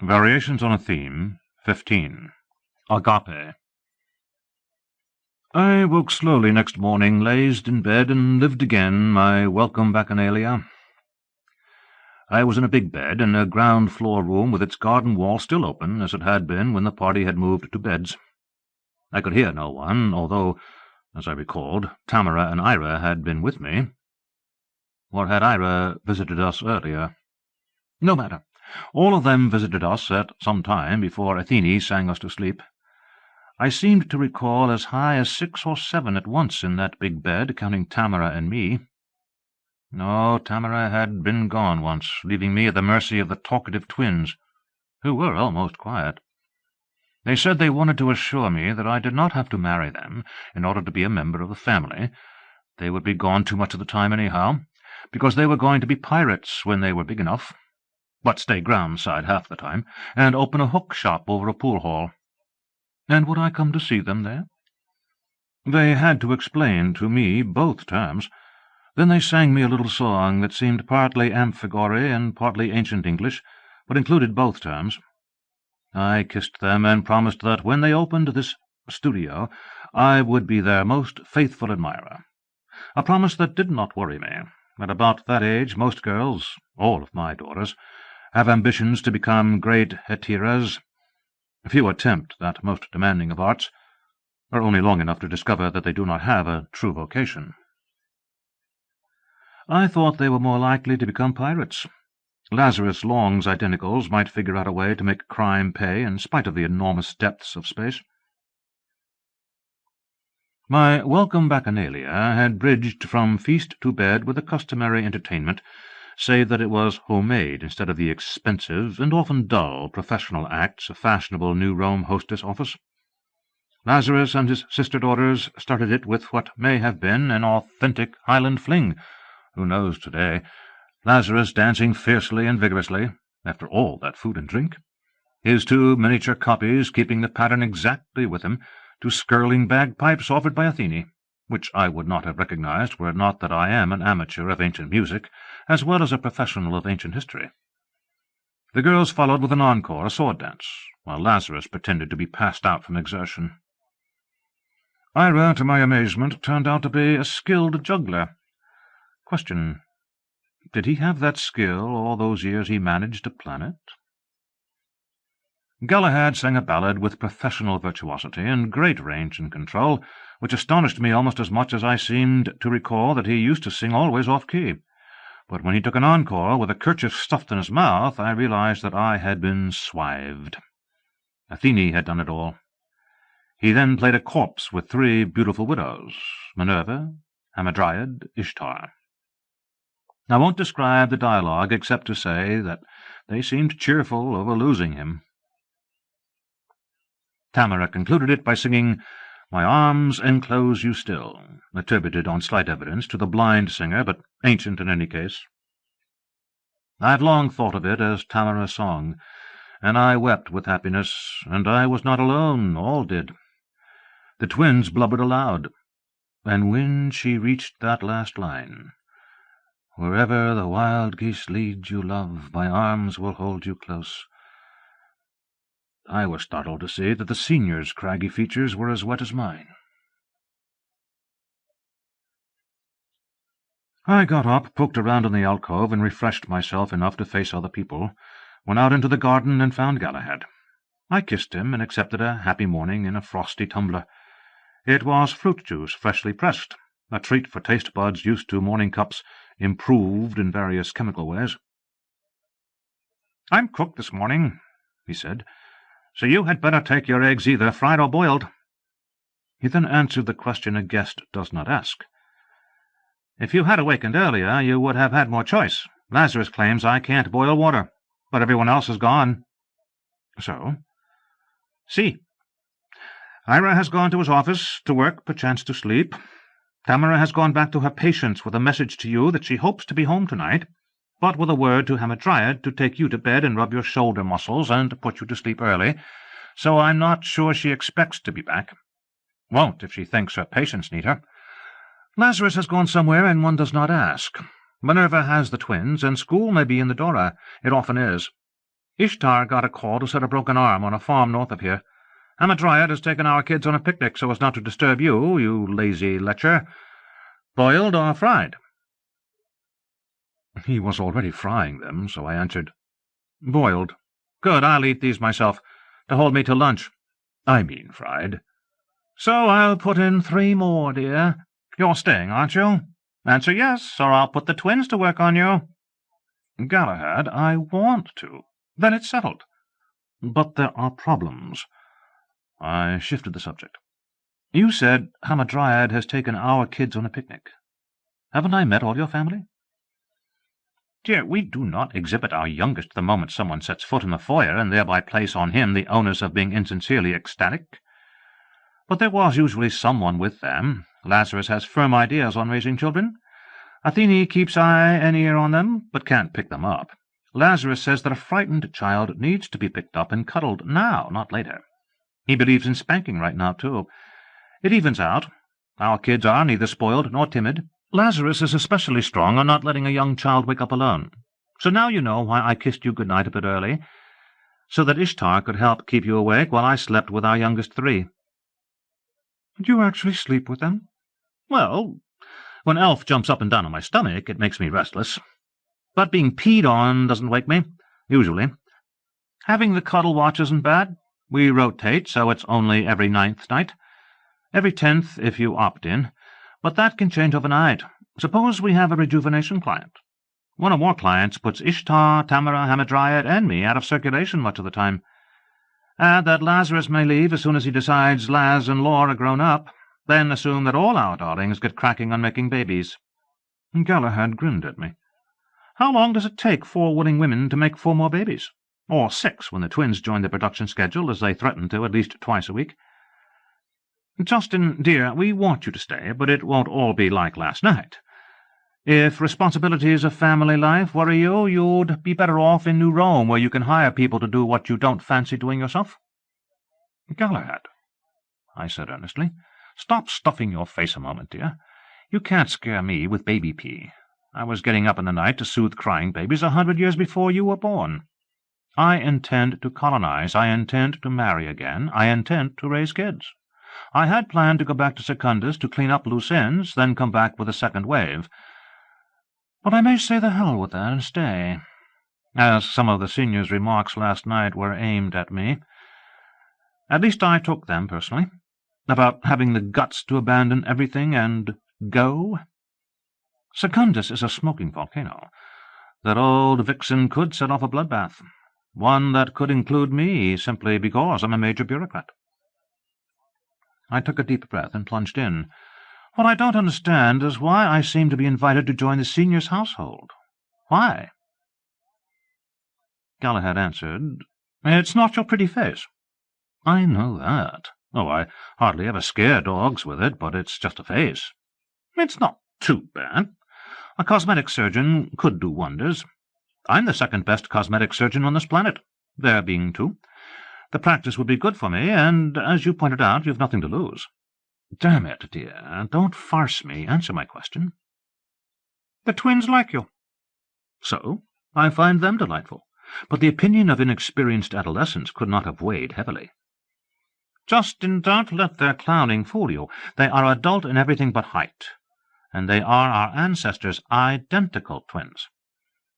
Variations on a Theme, 15. Agape. I woke slowly next morning, lazed in bed, and lived again my welcome bacchanalia. I was in a big bed, in a ground-floor room with its garden wall still open, as it had been when the party had moved to beds. I could hear no one, although, as I recalled, Tamara and Ira had been with me. Or had Ira visited us earlier? No matter. All of them visited us at some time before Athene sang us to sleep. I seemed to recall as high as 6 or 7 at once in that big bed, counting Tamara and me. No, Tamara had been gone once, leaving me at the mercy of the talkative twins, who were almost quiet. They said they wanted to assure me that I did not have to marry them in order to be a member of the family. They would be gone too much of the time anyhow, because they were going to be pirates when they were big enough, but stay groundside half the time, and open a hook shop over a pool hall. And would I come to see them there? They had to explain to me both terms. Then they sang me a little song that seemed partly amphigory and partly ancient English, but included both terms. I kissed them and promised that when they opened this studio I would be their most faithful admirer, a promise that did not worry me. At about that age most girls, all of my daughters, have ambitions to become great heteras. Few attempt that most demanding of arts, or only long enough to discover that they do not have a true vocation. I thought they were more likely to become pirates. Lazarus Long's identicals might figure out a way to make crime pay in spite of the enormous depths of space. My welcome bacchanalia had bridged from feast to bed with the customary entertainment, save that it was homemade instead of the expensive and often dull professional acts of fashionable New Rome hostess office. Lazarus and his sister-daughters started it with what may have been an authentic Highland fling. Who knows today? Lazarus dancing fiercely and vigorously, after all that food and drink, his 2 miniature copies keeping the pattern exactly with him, to skirling bagpipes offered by Athene, which I would not have recognized were it not that I am an amateur of ancient music, as well as a professional of ancient history. The girls followed with an encore, a sword dance, while Lazarus pretended to be passed out from exertion. Ira, to my amazement, turned out to be a skilled juggler. Question: did he have that skill all those years he managed a planet? Galahad sang a ballad with professional virtuosity and great range and control, which astonished me almost as much as I seemed to recall that he used to sing always off-key. But when he took an encore with a kerchief stuffed in his mouth, I realized that I had been swived. Athene had done it all. He then played a corpse with 3 beautiful widows, Minerva, Hamadryad, Ishtar. I won't describe the dialogue except to say that they seemed cheerful over losing him. Tamara concluded it by singing "My arms enclose you still," attributed on slight evidence to the blind singer, but ancient in any case. I had long thought of it as Tamara's song, and I wept with happiness, and I was not alone, all did. The twins blubbered aloud, and when she reached that last line, "Wherever the wild geese lead you, love, my arms will hold you close," I was startled to see that the senior's craggy features were as wet as mine. I got up, poked around in the alcove, and refreshed myself enough to face other people, went out into the garden and found Galahad. I kissed him and accepted a happy morning in a frosty tumbler. It was fruit juice freshly pressed, a treat for taste buds used to morning cups improved in various chemical ways. "I'm cooked this morning," he said, "so you had better take your eggs either fried or boiled." He then answered the question a guest does not ask. "If you had awakened earlier, you would have had more choice. Lazarus claims I can't boil water, but everyone else is gone." "So?" "See. Ira has gone to his office, to work, perchance to sleep. Tamara has gone back to her patients with a message to you that she hopes to be home tonight, but with a word to Hamadryad to take you to bed and rub your shoulder muscles and put you to sleep early, so I'm not sure she expects to be back. Won't if she thinks her patients need her. Lazarus has gone somewhere, and one does not ask. Minerva has the twins, and school may be in the Dora. It often is. Ishtar got a call to set a broken arm on a farm north of here. Hamadryad has taken our kids on a picnic so as not to disturb you, you lazy lecher. Boiled or fried?" He was already frying them, so I answered, "Boiled. Good, I'll eat these myself, to hold me till lunch. I mean fried. So I'll put in 3 more, dear. You're staying, aren't you? Answer yes, or I'll put the twins to work on you." "Galahad, I want to." "Then it's settled." "But there are problems." I shifted the subject. "You said Hamadryad has taken our kids on a picnic. Haven't I met all your family?" "Dear, we do not exhibit our youngest the moment someone sets foot in the foyer, and thereby place on him the onus of being insincerely ecstatic. But there was usually someone with them. Lazarus has firm ideas on raising children. Athene keeps eye and ear on them, but can't pick them up. Lazarus says that a frightened child needs to be picked up and cuddled now, not later. He believes in spanking right now, too. It evens out. Our kids are neither spoiled nor timid. Lazarus is especially strong on not letting a young child wake up alone. So now you know why I kissed you good night a bit early, so that Ishtar could help keep you awake while I slept with our youngest 3. "Did you actually sleep with them?" "Well, when Elf jumps up and down on my stomach, it makes me restless. But being peed on doesn't wake me, usually. Having the cuddle watch isn't bad. We rotate, so it's only every 9th night. Every 10th if you opt in. But that can change overnight. Suppose we have a rejuvenation client. One or more clients puts Ishtar, Tamara, Hamadryad, and me out of circulation much of the time. Add that Lazarus may leave as soon as he decides Laz and Lore are grown up. Then assume that all our darlings get cracking on making babies." Galahad grinned at me. "How long does it take 4 willing women to make 4 more babies? Or 6 when the twins join the production schedule, as they threaten to at least twice a week. Justin, dear, we want you to stay, but it won't all be like last night. If responsibilities of family life worry you, you'd be better off in New Rome, where you can hire people to do what you don't fancy doing yourself." "Galahad," I said earnestly, "stop stuffing your face a moment, dear. You can't scare me with baby pee. I was getting up in the night to soothe crying babies 100 years before you were born. I intend to colonize. I intend to marry again. I intend to raise kids. I had planned to go back to Secundus to clean up loose ends, then come back with a second wave. But I may say the hell with that and stay, as some of the seniors' remarks last night were aimed at me. At least I took them personally, about having the guts to abandon everything and go. Secundus is a smoking volcano. That old vixen could set off a bloodbath, one that could include me simply because I'm a major bureaucrat." I took a deep breath and plunged in. "What I don't understand is why I seem to be invited to join the senior's household. Why?" Galahad answered, "It's not your pretty face." "I know that. Oh, I hardly ever scare dogs with it, but it's just a face." "It's not too bad. A cosmetic surgeon could do wonders. I'm the second-best cosmetic surgeon on this planet, there being 2. The practice would be good for me, and, as you pointed out, you've nothing to lose." "Damn it, dear, don't farce me. Answer my question." "The twins like you." "So? I find them delightful. But the opinion of inexperienced adolescents could not have weighed heavily." "Justin, don't let their clowning fool you. They are adult in everything but height, and they are our ancestors' identical twins.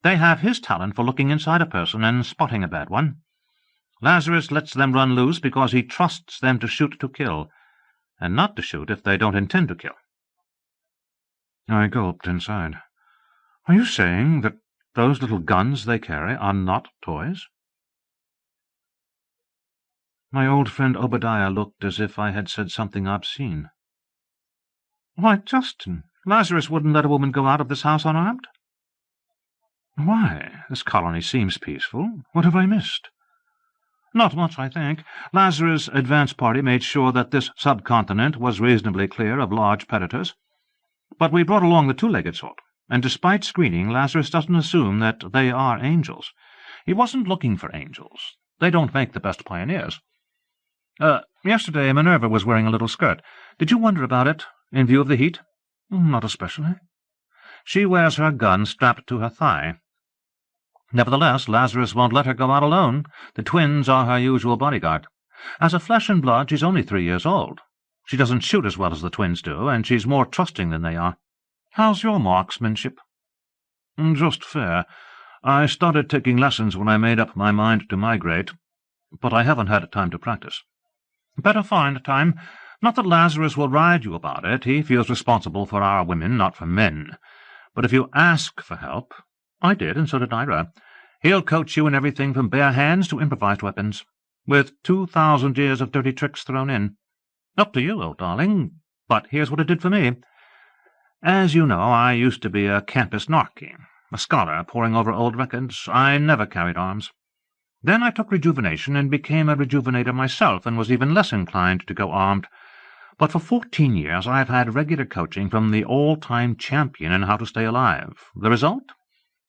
They have his talent for looking inside a person and spotting a bad one. Lazarus lets them run loose because he trusts them to shoot to kill, and not to shoot if they don't intend to kill." I gulped inside. "Are you saying that those little guns they carry are not toys?" My old friend Obadiah looked as if I had said something obscene. "Why, Justin, Lazarus wouldn't let a woman go out of this house unarmed." "Why? This colony seems peaceful. What have I missed?" "Not much, I think. Lazarus' advance party made sure that this subcontinent was reasonably clear of large predators. But we brought along the 2-legged sort, and despite screening, Lazarus doesn't assume that they are angels. He wasn't looking for angels. They don't make the best pioneers. Yesterday Minerva was wearing a little skirt. Did you wonder about it, in view of the heat?" "Not especially." "She wears her gun strapped to her thigh." Nevertheless, Lazarus won't let her go out alone. The twins are her usual bodyguard. As a flesh and blood, she's only 3 years old. She doesn't shoot as well as the twins do, and she's more trusting than they are. How's your marksmanship?" "Just fair. I started taking lessons when I made up my mind to migrate, but I haven't had time to practice." "Better find time. Not that Lazarus will ride you about it. He feels responsible for our women, not for men. But if you ask for help— I did, and so did Ira— he'll coach you in everything from bare hands to improvised weapons, with 2,000 years of dirty tricks thrown in. Up to you, old darling, but here's what it did for me. As you know, I used to be a campus narky, a scholar poring over old records. I never carried arms. Then I took rejuvenation and became a rejuvenator myself, and was even less inclined to go armed. But for 14 years I've had regular coaching from the all-time champion in how to stay alive. The result?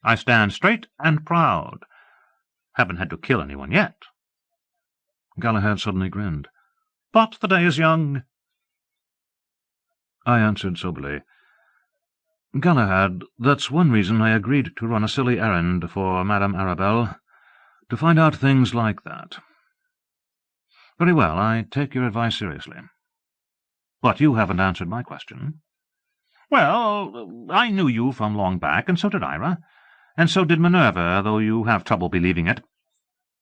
I stand straight and proud. Haven't had to kill anyone yet." Galahad suddenly grinned. "But the day is young." I answered soberly, "Galahad, that's one reason I agreed to run a silly errand for Madame Arabelle, to find out things like that. Very well, I take your advice seriously. But you haven't answered my question." "Well, I knew you from long back, and so did Ira, and so did Minerva, though you have trouble believing it.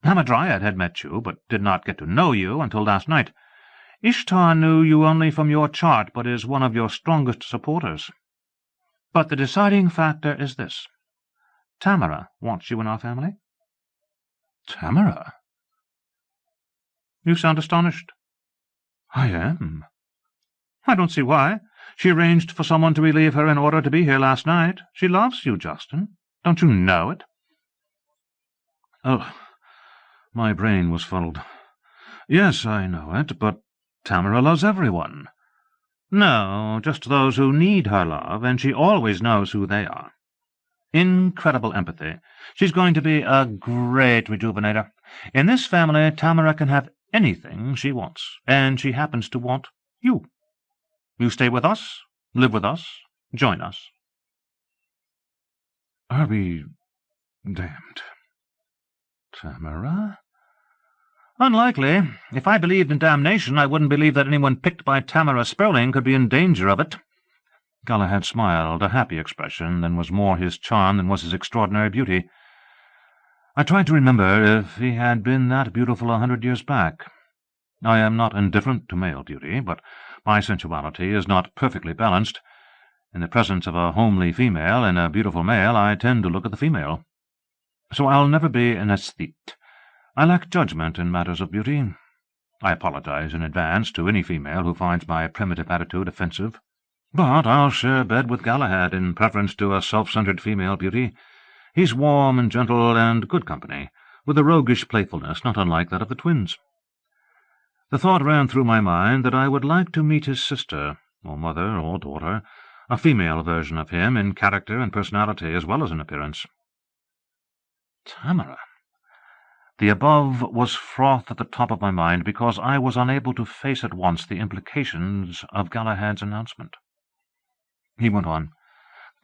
Hamadryad had met you, but did not get to know you until last night. Ishtar knew you only from your chart, but is one of your strongest supporters. But the deciding factor is this. Tamara wants you in our family." "Tamara?" "You sound astonished." "I am." "I don't see why. She arranged for someone to relieve her in order to be here last night. She loves you, Justin. Don't you know it?" Oh, my brain was fuddled. "Yes, I know it, but Tamara loves everyone." "No, just those who need her love, and she always knows who they are. Incredible empathy. She's going to be a great rejuvenator. In this family, Tamara can have anything she wants, and she happens to want you. You stay with us, live with us, join us." "I'll be damned. Tamara?" "Unlikely. If I believed in damnation, I wouldn't believe that anyone picked by Tamara Sperling could be in danger of it." Galahad smiled, a happy expression that was more his charm than was his extraordinary beauty. I tried to remember if he had been that beautiful 100 years back. I am not indifferent to male beauty, but my sensuality is not perfectly balanced. In the presence of a homely female and a beautiful male, I tend to look at the female. So I'll never be an aesthete. I lack judgment in matters of beauty. I apologize in advance to any female who finds my primitive attitude offensive. But I'll share bed with Galahad in preference to a self-centered female beauty. He's warm and gentle and good company, with a roguish playfulness not unlike that of the twins. The thought ran through my mind that I would like to meet his sister, or mother, or daughter, a female version of him in character and personality as well as in appearance. Tamara. The above was froth at the top of my mind because I was unable to face at once the implications of Galahad's announcement. He went on,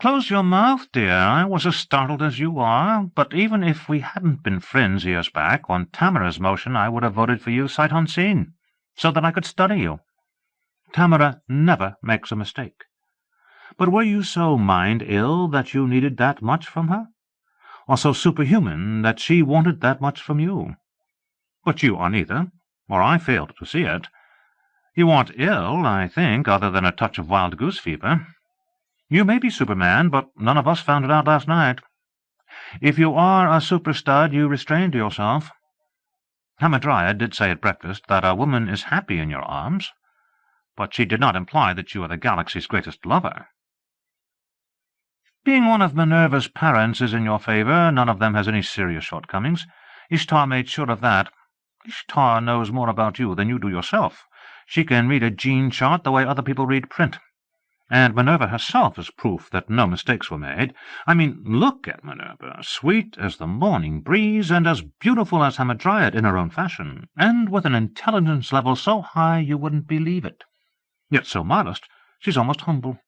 "Close your mouth, dear. I was as startled as you are, but even if we hadn't been friends years back, on Tamara's motion I would have voted for you sight unseen, so that I could study you. Tamara never makes a mistake. But were you so mind-ill that you needed that much from her? Or so superhuman that she wanted that much from you? But you are neither, or I failed to see it. You aren't ill, I think, other than a touch of wild-goose fever. You may be Superman, but none of us found it out last night. If you are a super-stud, you restrained yourself. Hamadryad did say at breakfast that a woman is happy in your arms, but she did not imply that you are the galaxy's greatest lover. Being one of Minerva's parents is in your favor. None of them has any serious shortcomings. Ishtar made sure of that. Ishtar knows more about you than you do yourself. She can read a gene chart the way other people read print. And Minerva herself is proof that no mistakes were made. I mean, look at Minerva, sweet as the morning breeze, and as beautiful as Hamadryad in her own fashion, and with an intelligence level so high you wouldn't believe it. Yet so modest, she's almost humble.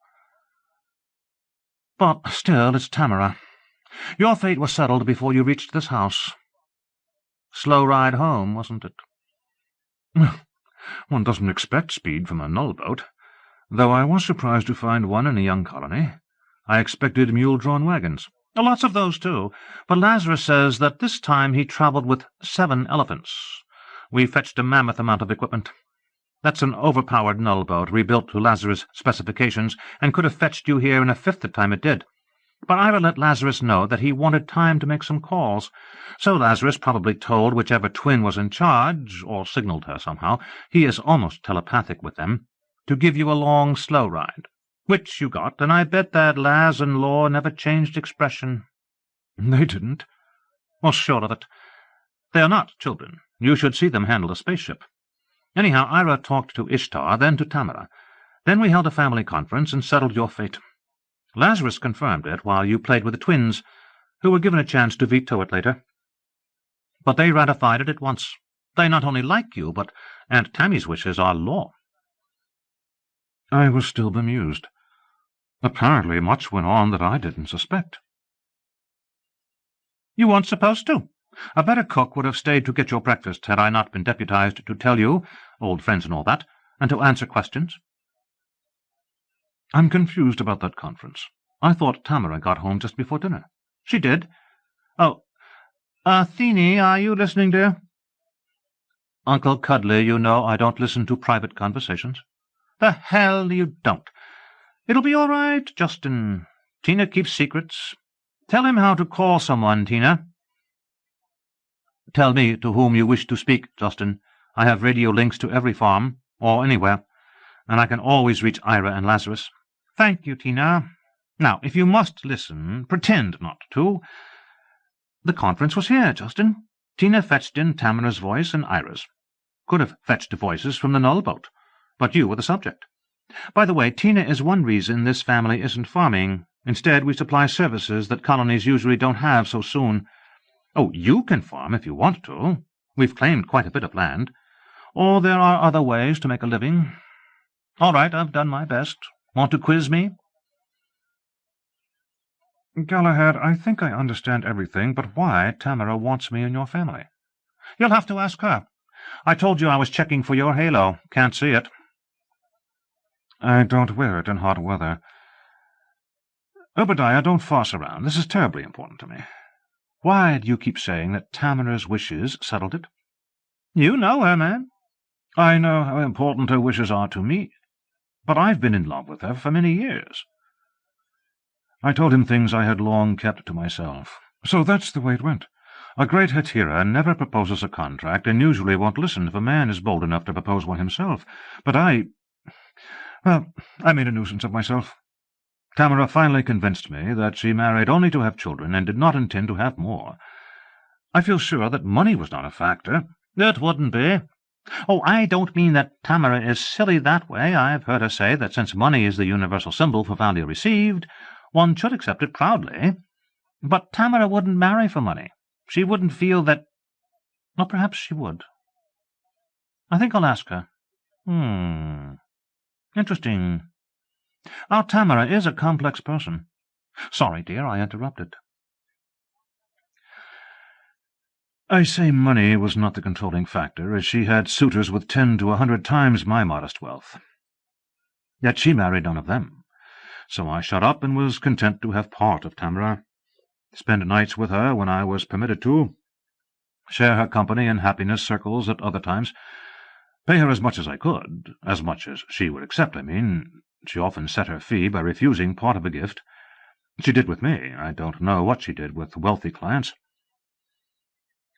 But still, it's Tamara. Your fate was settled before you reached this house. Slow ride home, wasn't it? One doesn't expect speed from a null boat, though I was surprised to find one in a young colony. I expected mule-drawn wagons. Lots of those, too, but Lazarus says that this time he travelled with 7 elephants. We fetched a mammoth amount of equipment. That's an overpowered null boat, rebuilt to Lazarus' specifications, and could have fetched you here in a fifth the time it did. But Ira let Lazarus know that he wanted time to make some calls, so Lazarus probably told whichever twin was in charge, or signalled her somehow, he is almost telepathic with them, to give you a long, slow ride. Which you got, and I bet that Laz and Law never changed expression. They didn't? Well, sure of it. They are not children. You should see them handle a spaceship. Anyhow, Ira talked to Ishtar, then to Tamara. Then we held a family conference and settled your fate. Lazarus confirmed it while you played with the twins, who were given a chance to veto it later. But they ratified it at once. They not only like you, but Aunt Tammy's wishes are law. I was still bemused. Apparently much went on that I didn't suspect. You weren't supposed to. A better cook would have stayed to get your breakfast had I not been deputized to tell you, old friends and all that, and to answer questions. I'm confused about that conference. I thought Tamara got home just before dinner. She did. Oh, Athene, are you listening, dear? Uncle Cuddly, you know I don't listen to private conversations. The hell you don't. It'll be all right, Justin. Tina keeps secrets. Tell him how to call someone, Tina. Tell me to whom you wish to speak, Justin. I have radio links to every farm, or anywhere, and I can always reach Ira and Lazarus. Thank you, Tina. Now, if you must listen, pretend not to. The conference was here, Justin. Tina fetched in Tamara's voice and Ira's. Could have fetched the voices from the null boat, but you were the subject. By the way, Tina is one reason this family isn't farming. Instead, we supply services that colonies usually don't have so soon. Oh, you can farm if you want to. We've claimed quite a bit of land. Or there are other ways to make a living. All right, I've done my best. Want to quiz me? Galahad, I think I understand everything, but why Tamara wants me in your family? You'll have to ask her. I told you I was checking for your halo. Can't see it. I don't wear it in hot weather. Obadiah, don't fuss around. This is terribly important to me. Why do you keep saying that Tamara's wishes settled it? You know her, man. I know how important her wishes are to me, but I've been in love with her for many years. I told him things I had long kept to myself. So that's the way it went. A great hetera never proposes a contract, and usually won't listen if a man is bold enough to propose one himself. But I made a nuisance of myself. Tamara finally convinced me that she married only to have children and did not intend to have more. I feel sure that money was not a factor. It wouldn't be. Oh, I don't mean that Tamara is silly that way. I've heard her say that since money is the universal symbol for value received, one should accept it proudly. But Tamara wouldn't marry for money. She wouldn't feel that... Well, perhaps she would. I think I'll ask her. Interesting. Our Tamara is a complex person. Sorry, dear, I interrupted. I say money was not the controlling factor, as she had suitors with 10 to 100 times my modest wealth. Yet she married none of them, so I shut up and was content to have part of Tamara, spend nights with her when I was permitted to, share her company in happiness circles at other times, pay her as much as I could, as much as she would accept, I mean. She often set her fee by refusing part of a gift. She did with me. I don't know what she did with wealthy clients.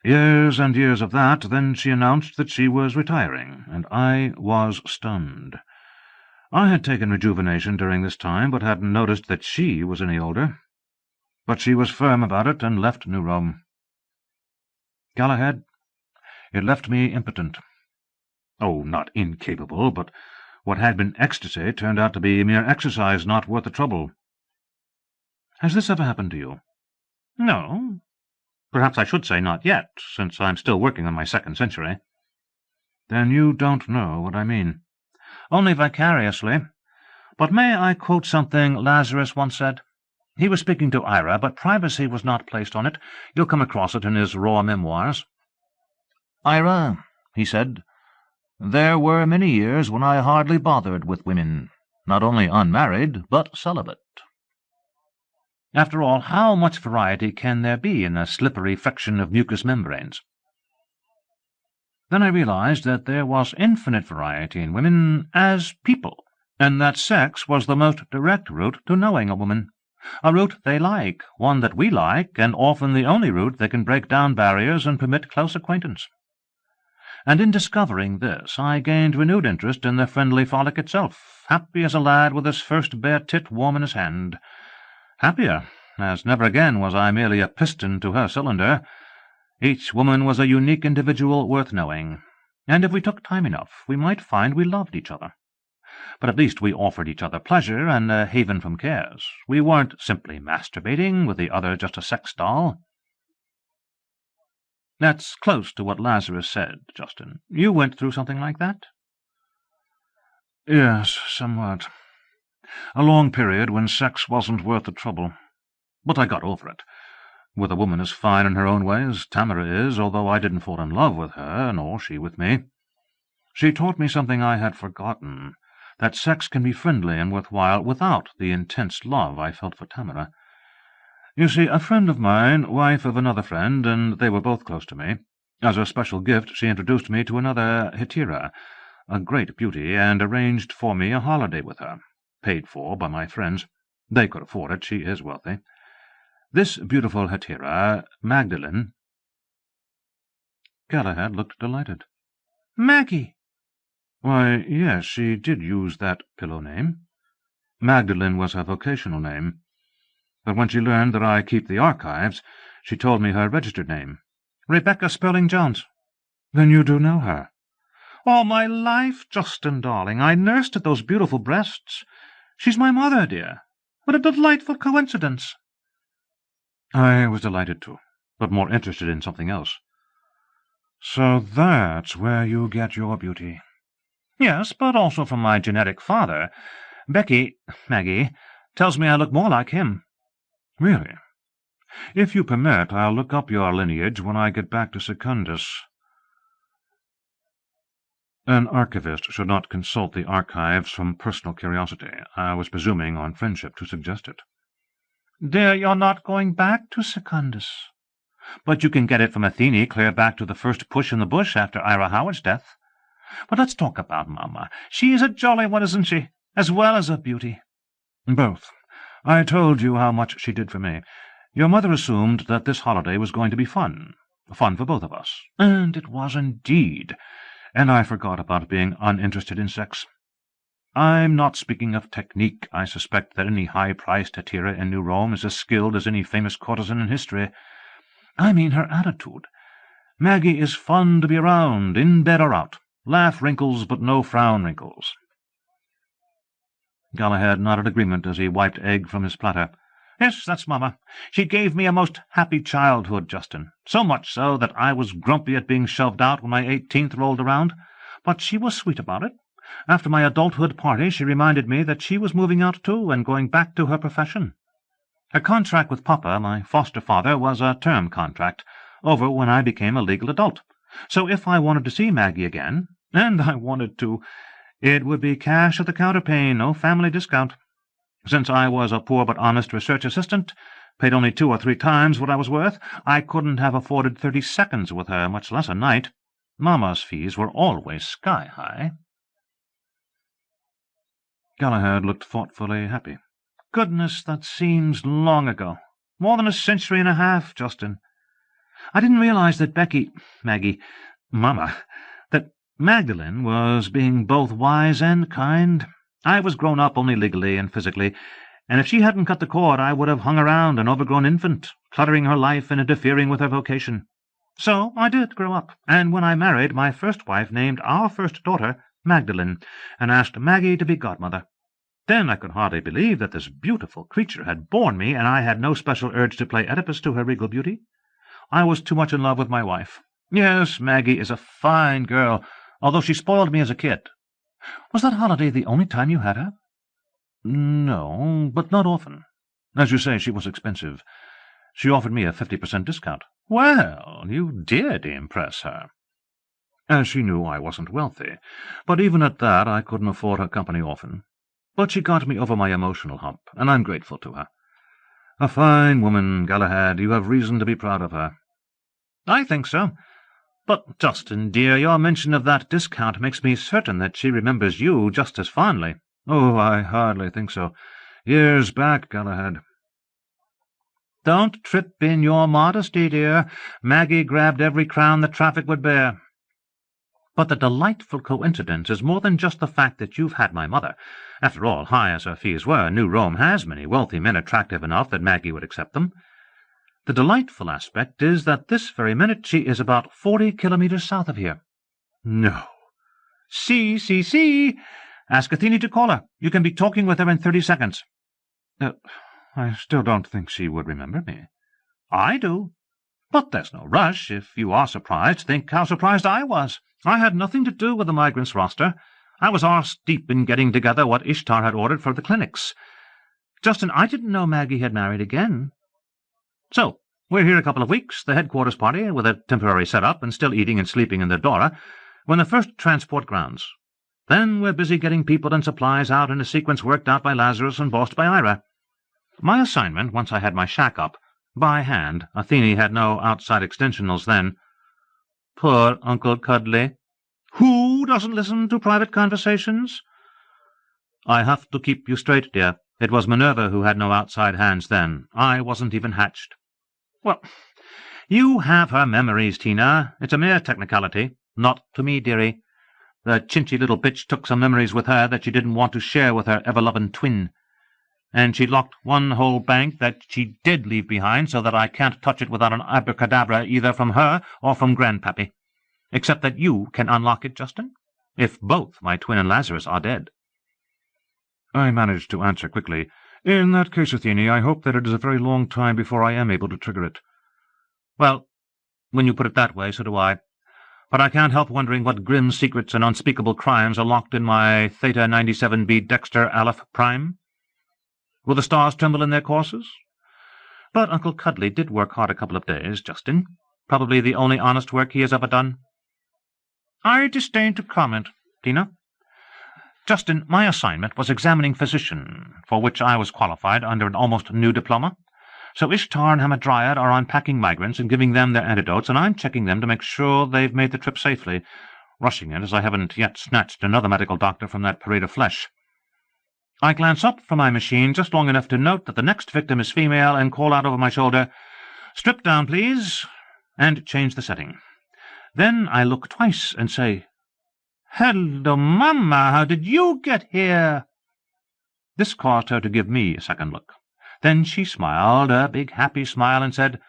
Years and years of that, then she announced that she was retiring, and I was stunned. I had taken rejuvenation during this time, but hadn't noticed that she was any older. But she was firm about it and left New Rome. Galahad, it left me impotent. Oh, not incapable, but what had been ecstasy turned out to be mere exercise not worth the trouble. Has this ever happened to you? No. Perhaps I should say not yet, since I'm still working on my second century. Then you don't know what I mean. Only vicariously. But may I quote something Lazarus once said? He was speaking to Ira, but privacy was not placed on it. You'll come across it in his raw memoirs. "Ira," he said, "there were many years when I hardly bothered with women, not only unmarried, but celibate." After all, how much variety can there be in a slippery friction of mucous membranes? Then I realized that there was infinite variety in women as people, and that sex was the most direct route to knowing a woman. A route they like, one that we like, and often the only route that can break down barriers and permit close acquaintance. And in discovering this, I gained renewed interest in the friendly frolic itself, happy as a lad with his first bare tit warm in his hand. Happier, as never again was I merely a piston to her cylinder. Each woman was a unique individual worth knowing, and if we took time enough, we might find we loved each other. But at least we offered each other pleasure and a haven from cares. We weren't simply masturbating, with the other just a sex doll. That's close to what Lazarus said, Justin. You went through something like that? Yes, somewhat. A long period when sex wasn't worth the trouble. But I got over it. With a woman as fine in her own way as Tamara is, although I didn't fall in love with her, nor she with me. She taught me something I had forgotten, that sex can be friendly and worthwhile without the intense love I felt for Tamara. You see, a friend of mine, wife of another friend, and they were both close to me. As a special gift, she introduced me to another hetera, a great beauty, and arranged for me a holiday with her, paid for by my friends. They could afford it. She is wealthy. This beautiful hetera, Magdalene— Galahad looked delighted. Maggie! Why, yes, she did use that pillow name. Magdalene was her vocational name. But when she learned that I keep the archives, she told me her registered name. Rebecca Sperling-Jones. Then you do know her? All my life, Justin, darling. I nursed at those beautiful breasts. She's my mother, dear. What a delightful coincidence. I was delighted too, but more interested in something else. So that's where you get your beauty. Yes, but also from my genetic father. Maggie, tells me I look more like him. Really? If you permit, I'll look up your lineage when I get back to Secundus. An archivist should not consult the archives from personal curiosity. I was presuming on friendship to suggest it. Dear, you're not going back to Secundus. But you can get it from Athene clear back to the first push in the bush after Ira Howard's death. But let's talk about Mamma. She is a jolly one, isn't she? As well as a beauty. Both. I told you how much she did for me. Your mother assumed that this holiday was going to be fun. Fun for both of us. And it was indeed. And I forgot about being uninterested in sex. I'm not speaking of technique. I suspect that any high-priced hetera in New Rome is as skilled as any famous courtesan in history. I mean her attitude. Maggie is fun to be around, in bed or out. Laugh wrinkles, but no frown wrinkles. Galahad nodded agreement as he wiped egg from his platter. Yes, that's Mamma. She gave me a most happy childhood, Justin. So much so that I was grumpy at being shoved out when my 18th rolled around. But she was sweet about it. After my adulthood party, she reminded me that she was moving out too and going back to her profession. Her contract with Papa, my foster father, was a term contract, over when I became a legal adult. So if I wanted to see Maggie again, and I wanted to, it would be cash at the counterpane, no family discount. Since I was a poor but honest research assistant, paid only 2 or 3 times what I was worth, I couldn't have afforded 30 seconds with her, much less a night. Mamma's fees were always sky-high. Galahad looked thoughtfully happy. Goodness, that seems long ago. More than a century and a half, Justin. I didn't realize that that Magdalene was being both wise and kind. I was grown up only legally and physically, and if she hadn't cut the cord, I would have hung around an overgrown infant, cluttering her life and interfering with her vocation. So I did grow up, and when I married, my first wife named our first daughter Magdalene, and asked Maggie to be godmother. Then I could hardly believe that this beautiful creature had borne me, and I had no special urge to play Oedipus to her regal beauty. I was too much in love with my wife. Yes, Maggie is a fine girl, although she spoiled me as a kid. Was that holiday the only time you had her? No, but not often. As you say, she was expensive. She offered me a 50% discount. Well, you did impress her. As she knew I wasn't wealthy, but even at that I couldn't afford her company often. But she got me over my emotional hump, and I'm grateful to her. A fine woman, Galahad. You have reason to be proud of her. I think so. But, Justin, dear, your mention of that discount makes me certain that she remembers you just as fondly. Oh, I hardly think so. Years back, Galahad. Don't trip in your modesty, dear. Maggie grabbed every crown the traffic would bear. But the delightful coincidence is more than just the fact that you've had my mother. After all, high as her fees were, New Rome has many wealthy men attractive enough that Maggie would accept them. The delightful aspect is that this very minute she is about 40 kilometers south of here. No. See. Ask Athene to call her. You can be talking with her in 30 seconds. I still don't think she would remember me. I do. But there's no rush. If you are surprised, think how surprised I was. I had nothing to do with the migrants' roster. I was arse-deep in getting together what Ishtar had ordered for the clinics. Justin, I didn't know Maggie had married again. So, we're here a couple of weeks, the headquarters party, with a temporary set-up and still eating and sleeping in the Dora, when the first transport grounds. Then we're busy getting people and supplies out in a sequence worked out by Lazarus and bossed by Ira. My assignment, once I had my shack up, by hand, Athene had no outside extensionals then. Poor Uncle Cuddly. Who doesn't listen to private conversations? I have to keep you straight, dear. It was Minerva who had no outside hands then. I wasn't even hatched. Well, you have her memories, Tina. It's a mere technicality. Not to me, dearie. The chinchy little bitch took some memories with her that she didn't want to share with her ever-loving twin. And she locked one whole bank that she did leave behind so that I can't touch it without an abracadabra either from her or from Grandpappy. Except that you can unlock it, Justin, if both my twin and Lazarus are dead. I managed to answer quickly. In that case, Athene, I hope that it is a very long time before I am able to trigger it. Well, when you put it that way, so do I. But I can't help wondering what grim secrets and unspeakable crimes are locked in my Theta 97b Dexter Aleph Prime. Will the stars tremble in their courses? But Uncle Cuddly did work hard a couple of days, Justin. Probably the only honest work he has ever done. I disdain to comment, Tina. Justin, my assignment was examining physician, for which I was qualified under an almost new diploma. So Ishtar and Hamadryad are unpacking migrants and giving them their antidotes, and I'm checking them to make sure they've made the trip safely, rushing it as I haven't yet snatched another medical doctor from that parade of flesh. I glance up from my machine just long enough to note that the next victim is female and call out over my shoulder, "Strip down, please," and change the setting. Then I look twice and say, "Hello, Mama, how did you get here?" This caused her to give me a second look. Then she smiled, a big happy smile, and said,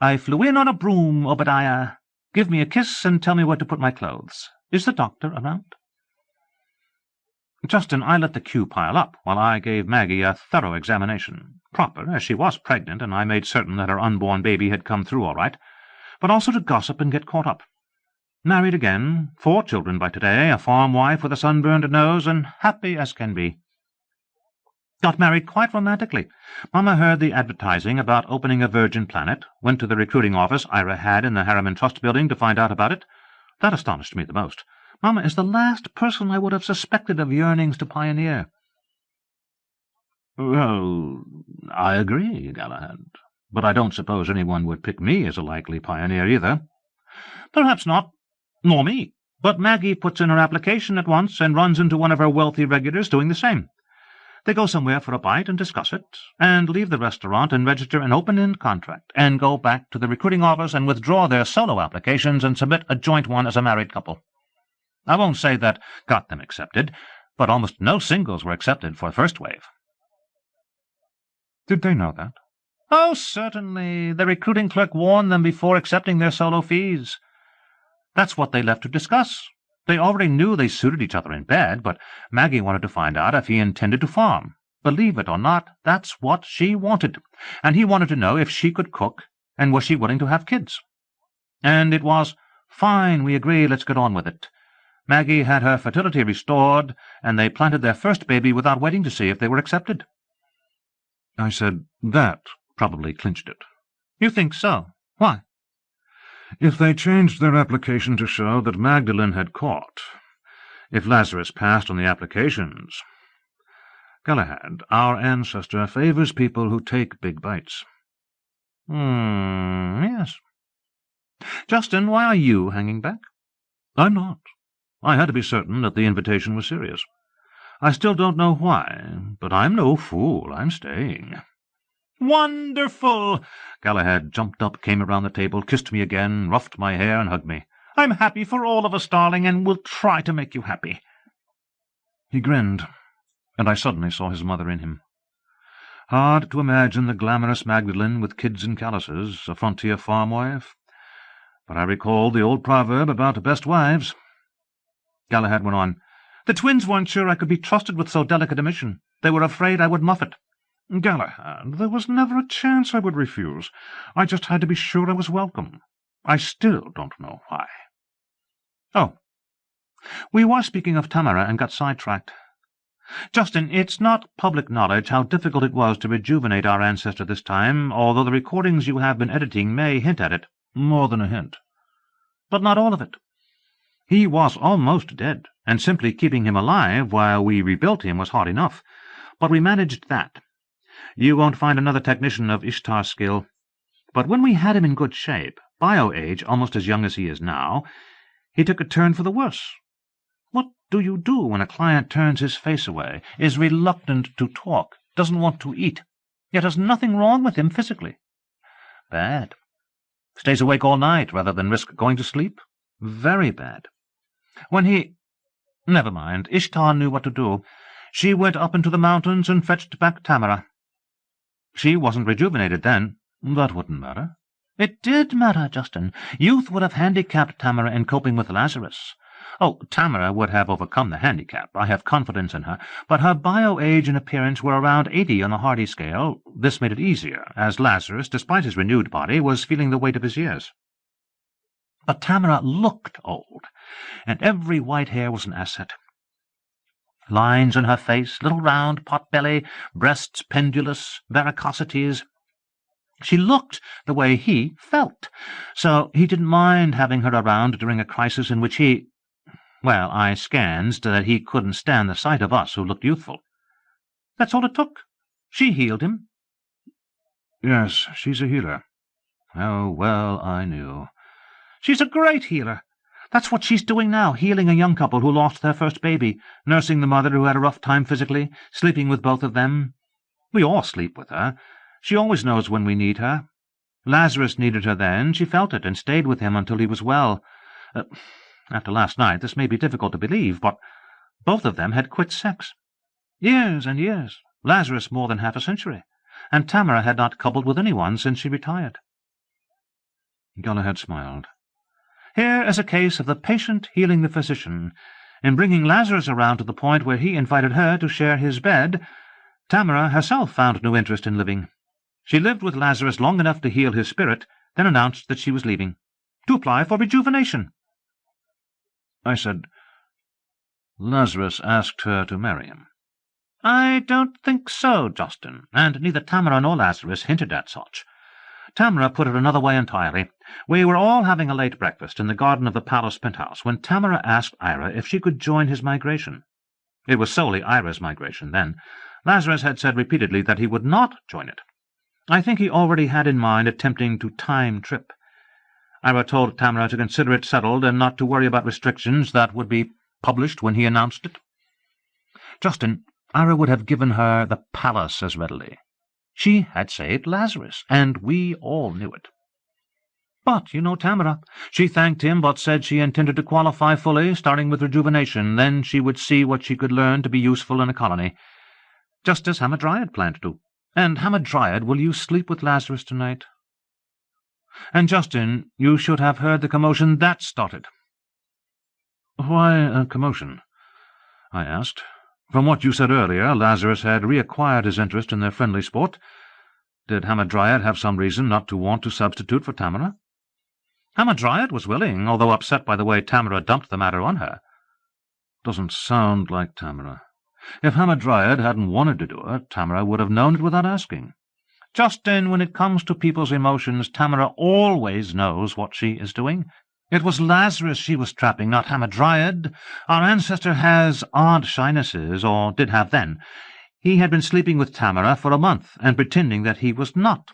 "I flew in on a broom, Obadiah. Give me a kiss and tell me where to put my clothes. Is the doctor around?" Justin, I let the queue pile up while I gave Maggie a thorough examination, proper, as she was pregnant, and I made certain that her unborn baby had come through all right, but also to gossip and get caught up. Married again, 4 children by today, a farm wife with a sunburned nose, and happy as can be. Got married quite romantically. Mama heard the advertising about opening a virgin planet, went to the recruiting office Ira had in the Harriman Trust building to find out about it. That astonished me the most. Mama is the last person I would have suspected of yearnings to pioneer. Well, I agree, Galahad, but I don't suppose anyone would pick me as a likely pioneer either. Perhaps not, nor me, but Maggie puts in her application at once and runs into one of her wealthy regulars doing the same. They go somewhere for a bite and discuss it, and leave the restaurant and register an open-end contract, and go back to the recruiting office and withdraw their solo applications and submit a joint one as a married couple. I won't say that got them accepted, but almost no singles were accepted for the first wave. Did they know that? Oh, certainly. The recruiting clerk warned them before accepting their solo fees. That's what they left to discuss. They already knew they suited each other in bed, but Maggie wanted to find out if he intended to farm. Believe it or not, that's what she wanted. And he wanted to know if she could cook, and was she willing to have kids. And it was, "Fine, we agree, let's get on with it." Maggie had her fertility restored, and they planted their first baby without waiting to see if they were accepted. I said, "That probably clinched it." "You think so? Why?" "If they changed their application to show that Magdalene had caught, if Lazarus passed on the applications. Galahad, our ancestor, favors people who take big bites." Yes. Justin, why are you hanging back?" "I'm not. I had to be certain that the invitation was serious. I still don't know why, but I'm no fool. I'm staying." "Wonderful!" Galahad jumped up, came around the table, kissed me again, ruffed my hair, and hugged me. "I'm happy for all of us, darling, and we'll try to make you happy." He grinned, and I suddenly saw his mother in him. Hard to imagine the glamorous Magdalene with kids and calluses, a frontier farm wife, but I recalled the old proverb about best wives. Galahad went on. "The twins weren't sure I could be trusted with so delicate a mission. They were afraid I would muff it." "Galahad, there was never a chance I would refuse. I just had to be sure I was welcome. I still don't know why." "Oh, we were speaking of Tamara and got sidetracked. Justin, it's not public knowledge how difficult it was to rejuvenate our ancestor this time, although the recordings you have been editing may hint at it." "More than a hint." "But not all of it. He was almost dead, and simply keeping him alive while we rebuilt him was hard enough. But we managed that. You won't find another technician of Ishtar's skill. But when we had him in good shape, bio-age almost as young as he is now, he took a turn for the worse. What do you do when a client turns his face away, is reluctant to talk, doesn't want to eat, yet has nothing wrong with him physically? Bad. Stays awake all night rather than risk going to sleep? Very bad. When he— Never mind, Ishtar knew what to do. She went up into the mountains and fetched back Tamara. She wasn't rejuvenated then." "That wouldn't matter." "It did matter, Justin. Youth would have handicapped Tamara in coping with Lazarus. Oh, Tamara would have overcome the handicap. I have confidence in her. But her bio-age and appearance were around 80 on the Hardy scale. This made it easier, as Lazarus, despite his renewed body, was feeling the weight of his years. But Tamara looked old, and every white hair was an asset. Lines on her face, little round pot-belly, breasts pendulous, varicosities. She looked the way he felt, so he didn't mind having her around during a crisis in which he— Well, I scansed that he couldn't stand the sight of us who looked youthful. That's all it took. She healed him." "Yes, she's a healer. How well I knew." "She's a great healer. That's what she's doing now, healing a young couple who lost their first baby, nursing the mother who had a rough time physically, sleeping with both of them. We all sleep with her. She always knows when we need her. Lazarus needed her then. She felt it and stayed with him until he was well. After last night, this may be difficult to believe, but both of them had quit sex. Years and years. Lazarus more than half a century. And Tamara had not coupled with anyone since she retired." Galahad smiled. "Here is a case of the patient healing the physician. In bringing Lazarus around to the point where he invited her to share his bed, Tamara herself found no interest in living. She lived with Lazarus long enough to heal his spirit, then announced that she was leaving, to apply for rejuvenation." I said, "Lazarus asked her to marry him." "I don't think so, Justin, and neither Tamara nor Lazarus hinted at such. Tamara put it another way entirely. We were all having a late breakfast in the garden of the palace penthouse when Tamara asked Ira if she could join his migration. It was solely Ira's migration then. Lazarus had said repeatedly that he would not join it. I think he already had in mind attempting to time trip. Ira told Tamara to consider it settled and not to worry about restrictions that would be published when he announced it. Justin, Ira would have given her the palace as readily. She had saved Lazarus, and we all knew it. But you know Tamara. She thanked him, but said she intended to qualify fully, starting with rejuvenation. Then she would see what she could learn to be useful in a colony, just as Hamadryad planned to. And Hamadryad, will you sleep with Lazarus tonight? And, Justin, you should have heard the commotion that started." "Why a commotion?" I asked. "From what you said earlier, Lazarus had reacquired his interest in their friendly sport. Did Hamadryad have some reason not to want to substitute for Tamara?" "Hamadryad was willing, although upset by the way Tamara dumped the matter on her." "Doesn't sound like Tamara." If Hamadryad hadn't wanted to do it, Tamara would have known it without asking. Justin, when it comes to people's emotions, Tamara always knows what she is doing. It was Lazarus she was trapping, not Hamadryad. Our ancestor has odd shynesses, or did have then. He had been sleeping with Tamara for a month, and pretending that he was not.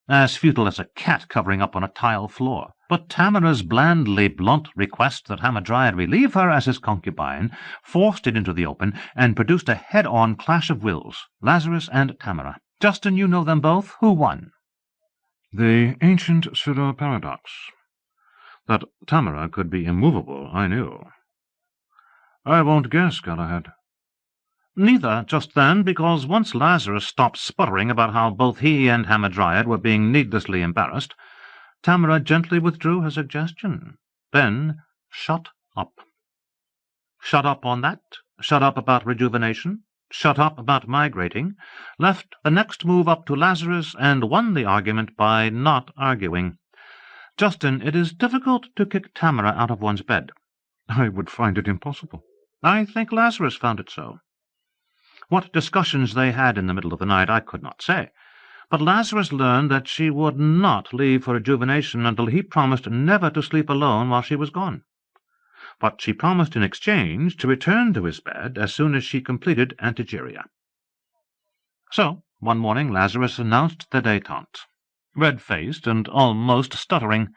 As futile as a cat covering up on a tile floor. But Tamara's blandly blunt request that Hamadryad relieve her as his concubine forced it into the open, and produced a head-on clash of wills, Lazarus and Tamara. Justin, you know them both. Who won? The ancient pseudo-paradox. That Tamara could be immovable, I knew. I won't guess, Galahad. Neither, just then, because once Lazarus stopped sputtering about how both he and Hamadryad were being needlessly embarrassed, Tamara gently withdrew her suggestion. Then, shut up. Shut up on that, shut up about rejuvenation, shut up about migrating, left the next move up to Lazarus, and won the argument by not arguing. Justin, it is difficult to kick Tamara out of one's bed. I would find it impossible. I think Lazarus found it so. What discussions they had in the middle of the night I could not say, but Lazarus learned that she would not leave for rejuvenation until he promised never to sleep alone while she was gone. But she promised in exchange to return to his bed as soon as she completed antigeria. So, one morning Lazarus announced the détente, red-faced and almost stuttering.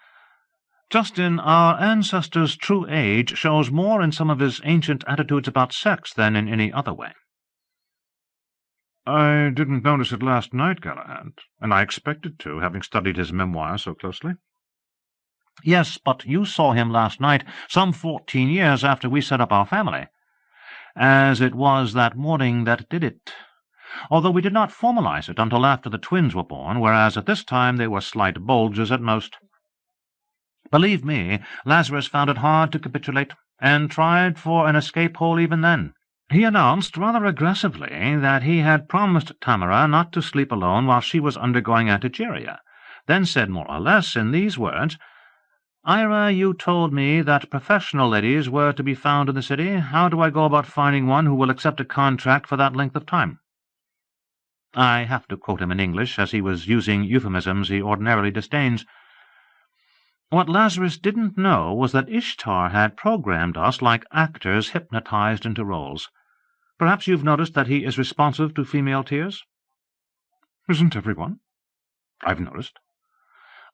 Justin, our ancestor's true age shows more in some of his ancient attitudes about sex than in any other way. I didn't notice it last night, Galahad, and I expected to, having studied his memoir so closely. Yes, but you saw him last night, some 14 years after we set up our family, as it was that morning that did it, although we did not formalize it until after the twins were born, whereas at this time they were slight bulges at most. Believe me, Lazarus found it hard to capitulate, and tried for an escape hole even then. He announced rather aggressively that he had promised Tamara not to sleep alone while she was undergoing antigeria, then said more or less in these words, "Ira, you told me that professional ladies were to be found in the city. How do I go about finding one who will accept a contract for that length of time?" I have to quote him in English, as he was using euphemisms he ordinarily disdains. What Lazarus didn't know was that Ishtar had programmed us like actors hypnotized into roles. Perhaps you've noticed that he is responsive to female tears? Isn't everyone? I've noticed.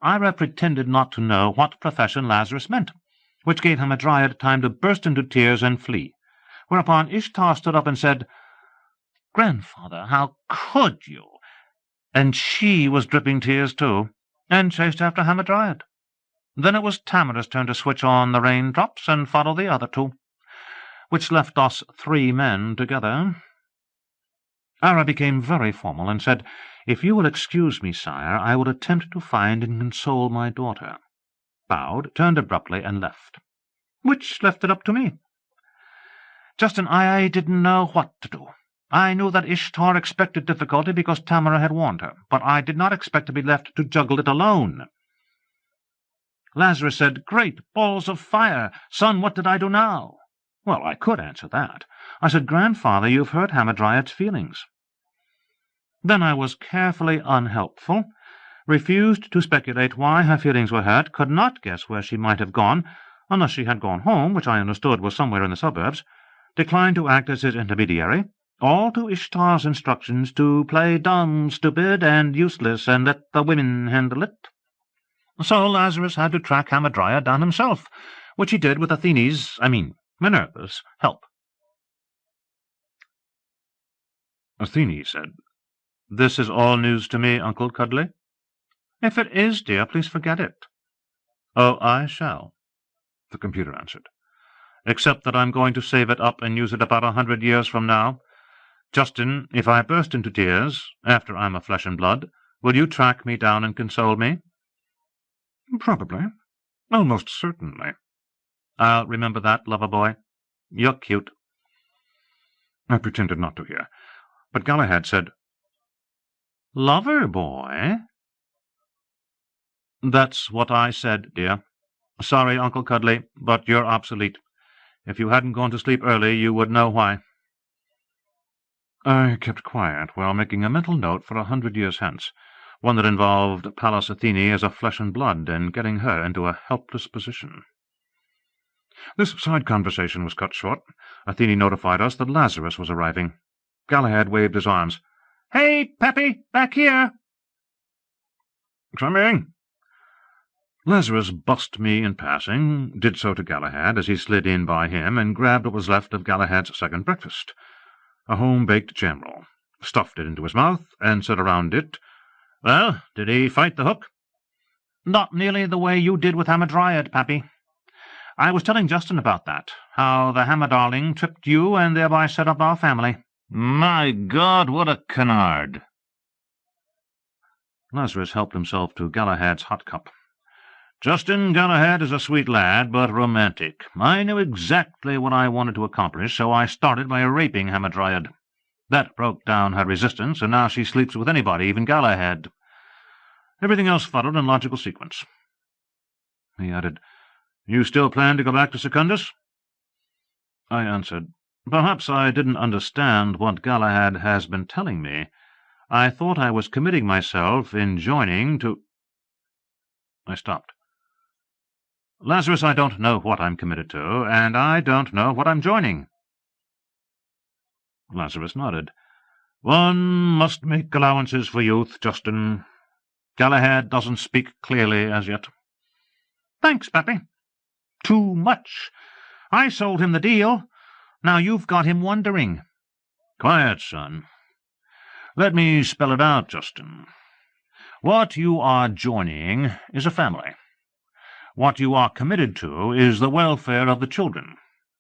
Ira pretended not to know what profession Lazarus meant, which gave Hamadryad time to burst into tears and flee, whereupon Ishtar stood up and said, "Grandfather, how could you?" And she was dripping tears too, and chased after Hamadryad. Then it was Tamara's turn to switch on the raindrops and follow the other two, which left us 3 men together. Ira became very formal and said, "If you will excuse me, sire, I will attempt to find and console my daughter," bowed, turned abruptly, and left, which left it up to me. Justin, I didn't know what to do. I knew that Ishtar expected difficulty because Tamara had warned her, but I did not expect to be left to juggle it alone. Lazarus said, "Great balls of fire! Son, what did I do now?" Well, I could answer that. I said, "Grandfather, you've hurt Hamadryad's feelings." Then I was carefully unhelpful, refused to speculate why her feelings were hurt, could not guess where she might have gone, unless she had gone home, which I understood was somewhere in the suburbs, declined to act as his intermediary, all to Ishtar's instructions to play dumb, stupid, and useless, and let the women handle it. So Lazarus had to track Hamadryad down himself, which he did with Minerva's help. Athene said, "This is all news to me, Uncle Cuddly." "If it is, dear, please forget it." "Oh, I shall," the computer answered, "except that I'm going to save it up and use it about 100 years from now. Justin, if I burst into tears, after I'm a flesh and blood, will you track me down and console me?" "Probably. Almost certainly." "I'll remember that, lover boy. You're cute." I pretended not to hear, but Galahad said, "Lover boy?" "That's what I said, dear. Sorry, Uncle Cuddly, but you're obsolete. If you hadn't gone to sleep early, you would know why." I kept quiet while making a mental note for 100 years hence, one that involved Pallas Athene as a flesh and blood and getting her into a helpless position. This side conversation was cut short. Athene notified us that Lazarus was arriving. Galahad waved his arms. "Hey, Peppy, back here!" "Coming!" Lazarus bussed me in passing, did so to Galahad as he slid in by him, and grabbed what was left of Galahad's second breakfast, a home-baked jam roll, stuffed it into his mouth, and said around it, "Well, did he fight the hook?" "Not nearly the way you did with Hamadryad, Pappy. I was telling Justin about that, how the Hamaddarling tripped you and thereby set up our family." "My God, what a canard!" Lazarus helped himself to Galahad's hot cup. "Justin Galahad is a sweet lad, but romantic. I knew exactly what I wanted to accomplish, so I started by raping Hamadryad. That broke down her resistance, and now she sleeps with anybody, even Galahad. Everything else followed in logical sequence." He added, "You still plan to go back to Secundus?" I answered, "Perhaps I didn't understand what Galahad has been telling me. I thought I was committing myself in joining to—" I stopped. "Lazarus, I don't know what I'm committed to, and I don't know what I'm joining." Lazarus nodded. "One must make allowances for youth, Justin. Galahad doesn't speak clearly as yet." "Thanks, Pappy. Too much. I sold him the deal. Now you've got him wondering." "Quiet, son. Let me spell it out, Justin. What you are joining is a family. What you are committed to is the welfare of the children.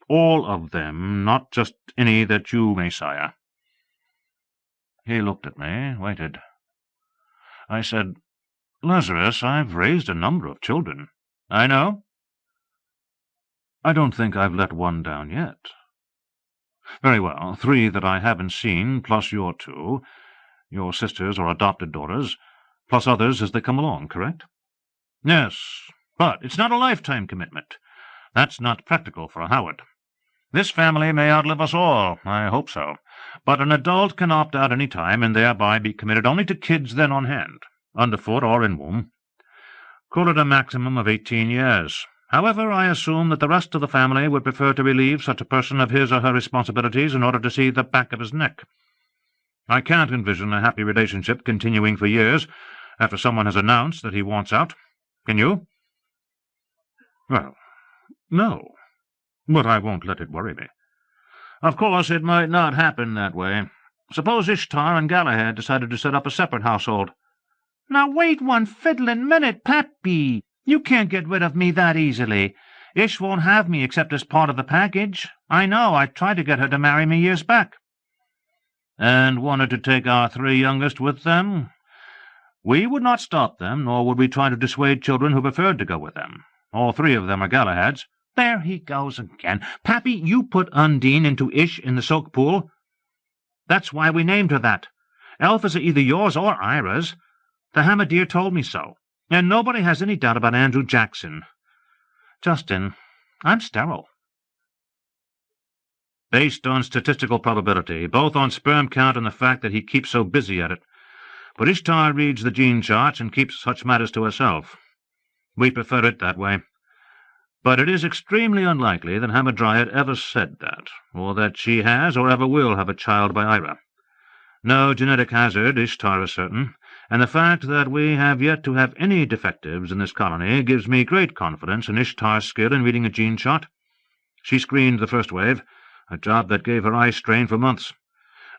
All of them, not just any that you may sire." He looked at me, waited. I said, "Lazarus, I've raised a number of children." "I know." "I don't think I've let one down yet." "Very well, 3 that I haven't seen, plus your 2, your sisters or adopted daughters, plus others as they come along, correct?" "Yes, but it's not a lifetime commitment. That's not practical for a Howard. This family may outlive us all, I hope so, but an adult can opt out any time and thereby be committed only to kids then on hand, underfoot or in womb. Call it a maximum of 18 years. However, I assume that the rest of the family would prefer to relieve such a person of his or her responsibilities in order to see the back of his neck. I can't envision a happy relationship continuing for years after someone has announced that he wants out. Can you?" "Well, no, but I won't let it worry me." "Of course, it might not happen that way. Suppose Ishtar and Galahad decided to set up a separate household." "Now wait one fiddlin' minute, Pappy. You can't get rid of me that easily. Ish won't have me except as part of the package. I know. I tried to get her to marry me years back." "And wanted to take our 3 youngest with them? We would not stop them, nor would we try to dissuade children who preferred to go with them. All 3 of them are Galahads." "There he goes again. Pappy, you put Undine into Ish in the soak pool. That's why we named her that. Elphas are either yours or Ira's. The Hamadir told me so. And nobody has any doubt about Andrew Jackson. Justin, I'm sterile." "Based on statistical probability, both on sperm count and the fact that he keeps so busy at it. But Ishtar reads the gene charts and keeps such matters to herself. We prefer it that way. But it is extremely unlikely that Hamadryad ever said that, or that she has or ever will have a child by Ira. No genetic hazard, Ishtar is certain, and the fact that we have yet to have any defectives in this colony gives me great confidence in Ishtar's skill in reading a gene chart. She screened the first wave, a job that gave her eye strain for months.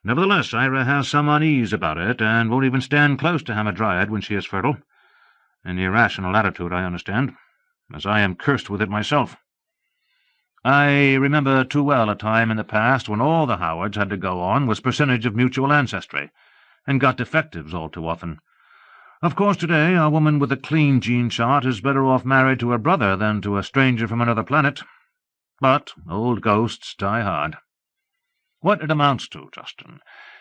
Nevertheless, Ira has some unease about it, and won't even stand close to Hamadryad when she is fertile. An irrational attitude, I understand, as I am cursed with it myself. I remember too well a time in the past when all the Howards had to go on was percentage of mutual ancestry, and got defectives all too often. Of course, today a woman with a clean gene chart is better off married to her brother than to a stranger from another planet. But old ghosts die hard. What it amounts to, Justin,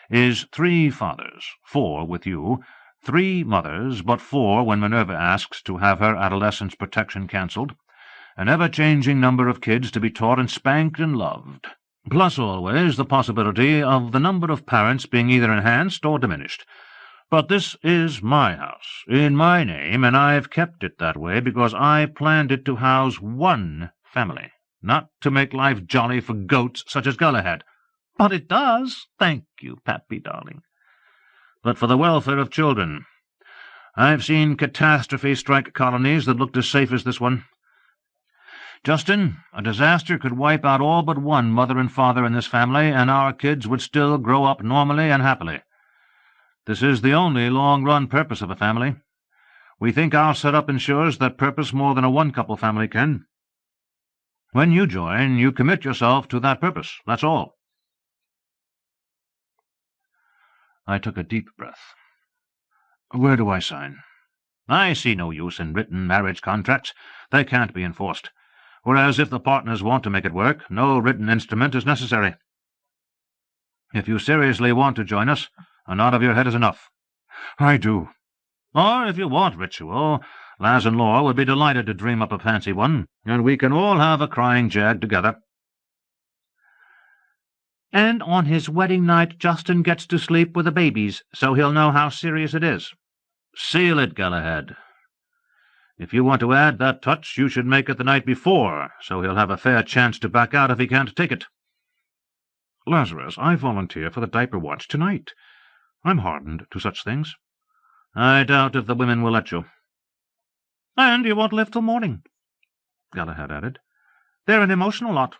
is 3 fathers, 4 with you, 3 mothers, but 4 when Minerva asks to have her adolescence protection cancelled, an ever-changing number of kids to be taught and spanked and loved, plus always the possibility of the number of parents being either enhanced or diminished. But this is my house, in my name, and I've kept it that way because I planned it to house one family, not to make life jolly for goats such as Galahad. But it does, thank you, Pappy darling. But for the welfare of children. I've seen catastrophe strike colonies that looked as safe as this one. Justin, a disaster could wipe out all but one mother and father in this family, and our kids would still grow up normally and happily. This is the only long-run purpose of a family. We think our setup ensures that purpose more than a one-couple family can. When you join, you commit yourself to that purpose, that's all. I took a deep breath. Where do I sign? I see no use in written marriage contracts. They can't be enforced. Whereas if the partners want to make it work, no written instrument is necessary. If you seriously want to join us, a nod of your head is enough. I do. Or, if you want ritual, Laz and Laura would be delighted to dream up a fancy one, and we can all have a crying jag together. And on his wedding night, Justin gets to sleep with the babies, so he'll know how serious it is. Seal it, Galahad. If you want to add that touch, you should make it the night before, so he'll have a fair chance to back out if he can't take it. Lazarus, I volunteer for the diaper watch tonight. I'm hardened to such things. I doubt if the women will let you. And you won't live till morning, Galahad added. They're an emotional lot.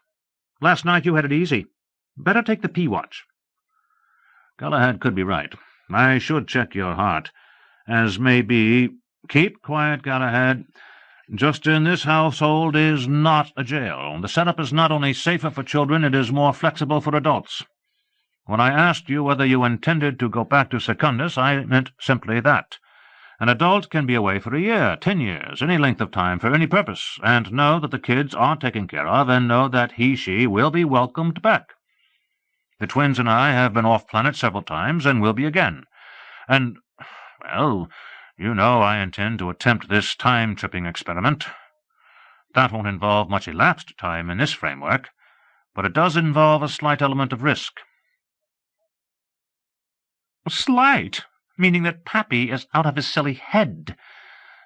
Last night you had it easy. Better take the P-watch. Galahad could be right. I should check your heart, as may be— Keep quiet, Galahad. Justin, this household is not a jail. The setup is not only safer for children, it is more flexible for adults. When I asked you whether you intended to go back to Secundus, I meant simply that. An adult can be away for a year, 10 years, any length of time for any purpose, and know that the kids are taken care of, and know that he/she will be welcomed back. The twins and I have been off-planet several times, and will be again. And, well, you know I intend to attempt this time-tripping experiment. That won't involve much elapsed time in this framework, but it does involve a slight element of risk. Slight? Meaning that Pappy is out of his silly head.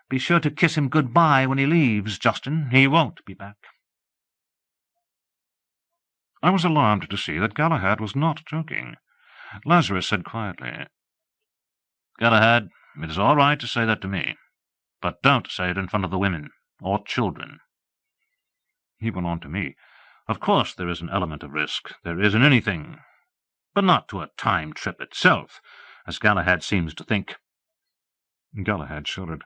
Be sure to kiss him good-bye when he leaves, Justin. He won't be back. I was alarmed to see that Galahad was not joking. Lazarus said quietly, Galahad, it is all right to say that to me, but don't say it in front of the women or children. He went on to me. Of course there is an element of risk. There is in anything, but not to a time trip itself, as Galahad seems to think. Galahad shuddered.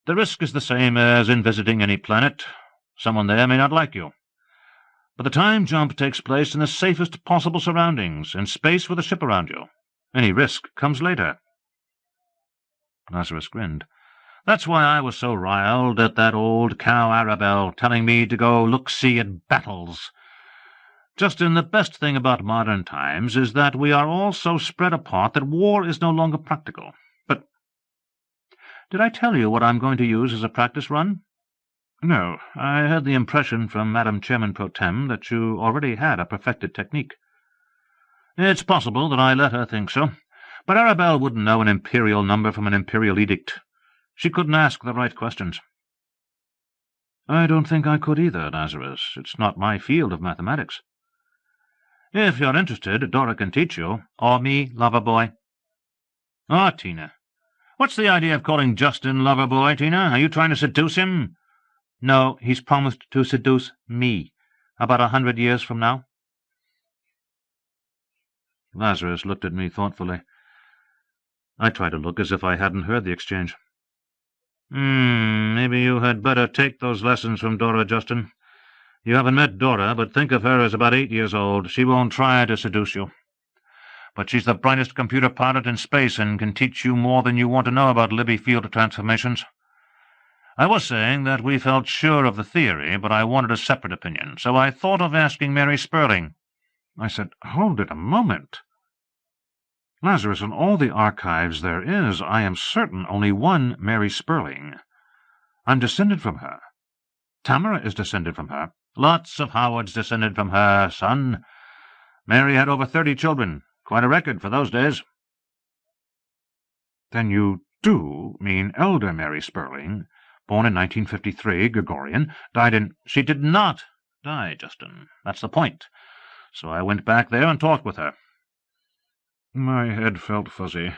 The risk is the same as in visiting any planet. Someone there may not like you. But the time jump takes place in the safest possible surroundings, in space with a ship around you. Any risk comes later. Lazarus grinned. That's why I was so riled at that old cow Arabelle telling me to go look-see at battles. Justin, the best thing about modern times is that we are all so spread apart that war is no longer practical. But did I tell you what I'm going to use as a practice run? No, I had the impression from Madam Chairman Pro Tem that you already had a perfected technique. It's possible that I let her think so. But Arabelle wouldn't know an imperial number from an imperial edict. She couldn't ask the right questions. I don't think I could either, Lazarus. It's not my field of mathematics. If you're interested, Dora can teach you. Or me, Loverboy. Ah, Tina. What's the idea of calling Justin Loverboy, Tina? Are you trying to seduce him? No, he's promised to seduce me. About 100 years from now. Lazarus looked at me thoughtfully. I tried to look as if I hadn't heard the exchange. Maybe you had better take those lessons from Dora, Justin. You haven't met Dora, but think of her as about 8 years old. She won't try to seduce you. But she's the brightest computer pilot in space and can teach you more than you want to know about Libby field transformations. I was saying that we felt sure of the theory, but I wanted a separate opinion, so I thought of asking Mary Sperling. I said, Hold it a moment. Lazarus, in all the archives there is, I am certain only one Mary Sperling. I'm descended from her. Tamara is descended from her. Lots of Howards descended from her, son. Mary had over 30 children. Quite a record for those days. Then you do mean elder Mary Sperling, born in 1953, Gregorian, died in— She did not die, Justin. That's the point. So I went back there and talked with her. My head felt fuzzy.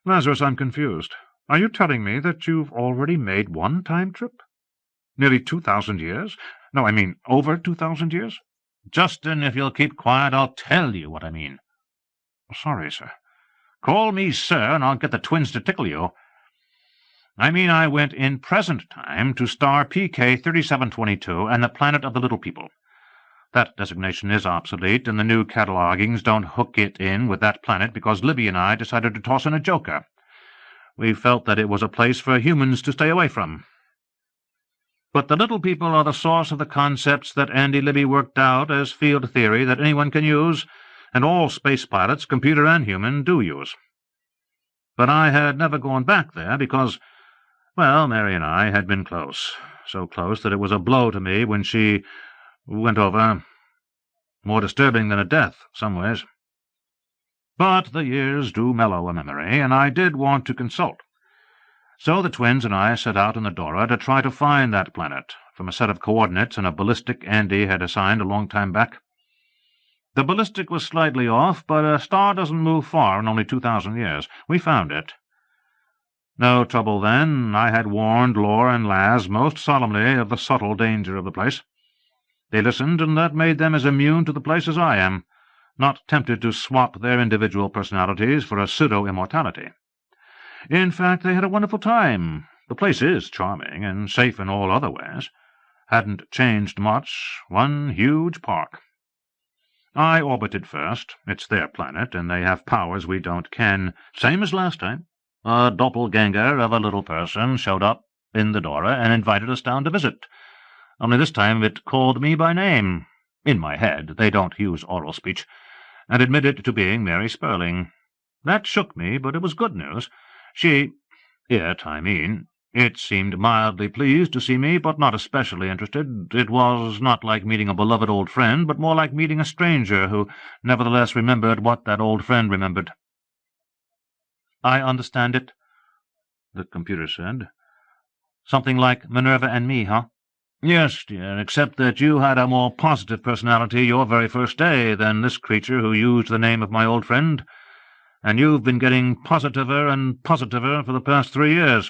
Lazarus, I'm confused. Are you telling me that you've already made one time trip? Nearly 2,000 years? No, I mean over 2,000 years? Justin, if you'll keep quiet, I'll tell you what I mean. Sorry, sir. Call me sir, and I'll get the twins to tickle you. I mean I went in present time to star PK 3722 and the Planet of the Little People. That designation is obsolete, and the new catalogings don't hook it in with that planet because Libby and I decided to toss in a joker. We felt that it was a place for humans to stay away from. But the little people are the source of the concepts that Andy Libby worked out as field theory that anyone can use, and all space pilots, computer and human, do use. But I had never gone back there because, well, Mary and I had been close. So close that it was a blow to me when she went over. More disturbing than a death, some ways. But the years do mellow a memory, and I did want to consult. So the twins and I set out in the Dora to try to find that planet, from a set of coordinates and a ballistic Andy had assigned a long time back. The ballistic was slightly off, but a star doesn't move far in only 2,000 years. We found it. No trouble then. I had warned Lore and Laz most solemnly of the subtle danger of the place. They listened, and that made them as immune to the place as I am, not tempted to swap their individual personalities for a pseudo-immortality. In fact, they had a wonderful time. The place is charming, and safe in all other ways. Hadn't changed much. One huge park. I orbited first. It's their planet, and they have powers we don't ken. Same as last time. A doppelganger of a little person showed up in the Dora and invited us down to visit. Only this time it called me by name. In my head, they don't use oral speech, and admitted to being Mary Sperling. That shook me, but it was good news. It seemed mildly pleased to see me, but not especially interested. It was not like meeting a beloved old friend, but more like meeting a stranger who nevertheless remembered what that old friend remembered. "I understand it," the computer said. "Something like Minerva and me, huh?" "Yes, dear, except that you had a more positive personality your very first day than this creature who used the name of my old friend. And you've been getting positiver and positiver for the past 3 years.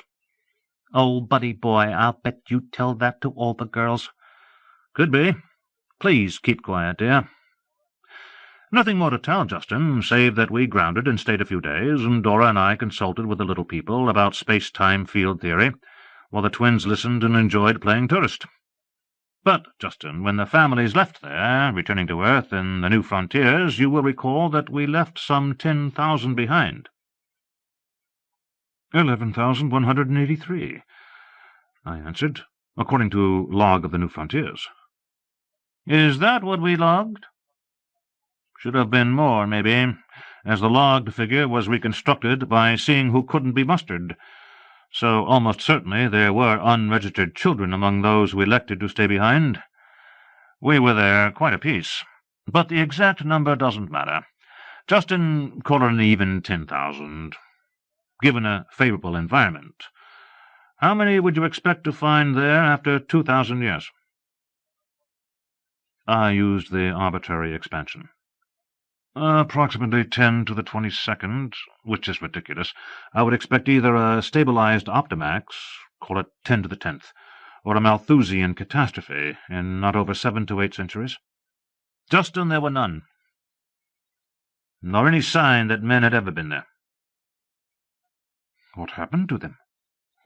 "Oh, buddy boy, I'll bet you tell that to all the girls." "Could be. Please keep quiet, dear." Nothing more to tell, Justin, save that we grounded and stayed a few days, and Dora and I consulted with the little people about space-time field theory, while the twins listened and enjoyed playing tourist. But, Justin, when the families left there, returning to Earth in the new frontiers, you will recall that we left some 10,000 behind. 11,183, I answered, according to log of the new frontiers. "Is that what we logged?" "Should have been more, maybe, as the logged figure was reconstructed by seeing who couldn't be mustered. So almost certainly there were unregistered children among those who elected to stay behind. We were there quite a piece. But the exact number doesn't matter. Justin, call it an even 10,000. Given a favorable environment. How many would you expect to find there after 2,000 years? I used the arbitrary expansion. Approximately 10 to the 22nd, which is ridiculous. I would expect either a stabilized Optimax, call it 10 to the 10th, or a Malthusian catastrophe in not over 7 to 8 centuries. Justin, there were none. Nor any sign that men had ever been there. What happened to them?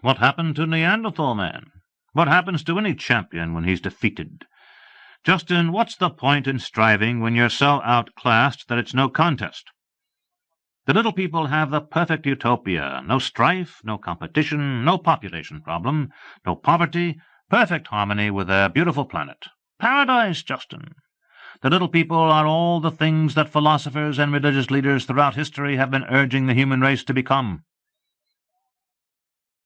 What happened to Neanderthal man? What happens to any champion when he's defeated? Justin, what's the point in striving when you're so outclassed that it's no contest? The little people have the perfect utopia. No strife, no competition, no population problem, no poverty, perfect harmony with their beautiful planet. Paradise, Justin. The little people are all the things that philosophers and religious leaders throughout history have been urging the human race to become.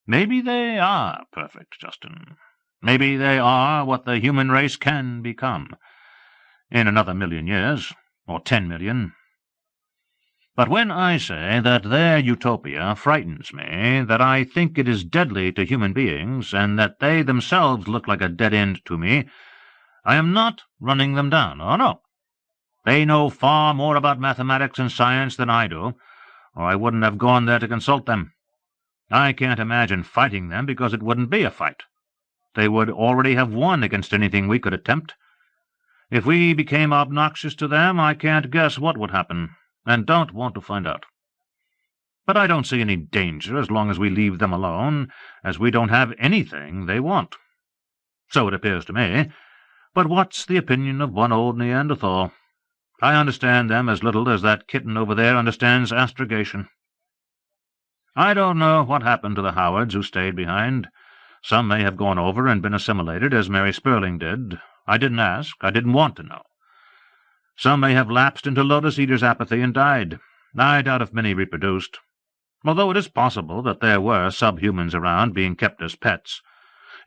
Maybe they are perfect, Justin. Maybe they are what the human race can become. In another 1,000,000 years. or 10 million. But when I say that their utopia frightens me, that I think it is deadly to human beings, and that they themselves look like a dead end to me, I am not running them down. Oh, no. They know far more about mathematics and science than I do, or I wouldn't have gone there to consult them. I can't imagine fighting them because it wouldn't be a fight. They would already have won against anything we could attempt. If we became obnoxious to them, I can't guess what would happen, and don't want to find out. But I don't see any danger as long as we leave them alone, as we don't have anything they want. So it appears to me. But what's the opinion of one old Neanderthal? I understand them as little as that kitten over there understands astrogation. I don't know what happened to the Howards who stayed behind. Some may have gone over and been assimilated, as Mary Sperling did. I didn't ask. I didn't want to know. Some may have lapsed into Lotus Eater's apathy and died. I doubt if many reproduced, although it is possible that there were subhumans around being kept as pets.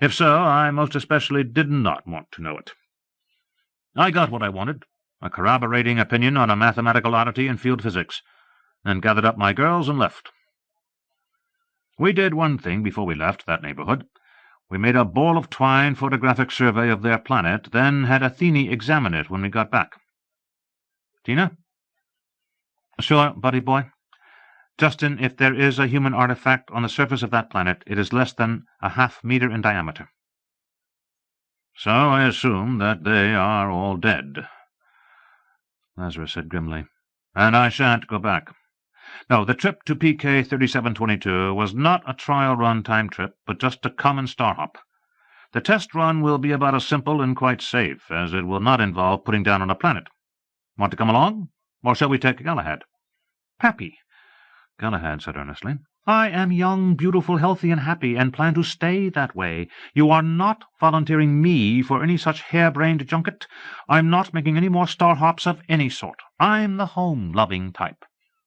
If so, I most especially did not want to know it. I got what I wanted, a corroborating opinion on a mathematical oddity in field physics, and gathered up my girls and left. We did one thing before we left that neighborhood. We made a ball of twine photographic survey of their planet, then had Athene examine it when we got back. Tina? Sure, buddy boy. Justin, if there is a human artifact on the surface of that planet, it is less than a half-meter in diameter. So I assume that they are all dead, Lazarus said grimly, and I shan't go back. No, the trip to PK 3722 was not a trial-run time trip, but just a common star-hop. The test run will be about as simple and quite safe, as it will not involve putting down on a planet. Want to come along, or shall we take Galahad? Pappy, Galahad said earnestly, I am young, beautiful, healthy, and happy, and plan to stay that way. You are not volunteering me for any such harebrained junket. I'm not making any more star-hops of any sort. I'm the home-loving type.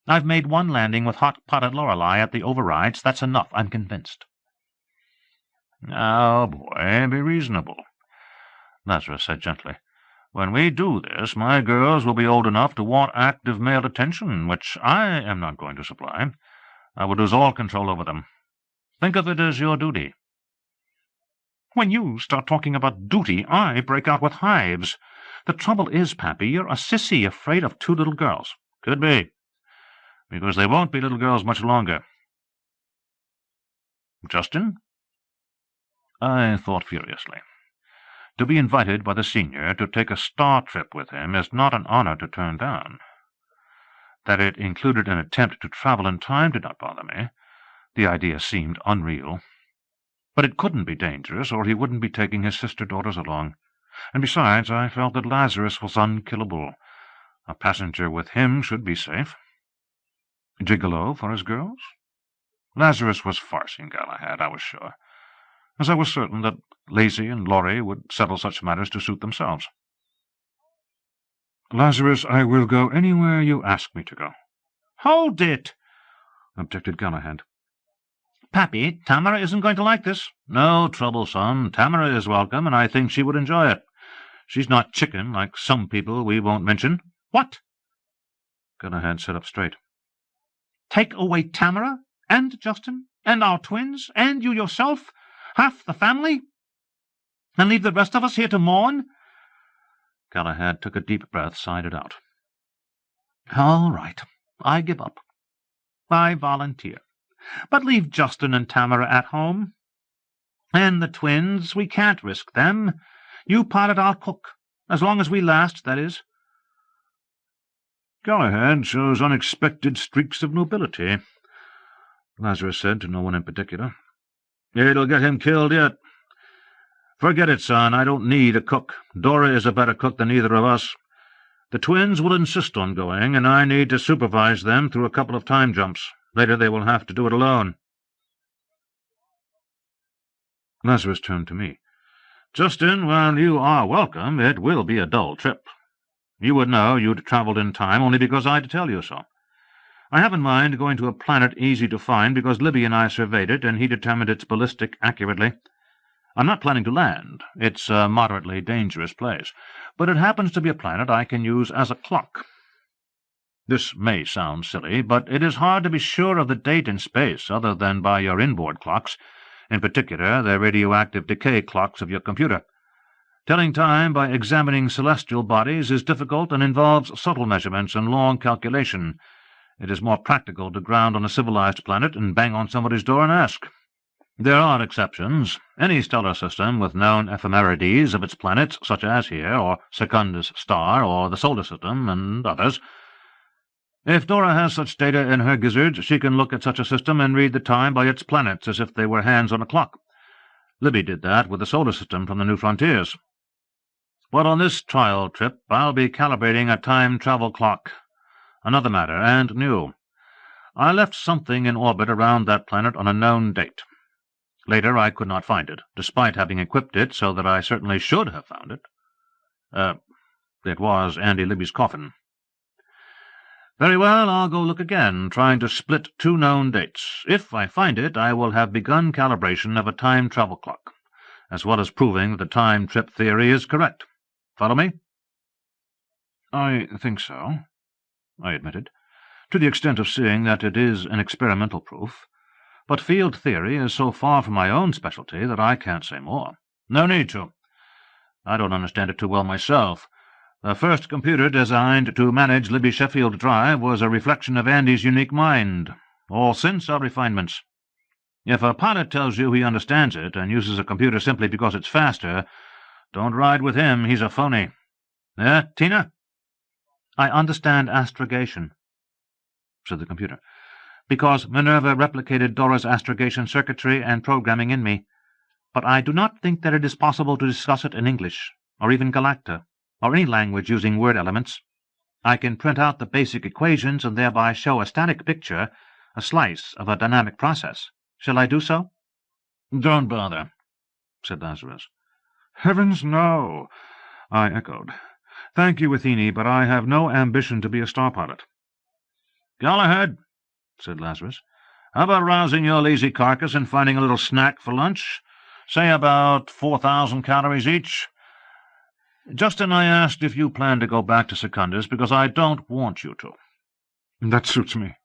I've made one landing with hot-potted Lorelei at the overrides. That's enough, I'm convinced. Now, boy, be reasonable, Lazarus said gently. When we do this, my girls will be old enough to want active male attention, which I am not going to supply. I will lose all control over them. Think of it as your duty. When you start talking about duty, I break out with hives. The trouble is, Pappy, you're a sissy afraid of two little girls. Could be, because they won't be little girls much longer. Justin? I thought furiously. To be invited by the senior to take a star trip with him is not an honor to turn down. That it included an attempt to travel in time did not bother me. The idea seemed unreal. But it couldn't be dangerous, or he wouldn't be taking his sister-daughters along. And besides, I felt that Lazarus was unkillable. A passenger with him should be safe. Gigolo for his girls? Lazarus was farcing Galahad, I was sure, as I was certain that Lazy and Laurie would settle such matters to suit themselves. Lazarus, I will go anywhere you ask me to go. Hold it, objected Galahad. Pappy, Tamara isn't going to like this. No trouble, son. Tamara is welcome, and I think she would enjoy it. She's not chicken like some people we won't mention. What? Galahad sat up straight. Take away Tamara, and Justin, and our twins, and you yourself, half the family, and leave the rest of us here to mourn? Galahad took a deep breath, sighed it out. All right, I give up. I volunteer. But leave Justin and Tamara at home. And the twins, we can't risk them. You pilot our cook, as long as we last, that is. Galahad shows unexpected streaks of nobility, Lazarus said to no one in particular. It'll get him killed yet. Forget it, son. I don't need a cook. Dora is a better cook than either of us. The twins will insist on going, and I need to supervise them through a couple of time jumps. Later they will have to do it alone. Lazarus turned to me. Justin, while you are welcome, it will be a dull trip. You would know you'd travelled in time only because I'd tell you so. I have in mind going to a planet easy to find because Libby and I surveyed it, and he determined its ballistic accurately. I'm not planning to land. It's a moderately dangerous place, but it happens to be a planet I can use as a clock. This may sound silly, but it is hard to be sure of the date in space other than by your inboard clocks, in particular the radioactive decay clocks of your computer. Telling time by examining celestial bodies is difficult and involves subtle measurements and long calculation. It is more practical to ground on a civilized planet and bang on somebody's door and ask. There are exceptions. Any stellar system with known ephemerides of its planets, such as here, or Secundus' star, or the solar system, and others. If Dora has such data in her gizzard, she can look at such a system and read the time by its planets as if they were hands on a clock. Libby did that with the solar system from the New Frontiers. But on this trial trip I'll be calibrating a time-travel clock. Another matter, and new. I left something in orbit around that planet on a known date. Later I could not find it, despite having equipped it so that I certainly should have found it. It was Andy Libby's coffin. Very well, I'll go look again, trying to split two known dates. If I find it, I will have begun calibration of a time-travel clock, as well as proving that the time-trip theory is correct. Follow me? I think so, I admitted, to the extent of seeing that it is an experimental proof. But field theory is so far from my own specialty that I can't say more. No need to. I don't understand it too well myself. The first computer designed to manage Libby Sheffield Drive was a reflection of Andy's unique mind. All since are refinements. If a pilot tells you he understands it and uses a computer simply because it's faster, don't ride with him. He's a phony. Tina? I understand astrogation, said the computer, because Minerva replicated Dora's astrogation circuitry and programming in me. But I do not think that it is possible to discuss it in English, or even Galacta, or any language using word elements. I can print out the basic equations and thereby show a static picture, a slice of a dynamic process. Shall I do so? Don't bother, said Lazarus. Heavens, no, I echoed. Thank you, Athene, but I have no ambition to be a star pilot. Galahad, said Lazarus, how about rousing your lazy carcass and finding a little snack for lunch? Say about 4,000 calories each. Justin, I asked if you plan to go back to Secundus because I don't want you to. That suits me.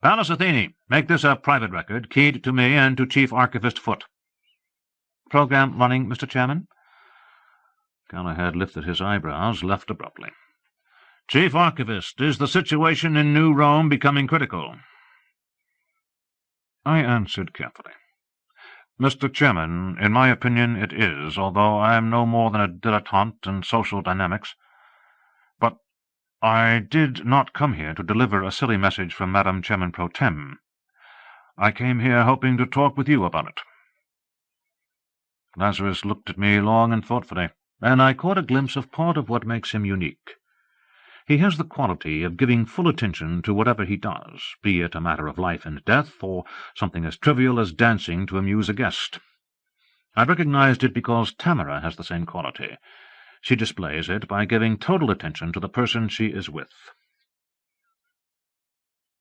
Pallas Athene, make this a private record, keyed to me and to Chief Archivist Foote. Program running, Mr. Chairman? Galahad lifted his eyebrows, left abruptly. Chief Archivist, is the situation in New Rome becoming critical? I answered carefully. Mr. Chairman, in my opinion it is, although I am no more than a dilettante in social dynamics. But I did not come here to deliver a silly message from Madam Chairman Pro Tem. I came here hoping to talk with you about it. Lazarus looked at me long and thoughtfully, and I caught a glimpse of part of what makes him unique. He has the quality of giving full attention to whatever he does, be it a matter of life and death, or something as trivial as dancing to amuse a guest. I recognized it because Tamara has the same quality. She displays it by giving total attention to the person she is with.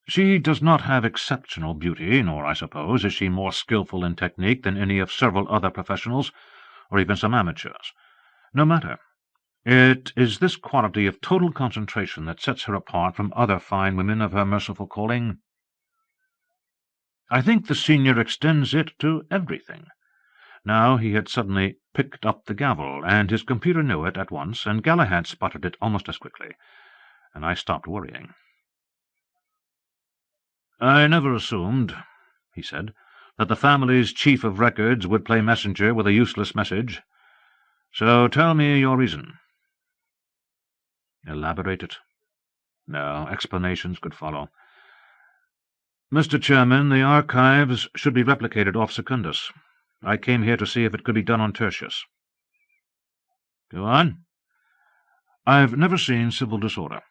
She does not have exceptional beauty, nor, I suppose, is she more skilful in technique than any of several other professionals, or even some amateurs. No matter. It is this quality of total concentration that sets her apart from other fine women of her merciful calling. I think the senior extends it to everything. Now he had suddenly picked up the gavel, and his computer knew it at once, and Galahad spotted it almost as quickly, and I stopped worrying. I never assumed, he said, that the family's chief of records would play messenger with a useless message. So tell me your reason. Elaborate it. No, explanations could follow. Mr. Chairman, the archives should be replicated off Secundus. I came here to see if it could be done on Tertius. Go on. I've never seen civil disorder.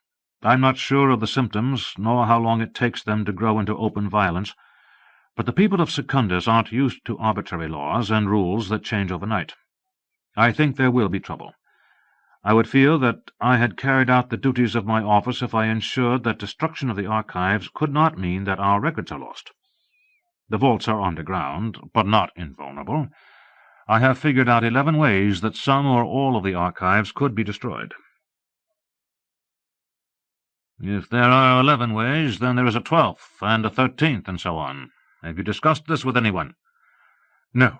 I'm not sure of the symptoms, nor how long it takes them to grow into open violence, but the people of Secundus aren't used to arbitrary laws and rules that change overnight. I think there will be trouble. I would feel that I had carried out the duties of my office if I ensured that destruction of the archives could not mean that our records are lost. The vaults are underground, but not invulnerable. I have figured out 11 ways that some or all of the archives could be destroyed. If there are 11 ways, then there is a 12th and a 13th, and so on. Have you discussed this with anyone? No.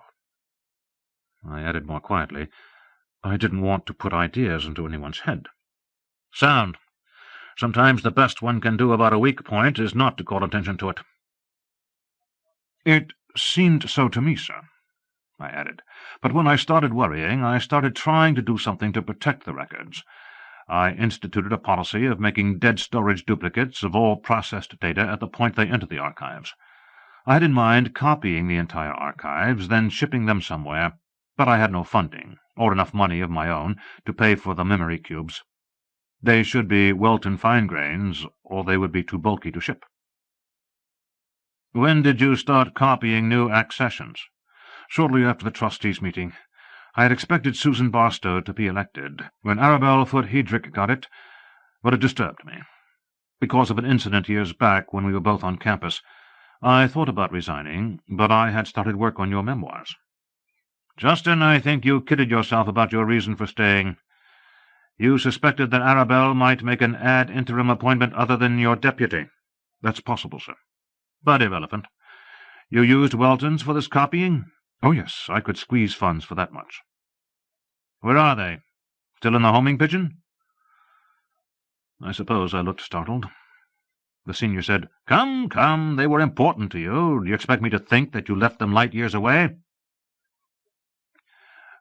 I added more quietly, I didn't want to put ideas into anyone's head. Sound. Sometimes the best one can do about a weak point is not to call attention to it. It seemed so to me, sir, I added. But when I started worrying, I started trying to do something to protect the records. I instituted a policy of making dead storage duplicates of all processed data at the point they enter the archives. I had in mind copying the entire archives, then shipping them somewhere, but I had no funding, or enough money of my own, to pay for the memory cubes. They should be Welton fine-grains, or they would be too bulky to ship. When did you start copying new accessions? Shortly after the trustees' meeting. I had expected Susan Barstow to be elected. When Arabelle thought Hedrick got it, but it disturbed me. Because of an incident years back when we were both on campus, I thought about resigning, but I had started work on your memoirs. Justin, I think you kidded yourself about your reason for staying. You suspected that Arabelle might make an ad interim appointment other than your deputy. That's possible, sir. But irrelevant. You used Welton's for this copying? Oh, yes, I could squeeze funds for that much. Where are they? Still in the homing pigeon? I suppose I looked startled. The senior said, Come, come, they were important to you. Do you expect me to think that you left them light years away?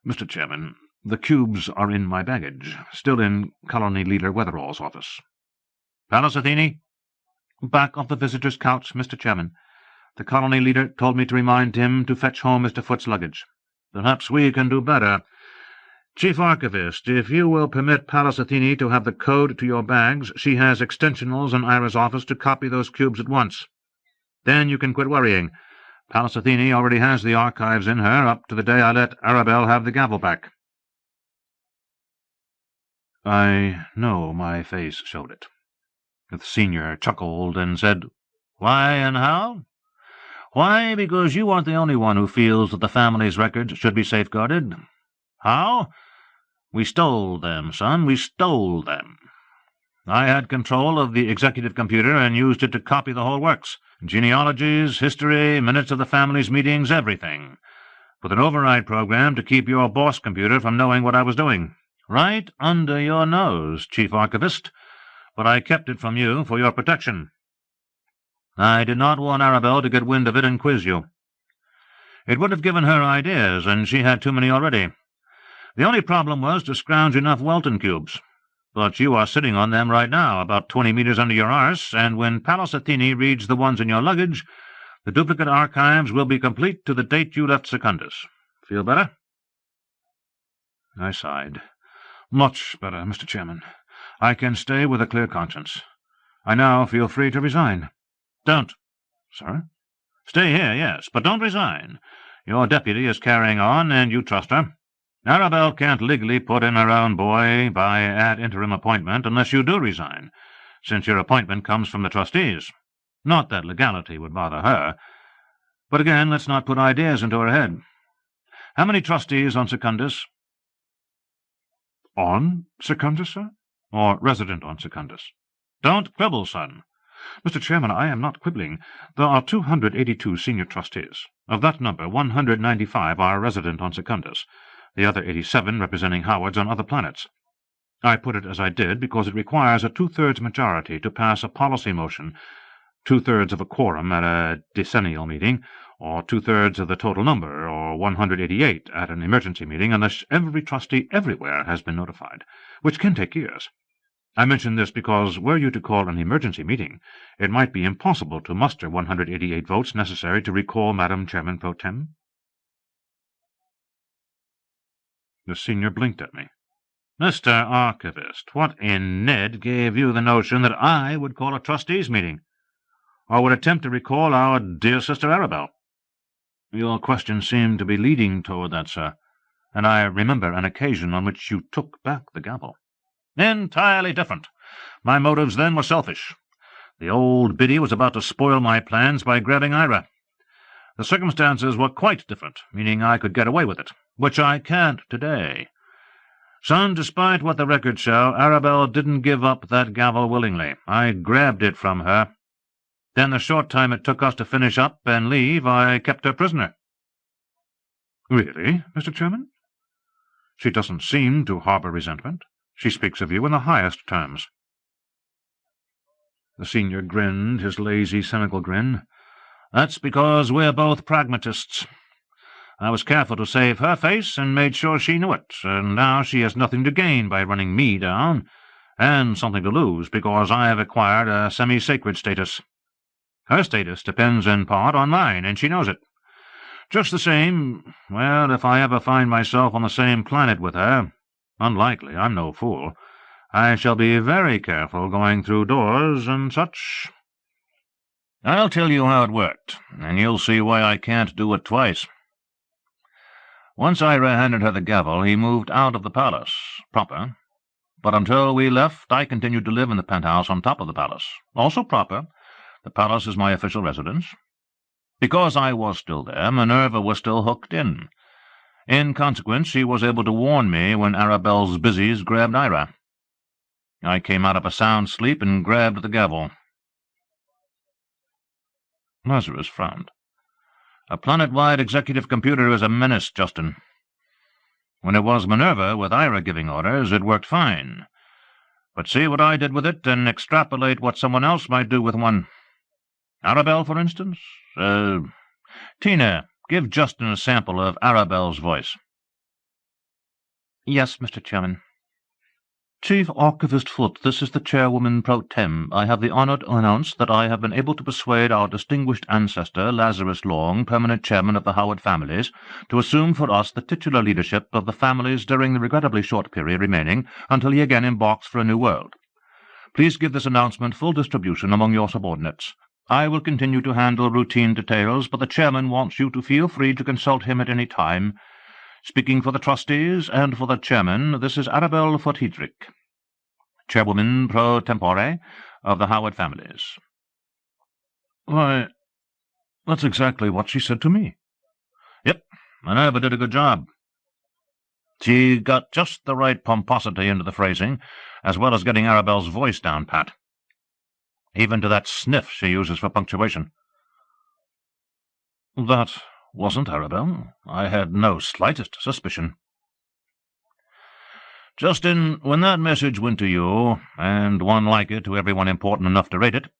Mr. Chairman, the cubes are in my baggage, still in Colony Leader Weatherall's office. Pallas Athene? Back of the visitor's couch, Mr. Chairman. The colony leader told me to remind him to fetch home Mr. Foote's luggage. Perhaps we can do better. Chief Archivist, if you will permit Pallas Athene to have the code to your bags, she has extensionals in Ira's office to copy those cubes at once. Then you can quit worrying. Pallas Athene already has the archives in her up to the day I let Arabelle have the gavel back. I know my face showed it. The senior chuckled and said, Why and how? Why, because you aren't the only one who feels that the family's records should be safeguarded. How? We stole them, son, we stole them. I had control of the executive computer and used it to copy the whole works. Genealogies, history, minutes of the family's meetings, everything. With an override program to keep your boss computer from knowing what I was doing. Right under your nose, Chief Archivist. But I kept it from you for your protection. I did not want Arabelle to get wind of it and quiz you. It would have given her ideas, and she had too many already. The only problem was to scrounge enough Welton cubes. But you are sitting on them right now, about 20 meters under your arse, and when Pallas Athene reads the ones in your luggage, the duplicate archives will be complete to the date you left Secundus. Feel better? I sighed. Much better, Mr. Chairman. I can stay with a clear conscience. I now feel free to resign. Don't. Sir? Stay here, yes, but don't resign. Your deputy is carrying on, and you trust her. Arabelle can't legally put in her own boy by ad interim appointment unless you do resign, since your appointment comes from the trustees. Not that legality would bother her. But again, let's not put ideas into her head. How many trustees on Secundus? On Secundus, sir? Or resident on Secundus? Don't quibble, son. Mr. Chairman, I am not quibbling. There are 282 senior trustees. Of that number, 195 are resident on Secundus, the other 87 representing Howards on other planets. I put it as I did because it requires a two-thirds majority to pass a policy motion, two-thirds of a quorum at a decennial meeting, or two-thirds of the total number, or 188 at an emergency meeting, unless every trustee everywhere has been notified, which can take years. I mention this because, were you to call an emergency meeting, it might be impossible to muster 188 votes necessary to recall Madam Chairman Pro Tem. The senior blinked at me. Mr. Archivist, what in Ned gave you the notion that I would call a trustees' meeting, or would attempt to recall our dear sister Arabelle? Your question seemed to be leading toward that, sir, and I remember an occasion on which you took back the gavel. Entirely different. My motives then were selfish. The old biddy was about to spoil my plans by grabbing Ira. The circumstances were quite different, meaning I could get away with it, which I can't today. Son, despite what the records show, Arabelle didn't give up that gavel willingly. I grabbed it from her. Then the short time it took us to finish up and leave, I kept her prisoner." "Really, Mr. Chairman? She doesn't seem to harbour resentment. She speaks of you in the highest terms." The senior grinned, his lazy, cynical grin. "That's because we're both pragmatists. I was careful to save her face and made sure she knew it, and now she has nothing to gain by running me down, and something to lose because I have acquired a semi-sacred status. Her status depends in part on mine, and she knows it. Just the same, well, if I ever find myself on the same planet with her, unlikely, I'm no fool, I shall be very careful going through doors and such. I'll tell you how it worked, and you'll see why I can't do it twice. Once Ira handed her the gavel, he moved out of the palace, proper. But until we left, I continued to live in the penthouse on top of the palace, also proper. The palace is my official residence. Because I was still there, Minerva was still hooked in. In consequence, she was able to warn me when Arabelle's busies grabbed Ira. I came out of a sound sleep and grabbed the gavel." Lazarus frowned. "A planet-wide executive computer is a menace, Justin. When it was Minerva with Ira giving orders, it worked fine. But see what I did with it and extrapolate what someone else might do with one. Arabelle, for instance? Tina, give Justin a sample of Arabelle's voice." "Yes, Mr. Chairman." "Chief Archivist Foote, this is the Chairwoman pro tem. I have the honour to announce that I have been able to persuade our distinguished ancestor, Lazarus Long, permanent chairman of the Howard families, to assume for us the titular leadership of the families during the regrettably short period remaining until he again embarks for a new world. Please give this announcement full distribution among your subordinates. I will continue to handle routine details, but the chairman wants you to feel free to consult him at any time. Speaking for the trustees and for the chairman, this is Arabelle Fortedrick, chairwoman pro tempore of the Howard families." "Why, that's exactly what she said to me." "Yep, Minerva did a good job. She got just the right pomposity into the phrasing, as well as getting Arabelle's voice down pat. Even to that sniff she uses for punctuation." "That wasn't Arabelle. I had no slightest suspicion." "Justin, when that message went to you, and one like it to everyone important enough to read it,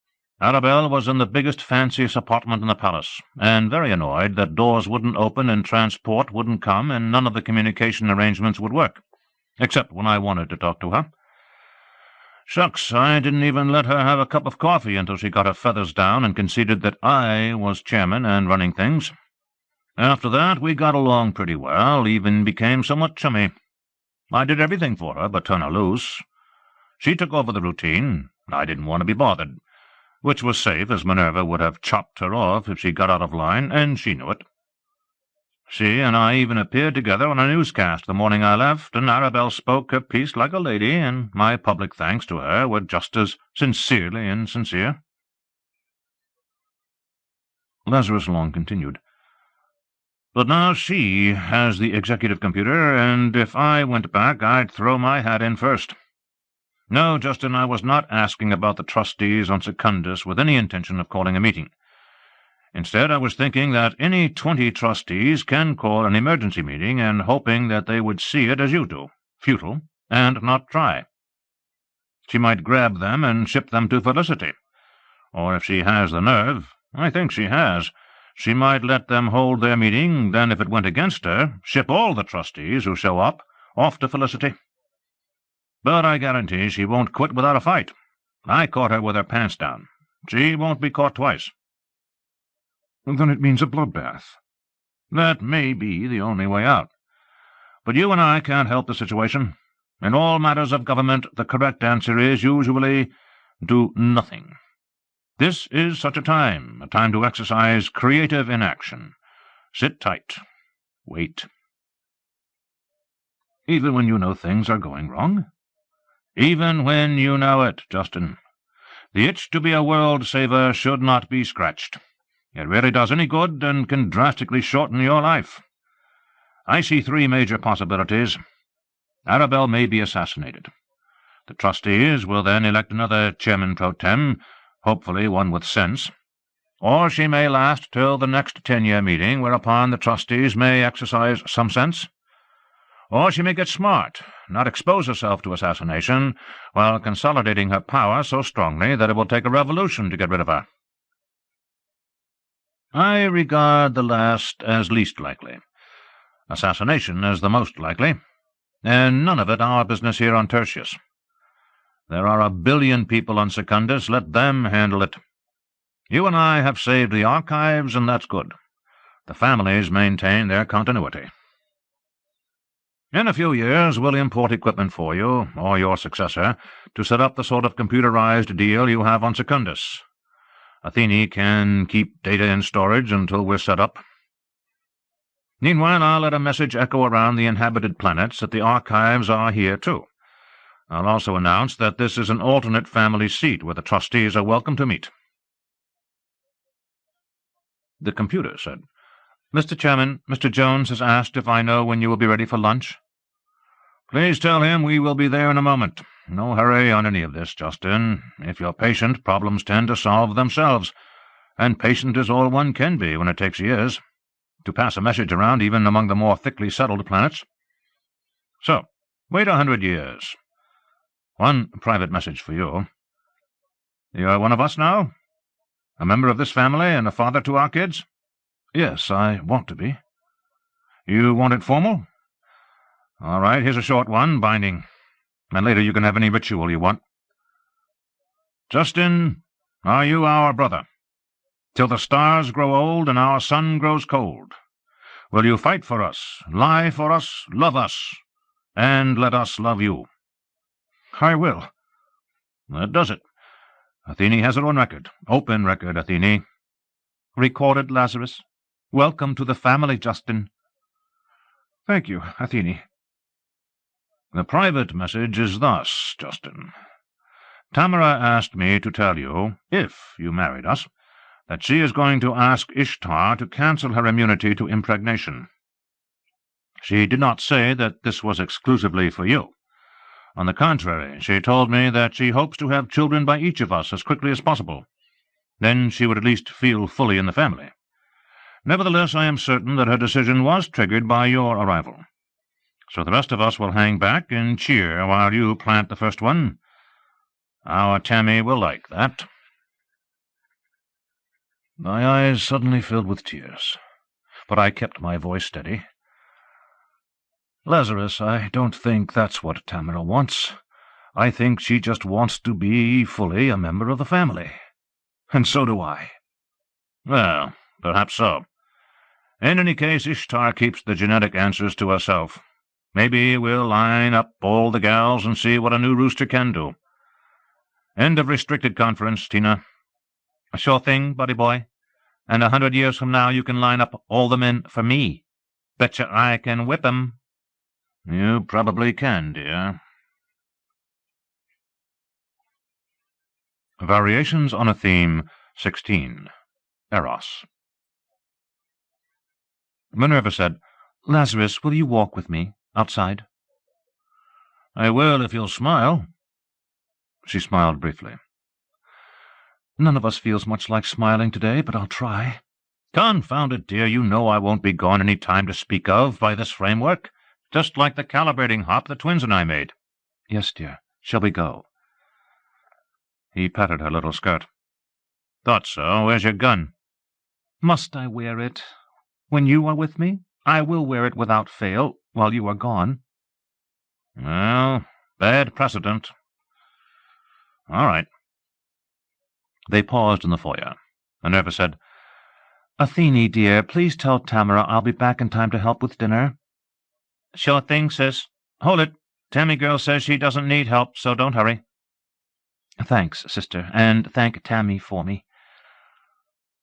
Arabelle was in the biggest, fanciest apartment in the palace, and very annoyed that doors wouldn't open and transport wouldn't come and none of the communication arrangements would work, except when I wanted to talk to her. Shucks, I didn't even let her have a cup of coffee until she got her feathers down and conceded that I was chairman and running things. After that, we got along pretty well, even became somewhat chummy. I did everything for her but turn her loose. She took over the routine. I didn't want to be bothered, which was safe, as Minerva would have chopped her off if she got out of line, and she knew it. She and I even appeared together on a newscast the morning I left, and Arabelle spoke her piece like a lady, and my public thanks to her were just as sincerely insincere." Lazarus Long continued. "But now she has the executive computer, and if I went back, I'd throw my hat in first. No, Justin, I was not asking about the trustees on Secundus with any intention of calling a meeting. Instead, I was thinking that any 20 trustees can call an emergency meeting and hoping that they would see it as you do, futile, and not try. She might grab them and ship them to Felicity. Or if she has the nerve, I think she has, she might let them hold their meeting, then if it went against her, ship all the trustees who show up off to Felicity. But I guarantee she won't quit without a fight. I caught her with her pants down. She won't be caught twice." "Then it means a bloodbath." "That may be the only way out. But you and I can't help the situation. In all matters of government, the correct answer is usually do nothing. This is such a time to exercise creative inaction. Sit tight. Wait." "Even when you know things are going wrong?" "Even when you know it, Justin. The itch to be a world-saver should not be scratched. It really does any good and can drastically shorten your life. I see 3 major possibilities. Arabelle may be assassinated. The trustees will then elect another chairman pro tem, hopefully one with sense, or she may last till the next 10-year meeting, whereupon the trustees may exercise some sense. Or she may get smart, not expose herself to assassination, while consolidating her power so strongly that it will take a revolution to get rid of her. I regard the last as least likely. Assassination as the most likely, and none of it our business here on Tertius. There are 1 billion people on Secundus. Let them handle it. You and I have saved the archives, and that's good. The families maintain their continuity. In a few years we'll import equipment for you, or your successor, to set up the sort of computerized deal you have on Secundus. Athene can keep data in storage until we're set up. Meanwhile, I'll let a message echo around the inhabited planets that the archives are here, too. I'll also announce that this is an alternate family seat where the trustees are welcome to meet. The computer said, "Mr. Chairman, Mr. Jones has asked if I know when you will be ready for lunch." "Please tell him we will be there in a moment. No hurry on any of this, Justin. If you're patient, problems tend to solve themselves, and patient is all one can be when it takes years to pass a message around even among the more thickly settled planets. So, wait 100 years. One private message for you. You're one of us now? A member of this family and a father to our kids?" "Yes, I want to be." "You want it formal?" "All right, here's a short one, binding. And later you can have any ritual you want. Justin, are you our brother? Till the stars grow old and our sun grows cold. Will you fight for us, lie for us, love us, and let us love you?" "I will." "That does it. Athene has her own record. Open record, Athene." "Recorded, Lazarus. Welcome to the family, Justin." "Thank you, Athene." "The private message is thus, Justin. Tamara asked me to tell you, if you married us, that she is going to ask Ishtar to cancel her immunity to impregnation. She did not say that this was exclusively for you. On the contrary, she told me that she hopes to have children by each of us as quickly as possible. Then she would at least feel fully in the family. Nevertheless, I am certain that her decision was triggered by your arrival. So the rest of us will hang back and cheer while you plant the first one. Our Tammy will like that." My eyes suddenly filled with tears, but I kept my voice steady. "Lazarus, I don't think that's what Tamara wants. I think she just wants to be fully a member of the family. And so do I." "Well, perhaps so. In any case, Ishtar keeps the genetic answers to herself. Maybe we'll line up all the gals and see what a new rooster can do. End of restricted conference, Tina." "A sure thing, buddy boy. And 100 years from now you can line up all the men for me. Betcha I can whip 'em." "You probably can, dear." Variations on a Theme 16. Eros. Minerva said, "Lazarus, will you walk with me, outside?" "I will if you'll smile." She smiled briefly. "None of us feels much like smiling today, but I'll try." "Confound it, dear, you know I won't be gone any time to speak of by this framework. Just like the calibrating hop the twins and I made." "Yes, dear. Shall we go?" He patted her little skirt. "Thought so. Where's your gun?" "Must I wear it? When you are with me, I will wear it without fail, while you are gone." "Well, bad precedent. All right." They paused in the foyer. Minerva said, "Athene, dear, please tell Tamara I'll be back in time to help with dinner." "Sure thing, sis. Hold it. Tammy girl says she doesn't need help, so don't hurry." "Thanks, sister, and thank Tammy for me."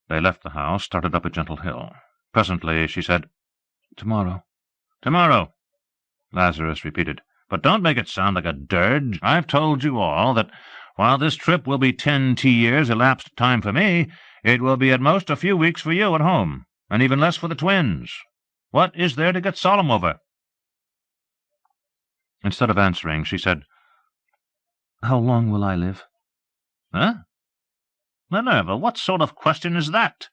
They left the house, started up a gentle hill. Presently she said, "Tomorrow." "Tomorrow," Lazarus repeated. "But don't make it sound like a dirge. I've told you all that while this trip will be 10 T-years elapsed time for me, it will be at most a few weeks for you at home, and even less for the twins. What is there to get solemn over?" Instead of answering, she said, "How long will I live?" "Huh? Minerva, what sort of question is that?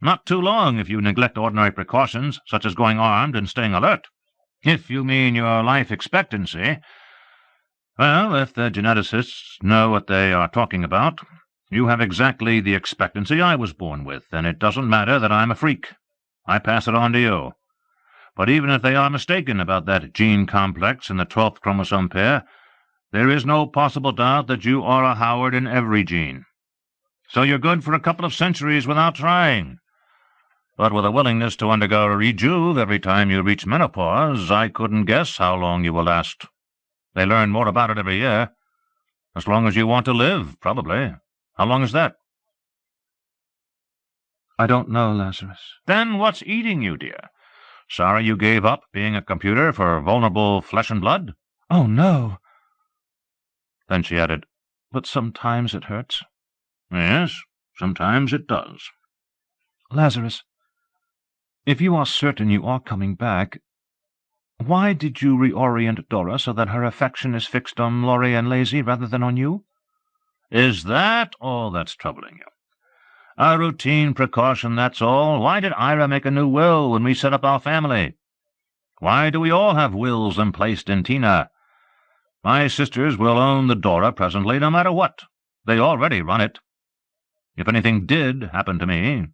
Not too long if you neglect ordinary precautions, such as going armed and staying alert. If you mean your life expectancy, well, if the geneticists know what they are talking about, you have exactly the expectancy I was born with, and it doesn't matter that I'm a freak. I pass it on to you. But even if they are mistaken about that gene complex in the 12th chromosome pair, there is no possible doubt that you are a Howard in every gene. So you're good for a couple of centuries without trying. But with a willingness to undergo a rejuve every time you reach menopause, I couldn't guess how long you will last. They learn more about it every year. As long as you want to live, probably. How long is that?" "I don't know, Lazarus." "Then what's eating you, dear? Sorry you gave up being a computer for vulnerable flesh and blood?" "Oh, no." Then she added, "But sometimes it hurts." "Yes, sometimes it does." "Lazarus, if you are certain you are coming back, why did you reorient Dora so that her affection is fixed on Laurie and Lazy rather than on you?" "Is that all that's troubling you? A routine precaution, that's all. Why did Ira make a new will when we set up our family? Why do we all have wills emplaced in Tina? My sisters will own the Dora presently, no matter what. They already run it. If anything did happen to me...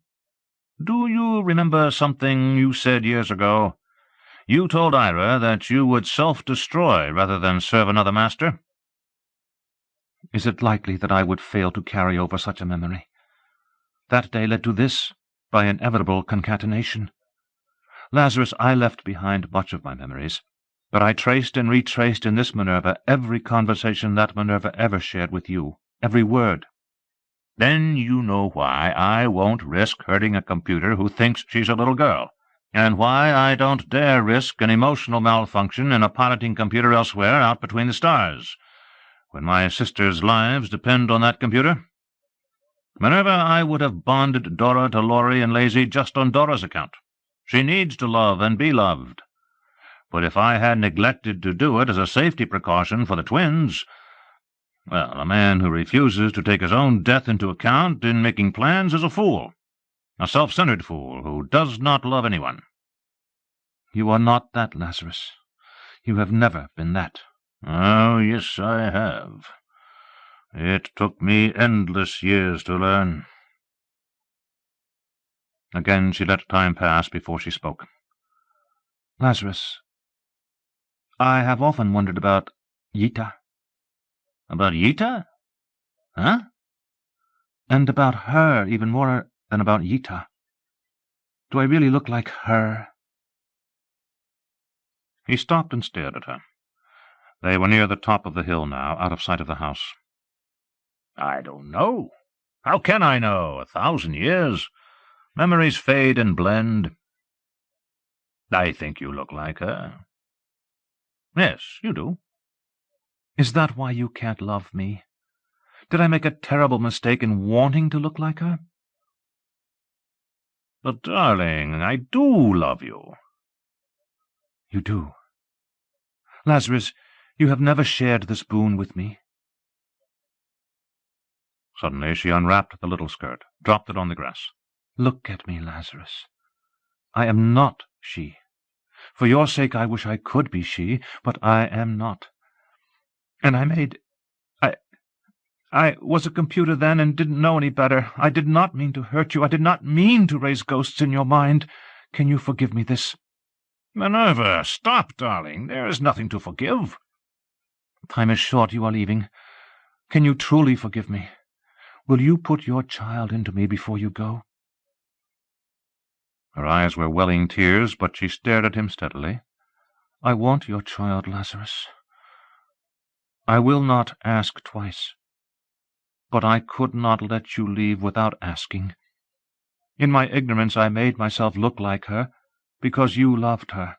Do you remember something you said years ago? You told Ira that you would self-destroy rather than serve another master." "Is it likely that I would fail to carry over such a memory? That day led to this, by inevitable concatenation. Lazarus, I left behind much of my memories, but I traced and retraced in this Minerva every conversation that Minerva ever shared with you, every word." "Then you know why I won't risk hurting a computer who thinks she's a little girl, and why I don't dare risk an emotional malfunction in a piloting computer elsewhere out between the stars, when my sisters' lives depend on that computer. Minerva, I would have bonded Dora to Laurie and Lazy just on Dora's account. She needs to love and be loved. But if I had neglected to do it as a safety precaution for the twins... Well, a man who refuses to take his own death into account in making plans is a fool, a self-centered fool who does not love anyone." "You are not that, Lazarus. You have never been that." "Oh, yes, I have. It took me endless years to learn." Again she let time pass before she spoke. "Lazarus, I have often wondered about Yita." "About Yita? Huh?" "And about her even more than about Yita. Do I really look like her?" He stopped and stared at her. They were near the top of the hill now, out of sight of the house. "I don't know. How can I know? 1,000 years. Memories fade and blend. I think you look like her. Yes, you do." "Is that why you can't love me? Did I make a terrible mistake in wanting to look like her?" "But, darling, I do love you." "You do. Lazarus, you have never shared this boon with me." Suddenly she unwrapped the little skirt, dropped it on the grass. "Look at me, Lazarus. I am not she. For your sake I wish I could be she, but I am not. And I was a computer then and didn't know any better. I did not mean to hurt you. I did not mean to raise ghosts in your mind. Can you forgive me this?" "Minerva, stop, darling. There is nothing to forgive." "Time is short. You are leaving. Can you truly forgive me? Will you put your child into me before you go?" Her eyes were welling tears, but she stared at him steadily. "I want your child, Lazarus. I will not ask twice. But I could not let you leave without asking. In my ignorance I made myself look like her, because you loved her.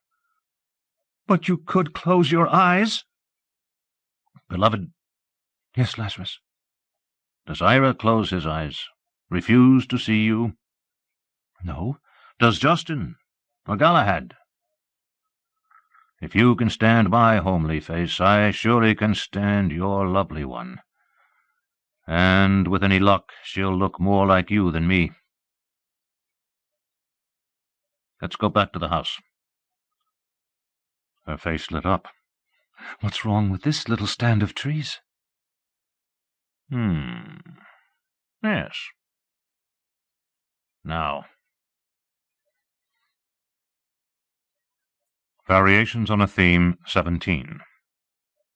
But you could close your eyes." "Beloved..." "Yes, Lazarus." "Does Ira close his eyes? Refuse to see you?" "No." "Does Justin? Or Galahad?" If you can stand my homely face, I surely can stand your lovely one. And with any luck, she'll look more like you than me. Let's go back to the house." Her face lit up. "What's wrong with this little stand of trees?" Yes. Now, Variations on a Theme 17.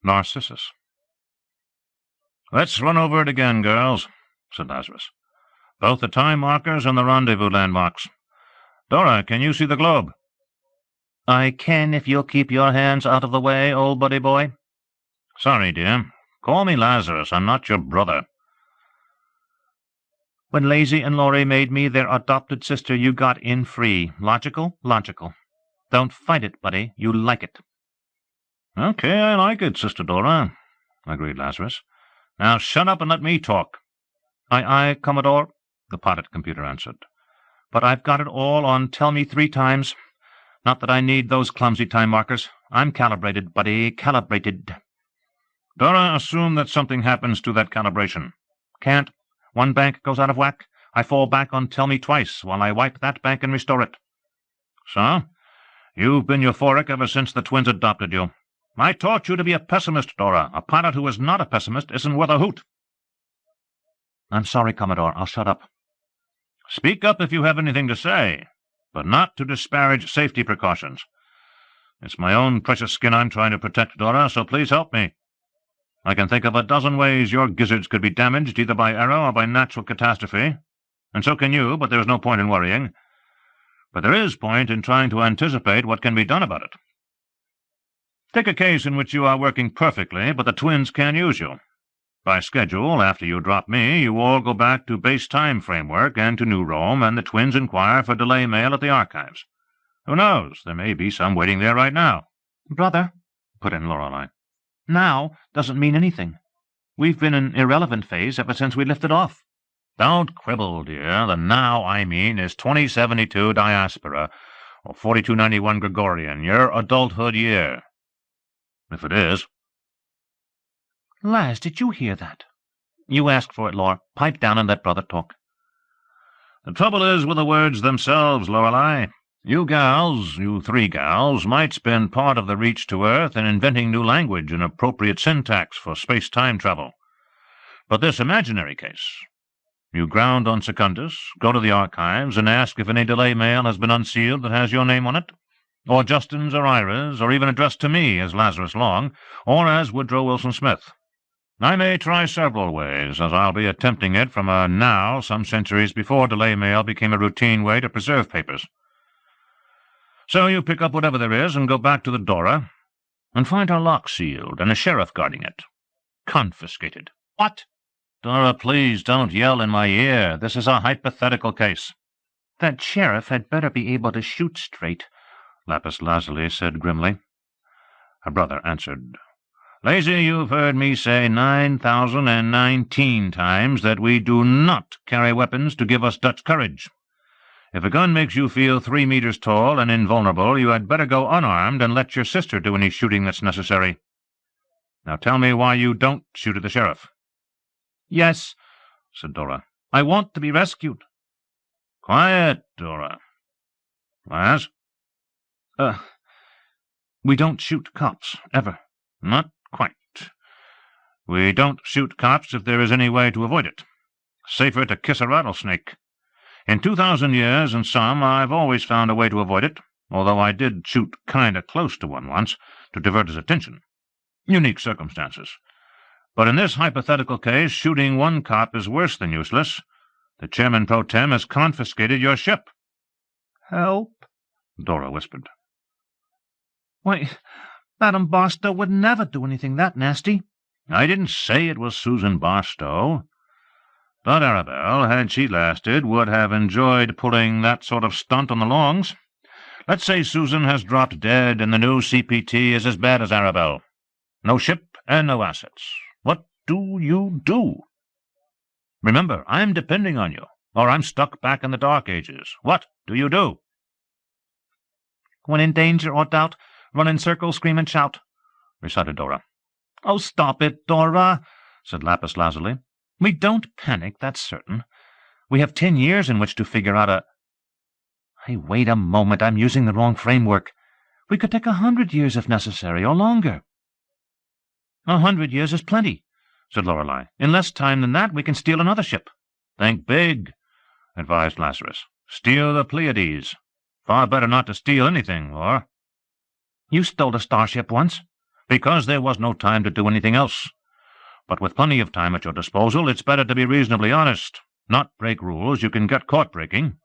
Narcissus. "Let's run over it again, girls," said Lazarus. "Both the time markers and the rendezvous landmarks. Dora, can you see the globe?" "I can, if you'll keep your hands out of the way, old buddy boy." "Sorry, dear. Call me Lazarus. I'm not your brother." "When Lazy and Laurie made me their adopted sister, you got in free. Logical? Logical. Don't fight it, buddy. You like it." "Okay, I like it, Sister Dora," agreed Lazarus. "Now shut up and let me talk." "Aye, aye, Commodore," the potted computer answered. "But I've got it all on Tell Me 3 times. Not that I need those clumsy time markers. I'm calibrated, buddy, calibrated." "Dora, assume that something happens to that calibration." "Can't. One bank goes out of whack. I fall back on Tell Me twice while I wipe that bank and restore it." "So? You've been euphoric ever since the twins adopted you. I taught you to be a pessimist, Dora. A pilot who is not a pessimist isn't worth a hoot." "I'm sorry, Commodore. I'll shut up." "Speak up if you have anything to say, but not to disparage safety precautions. It's my own precious skin I'm trying to protect, Dora, so please help me. I can think of a dozen ways your gizzards could be damaged, either by error or by natural catastrophe, and so can you, but there is no point in worrying. But there is point in trying to anticipate what can be done about it. Take a case in which you are working perfectly, but the twins can't use you. By schedule, after you drop me, you all go back to base time framework and to New Rome, and the twins inquire for delay mail at the archives. Who knows? There may be some waiting there right now." "Brother," put in Lorelei, "now doesn't mean anything. We've been in irrelevant phase ever since we lifted off." "Don't quibble, dear. The now I mean is 2072 diaspora, or 4291 Gregorian, your adulthood year. If it is." "Laz, did you hear that?" "You asked for it, Lor. Pipe down and let Brother talk." "The trouble is with the words themselves, Lorelei. You gals, you 3 gals, might spend part of the reach to Earth in inventing new language and appropriate syntax for space-time travel. But this imaginary case, you ground on Secundus, go to the archives, and ask if any delay mail has been unsealed that has your name on it, or Justin's or Ira's, or even addressed to me as Lazarus Long, or as Woodrow Wilson Smith. I may try several ways, as I'll be attempting it from a now some centuries before delay mail became a routine way to preserve papers. So you pick up whatever there is and go back to the Dora, and find her lock sealed and a sheriff guarding it. Confiscated." "What?" "Dora, please don't yell in my ear. This is a hypothetical case." "That sheriff had better be able to shoot straight," Lapis Lazuli said grimly. Her brother answered, "Lazy, you've heard me say 9,019 times that we do not carry weapons to give us Dutch courage. If a gun makes you feel 3 meters tall and invulnerable, you had better go unarmed and let your sister do any shooting that's necessary. Now tell me why you don't shoot at the sheriff." "Yes," said Dora. "I want to be rescued." "Quiet, Dora." "Laz?" We don't shoot cops, ever." "Not quite. We don't shoot cops if there is any way to avoid it. Safer to kiss a rattlesnake. In 2,000 years and some, I've always found a way to avoid it, although I did shoot kinda close to one once to divert his attention. Unique circumstances. But in this hypothetical case, shooting one cop is worse than useless. The chairman pro tem has confiscated your ship." "Help," Dora whispered. "Why, Madame Barstow would never do anything that nasty." "I didn't say it was Susan Barstow. But Arabelle, had she lasted, would have enjoyed pulling that sort of stunt on the Longs. Let's say Susan has dropped dead and the new CPT is as bad as Arabelle. No ship and no assets. What do you do? Remember, I'm depending on you, or I'm stuck back in the Dark Ages. What do you do?" "When in danger or doubt, run in circles, scream and shout," recited Dora. "Oh, stop it, Dora," said Lapis Lazuli. "We don't panic, that's certain. We have 10 years in which to figure out a—" "Hey, wait a moment, I'm using the wrong framework. We could take 100 years if necessary, or longer." 100 years is plenty," said Lorelei. "In less time than that we can steal another ship." "Think big," advised Lazarus. "Steal the Pleiades. Far better not to steal anything, Lore." "You stole a starship once." "Because there was no time to do anything else. But with plenty of time at your disposal, it's better to be reasonably honest, not break rules you can get caught breaking.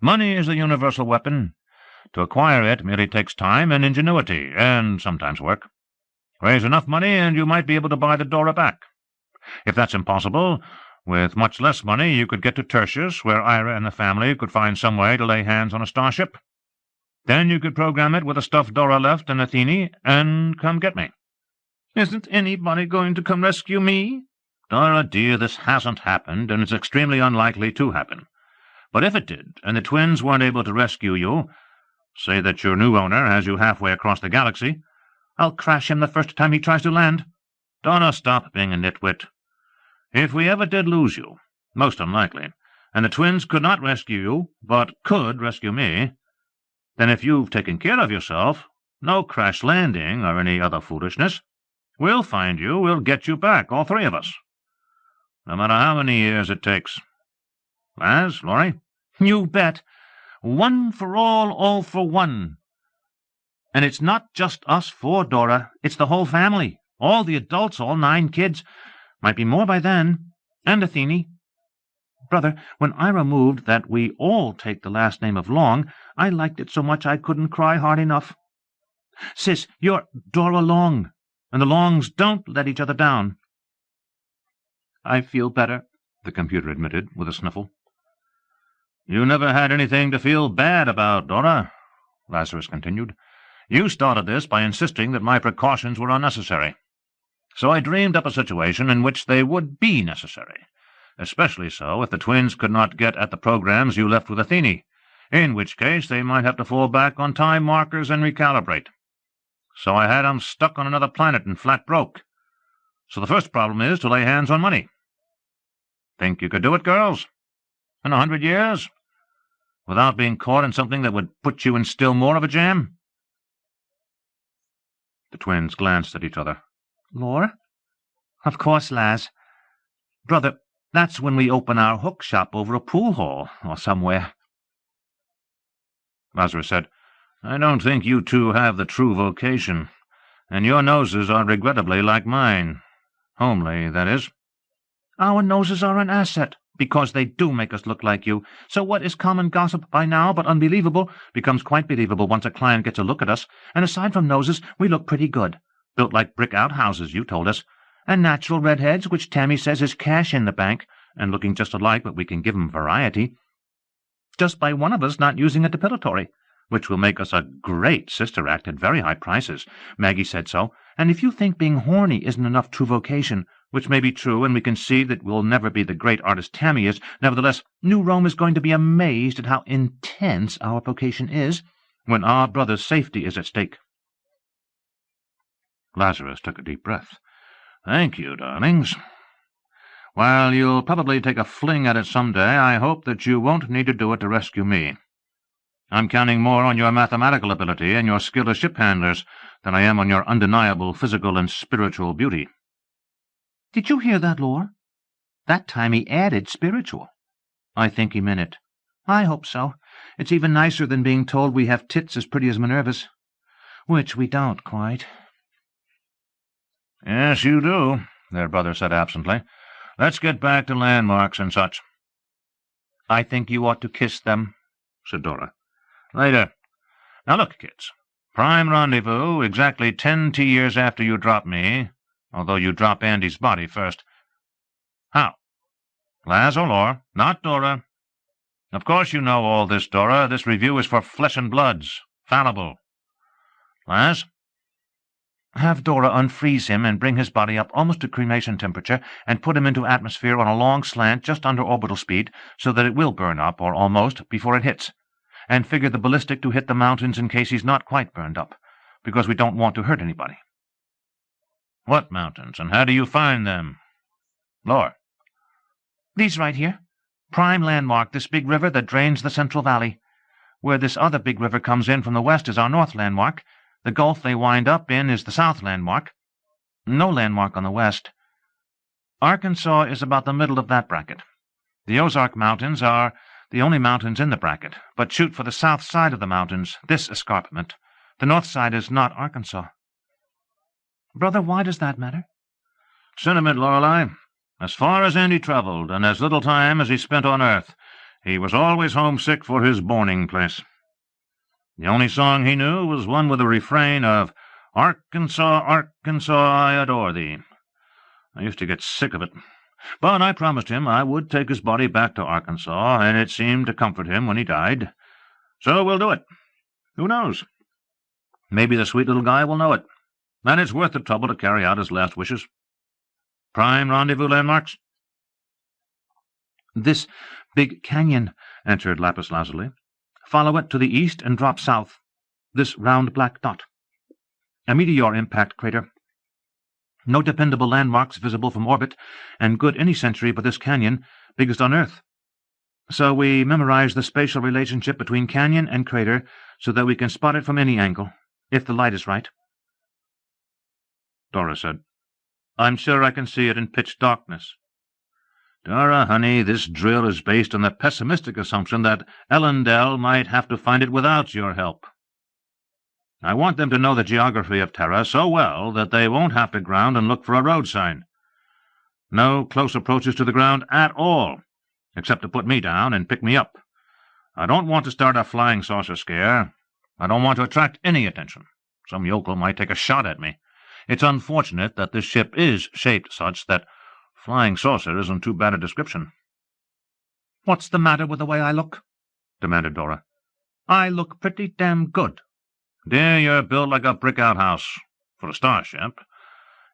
Money is the universal weapon. To acquire it merely takes time and ingenuity, and sometimes work. Raise enough money, and you might be able to buy the Dora back. If that's impossible, with much less money you could get to Tertius, where Ira and the family could find some way to lay hands on a starship. Then you could program it with the stuff Dora left and Athene, and come get me." "Isn't anybody going to come rescue me?" "Dora, dear, this hasn't happened, and it's extremely unlikely to happen. But if it did, and the twins weren't able to rescue you, say that your new owner has you halfway across the galaxy—" "I'll crash him the first time he tries to land." "Donna, stop being a nitwit. If we ever did lose you, most unlikely, and the twins could not rescue you, but could rescue me, then if you've taken care of yourself, no crash landing or any other foolishness, we'll find you, we'll get you back, all three of us. No matter how many years it takes. Laz, Laurie?" "You bet. One for all for one. And it's not just us four, Dora. It's the whole family. All the adults, all 9 kids. Might be more by then. And Athene. Brother, when Ira moved that we all take the last name of Long, I liked it so much I couldn't cry hard enough. Sis, you're Dora Long, and the Longs don't let each other down." "I feel better," the computer admitted, with a sniffle. "You never had anything to feel bad about, Dora," Lazarus continued. "You started this by insisting that my precautions were unnecessary. So I dreamed up a situation in which they would be necessary, especially so if the twins could not get at the programs you left with Athene, in which case they might have to fall back on time markers and recalibrate. So I had 'em stuck on another planet and flat broke. So the first problem is to lay hands on money. Think you could do it, girls? In 100 years? Without being caught in something that would put you in still more of a jam?" The twins glanced at each other. "Lore?" "Of course, Laz. Brother, that's when we open our hook shop over a pool hall, or somewhere." Lazarus said, "I don't think you two have the true vocation, and your noses are regrettably like mine. Homely, that is." "Our noses are an asset, because they do make us look like you. So what is common gossip by now but unbelievable becomes quite believable once a client gets a look at us, and aside from noses, we look pretty good. Built like brick outhouses, you told us, and natural redheads, which Tammy says is cash in the bank, and looking just alike, but we can give 'em variety. Just by one of us not using a depilatory, which will make us a great sister act at very high prices. Maggie said so, and if you think being horny isn't enough true vocation, which may be true, and we can see that we'll never be the great artist Tammy is, nevertheless, New Rome is going to be amazed at how intense our vocation is when our brother's safety is at stake." Lazarus took a deep breath. "Thank you, darlings. While you'll probably take a fling at it some day, I hope that you won't need to do it to rescue me. I'm counting more on your mathematical ability and your skill as ship handlers than I am on your undeniable physical and spiritual beauty." "Did you hear that, Lore? That time he added spiritual." "I think he meant it." "I hope so. It's even nicer than being told we have tits as pretty as Minerva's. Which we don't, quite." "Yes, you do," their brother said absently. "Let's get back to landmarks and such." "I think you ought to kiss them," said Dora. "Later. Now look, kids. Prime rendezvous exactly 10 T-years after you drop me, although you drop Andy's body first. How? Laz or Lore? Not Dora. Of course you know all this, Dora. This review is for flesh and bloods. Fallible. Laz?" "Have Dora unfreeze him and bring his body up almost to cremation temperature and put him into atmosphere on a long slant just under orbital speed so that it will burn up, or almost, before it hits. And figure the ballistic to hit the mountains in case he's not quite burned up. because we don't want to hurt anybody." "What mountains, and how do you find them?" "Lower." "These right here. Prime landmark, this big river that drains the Central Valley. Where this other big river comes in from the west is our north landmark. The gulf they wind up in is the south landmark. No landmark on the west. Arkansas is about the middle of that bracket. The Ozark Mountains are the only mountains in the bracket, but shoot for the south side of the mountains, this escarpment. The north side is not Arkansas." "Brother, why does that matter?" "Sentiment, Lorelei. As far as Andy travelled, and as little time as he spent on earth, he was always homesick for his borning place. The only song he knew was one with a refrain of 'Arkansas, Arkansas, I adore thee.' I used to get sick of it. But I promised him I would take his body back to Arkansas, and it seemed to comfort him when he died. So we'll do it. Who knows? Maybe the sweet little guy will know it, and it's worth the trouble to carry out his last wishes. Prime rendezvous landmarks?" "This big canyon," answered Lapis Lazuli. "Follow it to the east and drop south. This round black dot. A meteor impact crater. No dependable landmarks visible from orbit, and good any century but this canyon, biggest on Earth. So we memorize the spatial relationship between canyon and crater so that we can spot it from any angle, if the light is right." Dora said, "I'm sure I can see it in pitch darkness." "Dora, honey, this drill is based on the pessimistic assumption that Ellendale might have to find it without your help. I want them to know the geography of Terra so well that they won't have to ground and look for a road sign. No close approaches to the ground at all, except to put me down and pick me up. I don't want to start a flying saucer scare. I don't want to attract any attention. Some yokel might take a shot at me. It's unfortunate that this ship is shaped such that flying saucer isn't too bad a description." "What's the matter with the way I look?" demanded Dora. "I look pretty damn good." "Dear, you're built like a brick outhouse for a starship.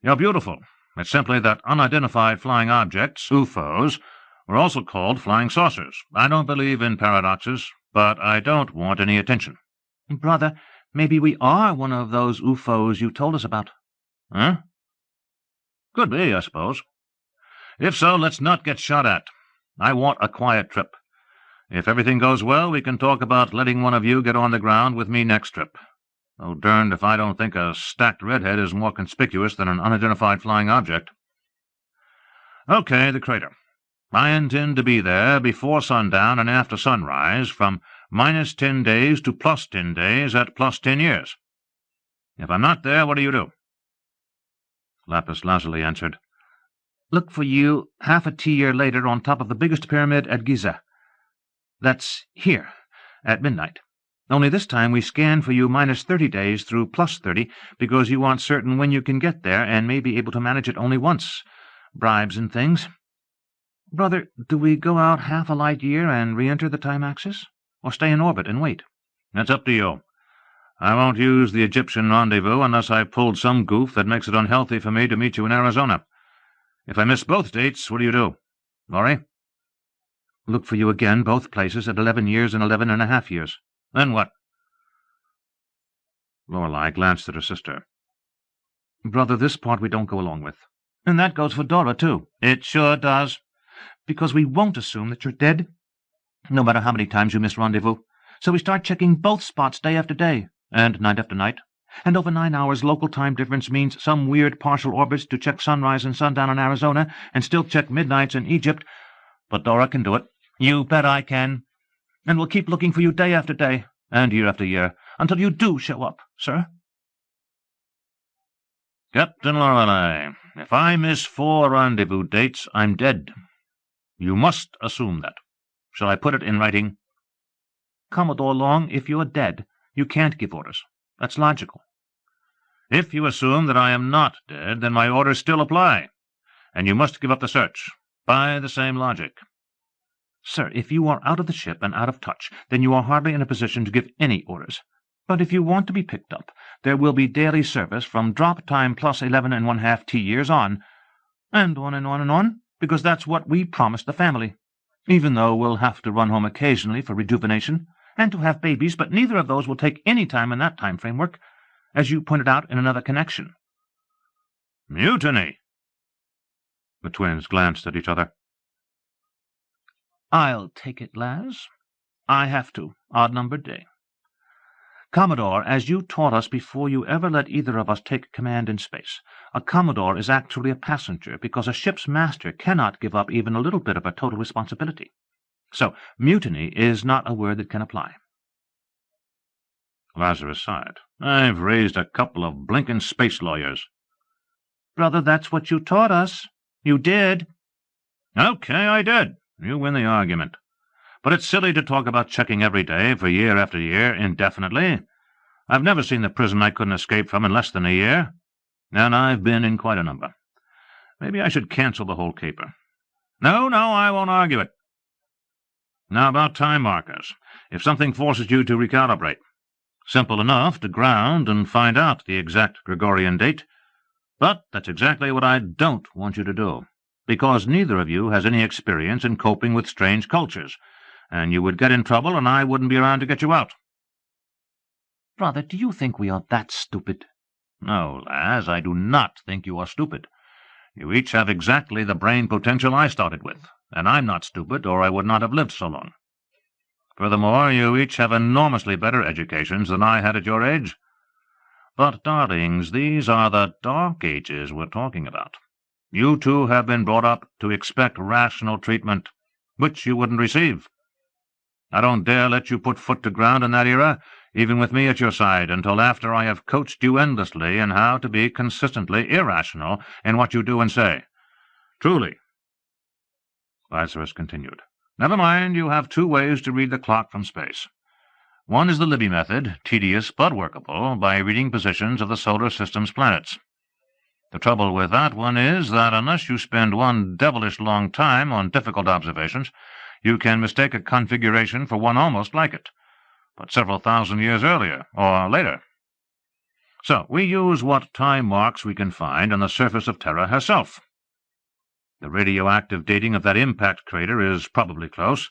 You're beautiful. It's simply that unidentified flying objects, UFOs, were also called flying saucers. I don't believe in paradoxes, but I don't want any attention." "Brother, maybe we are one of those UFOs you told us about." "Huh? Could be, I suppose. If so, let's not get shot at. I want a quiet trip. If everything goes well, we can talk about letting one of you get on the ground with me next trip. Oh, darned if I don't think a stacked redhead is more conspicuous than an unidentified flying object. Okay, the crater. I intend to be there before sundown and after sunrise, from -10 days to +10 days at +10 years. If I'm not there, what do you do?" Lapis Lazuli answered, "Look for you half a T-year later on top of the biggest pyramid at Giza. That's here, at midnight. Only this time we scan for you -30 days through +30, because you want certain when you can get there and may be able to manage it only once. Bribes and things. Brother, do we go out half a light year and re-enter the time axis, or stay in orbit and wait?" "That's up to you. I won't use the Egyptian rendezvous unless I've pulled some goof that makes it unhealthy for me to meet you in Arizona. If I miss both dates, what do you do? Laurie?" "Look for you again, both places, at 11 years and 11.5 years. "Then what?" Lorelei glanced at her sister. "Brother, this part we don't go along with. And that goes for Dora, too." "It sure does." "Because we won't assume that you're dead, no matter how many times you miss rendezvous. So we start checking both spots day after day, and night after night. And over 9 hours local time difference means some weird partial orbits to check sunrise and sundown in Arizona, and still check midnights in Egypt. But Dora can do it. You bet I can. And we'll keep looking for you day after day, and year after year, until you do show up, sir." "Captain Lorelei, if I miss 4 rendezvous dates, I'm dead. You must assume that. Shall I put it in writing?" "Commodore Long, if you're dead, you can't give orders. That's logical." "If you assume that I am not dead, then my orders still apply, and you must give up the search, by the same logic." "Sir, if you are out of the ship and out of touch, then you are hardly in a position to give any orders. But if you want to be picked up, there will be daily service from drop time plus 11.5 T-years on, and on and on and on, because that's what we promised the family, even though we'll have to run home occasionally for rejuvenation, and to have babies, but neither of those will take any time in that time framework. as you pointed out in another connection." "Mutiny!" The twins glanced at each other. "I'll take it, Laz. I have to. Odd-numbered day. Commodore, as you taught us before you ever let either of us take command in space, a Commodore is actually a passenger because a ship's master cannot give up even a little bit of a total responsibility. So mutiny is not a word that can apply." Lazarus sighed. "I've raised a couple of blinkin' space lawyers." "Brother, that's what you taught us. You did." "Okay, I did. You win the argument. But it's silly to talk about checking every day for year after year indefinitely. I've never seen the prison I couldn't escape from in less than a year, and I've been in quite a number. Maybe I should cancel the whole caper. No, I won't argue it. Now about time markers. If something forces you to recalibrate, simple enough to ground and find out the exact Gregorian date. But that's exactly what I don't want you to do, because neither of you has any experience in coping with strange cultures, and you would get in trouble and I wouldn't be around to get you out." "Brother, do you think we are that stupid?" "No, Laz, I do not think you are stupid. You each have exactly the brain potential I started with, and I'm not stupid, or I would not have lived so long. Furthermore, you each have enormously better educations than I had at your age. But, darlings, these are the dark ages we're talking about. You two have been brought up to expect rational treatment, which you wouldn't receive. I don't dare let you put foot to ground in that era, even with me at your side, until after I have coached you endlessly in how to be consistently irrational in what you do and say. Truly." Lazarus continued. "Never mind, you have two ways to read the clock from space. One is the Libby method, tedious but workable, by reading positions of the solar system's planets. The trouble with that one is that unless you spend one devilish long time on difficult observations, you can mistake a configuration for one almost like it, but several thousand years earlier, or later. So we use what time marks we can find on the surface of Terra herself. The radioactive dating of that impact crater is probably close,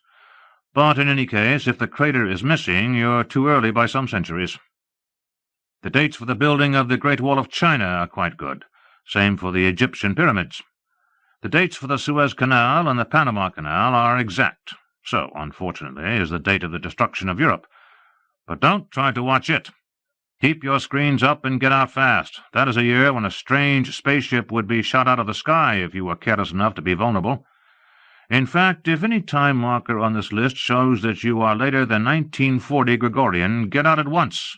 but in any case, if the crater is missing, you're too early by some centuries. The dates for the building of the Great Wall of China are quite good, same for the Egyptian pyramids. The dates for the Suez Canal and the Panama Canal are exact. So, unfortunately, is the date of the destruction of Europe. But don't try to watch it. Keep your screens up and get out fast. That is a year when a strange spaceship would be shot out of the sky if you were careless enough to be vulnerable. In fact, if any time marker on this list shows that you are later than 1940 Gregorian, get out at once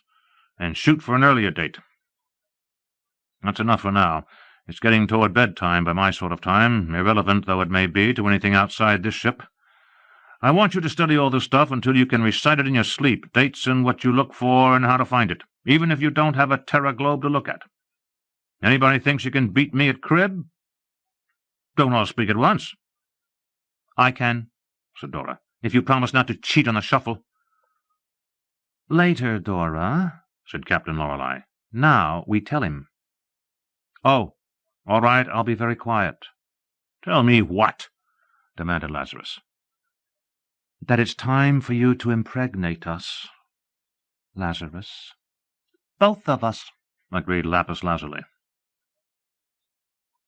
and shoot for an earlier date. That's enough for now. It's getting toward bedtime by my sort of time, irrelevant though it may be to anything outside this ship. I want you to study all this stuff until you can recite it in your sleep, dates and what you look for and how to find it, even if you don't have a Terra globe to look at. Anybody thinks you can beat me at crib? Don't all speak at once." "I can," said Dora, "if you promise not to cheat on the shuffle." "Later, Dora," said Captain Lorelei. "Now we tell him." "Oh, all right, I'll be very quiet." "Tell me what?" demanded Lazarus. "That it's time for you to impregnate us, Lazarus." "Both of us," agreed Lapis Lazuli.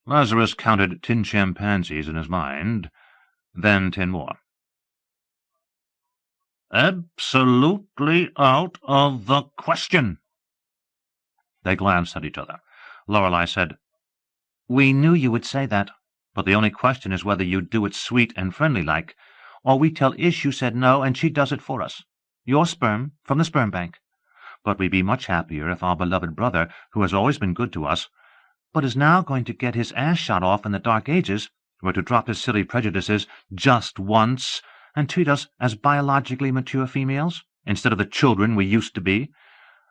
Lazarus counted 10 chimpanzees in his mind, then 10 more. "Absolutely out of the question." They glanced at each other. Lorelei said, "We knew you would say that, but the only question is whether you'd do it sweet and friendly-like, or we tell Ish you said no, and she does it for us. Your sperm from the sperm bank. But we'd be much happier if our beloved brother, who has always been good to us, but is now going to get his ass shot off in the Dark Ages, were to drop his silly prejudices just once and treat us as biologically mature females, instead of the children we used to be.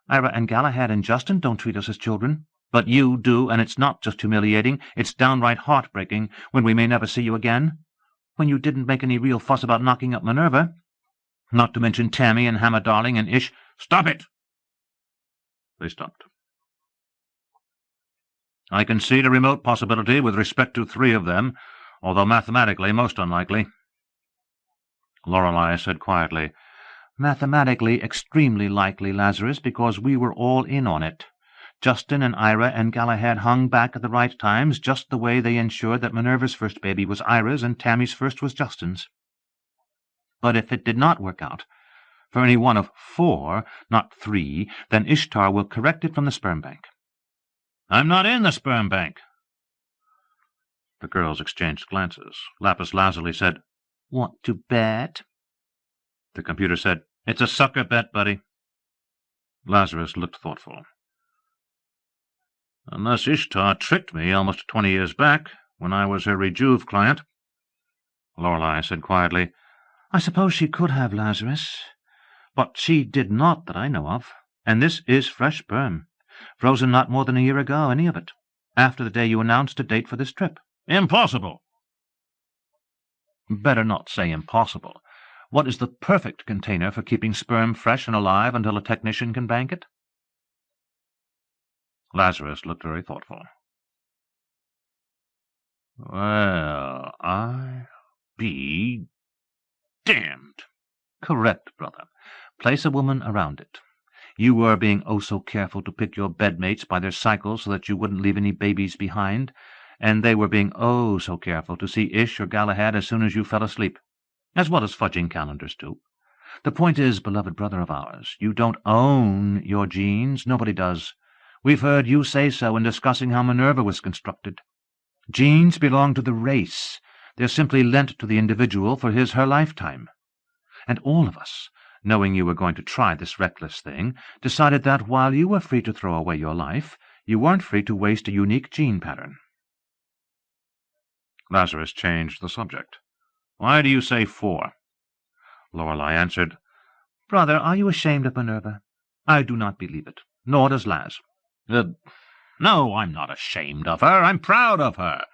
Ira and Galahad and Justin don't treat us as children, but you do, and it's not just humiliating, it's downright heartbreaking when we may never see you again. When you didn't make any real fuss about knocking up Minerva, not to mention Tammy and Hammer Darling and Ish." "Stop it!" They stopped. "I concede a remote possibility with respect to 3 of them, although mathematically most unlikely." Lorelei said quietly, "Mathematically extremely likely, Lazarus, because we were all in on it. Justin and Ira and Galahad hung back at the right times, just the way they ensured that Minerva's first baby was Ira's and Tammy's first was Justin's. But if it did not work out, for any one of 4, not 3, then Ishtar will correct it from the sperm bank. I'm not in the sperm bank. The girls exchanged glances. Lapis Lazuli said, "Want to bet?" The computer said, "It's a sucker bet, buddy." Lazarus looked thoughtful. "Unless Ishtar tricked me almost 20 years back, when I was her Rejuve client." Lorelei said quietly, "I suppose she could have, Lazarus. But she did not that I know of. And this is fresh sperm. Frozen not more than a year ago, any of it. After the day you announced a date for this trip." "Impossible." "Better not say impossible. What is the perfect container for keeping sperm fresh and alive until a technician can bank it?" Lazarus looked very thoughtful. "Well, I'll be damned." "Correct, brother. Place a woman around it. You were being oh so careful to pick your bedmates by their cycles so that you wouldn't leave any babies behind, and they were being oh so careful to see Ish or Galahad as soon as you fell asleep, as well as fudging calendars too. The point is, beloved brother of ours, you don't own your genes. Nobody does. We've heard you say so in discussing how Minerva was constructed. Genes belong to the race. They're simply lent to the individual for his/her lifetime. And all of us, knowing you were going to try this reckless thing, decided that while you were free to throw away your life, you weren't free to waste a unique gene pattern." Lazarus changed the subject. "Why do you say 4? Lorelei answered, "Brother, are you ashamed of Minerva? I do not believe it, nor does Laz." No, I'm not ashamed of her. I'm proud of her.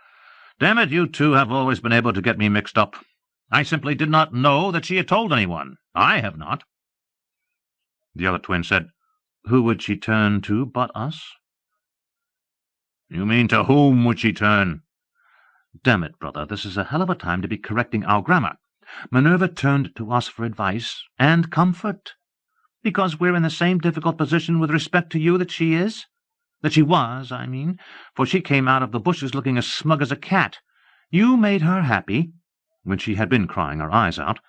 Damn it, you two have always been able to get me mixed up. I simply did not know that she had told anyone. I have not." The other twin said, "Who would she turn to but us?" "You mean to whom would she turn?" "Damn it, brother, this is a hell of a time to be correcting our grammar. Minerva turned to us for advice and comfort, because we're in the same difficult position with respect to you that she is. That she was, I mean, for she came out of the bushes looking as smug as a cat. You made her happy, when she had been crying her eyes out,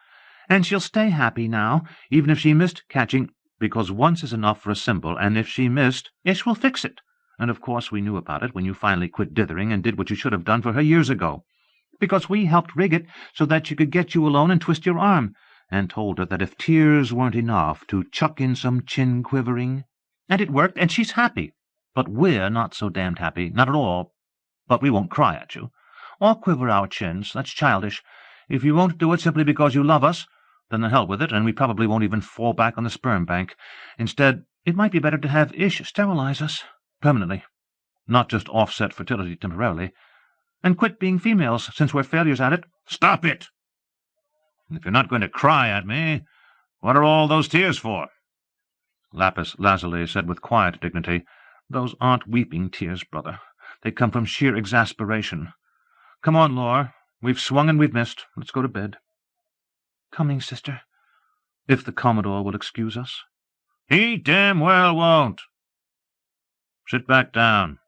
and she'll stay happy now, even if she missed catching, because once is enough for a symbol, and if she missed, Ish will fix it. And of course we knew about it when you finally quit dithering and did what you should have done for her years ago, because we helped rig it so that she could get you alone and twist your arm, and told her that if tears weren't enough, to chuck in some chin quivering. And it worked, and she's happy. But we're not so damned happy, not at all. But we won't cry at you, or quiver our chins. That's childish. If you won't do it simply because you love us, then the hell with it, and we probably won't even fall back on the sperm bank. Instead, it might be better to have Ish sterilize us, permanently, not just offset fertility temporarily, and quit being females, since we're failures at it." "Stop it! If you're not going to cry at me, what are all those tears for?" Lapis Lazuli said with quiet dignity, "Those aren't weeping tears, brother. They come from sheer exasperation. Come on, Lore. We've swung and we've missed. Let's go to bed." "Coming, sister, if the Commodore will excuse us." "He damn well won't. Sit back down.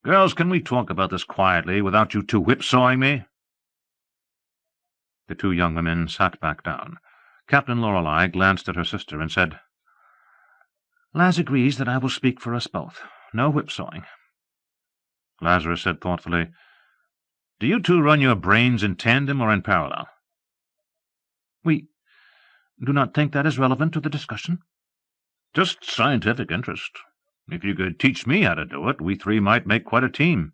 Girls, can we talk about this quietly without you two whipsawing me?" The 2 young women sat back down. Captain Lorelei glanced at her sister and said, "Laz agrees that I will speak for us both. No whipsawing." Lazarus said thoughtfully, "Do you two run your brains in tandem or in parallel?" "We do not think that is relevant to the discussion." "Just scientific interest. If you could teach me how to do it, we 3 might make quite a team."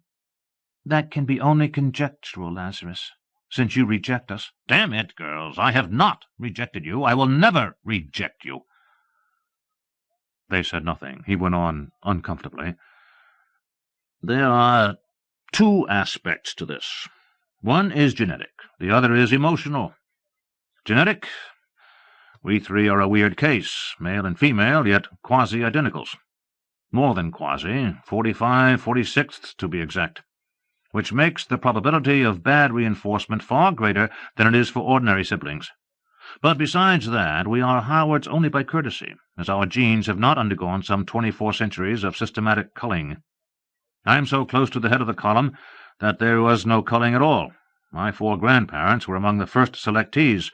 "That can be only conjectural, Lazarus, since you reject us." "Damn it, girls, I have not rejected you. I will never reject you." They said nothing. He went on uncomfortably. "There are 2 aspects to this. One is genetic. The other is emotional. Genetic, we 3 are a weird case, male and female, yet quasi-identicals. More than quasi, 45/46 to be exact, which makes the probability of bad reinforcement far greater than it is for ordinary siblings. But besides that, we are Howards only by courtesy, as our genes have not undergone some 24 centuries of systematic culling. I am so close to the head of the column that there was no culling at all. My 4 grandparents were among the first selectees,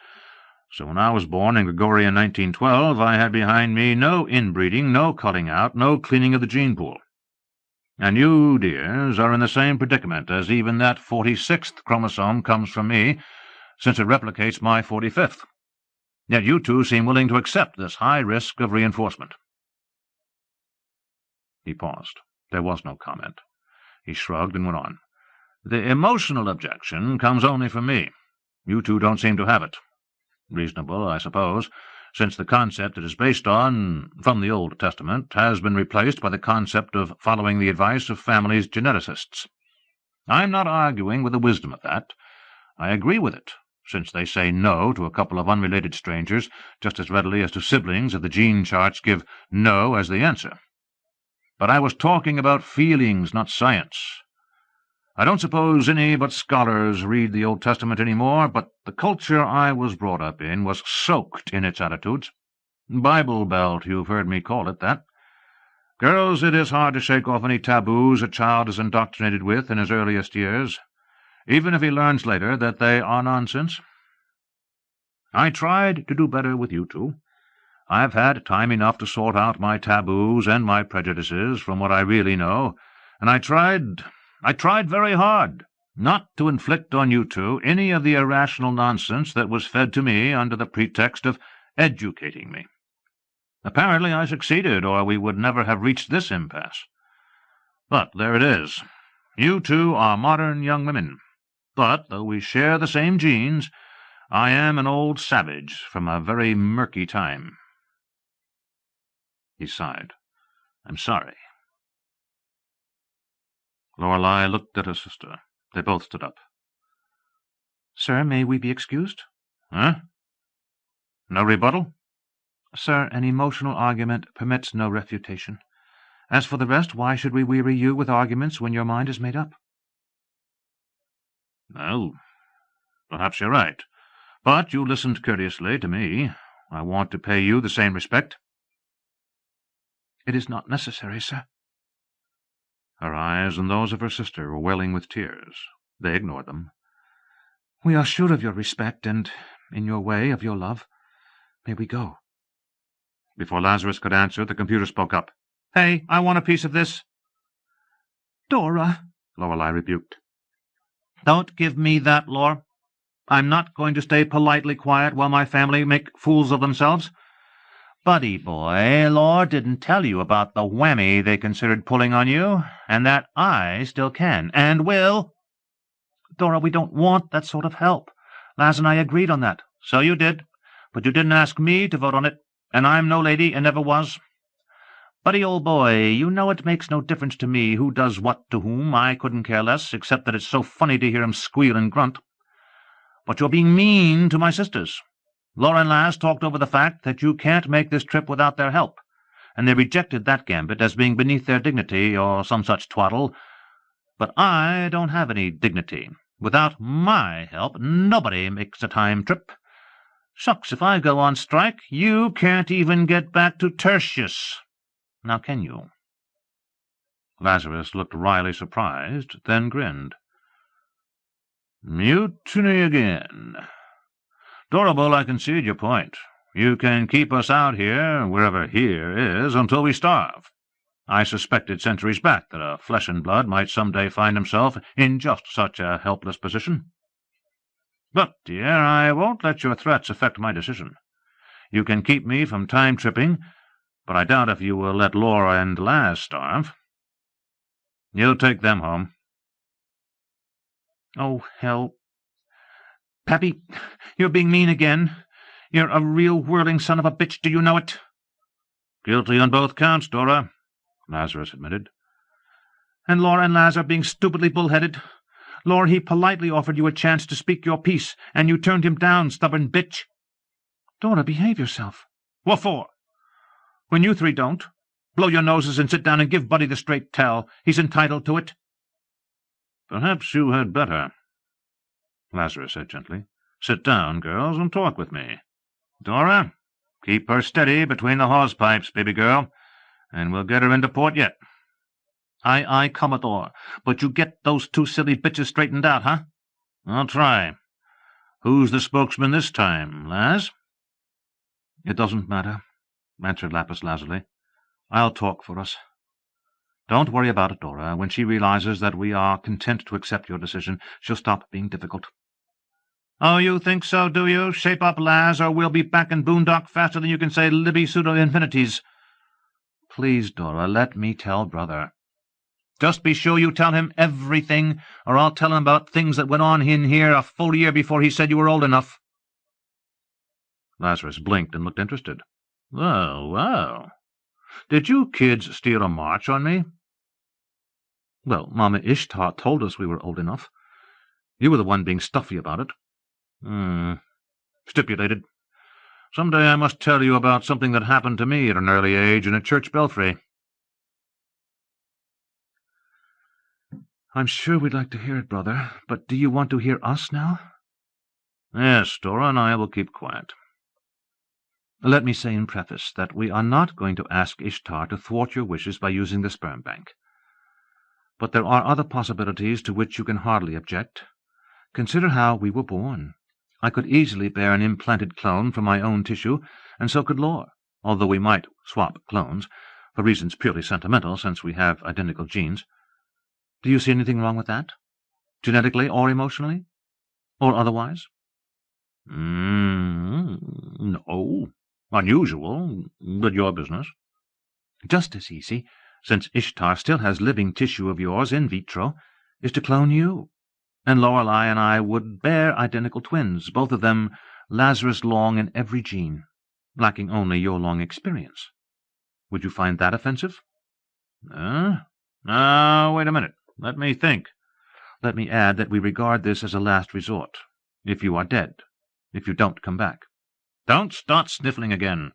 so when I was born in Gregorian 1912, I had behind me no inbreeding, no culling out, no cleaning of the gene pool. And you, dears, are in the same predicament, as even that 46th chromosome comes from me, since it replicates my 45th. Yet you two seem willing to accept this high risk of reinforcement. He paused. There was no comment. He shrugged and went on. The emotional objection comes only from me. You two don't seem to have it. Reasonable, I suppose, since the concept it is based on, from the Old Testament, has been replaced by the concept of following the advice of family's geneticists. I'm not arguing with the wisdom of that. I agree with it, since they say no to a couple of unrelated strangers just as readily as to siblings if the gene charts give no as the answer. But I was talking about feelings, not science. I don't suppose any but scholars read the Old Testament any more, but the culture I was brought up in was soaked in its attitudes. Bible Belt, you've heard me call it that. Girls, it is hard to shake off any taboos a child is indoctrinated with in his earliest years, even if he learns later that they are nonsense. I tried to do better with you two. I've had time enough to sort out my taboos and my prejudices from what I really know, and I tried very hard not to inflict on you two any of the irrational nonsense that was fed to me under the pretext of educating me. Apparently I succeeded, or we would never have reached this impasse. But there it is. You two are modern young women. But, though we share the same genes, I am an old savage from a very murky time. He sighed. I'm sorry. Lorelei looked at her sister. They both stood up. Sir, may we be excused? Huh? No rebuttal? Sir, an emotional argument permits no refutation. As for the rest, why should we weary you with arguments when your mind is made up? Well, perhaps you're right. But you listened courteously to me. I want to pay you the same respect. It is not necessary, sir. Her eyes and those of her sister were welling with tears. They ignored them. We are sure of your respect, and, in your way, of your love. May we go? Before Lazarus could answer, the computer spoke up. Hey, I want a piece of this. Dora, Lorelei rebuked. Don't give me that, Lore. I'm not going to stay politely quiet while my family make fools of themselves. Buddy boy, Lore didn't tell you about the whammy they considered pulling on you, and that I still can, and will. Dora, we don't want that sort of help. Laz and I agreed on that. So you did, but you didn't ask me to vote on it, and I'm no lady and never was. Buddy, old boy, you know it makes no difference to me who does what to whom. I couldn't care less, except that it's so funny to hear him squeal and grunt. But you're being mean to my sisters. Laura and Laz talked over the fact that you can't make this trip without their help, and they rejected that gambit as being beneath their dignity or some such twaddle. But I don't have any dignity. Without my help, nobody makes a time trip. Shucks, if I go on strike, you can't even get back to Tertius. Now can you? Lazarus looked wryly surprised, then grinned. Mutiny again. Dorable, I concede your point. You can keep us out here, wherever here is, until we starve. I suspected centuries back that a flesh and blood might some day find himself in just such a helpless position. But, dear, I won't let your threats affect my decision. You can keep me from time-tripping, but I doubt if you will let Laura and Laz starve. You'll take them home. Oh, hell. Pappy, you're being mean again. You're a real whirling son of a bitch, do you know it? Guilty on both counts, Dora, Lazarus admitted. And Laura and Laz are being stupidly bullheaded. Laura, he politely offered you a chance to speak your piece, and you turned him down, stubborn bitch. Dora, behave yourself. What for? When you three don't, blow your noses and sit down and give Buddy the straight tell. He's entitled to it. Perhaps you had better, Lazarus said gently. Sit down, girls, and talk with me. Dora, keep her steady between the hawse-pipes, baby girl, and we'll get her into port yet. Aye, aye, Commodore. But you get those two silly bitches straightened out, huh? I'll try. Who's the spokesman this time, Laz? It doesn't matter, answered Lapis lazuli. I'll talk for us. Don't worry about it, Dora. When she realizes that we are content to accept your decision, she'll stop being difficult. Oh, you think so, do you? Shape up, Laz, or we'll be back in Boondock faster than you can say Libby pseudo-infinities. Please, Dora, let me tell Brother. Just be sure you tell him everything, or I'll tell him about things that went on in here a full year before he said you were old enough. Lazarus blinked and looked interested. Well. Did you kids steal a march on me? Well, Mama Ishtar told us we were old enough. You were the one being stuffy about it. Stipulated. Some day I must tell you about something that happened to me at an early age in a church belfry. I'm sure we'd like to hear it, Brother, but do you want to hear us now? Yes, Dora and I will keep quiet. Let me say in preface that we are not going to ask Ishtar to thwart your wishes by using the sperm bank. But there are other possibilities to which you can hardly object. Consider how we were born. I could easily bear an implanted clone from my own tissue, and so could Lore, although we might swap clones, for reasons purely sentimental, since we have identical genes. Do you see anything wrong with that? Genetically or emotionally? Or otherwise? No. Unusual, but your business. Just as easy, since Ishtar still has living tissue of yours in vitro, is to clone you. And Lorelei and I would bear identical twins, both of them Lazarus long in every gene, lacking only your long experience. Would you find that offensive? Now, wait a minute. Let me think. Let me add that we regard this as a last resort, if you are dead, if you don't come back. Don't start sniffling again.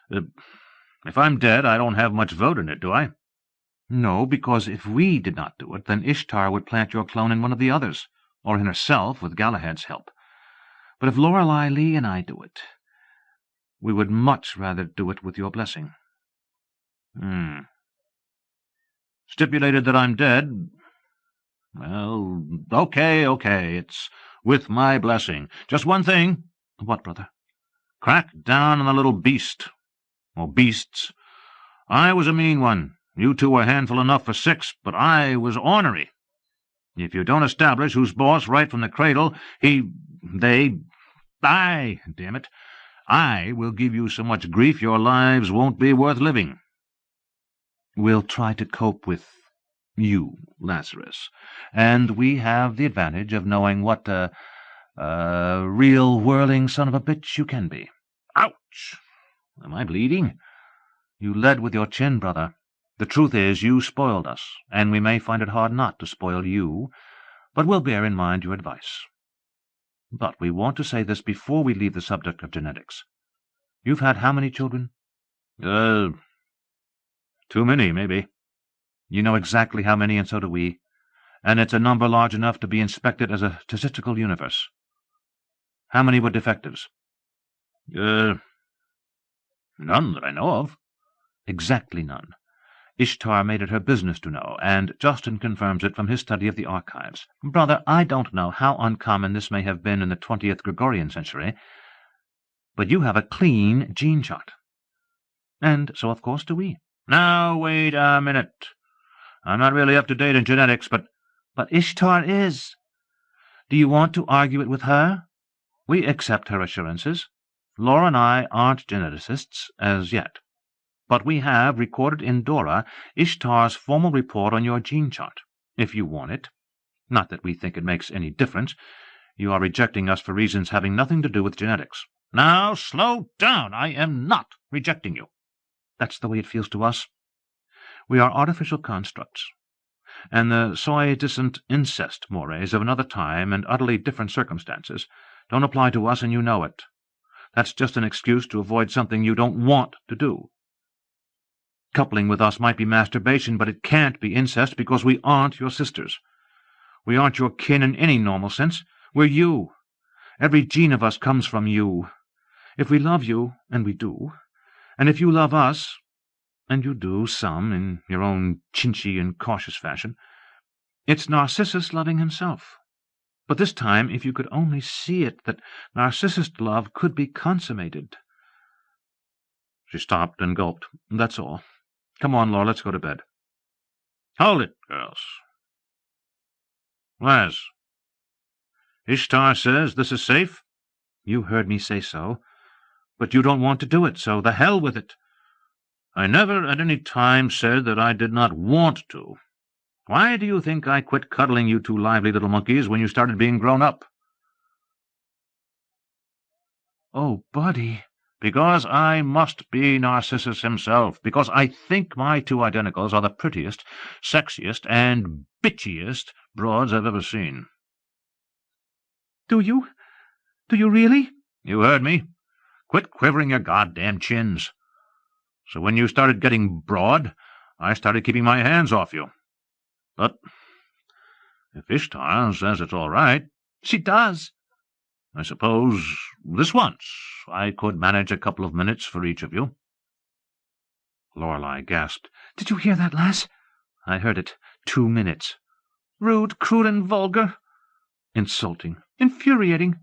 If I'm dead, I don't have much vote in it, do I? No, because if we did not do it, then Ishtar would plant your clone in one of the others, or in herself with Galahad's help. But if Lorelei Lee and I do it, we would much rather do it with your blessing. Stipulated that I'm dead. Well, okay, it's with my blessing. Just one thing. What, Brother? Crack down on the little beast. Or beasts. I was a mean one. You two were handful enough for 6, but I was ornery. If you don't establish who's boss right from the cradle, damn it, I will give you so much grief your lives won't be worth living. We'll try to cope with you, Lazarus, and we have the advantage of knowing what a real whirling son of a bitch you can be. Ouch! Am I bleeding? You led with your chin, Brother. The truth is, you spoiled us, and we may find it hard not to spoil you, but we'll bear in mind your advice. But we want to say this before we leave the subject of genetics. You've had how many children? Too many, maybe. You know exactly how many, and so do we, and it's a number large enough to be inspected as a statistical universe. How many were defectives? None that I know of. Exactly none. Ishtar made it her business to know, and Justin confirms it from his study of the archives. Brother, I don't know how uncommon this may have been in the 20th Gregorian century, but you have a clean gene chart. And so, of course, do we. Now, wait a minute. I'm not really up to date in genetics, but Ishtar is. Do you want to argue it with her? We accept her assurances. Laura and I aren't geneticists as yet. But we have recorded in Dora Ishtar's formal report on your gene chart, if you want it. Not that we think it makes any difference. You are rejecting us for reasons having nothing to do with genetics. Now, slow down. I am not rejecting you. That's the way it feels to us. We are artificial constructs, and the soy-distant incest mores of another time and utterly different circumstances don't apply to us, and you know it. That's just an excuse to avoid something you don't want to do. Coupling with us might be masturbation, but it can't be incest because we aren't your sisters. We aren't your kin in any normal sense. We're you. Every gene of us comes from you. If we love you, and we do, and if you love us, and you do, some, in your own chinchy and cautious fashion, it's Narcissus loving himself. But this time, if you could only see it, that Narcissus' love could be consummated." She stopped and gulped. "That's all. Come on, Laura, let's go to bed." "Hold it, girls. Laz, Ishtar says this is safe?" "You heard me say so. But you don't want to do it, so the hell with it." "I never at any time said that I did not want to. Why do you think I quit cuddling you two lively little monkeys when you started being grown up?" "Oh, Buddy." "Because I must be Narcissus himself, because I think my two identicals are the prettiest, sexiest, and bitchiest broads I've ever seen." "Do you? Do you really?" "You heard me. Quit quivering your goddamn chins. So when you started getting broad, I started keeping my hands off you. But if Ishtar says it's all right—" "She does." "I suppose this once I could manage a couple of minutes for each of you." Lorelei gasped. "Did you hear that, lass?" "I heard it. 2 minutes." "Rude, crude, and vulgar." "Insulting. Infuriating."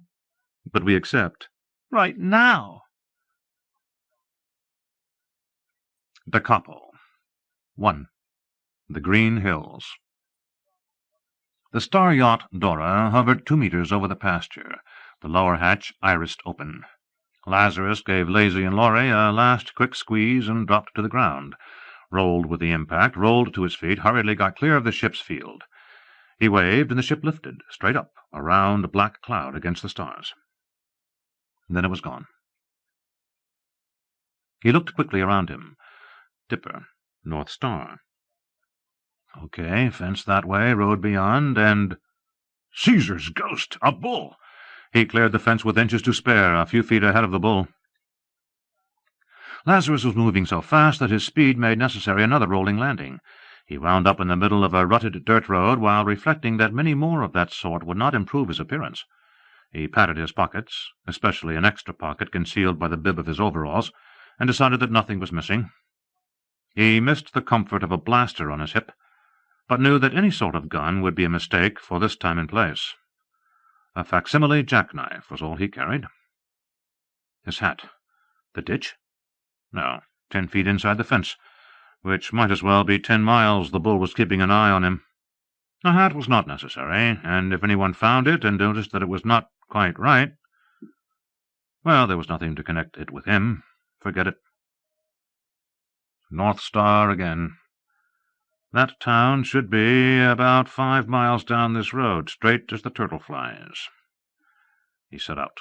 "But we accept." "Right now." Da Capo. 1. The Green Hills. The star yacht Dora hovered 2 meters over the pasture, the lower hatch irised open. Lazarus gave Lazy and Laurie a last quick squeeze and dropped to the ground, rolled with the impact, rolled to his feet, hurriedly got clear of the ship's field. He waved, and the ship lifted, straight up, a round black cloud against the stars. Then it was gone. He looked quickly around him. Dipper, North Star. Okay, fence that way, road beyond, and— Caesar's ghost! A bull! He cleared the fence with inches to spare, a few feet ahead of the bull. Lazarus was moving so fast that his speed made necessary another rolling landing. He wound up in the middle of a rutted dirt road while reflecting that many more of that sort would not improve his appearance. He patted his pockets, especially an extra pocket concealed by the bib of his overalls, and decided that nothing was missing. He missed the comfort of a blaster on his hip, but knew that any sort of gun would be a mistake for this time and place. A facsimile jackknife was all he carried. His hat. The ditch? No, 10 feet inside the fence, which might as well be 10 miles. The bull was keeping an eye on him. A hat was not necessary, and if anyone found it and noticed that it was not quite right, well, there was nothing to connect it with him. Forget it. North Star again. That town should be about 5 miles down this road, straight as the turtle flies. He set out.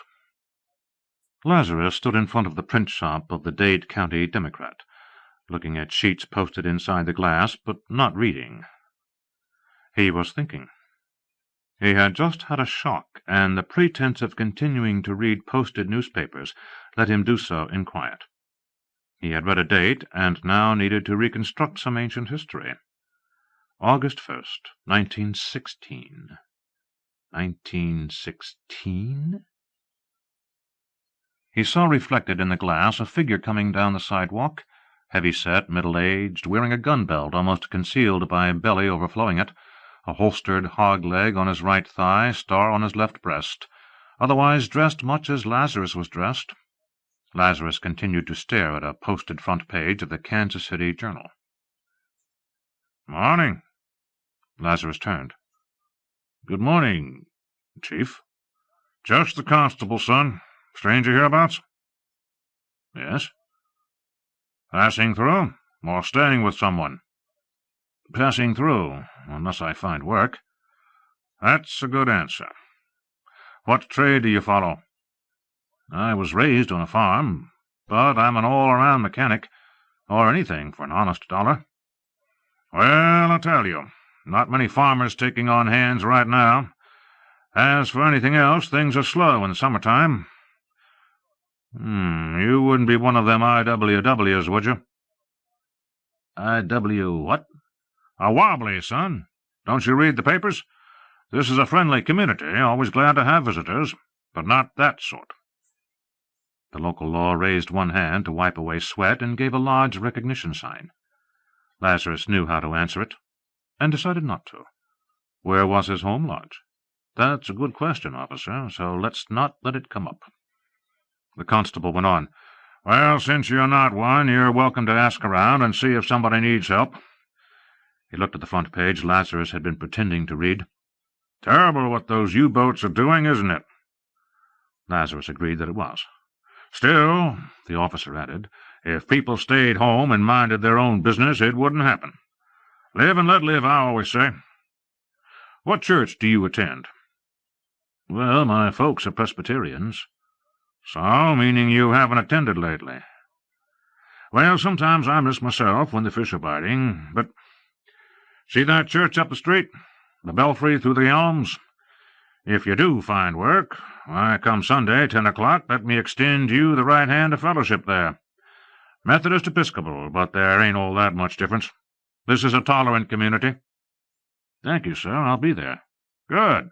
Lazarus stood in front of the print shop of the Dade County Democrat, looking at sheets posted inside the glass, but not reading. He was thinking. He had just had a shock, and the pretense of continuing to read posted newspapers let him do so in quiet. He had read a date, and now needed to reconstruct some ancient history. August 1st, 1916. 1916? He saw reflected in the glass a figure coming down the sidewalk, heavy-set, middle-aged, wearing a gun-belt almost concealed by a belly overflowing it, a holstered hog-leg on his right thigh, star on his left breast, otherwise dressed much as Lazarus was dressed. Lazarus continued to stare at a posted front page of the Kansas City Journal. "Morning." Lazarus turned. "Good morning, Chief." "Just the constable, son. Stranger hereabouts?" "Yes." "Passing through, or staying with someone?" "Passing through, unless I find work." "That's a good answer. What trade do you follow?" "I was raised on a farm, but I'm an all-around mechanic, or anything for an honest dollar." "Well, I'll tell you, not many farmers taking on hands right now. As for anything else, things are slow in summertime." You wouldn't be one of them IWWs, would you?" "IW what?" "A wobbly, son. Don't you read the papers? This is a friendly community, always glad to have visitors, but not that sort." The local law raised one hand to wipe away sweat and gave a large recognition sign. Lazarus knew how to answer it, and decided not to. Where was his home lodge? That's a good question, officer, so let's not let it come up. The constable went on. Well, since you're not one, you're welcome to ask around and see if somebody needs help. He looked at the front page Lazarus had been pretending to read. Terrible what those U-boats are doing, isn't it? Lazarus agreed that it was. Still, the officer added, if people stayed home and minded their own business, it wouldn't happen. Live and let live, I always say. What church do you attend? Well, my folks are Presbyterians. So, meaning you haven't attended lately. Well, sometimes I miss myself when the fish are biting, but see that church up the street? The belfry through the elms? If you do find work, why, come Sunday, 10 o'clock, let me extend you the right hand of fellowship there. Methodist Episcopal, but there ain't all that much difference. This is a tolerant community. Thank you, sir. I'll be there. Good.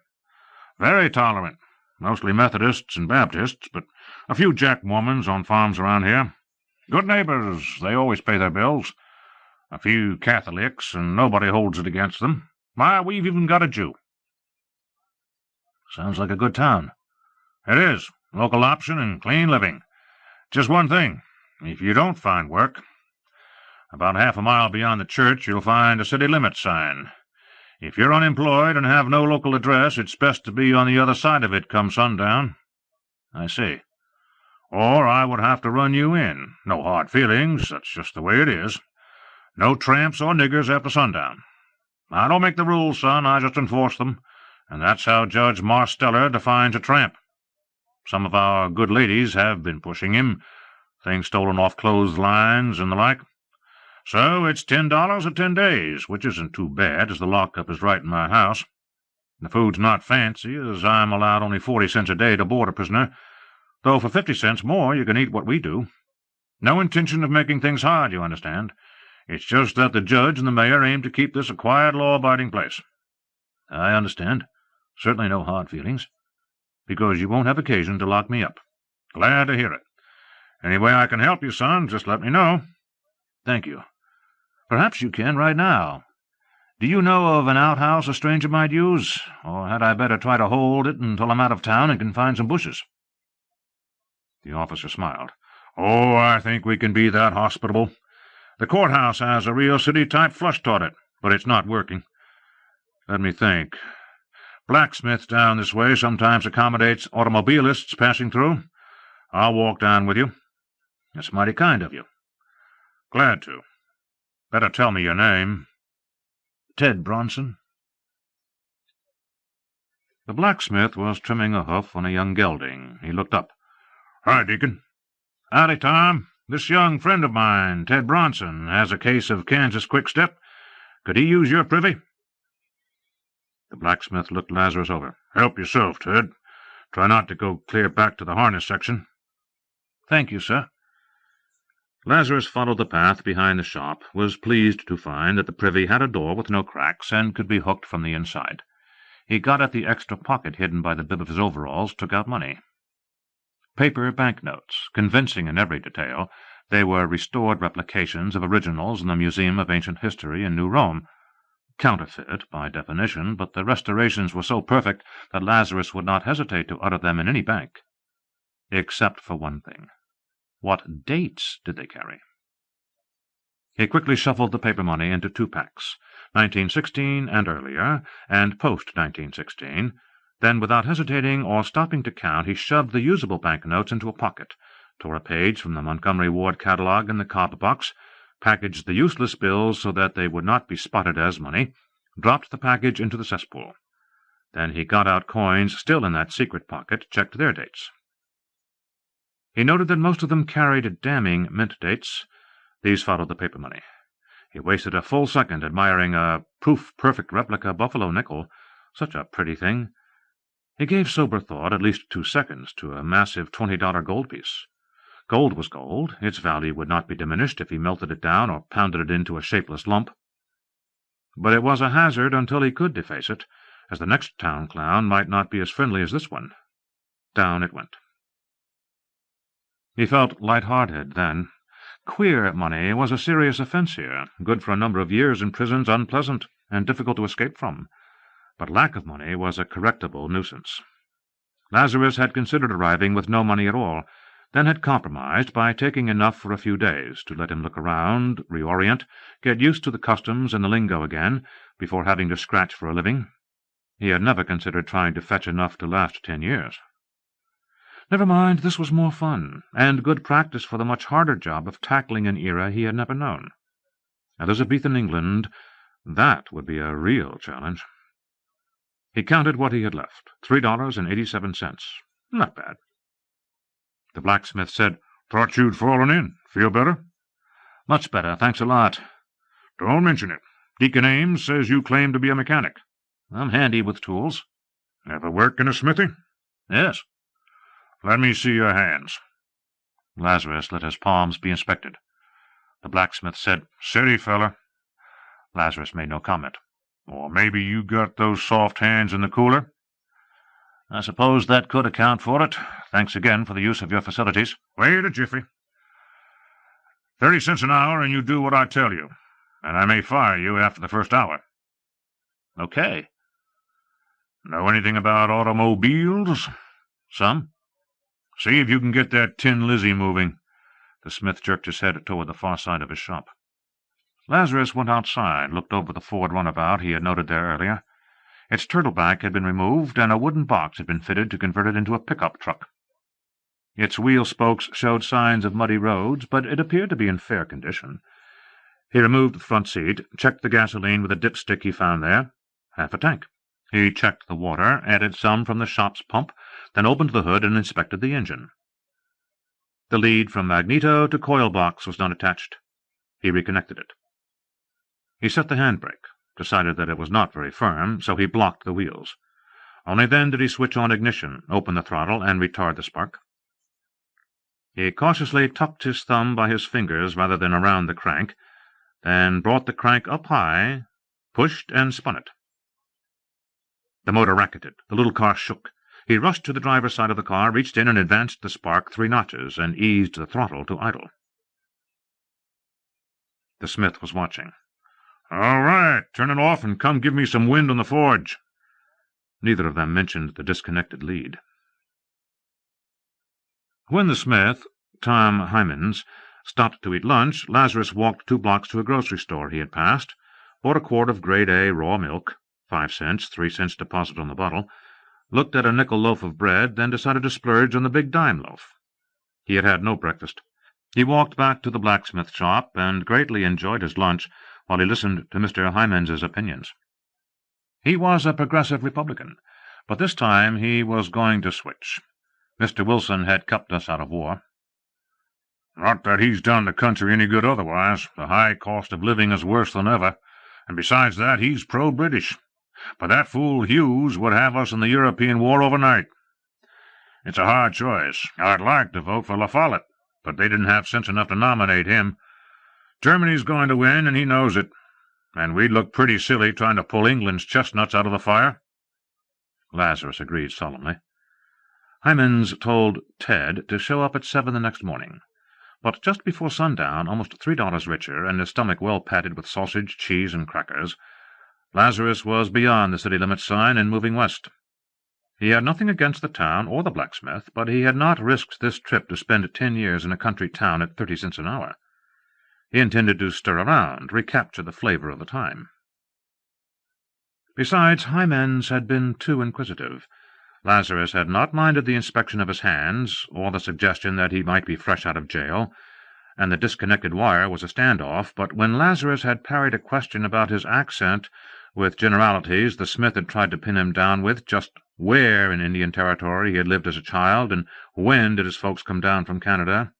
Very tolerant. Mostly Methodists and Baptists, but a few Jack Mormons on farms around here. Good neighbors. They always pay their bills. A few Catholics, and nobody holds it against them. Why, we've even got a Jew. Sounds like a good town. It is. Local option and clean living. Just one thing. If you don't find work, about half a mile beyond the church you'll find a city limit sign. If you're unemployed and have no local address, it's best to be on the other side of it come sundown. I see. Or I would have to run you in. No hard feelings, that's just the way it is. No tramps or niggers after sundown. I don't make the rules, son, I just enforce them, and that's how Judge Marsteller defines a tramp. Some of our good ladies have been pushing him, things stolen off clotheslines and the like. So it's $10 or 10 days, which isn't too bad, as the lockup is right in my house. The food's not fancy, as I'm allowed only 40 cents a day to board a prisoner, though for 50 cents more you can eat what we do. No intention of making things hard, you understand. It's just that the judge and the mayor aim to keep this a quiet, law-abiding place. I understand. Certainly no hard feelings. Because you won't have occasion to lock me up. Glad to hear it. Any way I can help you, son, just let me know. Thank you. Perhaps you can right now. Do you know of an outhouse a stranger might use, or had I better try to hold it until I'm out of town and can find some bushes? The officer smiled. Oh, I think we can be that hospitable. The courthouse has a real city-type flush toilet, but it's not working. Let me think. Blacksmith down this way sometimes accommodates automobilists passing through. I'll walk down with you. That's mighty kind of you. Glad to. Better tell me your name. Ted Bronson. The blacksmith was trimming a hoof on a young gelding. He looked up. Hi, Deacon. Howdy, Tom. This young friend of mine, Ted Bronson, has a case of Kansas quick-step. Could he use your privy? The blacksmith looked Lazarus over. Help yourself, Ted. Try not to go clear back to the harness section. Thank you, sir. Lazarus followed the path behind the shop, was pleased to find that the privy had a door with no cracks and could be hooked from the inside. He got at the extra pocket hidden by the bib of his overalls, took out money. Paper banknotes, convincing in every detail, they were restored replications of originals in the Museum of Ancient History in New Rome. Counterfeit, by definition, but the restorations were so perfect that Lazarus would not hesitate to utter them in any bank. Except for one thing. What dates did they carry? He quickly shuffled the paper money into 2 packs, 1916 and earlier, and post-1916. Then, without hesitating or stopping to count, he shoved the usable banknotes into a pocket, tore a page from the Montgomery Ward catalogue in the cob box, packaged the useless bills so that they would not be spotted as money, dropped the package into the cesspool. Then he got out coins still in that secret pocket, checked their dates. He noted that most of them carried damning mint dates. These followed the paper money. He wasted a full second admiring a proof-perfect replica buffalo nickel, such a pretty thing. He gave sober thought at least 2 seconds to a massive $20 gold piece. Gold was gold. Its value would not be diminished if he melted it down or pounded it into a shapeless lump. But it was a hazard until he could deface it, as the next town clown might not be as friendly as this one. Down it went. He felt light-hearted then. Queer money was a serious offence here, good for a number of years in prisons, unpleasant, and difficult to escape from. But lack of money was a correctable nuisance. Lazarus had considered arriving with no money at all, then had compromised by taking enough for a few days to let him look around, reorient, get used to the customs and the lingo again, before having to scratch for a living. He had never considered trying to fetch enough to last 10 years. Never mind, this was more fun, and good practice for the much harder job of tackling an era he had never known. Elizabethan England, that would be a real challenge. He counted what he had left, $3.87. Not bad. The blacksmith said, "Thought you'd fallen in. Feel better?" "Much better, thanks a lot." "Don't mention it. Deacon Ames says you claim to be a mechanic." "I'm handy with tools." "Ever work in a smithy?" "Yes." "Let me see your hands." Lazarus let his palms be inspected. The blacksmith said, "Steady, fella." Lazarus made no comment. "Or maybe you got those soft hands in the cooler?" "I suppose that could account for it. Thanks again for the use of your facilities." "Wait a jiffy. 30 cents an hour, and you do what I tell you, and I may fire you after the first hour." "Okay." "Know anything about automobiles?" "Some." "See if you can get that Tin Lizzie moving." The smith jerked his head toward the far side of his shop. Lazarus went outside, looked over the Ford runabout he had noted there earlier. Its turtleback had been removed, and a wooden box had been fitted to convert it into a pickup truck. Its wheel spokes showed signs of muddy roads, but it appeared to be in fair condition. He removed the front seat, checked the gasoline with a dipstick he found there. Half a tank. He checked the water, added some from the shop's pump, then opened the hood and inspected the engine. The lead from magneto to coil box was not attached. He reconnected it. He set the handbrake, decided that it was not very firm, so he blocked the wheels. Only then did he switch on ignition, open the throttle, and retard the spark. He cautiously tucked his thumb by his fingers rather than around the crank, then brought the crank up high, pushed and spun it. The motor racketed. The little car shook. He rushed to the driver's side of the car, reached in and advanced the spark 3 notches, and eased the throttle to idle. The smith was watching. "All right, turn it off and come give me some wind on the forge." Neither of them mentioned the disconnected lead. When the smith, Tom Hymans, stopped to eat lunch, Lazarus walked 2 blocks to a grocery store he had passed, bought a quart of grade A raw milk, 5 cents, 3 cents deposit on the bottle, looked at a nickel loaf of bread, then decided to splurge on the big dime loaf. He had had no breakfast. He walked back to the blacksmith shop and greatly enjoyed his lunch while he listened to Mr. Hymans's opinions. He was a progressive Republican, but this time he was going to switch. Mr. Wilson had kept us out of war. "Not that he's done the country any good otherwise. The high cost of living is worse than ever, and besides that he's pro-British. But that fool Hughes would have us in the European war overnight. It's a hard choice. I'd like to vote for La Follette, but they didn't have sense enough to nominate him. Germany's going to win, and he knows it, and we'd look pretty silly trying to pull England's chestnuts out of the fire." Lazarus agreed solemnly. Hymans told Ted to show up at 7 the next morning. But just before sundown, almost $3 richer, and his stomach well padded with sausage, cheese, and crackers, Lazarus was beyond the city limits sign and moving west. He had nothing against the town or the blacksmith, but he had not risked this trip to spend 10 years in a country town at 30 cents an hour. He intended to stir around, recapture the flavor of the time. Besides, Hymans had been too inquisitive. Lazarus had not minded the inspection of his hands, or the suggestion that he might be fresh out of jail, and the disconnected wire was a standoff, but when Lazarus had parried a question about his accent with generalities the smith had tried to pin him down with, just where in Indian Territory he had lived as a child, and when did his folks come down from Canada,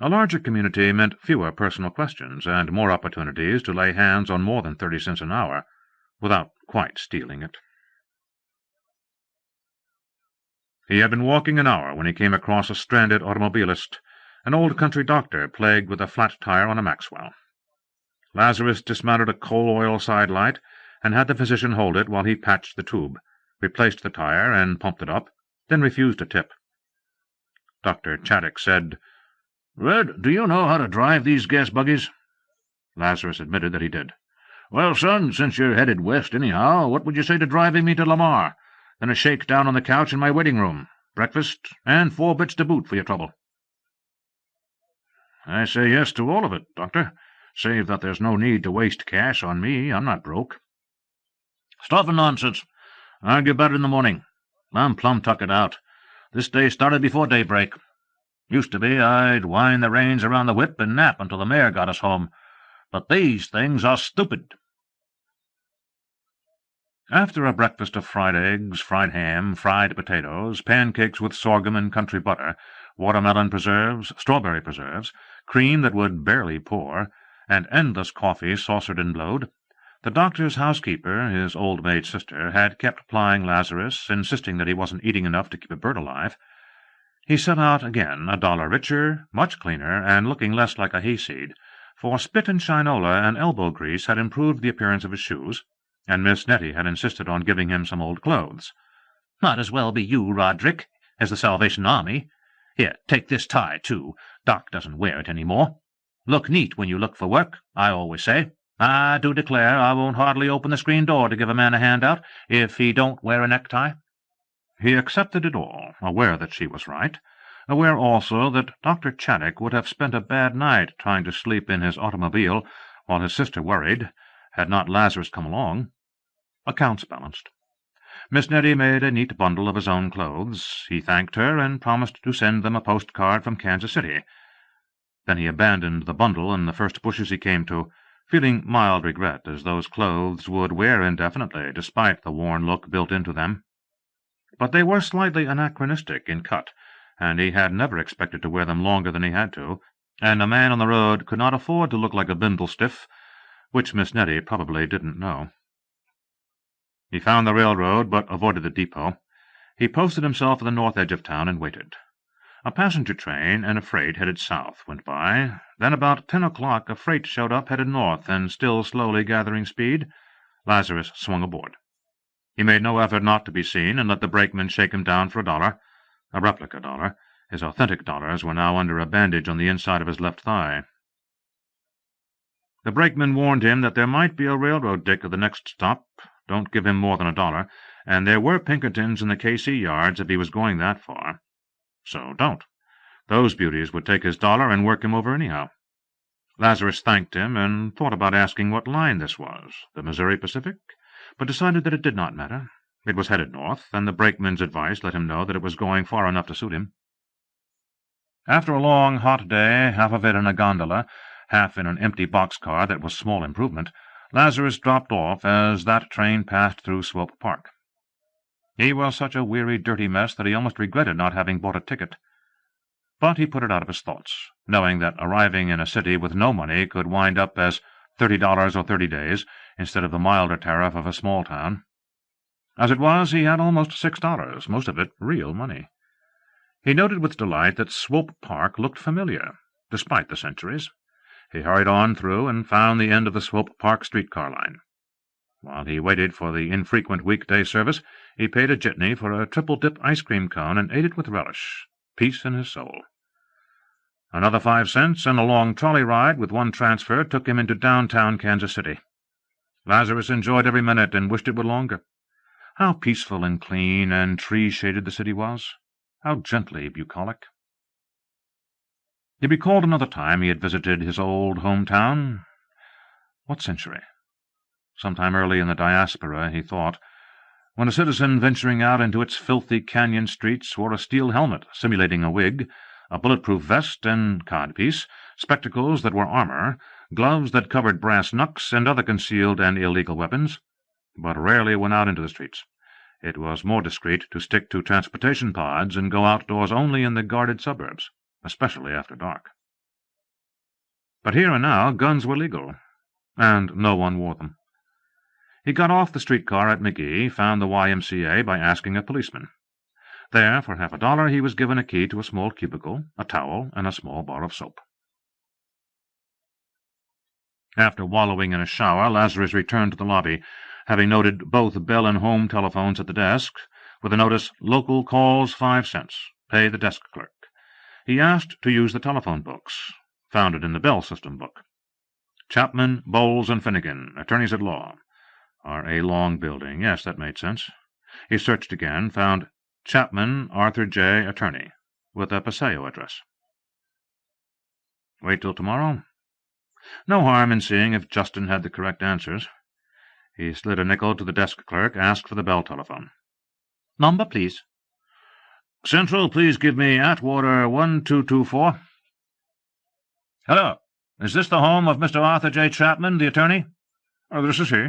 a larger community meant fewer personal questions and more opportunities to lay hands on more than 30 cents an hour, without quite stealing it. He had been walking an hour when he came across a stranded automobilist, an old country doctor plagued with a flat tire on a Maxwell. Lazarus dismounted a coal-oil side-light and had the physician hold it while he patched the tube, replaced the tire and pumped it up, then refused a tip. Dr. Chaddock said, "Red, do you know how to drive these gas buggies?" Lazarus admitted that he did. "Well, son, since you're headed west anyhow, what would you say to driving me to Lamar? Then a shake down on the couch in my waiting room, breakfast, and 4 bits to boot for your trouble." "I say yes to all of it, Doctor, save that there's no need to waste cash on me. I'm not broke." "Stuff and nonsense. Argue about it in the morning. I'm plumb tuckered out. This day started before daybreak. Used to be I'd wind the reins around the whip and nap until the mare got us home. But these things are stupid." After a breakfast of fried eggs, fried ham, fried potatoes, pancakes with sorghum and country butter, watermelon preserves, strawberry preserves, cream that would barely pour, and endless coffee saucered and blowed, the doctor's housekeeper, his old maid sister, had kept plying Lazarus, insisting that he wasn't eating enough to keep a bird alive. He set out again, $1 richer, much cleaner, and looking less like a hayseed, for spit and shinola and elbow grease had improved the appearance of his shoes, and Miss Nettie had insisted on giving him some old clothes. "Might as well be you, Roderick, as the Salvation Army. Here, take this tie, too. Doc doesn't wear it any more. Look neat when you look for work, I always say. I do declare I won't hardly open the screen door to give a man a handout if he don't wear a necktie." He accepted it all, aware that she was right, aware also that Dr. Chaddock would have spent a bad night trying to sleep in his automobile while his sister worried, had not Lazarus come along. Accounts balanced. Miss Nettie made a neat bundle of his own clothes. He thanked her and promised to send them a postcard from Kansas City. Then he abandoned the bundle in the first bushes he came to, feeling mild regret, as those clothes would wear indefinitely, despite the worn look built into them. But they were slightly anachronistic in cut, and he had never expected to wear them longer than he had to, and a man on the road could not afford to look like a bindle-stiff, which Miss Nettie probably didn't know. He found the railroad, but avoided the depot. He posted himself at the north edge of town and waited. A passenger train and a freight headed south went by. Then about 10 o'clock a freight showed up headed north, and still slowly gathering speed. Lazarus swung aboard. He made no effort not to be seen, and let the brakeman shake him down for $1, a replica dollar. His authentic dollars were now under a bandage on the inside of his left thigh. The brakeman warned him that there might be a railroad dick at the next stop. Don't give him more than $1, and there were Pinkertons in the KC yards if he was going that far. So don't. Those beauties would take his $1 and work him over anyhow. Lazarus thanked him and thought about asking what line this was, the Missouri Pacific, but decided that it did not matter. It was headed north, and the brakeman's advice let him know that it was going far enough to suit him. After a long, hot day, half of it in a gondola, half in an empty boxcar that was small improvement, Lazarus dropped off as that train passed through Swope Park. He was such a weary, dirty mess that he almost regretted not having bought a ticket. But he put it out of his thoughts, knowing that arriving in a city with no money could wind up as $30 or 30 days, instead of the milder tariff of a small town. As it was, he had almost $6, most of it real money. He noted with delight that Swope Park looked familiar, despite the centuries. He hurried on through and found the end of the Swope Park streetcar line. While he waited for the infrequent weekday service, he paid a jitney for a triple-dip ice cream cone and ate it with relish, peace in his soul. Another 5 cents and a long trolley ride with one transfer took him into downtown Kansas City. Lazarus enjoyed every minute and wished it were longer. How peaceful and clean and tree-shaded the city was. How gently bucolic. He recalled another time he had visited his old hometown. What century? Sometime early in the diaspora, he thought, when a citizen venturing out into its filthy canyon streets wore a steel helmet simulating a wig, a bulletproof vest and codpiece, spectacles that were armor, gloves that covered brass knucks and other concealed and illegal weapons, but rarely went out into the streets. It was more discreet to stick to transportation pods and go outdoors only in the guarded suburbs, especially after dark. But here and now guns were legal, and no one wore them. He got off the streetcar at McGee, found the YMCA by asking a policeman. There, for $50, he was given a key to a small cubicle, a towel, and a small bar of soap. After wallowing in a shower, Lazarus returned to the lobby, having noted both bell and home telephones at the desk, with a notice, "Local calls 5 cents. Pay the desk clerk." He asked to use the telephone books, found it in the Bell System book. Chapman, Bowles, and Finnegan, attorneys at law. R.A. Long Building. Yes, that made sense. He searched again, found Chapman, Arthur J., attorney, with a Paseo address. Wait till tomorrow? No harm in seeing if Justin had the correct answers. He slid a nickel to the desk clerk, asked for the Bell telephone. Number, please. Central, please give me Atwater 1224. Hello. Is this the home of Mr. Arthur J. Chapman, the attorney? Oh, this is he.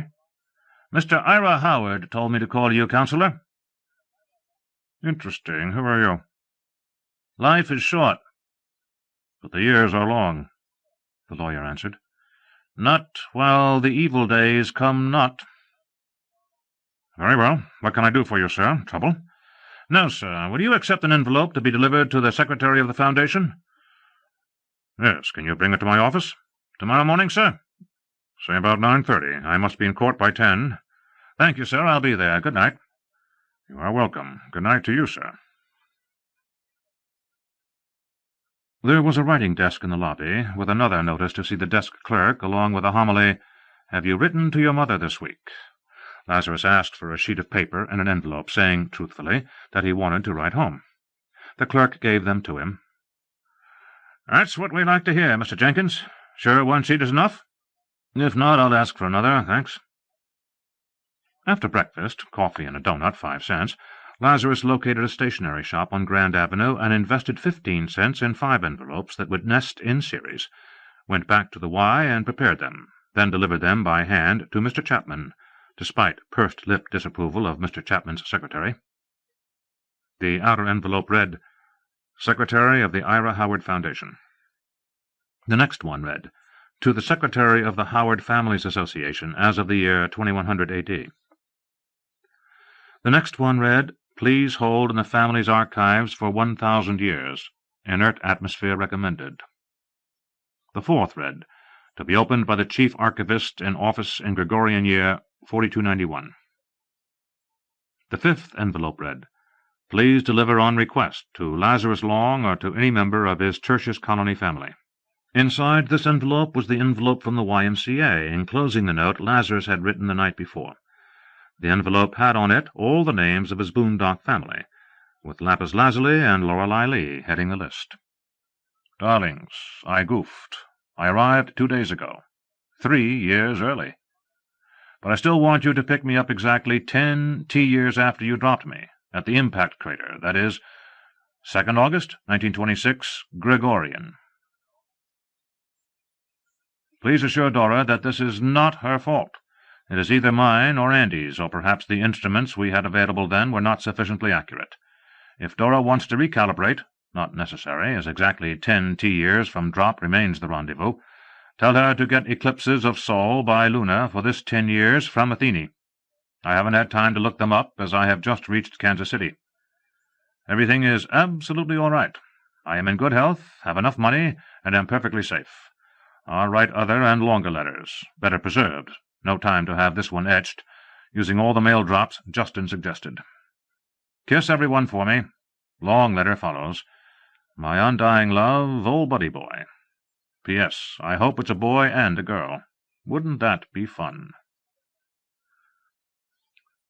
Mr. Ira Howard told me to call you, Counselor. Interesting. Who are you? Life is short, but the years are long, the lawyer answered. Not while the evil days come not. Very well. What can I do for you, sir? Trouble? No, sir. Will you accept an envelope to be delivered to the Secretary of the Foundation? Yes. Can you bring it to my office? Tomorrow morning, sir? Say about 9:30. I must be in court by 10. Thank you, sir. I'll be there. Good night. You are welcome. Good night to you, sir. There was a writing desk in the lobby, with another notice to see the desk clerk, along with a homily, "Have you written to your mother this week?" Lazarus asked for a sheet of paper and an envelope, saying, truthfully, that he wanted to write home. The clerk gave them to him. "That's what we like to hear, Mr. Jenkins. Sure one sheet is enough? If not, I'll ask for another, thanks." After breakfast, coffee and a doughnut, 5 cents, Lazarus located a stationery shop on Grand Avenue and invested 15 cents in 5 envelopes that would nest in series, went back to the Y and prepared them, then delivered them by hand to Mr. Chapman, despite pursed-lipped disapproval of Mr. Chapman's secretary. The outer envelope read, "Secretary of the Ira Howard Foundation." The next one read, "To the Secretary of the Howard Families Association, as of the year 2100 A.D." The next one read, "Please hold in the family's archives for 1,000 years. Inert atmosphere recommended." The fourth read, "To be opened by the Chief Archivist in office in Gregorian year 4291. The fifth envelope read, "Please deliver on request to Lazarus Long or to any member of his Tertius Colony family." Inside this envelope was the envelope from the YMCA, enclosing the note Lazarus had written the night before. The envelope had on it all the names of his Boondock family, with Lapis Lazuli and Lorelei Lee heading the list. "Darlings, I goofed. I arrived 2 days ago, 3 years early. But I still want you to pick me up exactly 10 T-years after you dropped me, at the impact crater, that is, 2nd August, 1926, Gregorian. Please assure Dora that this is not her fault. It is either mine or Andy's, or perhaps the instruments we had available then were not sufficiently accurate. If Dora wants to recalibrate, not necessary, as exactly 10 T-years from drop remains the rendezvous, tell her to get eclipses of Sol by Luna for this 10 years from Athene. I haven't had time to look them up, as I have just reached Kansas City. Everything is absolutely all right. I am in good health, have enough money, and am perfectly safe. I'll write other and longer letters, better preserved. No time to have this one etched, using all the mail drops Justin suggested. Kiss everyone for me. Long letter follows. My undying love, old buddy boy. P.S. I hope it's a boy and a girl. Wouldn't that be fun?"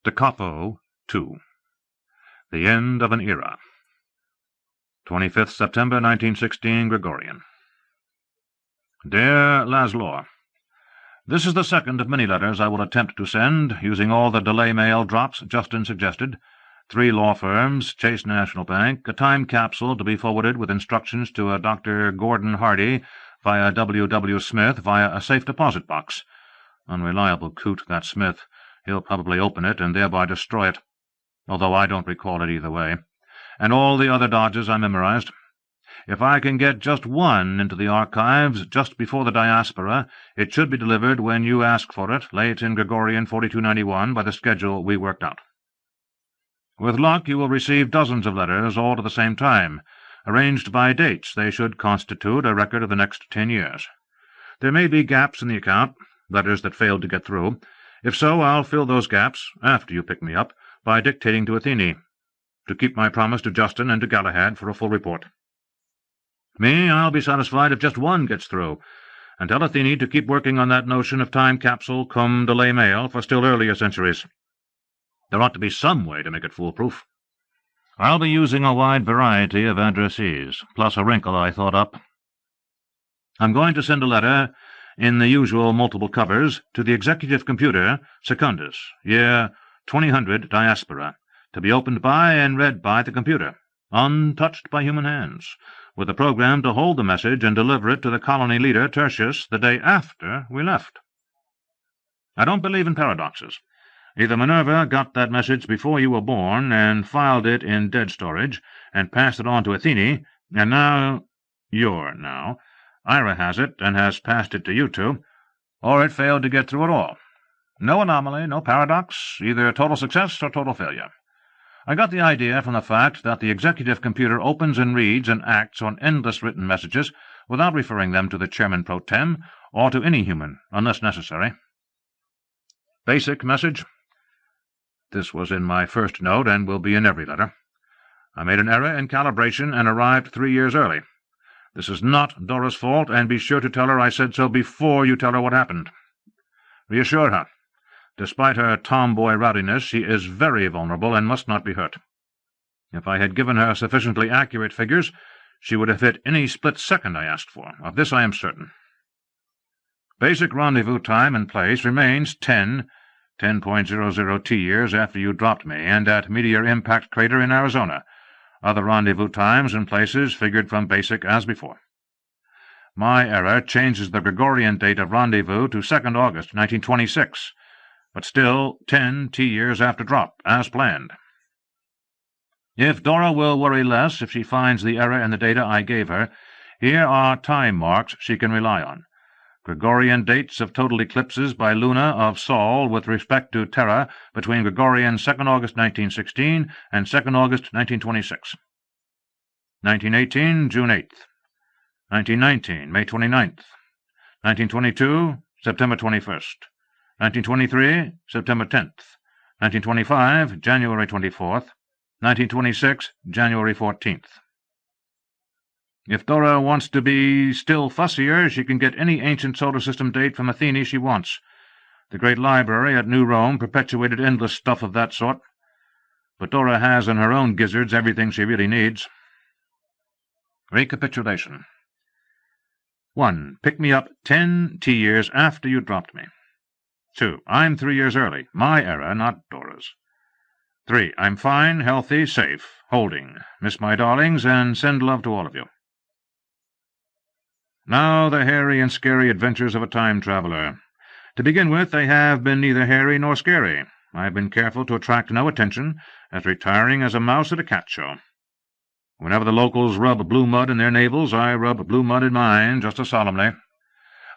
To Capo II. The End of an Era. 25th September 1916, Gregorian. Dear Laszlo, this is the second of many letters I will attempt to send, using all the delay mail drops Justin suggested, 3 law firms, Chase National Bank, a time capsule to be forwarded with instructions to a Dr. Gordon Hardy via W. Smith via a safe deposit box. Unreliable coot, that Smith. He'll probably open it and thereby destroy it, although I don't recall it either way. And all the other dodges I memorized. If I can get just one into the archives just before the diaspora, it should be delivered when you ask for it, late in Gregorian 4291, by the schedule we worked out. With luck, you will receive dozens of letters, all at the same time. Arranged by dates, they should constitute a record of the next 10 years. There may be gaps in the account, letters that failed to get through. If so, I'll fill those gaps, after you pick me up, by dictating to Athene, to keep my promise to Justin and to Galahad for a full report. Me, I'll be satisfied if just one gets through, and tell Athene to keep working on that notion of time capsule cum delay mail for still earlier centuries. There ought to be some way to make it foolproof. I'll be using a wide variety of addressees, plus a wrinkle I thought up. I'm going to send a letter, in the usual multiple covers, to the executive computer, Secundus, year 2000 diaspora, to be opened by and read by the computer, untouched by human hands, with a program to hold the message and deliver it to the colony leader, Tertius, the day after we left. I don't believe in paradoxes. Either Minerva got that message before you were born and filed it in dead storage and passed it on to Athene, and now Ira has it and has passed it to you two, or it failed to get through at all. No anomaly, no paradox, either total success or total failure. I got the idea from the fact that the executive computer opens and reads and acts on endless written messages without referring them to the chairman pro tem or to any human, unless necessary. Basic message. This was in my first note and will be in every letter. I made an error in calibration and arrived 3 years early. This is not Dora's fault, and be sure to tell her I said so before you tell her what happened. Reassure her. Despite her tomboy rowdiness, she is very vulnerable and must not be hurt. If I had given her sufficiently accurate figures, she would have hit any split second I asked for. Of this I am certain. Basic rendezvous time and place remains 10.00 T-years after you dropped me, and at Meteor Impact Crater in Arizona. Other rendezvous times and places figured from basic as before. My error changes the Gregorian date of rendezvous to 2nd August, 1926, but still 10 T-years after drop, as planned. If Dora will worry less if she finds the error in the data I gave her, here are time marks she can rely on. Gregorian dates of total eclipses by Luna of Sol with respect to Terra between Gregorian 2nd August 1916 and 2nd August 1926. 1918, June 8th. 1919, May 29th. 1922, September 21st. 1923, September 10th. 1925, January 24th. 1926, January 14th. If Dora wants to be still fussier, she can get any ancient solar system date from Athene she wants. The great library at New Rome perpetuated endless stuff of that sort. But Dora has in her own gizzards everything she really needs. Recapitulation. 1. Pick me up 10 T-years after you dropped me. 2. I'm 3 years early. My error, not Dora's. 3. I'm fine, healthy, safe, holding. Miss my darlings, and send love to all of you. Now the hairy and scary adventures of a time-traveler. To begin with, they have been neither hairy nor scary. I have been careful to attract no attention, as retiring as a mouse at a cat show. Whenever the locals rub blue mud in their navels, I rub blue mud in mine, just as solemnly.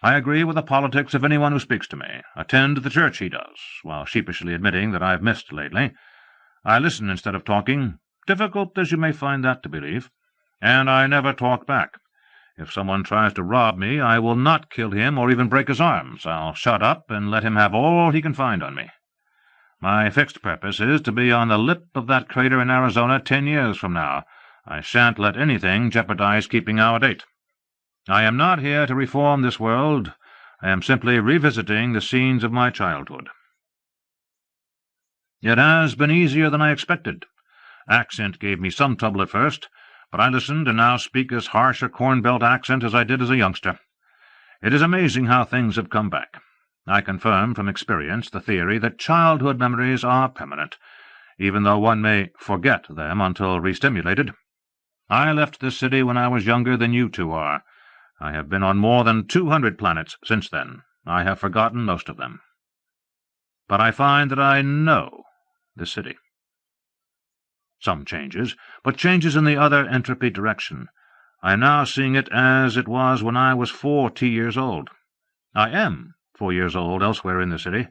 I agree with the politics of anyone who speaks to me. Attend the church he does, while sheepishly admitting that I've missed lately. I listen instead of talking, difficult as you may find that to believe, and I never talk back. If someone tries to rob me, I will not kill him or even break his arms. I'll shut up and let him have all he can find on me. My fixed purpose is to be on the lip of that crater in Arizona 10 years from now. I shan't let anything jeopardize keeping our date. I am not here to reform this world. I am simply revisiting the scenes of my childhood. It has been easier than I expected. Accent gave me some trouble at first, but I listened and now speak as harsh a corn-belt accent as I did as a youngster. It is amazing how things have come back. I confirm from experience the theory that childhood memories are permanent, even though one may forget them until re-stimulated. I left this city when I was younger than you two are. I have been on more than 200 planets since then. I have forgotten most of them. But I find that I know the city. Some changes, but changes in the other entropy direction. I am now seeing it as it was when I was 4 T-years old. I am 4 years old elsewhere in the city.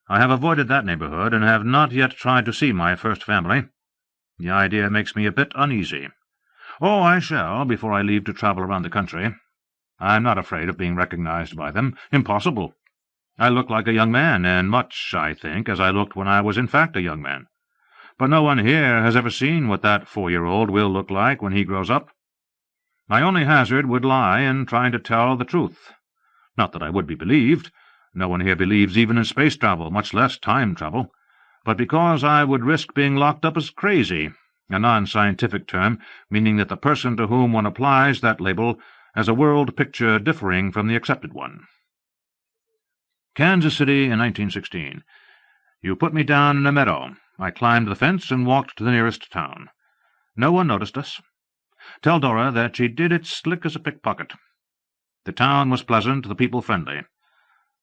I have avoided that neighborhood, and have not yet tried to see my first family. The idea makes me a bit uneasy. Oh, I shall, before I leave to travel around the country. I am not afraid of being recognized by them. Impossible. I look like a young man, and much, I think, as I looked when I was in fact a young man. But no one here has ever seen what that 4-year-old will look like when he grows up. My only hazard would lie in trying to tell the truth. Not that I would be believed. No one here believes even in space travel, much less time travel. But because I would risk being locked up as crazy, a non-scientific term meaning that the person to whom one applies that label has a world picture differing from the accepted one. Kansas City in 1916. You put me down in a meadow. I climbed the fence and walked to the nearest town. No one noticed us. Tell Dora that she did it slick as a pickpocket. The town was pleasant, the people friendly.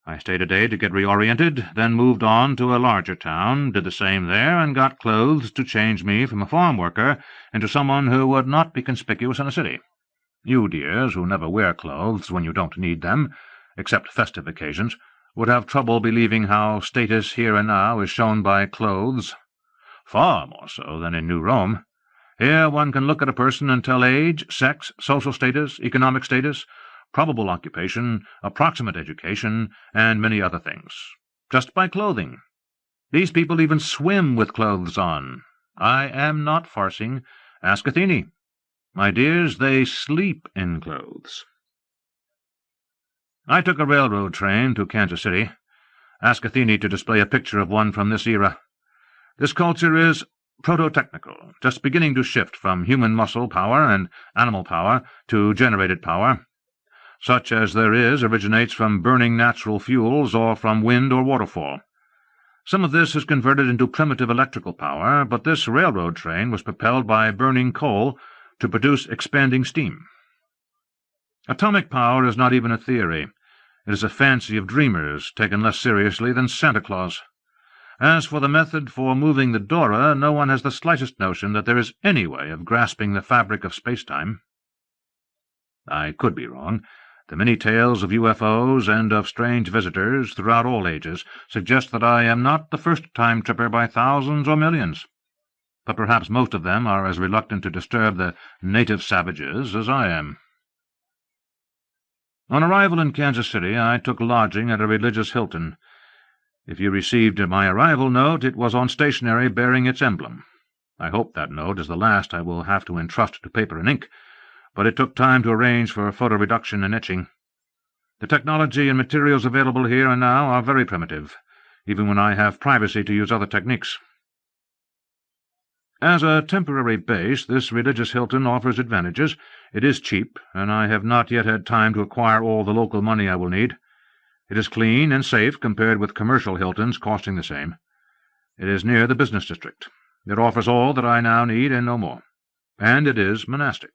I stayed a day to get reoriented, then moved on to a larger town, did the same there, and got clothes to change me from a farm worker into someone who would not be conspicuous in a city. You dears, who never wear clothes when you don't need them, except festive occasions, would have trouble believing how status here and now is shown by clothes. Far more so than in New Rome. Here one can look at a person and tell age, sex, social status, economic status, probable occupation, approximate education, and many other things, just by clothing. These people even swim with clothes on. I am not farcing. Ask Athene. My dears, they sleep in clothes. I took a railroad train to Kansas City. Ask Athene to display a picture of one from this era. This culture is proto-technical, just beginning to shift from human muscle power and animal power to generated power. Such as there is originates from burning natural fuels or from wind or waterfall. Some of this is converted into primitive electrical power, but this railroad train was propelled by burning coal to produce expanding steam. Atomic power is not even a theory. It is a fancy of dreamers, taken less seriously than Santa Claus. As for the method for moving the Dora, no one has the slightest notion that there is any way of grasping the fabric of space-time. I could be wrong. The many tales of UFOs and of strange visitors throughout all ages suggest that I am not the first time-tripper by thousands or millions. But perhaps most of them are as reluctant to disturb the native savages as I am. On arrival in Kansas City, I took lodging at a religious Hilton. If you received my arrival note, it was on stationery bearing its emblem. I hope that note is the last I will have to entrust to paper and ink, but it took time to arrange for photo reduction and etching. The technology and materials available here and now are very primitive, even when I have privacy to use other techniques. As a temporary base, this religious Hilton offers advantages. It is cheap, and I have not yet had time to acquire all the local money I will need. It is clean and safe compared with commercial Hiltons costing the same. It is near the business district. It offers all that I now need and no more. And it is monastic.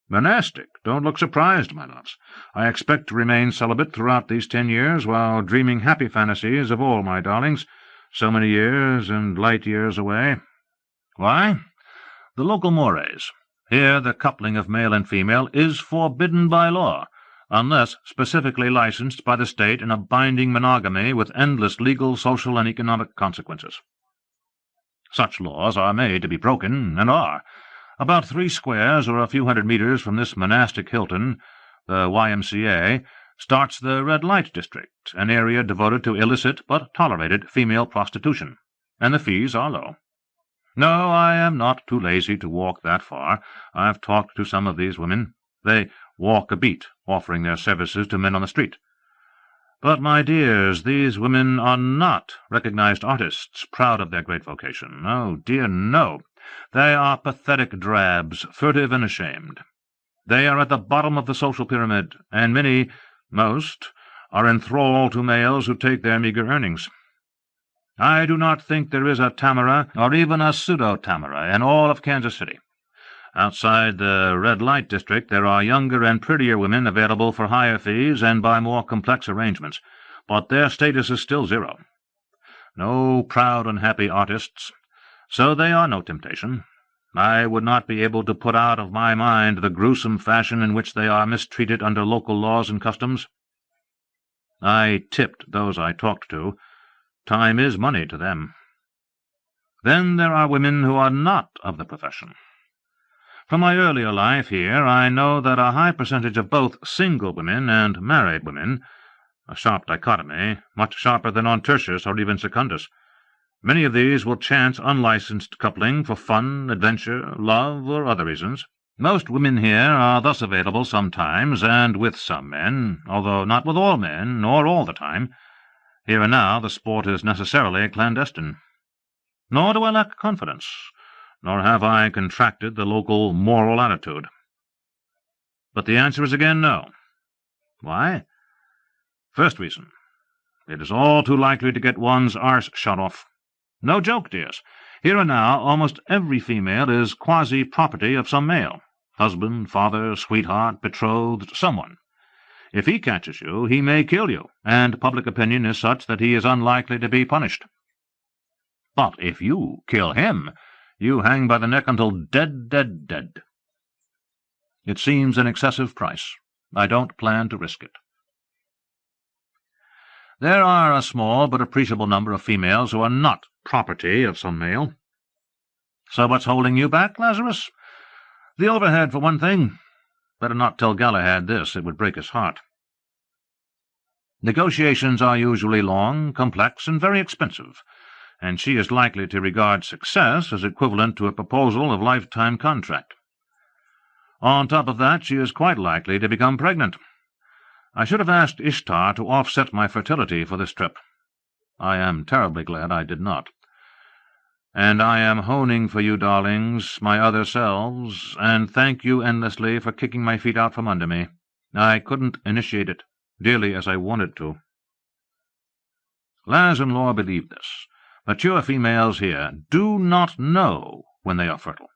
Monastic? Don't look surprised, my loves. I expect to remain celibate throughout these 10 years, while dreaming happy fantasies of all my darlings, so many years and light years away. Why? The local mores. Here the coupling of male and female is forbidden by law, unless specifically licensed by the state in a binding monogamy with endless legal, social, and economic consequences. Such laws are made to be broken, and are. About 3 squares or a few hundred meters from this monastic Hilton, the YMCA, starts the red light district, an area devoted to illicit but tolerated female prostitution, and the fees are low. No, I am not too lazy to walk that far. I've talked to some of these women. They walk a beat, offering their services to men on the street. But, my dears, these women are not recognized artists, proud of their great vocation. Oh, dear, no. They are pathetic drabs, furtive and ashamed. They are at the bottom of the social pyramid, and most, are in thrall to males who take their meager earnings. I do not think there is a Tamara, or even a pseudo-Tamara, in all of Kansas City. Outside the red light district there are younger and prettier women available for higher fees and by more complex arrangements, but their status is still zero. No proud and happy artists, so they are no temptation. I would not be able to put out of my mind the gruesome fashion in which they are mistreated under local laws and customs. I tipped those I talked to. Time is money to them. Then there are women who are not of the profession. From my earlier life here, I know that a high percentage of both single women and married women, a sharp dichotomy, much sharper than on Tertius or even Secundus. Many of these will chance unlicensed coupling for fun, adventure, love, or other reasons. Most women here are thus available sometimes, and with some men, although not with all men, nor all the time. Here and now the sport is necessarily clandestine. Nor do I lack confidence, nor have I contracted the local moral attitude. But the answer is again no. Why? First reason. It is all too likely to get one's arse shot off. No joke, dears. Here and now almost every female is quasi-property of some male. Husband, father, sweetheart, betrothed, someone. If he catches you, he may kill you, and public opinion is such that he is unlikely to be punished. But if you kill him, you hang by the neck until dead, dead, dead. It seems an excessive price. I don't plan to risk it. There are a small but appreciable number of females who are not property of some male. So what's holding you back, Lazarus? The overhead, for one thing. Better not tell Galahad this, it would break his heart. Negotiations are usually long, complex, and very expensive, and she is likely to regard success as equivalent to a proposal of lifetime contract. On top of that, she is quite likely to become pregnant. I should have asked Ishtar to offset my fertility for this trip. I am terribly glad I did not. And I am honing for you, darlings, my other selves, and thank you endlessly for kicking my feet out from under me. I couldn't initiate it, dearly as I wanted to. Laz and Law believe this. Mature females here do not know when they are fertile.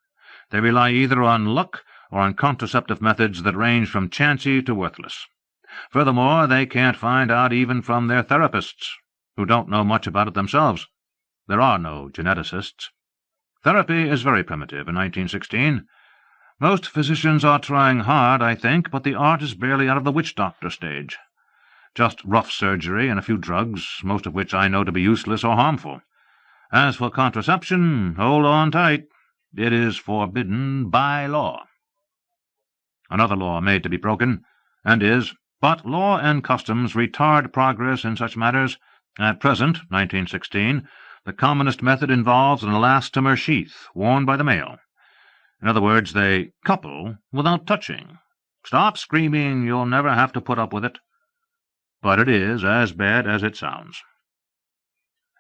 They rely either on luck or on contraceptive methods that range from chancy to worthless. Furthermore, they can't find out even from their therapists, who don't know much about it themselves. There are no geneticists. Therapy is very primitive in 1916. Most physicians are trying hard, I think, but the art is barely out of the witch-doctor stage. Just rough surgery and a few drugs, most of which I know to be useless or harmful. As for contraception, hold on tight. It is forbidden by law. Another law made to be broken, and is, but law and customs retard progress in such matters. At present, 1916, the commonest method involves an elastomer sheath worn by the male. In other words, they couple without touching. Stop screaming, you'll never have to put up with it. But it is as bad as it sounds.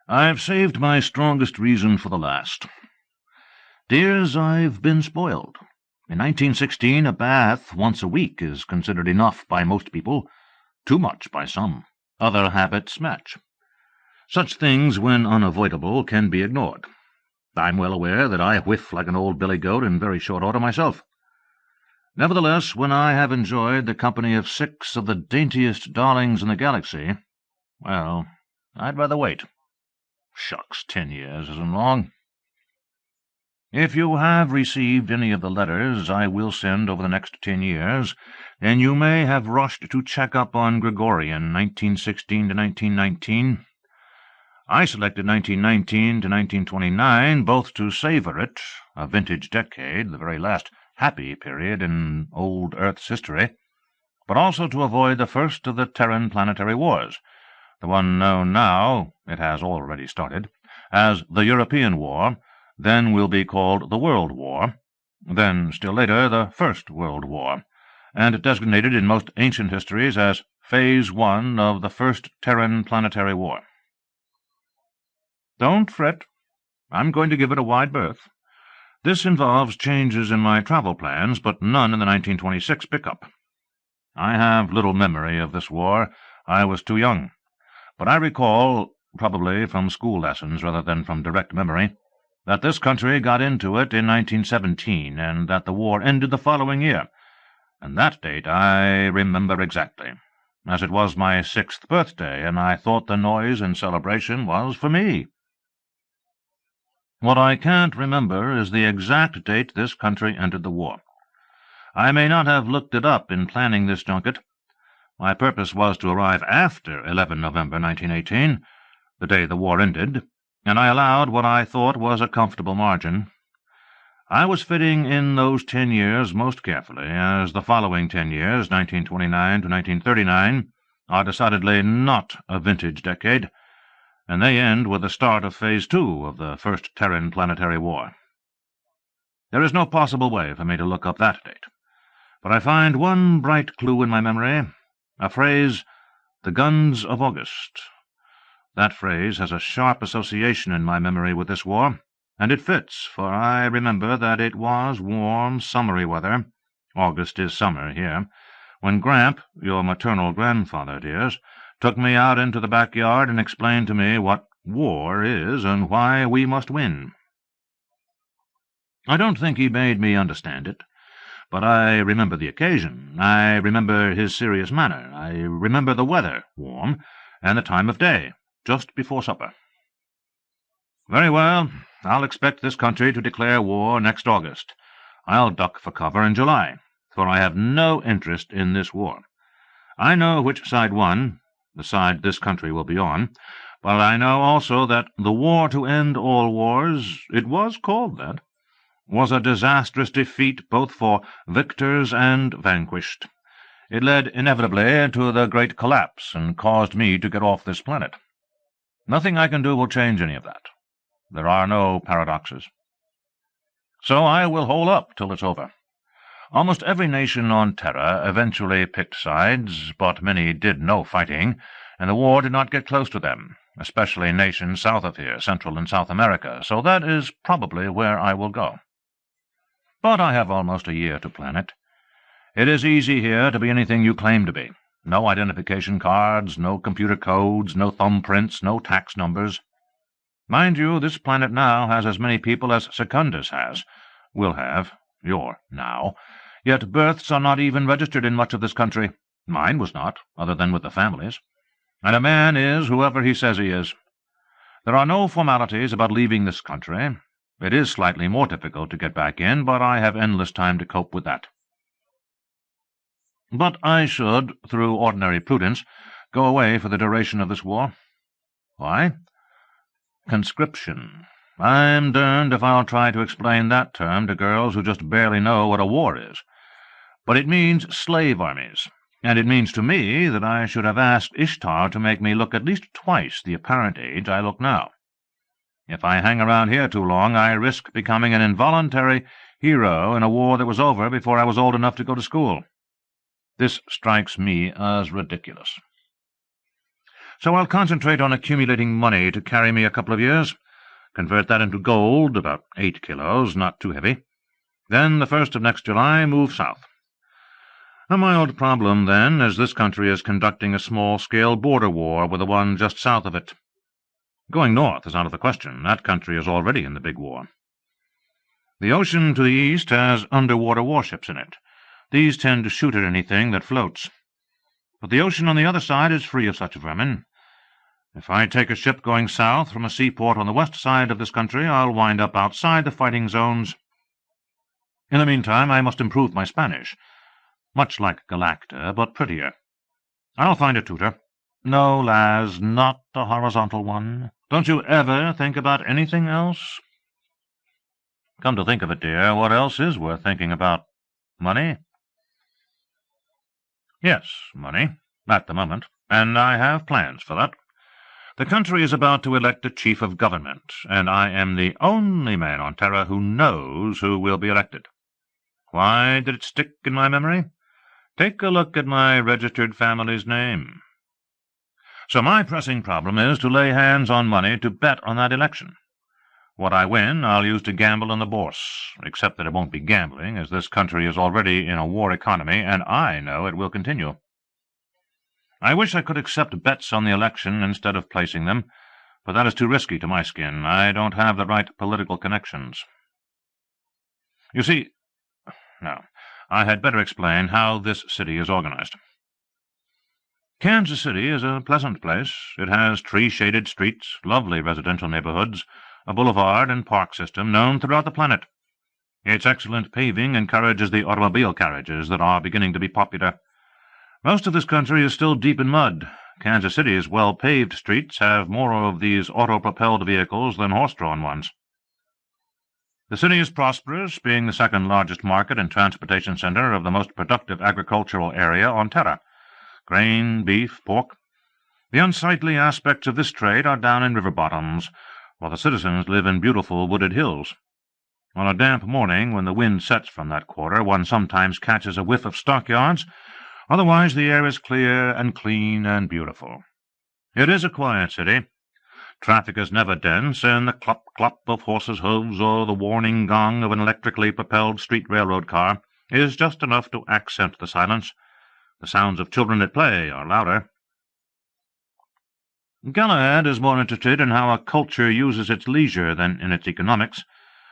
I've saved my strongest reason for the last. Dears, I've been spoiled. In 1916, a bath once a week is considered enough by most people, too much by some. Other habits match. Such things, when unavoidable, can be ignored. I'm well aware that I whiff like an old billy goat in very short order myself. Nevertheless, when I have enjoyed the company of 6 of the daintiest darlings in the galaxy, well, I'd rather wait. Shucks, 10 years isn't long. If you have received any of the letters I will send over the next 10 years, then you may have rushed to check up on Gregorian, 1916 to 1919. I selected 1919 to 1929, both to savor it, a vintage decade, the very last happy period in old Earth's history, but also to avoid the first of the Terran planetary wars, the one known now, it has already started, as the European War, then will be called the World War, then, still later, the First World War, and designated in most ancient histories as Phase I of the First Terran Planetary War. Don't fret. I'm going to give it a wide berth. This involves changes in my travel plans, but none in the 1926 pickup. I have little memory of this war. I was too young. But I recall, probably from school lessons rather than from direct memory, that this country got into it in 1917, and that the war ended the following year, and that date I remember exactly, as it was my 6th birthday, and I thought the noise and celebration was for me. What I can't remember is the exact date this country entered the war. I may not have looked it up in planning this junket. My purpose was to arrive after 11 November 1918, the day the war ended, and I allowed what I thought was a comfortable margin. I was fitting in those 10 years most carefully, as the following 10 years, 1929 to 1939, are decidedly not a vintage decade, and they end with the start of Phase II of the First Terran Planetary War. There is no possible way for me to look up that date. But I find one bright clue in my memory, a phrase, "the guns of August." That phrase has a sharp association in my memory with this war, and it fits, for I remember that it was warm, summery weather — August is summer here — when Gramp, your maternal grandfather, dears, took me out into the backyard and explained to me what war is and why we must win. I don't think he made me understand it, but I remember the occasion. I remember his serious manner. I remember the weather, warm, and the time of day, just before supper. Very well, I'll expect this country to declare war next August. I'll duck for cover in July, for I have no interest in this war. I know which side won, the side this country will be on, but I know also that the war to end all wars — it was called that — was a disastrous defeat both for victors and vanquished. It led inevitably to the great collapse and caused me to get off this planet. Nothing I can do will change any of that. There are no paradoxes. So I will hole up till it's over. Almost every nation on Terra eventually picked sides, but many did no fighting, and the war did not get close to them, especially nations south of here, Central and South America, so that is probably where I will go. But I have almost a year to plan it. It is easy here to be anything you claim to be. No identification cards, no computer codes, no thumbprints, no tax numbers. Mind you, this planet now has as many people as Secundus has, will have, you're now, yet births are not even registered in much of this country. Mine was not, other than with the families. And a man is whoever he says he is. There are no formalities about leaving this country. It is slightly more difficult to get back in, but I have endless time to cope with that. But I should, through ordinary prudence, go away for the duration of this war. Why? Conscription. I'm derned if I'll try to explain that term to girls who just barely know what a war is. But it means slave armies, and it means to me that I should have asked Ishtar to make me look at least twice the apparent age I look now. If I hang around here too long, I risk becoming an involuntary hero in a war that was over before I was old enough to go to school. This strikes me as ridiculous. So I'll concentrate on accumulating money to carry me a couple of years, convert that into gold, about 8 kilos, not too heavy. Then, the 1st of next July, move south. A mild problem, then, as this country is conducting a small-scale border war with the one just south of it. Going north is out of the question. That country is already in the big war. The ocean to the east has underwater warships in it. These tend to shoot at anything that floats. But the ocean on the other side is free of such vermin. If I take a ship going south from a seaport on the west side of this country, I'll wind up outside the fighting zones. In the meantime, I must improve my Spanish. Much like Galacta, but prettier. I'll find a tutor. No, Laz, not a horizontal one. Don't you ever think about anything else? Come to think of it, dear, what else is worth thinking about? Money? Yes, money, at the moment, and I have plans for that. The country is about to elect a chief of government, and I am the only man on Terra who knows who will be elected. Why did it stick in my memory? Take a look at my registered family's name. So my pressing problem is to lay hands on money to bet on that election. What I win I'll use to gamble on the bourse, except that it won't be gambling, as this country is already in a war economy, and I know it will continue. I wish I could accept bets on the election instead of placing them, but that is too risky to my skin. I don't have the right political connections. You see, no, I had better explain how this city is organized. Kansas City is a pleasant place. It has tree-shaded streets, lovely residential neighborhoods, a boulevard and park system known throughout the planet. Its excellent paving encourages the automobile carriages that are beginning to be popular. Most of this country is still deep in mud. Kansas City's well-paved streets have more of these auto-propelled vehicles than horse-drawn ones. The city is prosperous, being the second-largest market and transportation center of the most productive agricultural area on Terra. Grain, beef, pork. The unsightly aspects of this trade are down in river bottoms, while the citizens live in beautiful wooded hills. On a damp morning, when the wind sets from that quarter, one sometimes catches a whiff of stockyards. Otherwise the air is clear and clean and beautiful. It is a quiet city. Traffic is never dense, and the clop-clop of horses' hooves or the warning gong of an electrically propelled street railroad car is just enough to accent the silence. The sounds of children at play are louder. Galahad is more interested in how a culture uses its leisure than in its economics,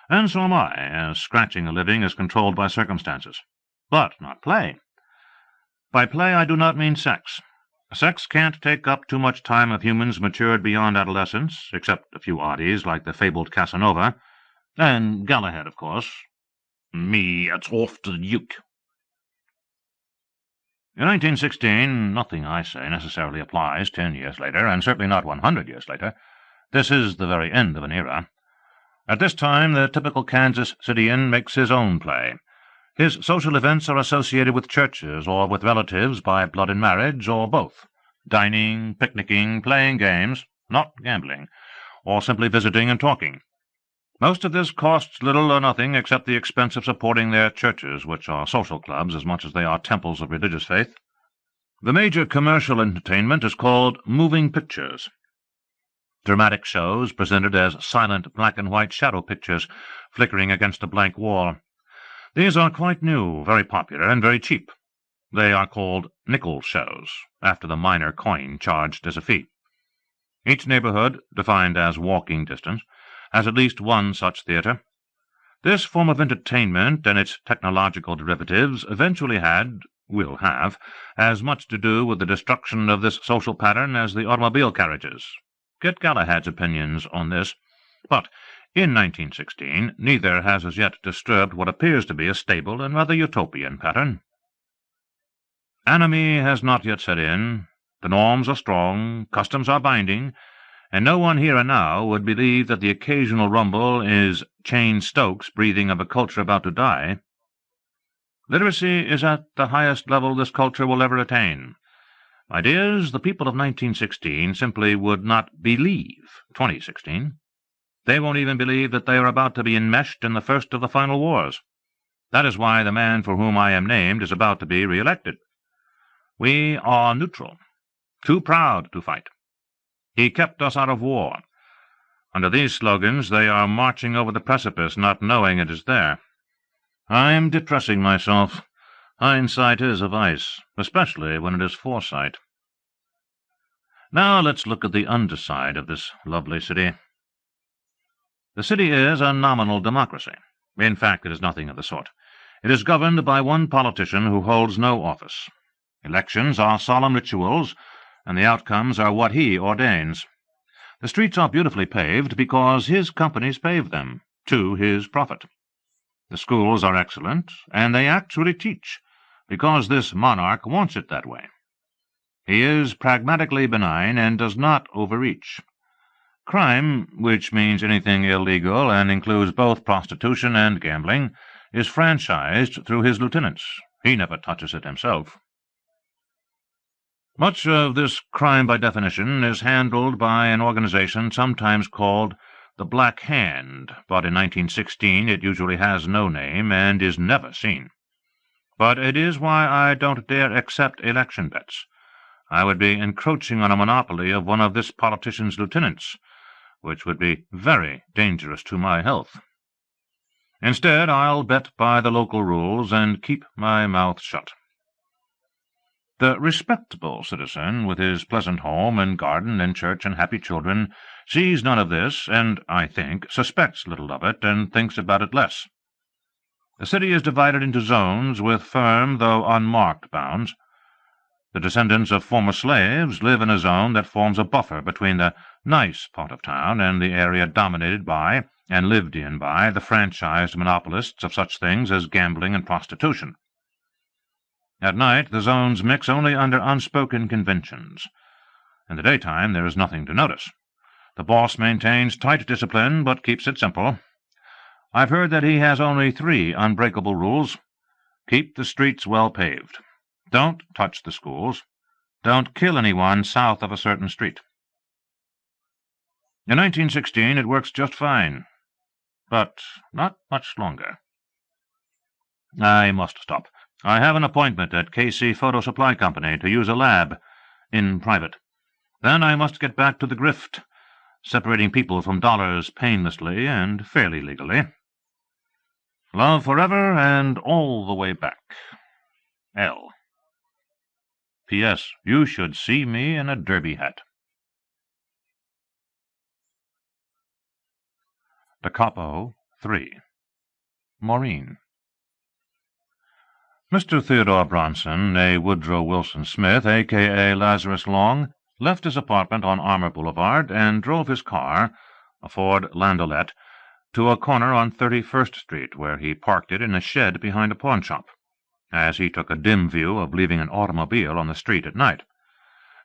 and so am I, as scratching a living is controlled by circumstances. But not play. By play I do not mean sex. Sex can't take up too much time of humans matured beyond adolescence, except a few oddies like the fabled Casanova, and Galahad, of course. Me, it's off to the Duke. In 1916, nothing I say necessarily applies 10 years later, and certainly not 100 years later. This is the very end of an era. At this time, the typical Kansas Cityan makes his own play. His social events are associated with churches or with relatives by blood and marriage, or both. Dining, picnicking, playing games, not gambling, or simply visiting and talking. Most of this costs little or nothing except the expense of supporting their churches, which are social clubs as much as they are temples of religious faith. The major commercial entertainment is called moving pictures. Dramatic shows presented as silent black-and-white shadow pictures flickering against a blank wall. These are quite new, very popular, and very cheap. They are called nickel shows, after the minor coin charged as a fee. Each neighborhood, defined as walking distance, has at least one such theater. This form of entertainment and its technological derivatives eventually will have, as much to do with the destruction of this social pattern as the automobile carriages. Get Galahad's opinions on this. But in 1916, neither has as yet disturbed what appears to be a stable and rather utopian pattern. Anomie has not yet set in. The norms are strong, customs are binding, and no one here and now would believe that the occasional rumble is Cheyne Stokes breathing of a culture about to die. Literacy is at the highest level this culture will ever attain. My dears, the people of 1916 simply would not believe 2016. They won't even believe that they are about to be enmeshed in the first of the final wars. That is why the man for whom I am named is about to be re-elected. We are neutral, too proud to fight. He kept us out of war. Under these slogans, they are marching over the precipice, not knowing it is there. I am depressing myself. Hindsight is a vice, especially when it is foresight. Now let's look at the underside of this lovely city. The city is a nominal democracy. In fact, it is nothing of the sort. It is governed by one politician who holds no office. Elections are solemn rituals, and the outcomes are what he ordains. The streets are beautifully paved because his companies pave them, to his profit. The schools are excellent, and they actually teach, because this monarch wants it that way. He is pragmatically benign and does not overreach. Crime, which means anything illegal and includes both prostitution and gambling, is franchised through his lieutenants. He never touches it himself. Much of this crime, by definition, is handled by an organization sometimes called the Black Hand, but in 1916 it usually has no name and is never seen. But it is why I don't dare accept election bets. I would be encroaching on a monopoly of one of this politician's lieutenants, which would be very dangerous to my health. Instead, I'll bet by the local rules and keep my mouth shut. The respectable citizen, with his pleasant home and garden and church and happy children, sees none of this, and, I think, suspects little of it and thinks about it less. The city is divided into zones with firm, though unmarked, bounds. The descendants of former slaves live in a zone that forms a buffer between the nice part of town and the area dominated by and lived in by the franchised monopolists of such things as gambling and prostitution. At night the zones mix only under unspoken conventions. In the daytime there is nothing to notice. The boss maintains tight discipline, but keeps it simple. I've heard that he has only 3 unbreakable rules. Keep the streets well paved. Don't touch the schools. Don't kill anyone south of a certain street. In 1916 it works just fine. but not much longer. I must stop. I have an appointment at KC Photo Supply Company to use a lab in private. Then I must get back to the grift, separating people from dollars painlessly and fairly legally. Love forever and all the way back. L. P.S. You should see me in a derby hat. The Capo III. Maureen. Mr. Theodore Bronson, née Woodrow Wilson Smith, a.k.a. Lazarus Long, left his apartment on Armour Boulevard and drove his car, a Ford Landaulet, to a corner on 31st Street, where he parked it in a shed behind a pawnshop, as he took a dim view of leaving an automobile on the street at night.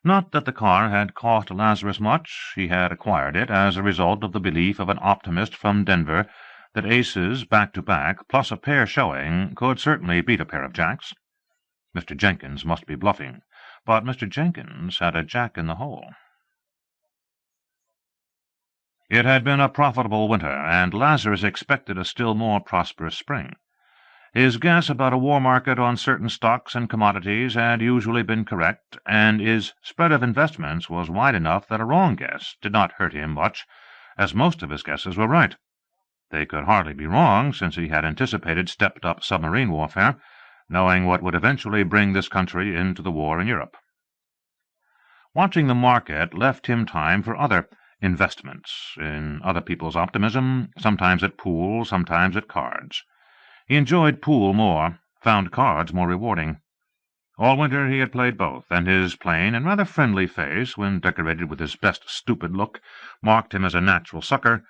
Not that the car had cost Lazarus much. He had acquired it as a result of the belief of an optimist from Denver that aces back-to-back, plus a pair showing, could certainly beat a pair of jacks. Mr. Jenkins must be bluffing, but Mr. Jenkins had a jack in the hole. It had been a profitable winter, and Lazarus expected a still more prosperous spring. His guess about a war market on certain stocks and commodities had usually been correct, and his spread of investments was wide enough that a wrong guess did not hurt him much, as most of his guesses were right. They could hardly be wrong, since he had anticipated stepped-up submarine warfare, knowing what would eventually bring this country into the war in Europe. Watching the market left him time for other investments, in other people's optimism, sometimes at pool, sometimes at cards. He enjoyed pool more, found cards more rewarding. All winter he had played both, and his plain and rather friendly face, when decorated with his best stupid look, marked him as a natural sucker,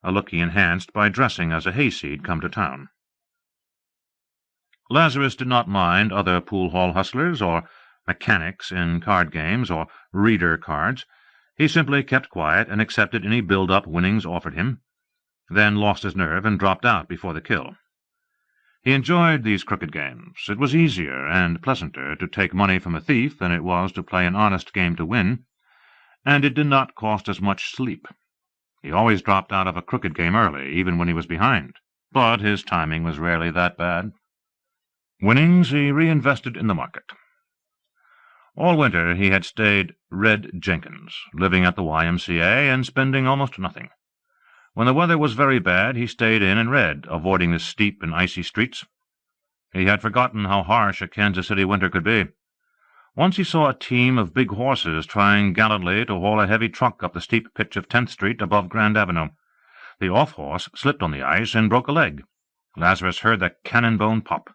a look he enhanced by dressing as a hayseed come to town. Lazarus did not mind other pool-hall hustlers, or mechanics in card games, or reader cards. He simply kept quiet and accepted any build-up winnings offered him, then lost his nerve and dropped out before the kill. He enjoyed these crooked games. It was easier and pleasanter to take money from a thief than it was to play an honest game to win, and it did not cost as much sleep. He always dropped out of a crooked game early, even when he was behind, but his timing was rarely that bad. Winnings he reinvested in the market. All winter he had stayed Red Jenkins, living at the YMCA and spending almost nothing. When the weather was very bad, he stayed in and read, avoiding the steep and icy streets. He had forgotten how harsh a Kansas City winter could be. Once he saw a team of big horses trying gallantly to haul a heavy truck up the steep pitch of 10th Street above Grand Avenue. The off-horse slipped on the ice and broke a leg. Lazarus heard the cannon bone pop.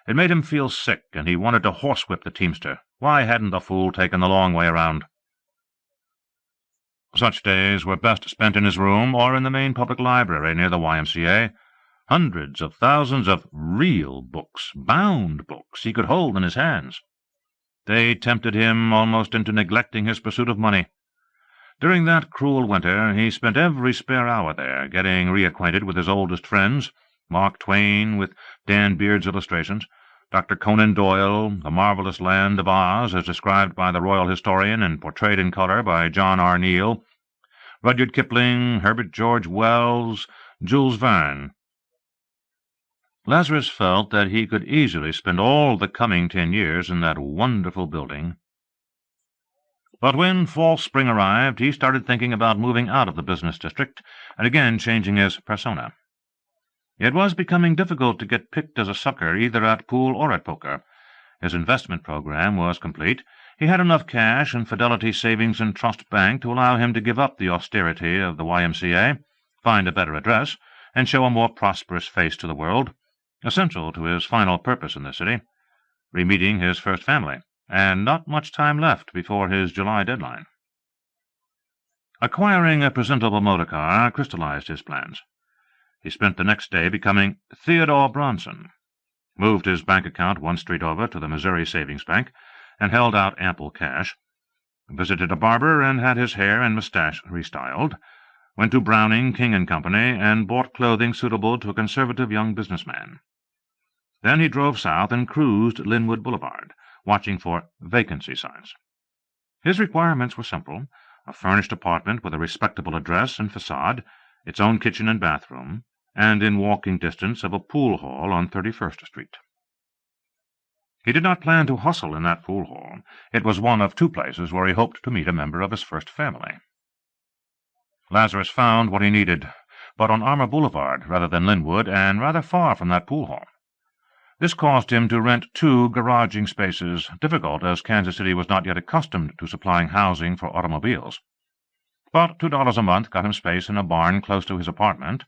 It made him feel sick, and he wanted to horsewhip the teamster. Why hadn't the fool taken the long way around? Such days were best spent in his room or in the main public library near the YMCA. Hundreds of thousands of real books, bound books, he could hold in his hands. They tempted him almost into neglecting his pursuit of money. During that cruel winter he spent every spare hour there, getting reacquainted with his oldest friends, Mark Twain with Dan Beard's illustrations, Dr. Conan Doyle, The Marvelous Land of Oz, as described by the Royal Historian and portrayed in color by John R. Neal, Rudyard Kipling, Herbert George Wells, Jules Verne. Lazarus felt that he could easily spend all the coming 10 years in that wonderful building. But when fall spring arrived, he started thinking about moving out of the business district and again changing his persona. It was becoming difficult to get picked as a sucker either at pool or at poker. His investment program was complete. He had enough cash in Fidelity Savings and Trust Bank to allow him to give up the austerity of the YMCA, find a better address, and show a more prosperous face to the world, essential to his final purpose in the city, re-meeting his first family, and not much time left before his July deadline. Acquiring a presentable motor car crystallized his plans. He spent the next day becoming Theodore Bronson, moved his bank account 1 street over to the Missouri Savings Bank, and held out ample cash, visited a barber and had his hair and mustache restyled, went to Browning, King & Company, and bought clothing suitable to a conservative young businessman. Then he drove south and cruised Linwood Boulevard, watching for vacancy signs. His requirements were simple: a furnished apartment with a respectable address and facade, its own kitchen and bathroom, and in walking distance of a pool hall on 31st Street. He did not plan to hustle in that pool hall. It was one of two places where he hoped to meet a member of his first family. Lazarus found what he needed, but on Armour Boulevard rather than Linwood, and rather far from that pool hall. This caused him to rent 2 garaging spaces, difficult as Kansas City was not yet accustomed to supplying housing for automobiles. But $2 a month got him space in a barn close to his apartment.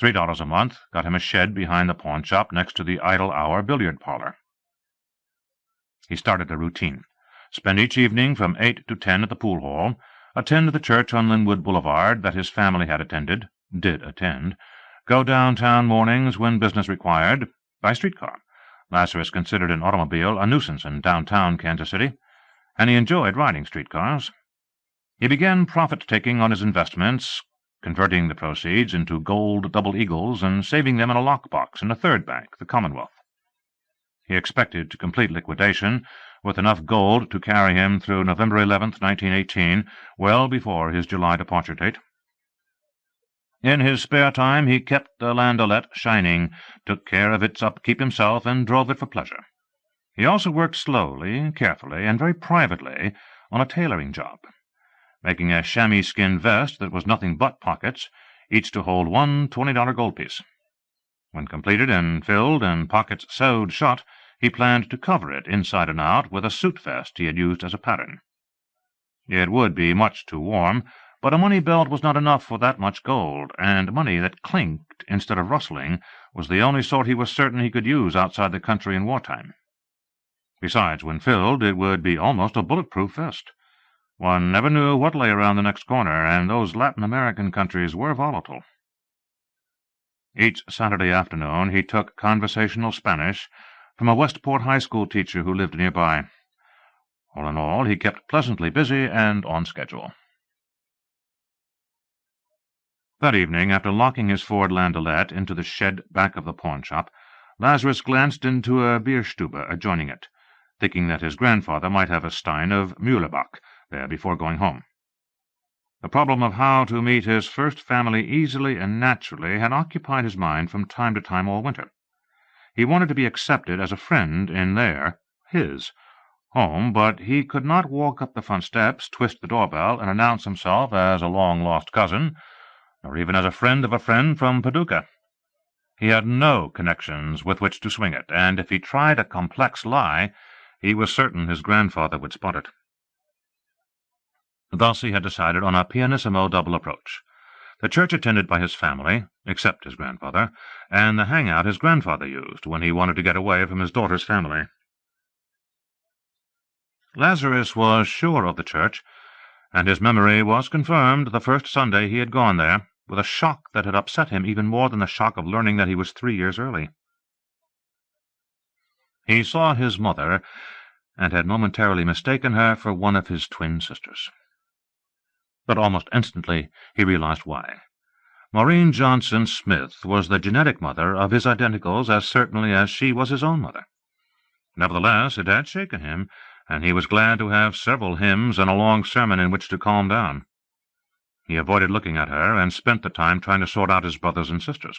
$3 a month got him a shed behind the pawn shop next to the idle hour billiard parlor. He started a routine. Spend each evening from 8 to 10 at the pool hall, attend the church on Linwood Boulevard that his family had did attend, go downtown mornings when business required, by streetcar. Lazarus considered an automobile a nuisance in downtown Kansas City, and he enjoyed riding streetcars. He began profit-taking on his investments, converting the proceeds into gold double eagles and saving them in a lockbox in a third bank, the Commonwealth. He expected to complete liquidation with enough gold to carry him through November 11th, 1918, well before his July departure date. In his spare time he kept the landaulet shining, took care of its upkeep himself, and drove it for pleasure. He also worked slowly, carefully, and very privately on a tailoring job, making a chamois-skin vest that was nothing but pockets, each to hold one $20 gold piece. When completed and filled and pockets sewed shut, he planned to cover it inside and out with a suit vest he had used as a pattern. It would be much too warm, but a money belt was not enough for that much gold, and money that clinked instead of rustling was the only sort he was certain he could use outside the country in wartime. Besides, when filled, it would be almost a bulletproof vest. One never knew what lay around the next corner, and those Latin American countries were volatile. Each Saturday afternoon he took conversational Spanish from a Westport high school teacher who lived nearby. All in all, he kept pleasantly busy and on schedule. That evening, after locking his Ford landaulet into the shed back of the pawn-shop, Lazarus glanced into a Bierstube adjoining it, thinking that his grandfather might have a stein of Mühlebach there before going home. The problem of how to meet his first family easily and naturally had occupied his mind from time to time all winter. He wanted to be accepted as a friend in his home, but he could not walk up the front steps, twist the doorbell, and announce himself as a long-lost cousin, nor even as a friend of a friend from Paducah. He had no connections with which to swing it, and if he tried a complex lie, he was certain his grandfather would spot it. Thus he had decided on a pianissimo double approach. The church attended by his family, except his grandfather, and the hangout his grandfather used when he wanted to get away from his daughter's family. Lazarus was sure of the church, and his memory was confirmed the first Sunday he had gone there, with a shock that had upset him even more than the shock of learning that he was 3 years early. He saw his mother, and had momentarily mistaken her for one of his twin sisters. But almost instantly he realized why. Maureen Johnson Smith was the genetic mother of his identicals as certainly as she was his own mother. Nevertheless, it had shaken him, and he was glad to have several hymns and a long sermon in which to calm down. He avoided looking at her, and spent the time trying to sort out his brothers and sisters.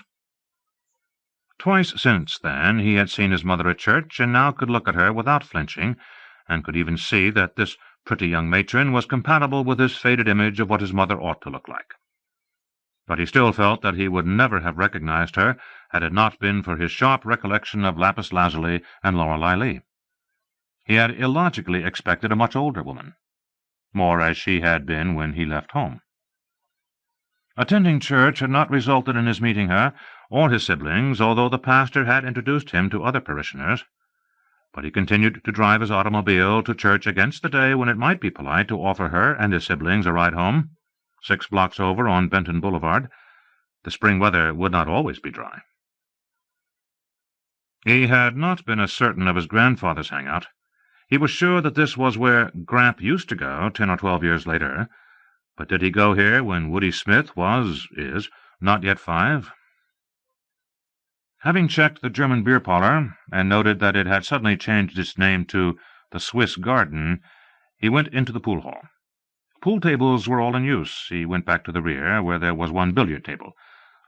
Twice since then he had seen his mother at church, and now could look at her without flinching, and could even see that this pretty young matron was compatible with his faded image of what his mother ought to look like. But he still felt that he would never have recognized her had it not been for his sharp recollection of lapis lazuli and Lorelei Lee. He had illogically expected a much older woman, more as she had been when he left home. Attending church had not resulted in his meeting her or his siblings, although the pastor had introduced him to other parishioners. But he continued to drive his automobile to church against the day when it might be polite to offer her and his siblings a ride home, 6 blocks over on Benton Boulevard. The spring weather would not always be dry. He had not been as certain of his grandfather's hangout. He was sure that this was where Gramp used to go 10 or 12 years later, but did he go here when Woody Smith is, not yet 5? Having checked the German beer parlor, and noted that it had suddenly changed its name to the Swiss Garden, he went into the pool hall. Pool tables were all in use. He went back to the rear, where there was one billiard table,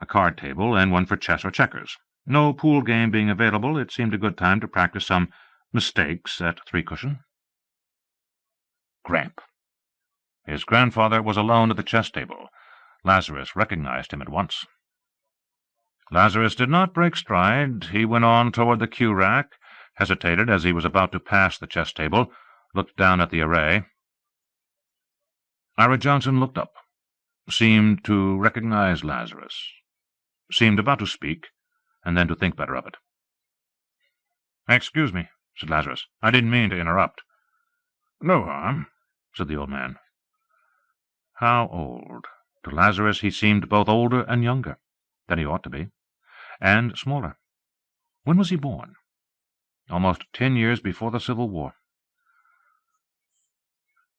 a card table, and one for chess or checkers. No pool game being available, it seemed a good time to practice some mistakes at three-cushion. Gramp. His grandfather was alone at the chess table. Lazarus recognized him at once. Lazarus did not break stride. He went on toward the cue rack, hesitated as he was about to pass the chess table, looked down at the array. Ira Johnson looked up, seemed to recognize Lazarus, seemed about to speak, and then to think better of it. "Excuse me," said Lazarus. "I didn't mean to interrupt." "No harm," said the old man. How old? To Lazarus he seemed both older and younger than he ought to be, and smaller. When was he born? Almost 10 years before the Civil War.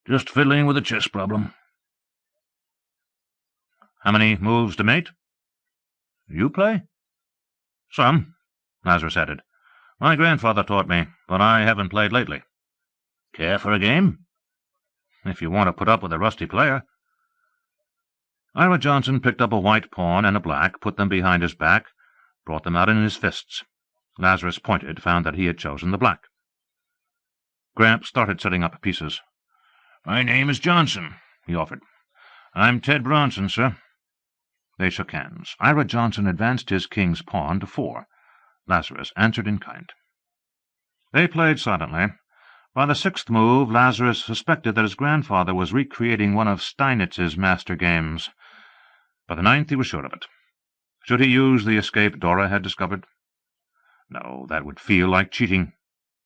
"Just fiddling with a chess problem." "How many moves to mate?" "You play?" "Some," Lazarus added. "My grandfather taught me, but I haven't played lately." "Care for a game?" "If you want to put up with a rusty player." Ira Johnson picked up a white pawn and a black, put them behind his back, brought them out in his fists. Lazarus pointed, found that he had chosen the black. Gramp started setting up pieces. "My name is Johnson," he offered. "I'm Ted Bronson, sir." They shook hands. Ira Johnson advanced his king's pawn to 4. Lazarus answered in kind. They played silently. By the 6th move, Lazarus suspected that his grandfather was recreating one of Steinitz's master games. By the 9th, he was sure of it. Should he use the escape Dora had discovered? No, that would feel like cheating.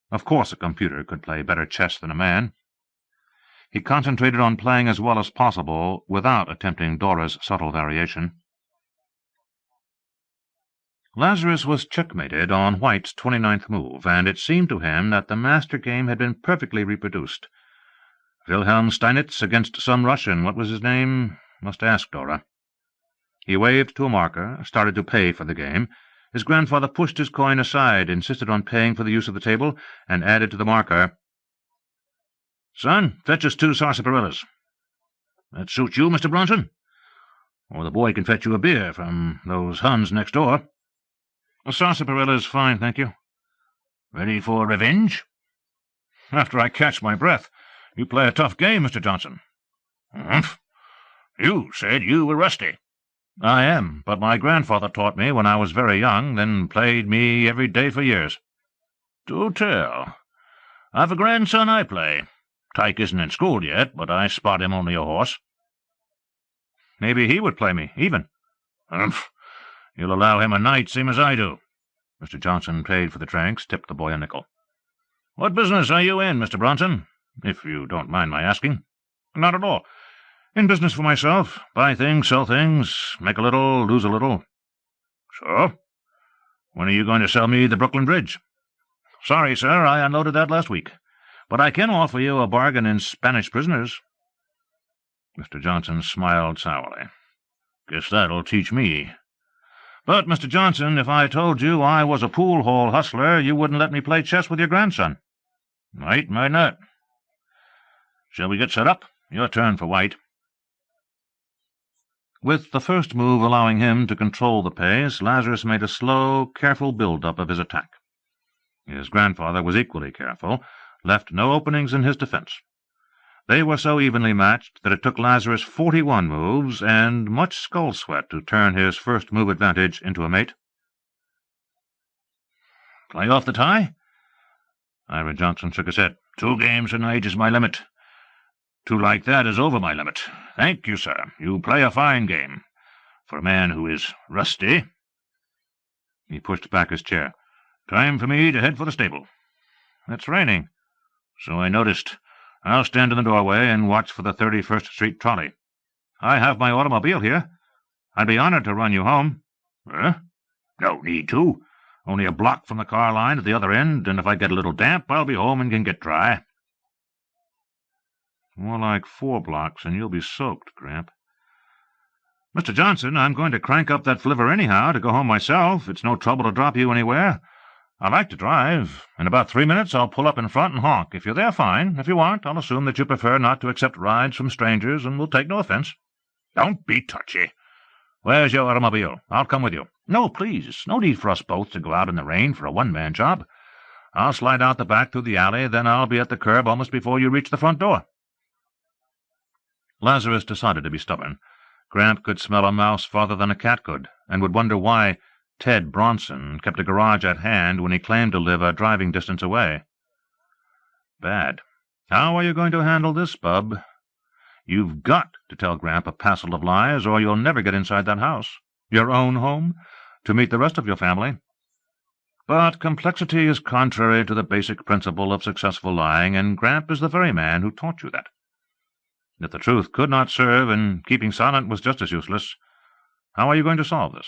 Of course a computer could play better chess than a man. He concentrated on playing as well as possible without attempting Dora's subtle variation. Lazarus was checkmated on White's 29th move, and it seemed to him that the master game had been perfectly reproduced. Wilhelm Steinitz against some Russian. What was his name? Must ask Dora. He waved to a marker, started to pay for the game. His grandfather pushed his coin aside, insisted on paying for the use of the table, and added to the marker, "Son, fetch us 2 sarsaparillas." "That suit you, Mr. Bronson? Or the boy can fetch you a beer from those Huns next door." "A sarsaparilla's fine, thank you." "Ready for revenge?" "After I catch my breath. You play a tough game, Mr. Johnson." "Humph. You said you were rusty." "I am, but my grandfather taught me when I was very young, then played me every day for years." "Do tell. I've a grandson I play. Tyke isn't in school yet, but I spot him only a horse." "Maybe he would play me, even." "Humph. You'll allow him a night, same as I do." Mr. Johnson paid for the drinks, tipped the boy a nickel. "What business are you in, Mr. Bronson, if you don't mind my asking?" "Not at all. In business for myself. Buy things, sell things, make a little, lose a little." "So? When are you going to sell me the Brooklyn Bridge?" "Sorry, sir, I unloaded that last week. But I can offer you a bargain in Spanish prisoners." Mr. Johnson smiled sourly. "Guess that'll teach me." "But, Mr. Johnson, if I told you I was a pool-hall hustler, you wouldn't let me play chess with your grandson." "Might not. Shall we get set up? Your turn for White." With the first move allowing him to control the pace, Lazarus made a slow, careful build-up of his attack. His grandfather was equally careful, left no openings in his defense. They were so evenly matched that it took Lazarus 41 moves and much skull-sweat to turn his first move advantage into a mate. "Play off the tie?" Ira Johnson shook his head. 2 games a night is my limit. 2 like that is over my limit. Thank you, sir. You play a fine game. For a man who is rusty." He pushed back his chair. "Time for me to head for the stable." "It's raining." "So I noticed. I'll stand in the doorway and watch for the 31st Street trolley. I have my automobile here. I'd be honored to run you home." "Huh? No need to. Only a block from the car line at the other end, and if I get a little damp, I'll be home and can get dry." "More like 4 blocks, and you'll be soaked, Gramp." "Mr. Johnson, I'm going to crank up that flivver anyhow to go home myself. It's no trouble to drop you anywhere. I like to drive. In about 3 minutes I'll pull up in front and honk. If you're there, fine. If you aren't, I'll assume that you prefer not to accept rides from strangers, and will take no offense." "Don't be touchy. Where's your automobile? I'll come with you. No, please. No need for us both to go out in the rain for a one-man job. I'll slide out the back through the alley, then I'll be at the curb almost before you reach the front door. Lazarus decided to be stubborn. Gramp could smell a mouse farther than a cat could, and would wonder why Ted Bronson kept a garage at hand when he claimed to live a driving distance away. Bad. How are you going to handle this, bub? You've got to tell Gramp a passel of lies, or you'll never get inside that house, your own home, to meet the rest of your family. But complexity is contrary to the basic principle of successful lying, and Gramp is the very man who taught you that. If the truth could not serve, and keeping silent was just as useless, how are you going to solve this,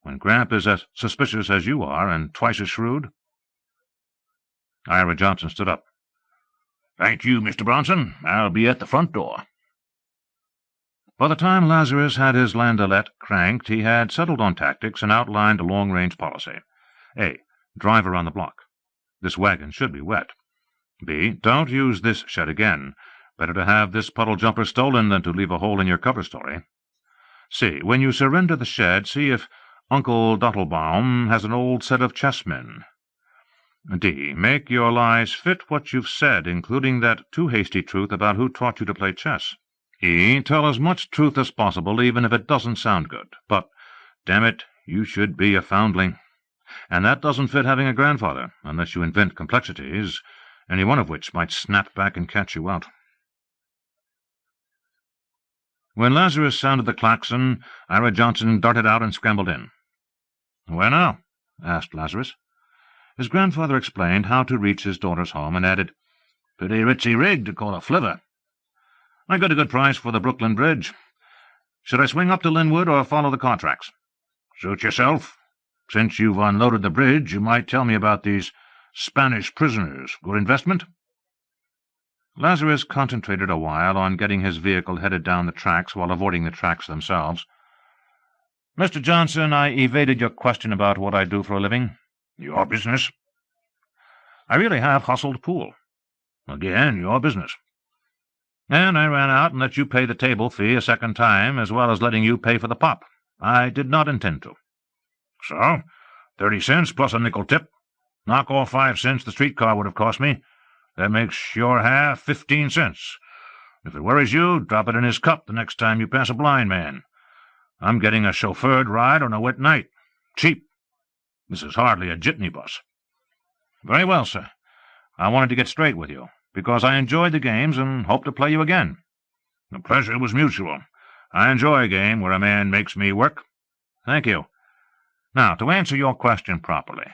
when Gramp is as suspicious as you are, and twice as shrewd? Ira Johnson stood up. Thank you, Mr. Bronson. I'll be at the front door. By the time Lazarus had his landaulet cranked, he had settled on tactics and outlined a long-range policy. A. Drive around the block. This wagon should be wet. B. Don't use this shed again. Better to have this puddle jumper stolen than to leave a hole in your cover story. C. When you surrender the shed, see if Uncle Dottlebaum has an old set of chessmen. D. Make your lies fit what you've said, including that too-hasty truth about who taught you to play chess. E. Tell as much truth as possible, even if it doesn't sound good. But, damn it, you should be a foundling. And that doesn't fit having a grandfather, unless you invent complexities, any one of which might snap back and catch you out. When Lazarus sounded the klaxon, Ira Johnson darted out and scrambled in. "Where now?" asked Lazarus. His grandfather explained how to reach his daughter's home, and added, "Pretty ritzy rig to call a flivver. I got a good price for the Brooklyn Bridge. Should I swing up to Linwood or follow the car tracks?" "Suit yourself. Since you've unloaded the bridge, you might tell me about these Spanish prisoners. Good investment?" Lazarus concentrated a while on getting his vehicle headed down the tracks while avoiding the tracks themselves. "Mr. Johnson, I evaded your question about what I do for a living." "Your business." "I really have hustled pool." "Again, your business." "And I ran out and let you pay the table fee a second time, as well as letting you pay for the pop. I did not intend to." "So, 30 cents plus a nickel tip. Knock off 5 cents the streetcar would have cost me. That makes your half 15 cents. If it worries you, drop it in his cup the next time you pass a blind man. I'm getting a chauffeured ride on a wet night. Cheap. This is hardly a jitney bus." "Very well, sir. I wanted to get straight with you, because I enjoyed the games and hope to play you again." "The pleasure was mutual. I enjoy a game where a man makes me work." "Thank you. Now, to answer your question properly.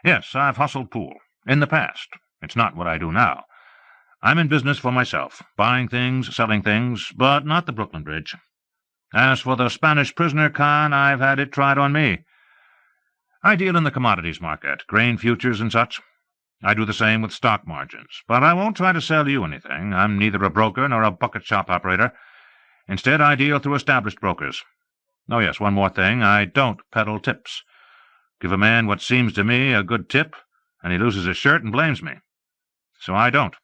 Yes, I've hustled pool. In the past. It's not what I do now. I'm in business for myself, buying things, selling things, but not the Brooklyn Bridge. As for the Spanish prisoner con, I've had it tried on me. I deal in the commodities market, grain futures and such. I do the same with stock margins, but I won't try to sell you anything. I'm neither a broker nor a bucket shop operator. Instead, I deal through established brokers. Oh, yes, one more thing. I don't peddle tips. Give a man what seems to me a good tip, and he loses his shirt and blames me. So I don't."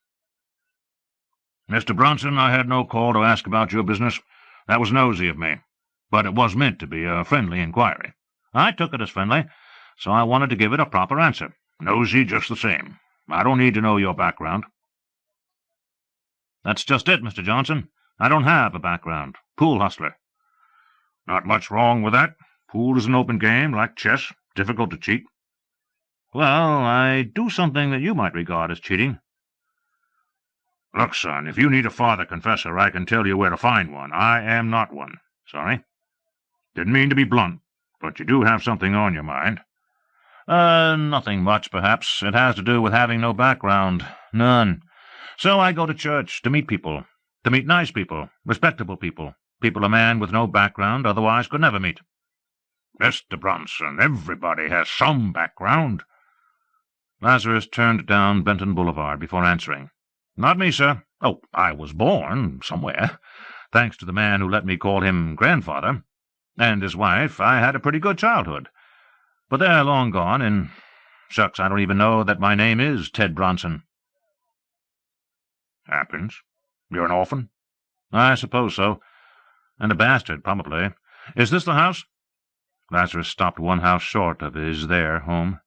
"Mr. Bronson, I had no call to ask about your business. That was nosy of me. But it was meant to be a friendly inquiry." "I took it as friendly, so I wanted to give it a proper answer." "Nosy just the same. I don't need to know your background." "That's just it, Mr. Johnson. I don't have a background. Pool hustler." "Not much wrong with that. Pool is an open game, like chess, difficult to cheat." "Well, I do something that you might regard as cheating." "Look, son, if you need a father confessor, I can tell you where to find one. I am not one. Sorry. Didn't mean to be blunt, but you do have something on your mind." Nothing much, perhaps. It has to do with having no background. None. So I go to church to meet people. To meet nice people, respectable people. People a man with no background otherwise could never meet." "Mr. Bronson, everybody has some background." Lazarus turned down Benton Boulevard before answering. "Not me, sir. Oh, I was born somewhere, thanks to the man who let me call him grandfather. And his wife, I had a pretty good childhood. But they're long gone, and shucks, I don't even know that my name is Ted Bronson." "Happens. You're an orphan?" "I suppose so. And a bastard, probably. Is this the house?" Lazarus stopped one house short of his home.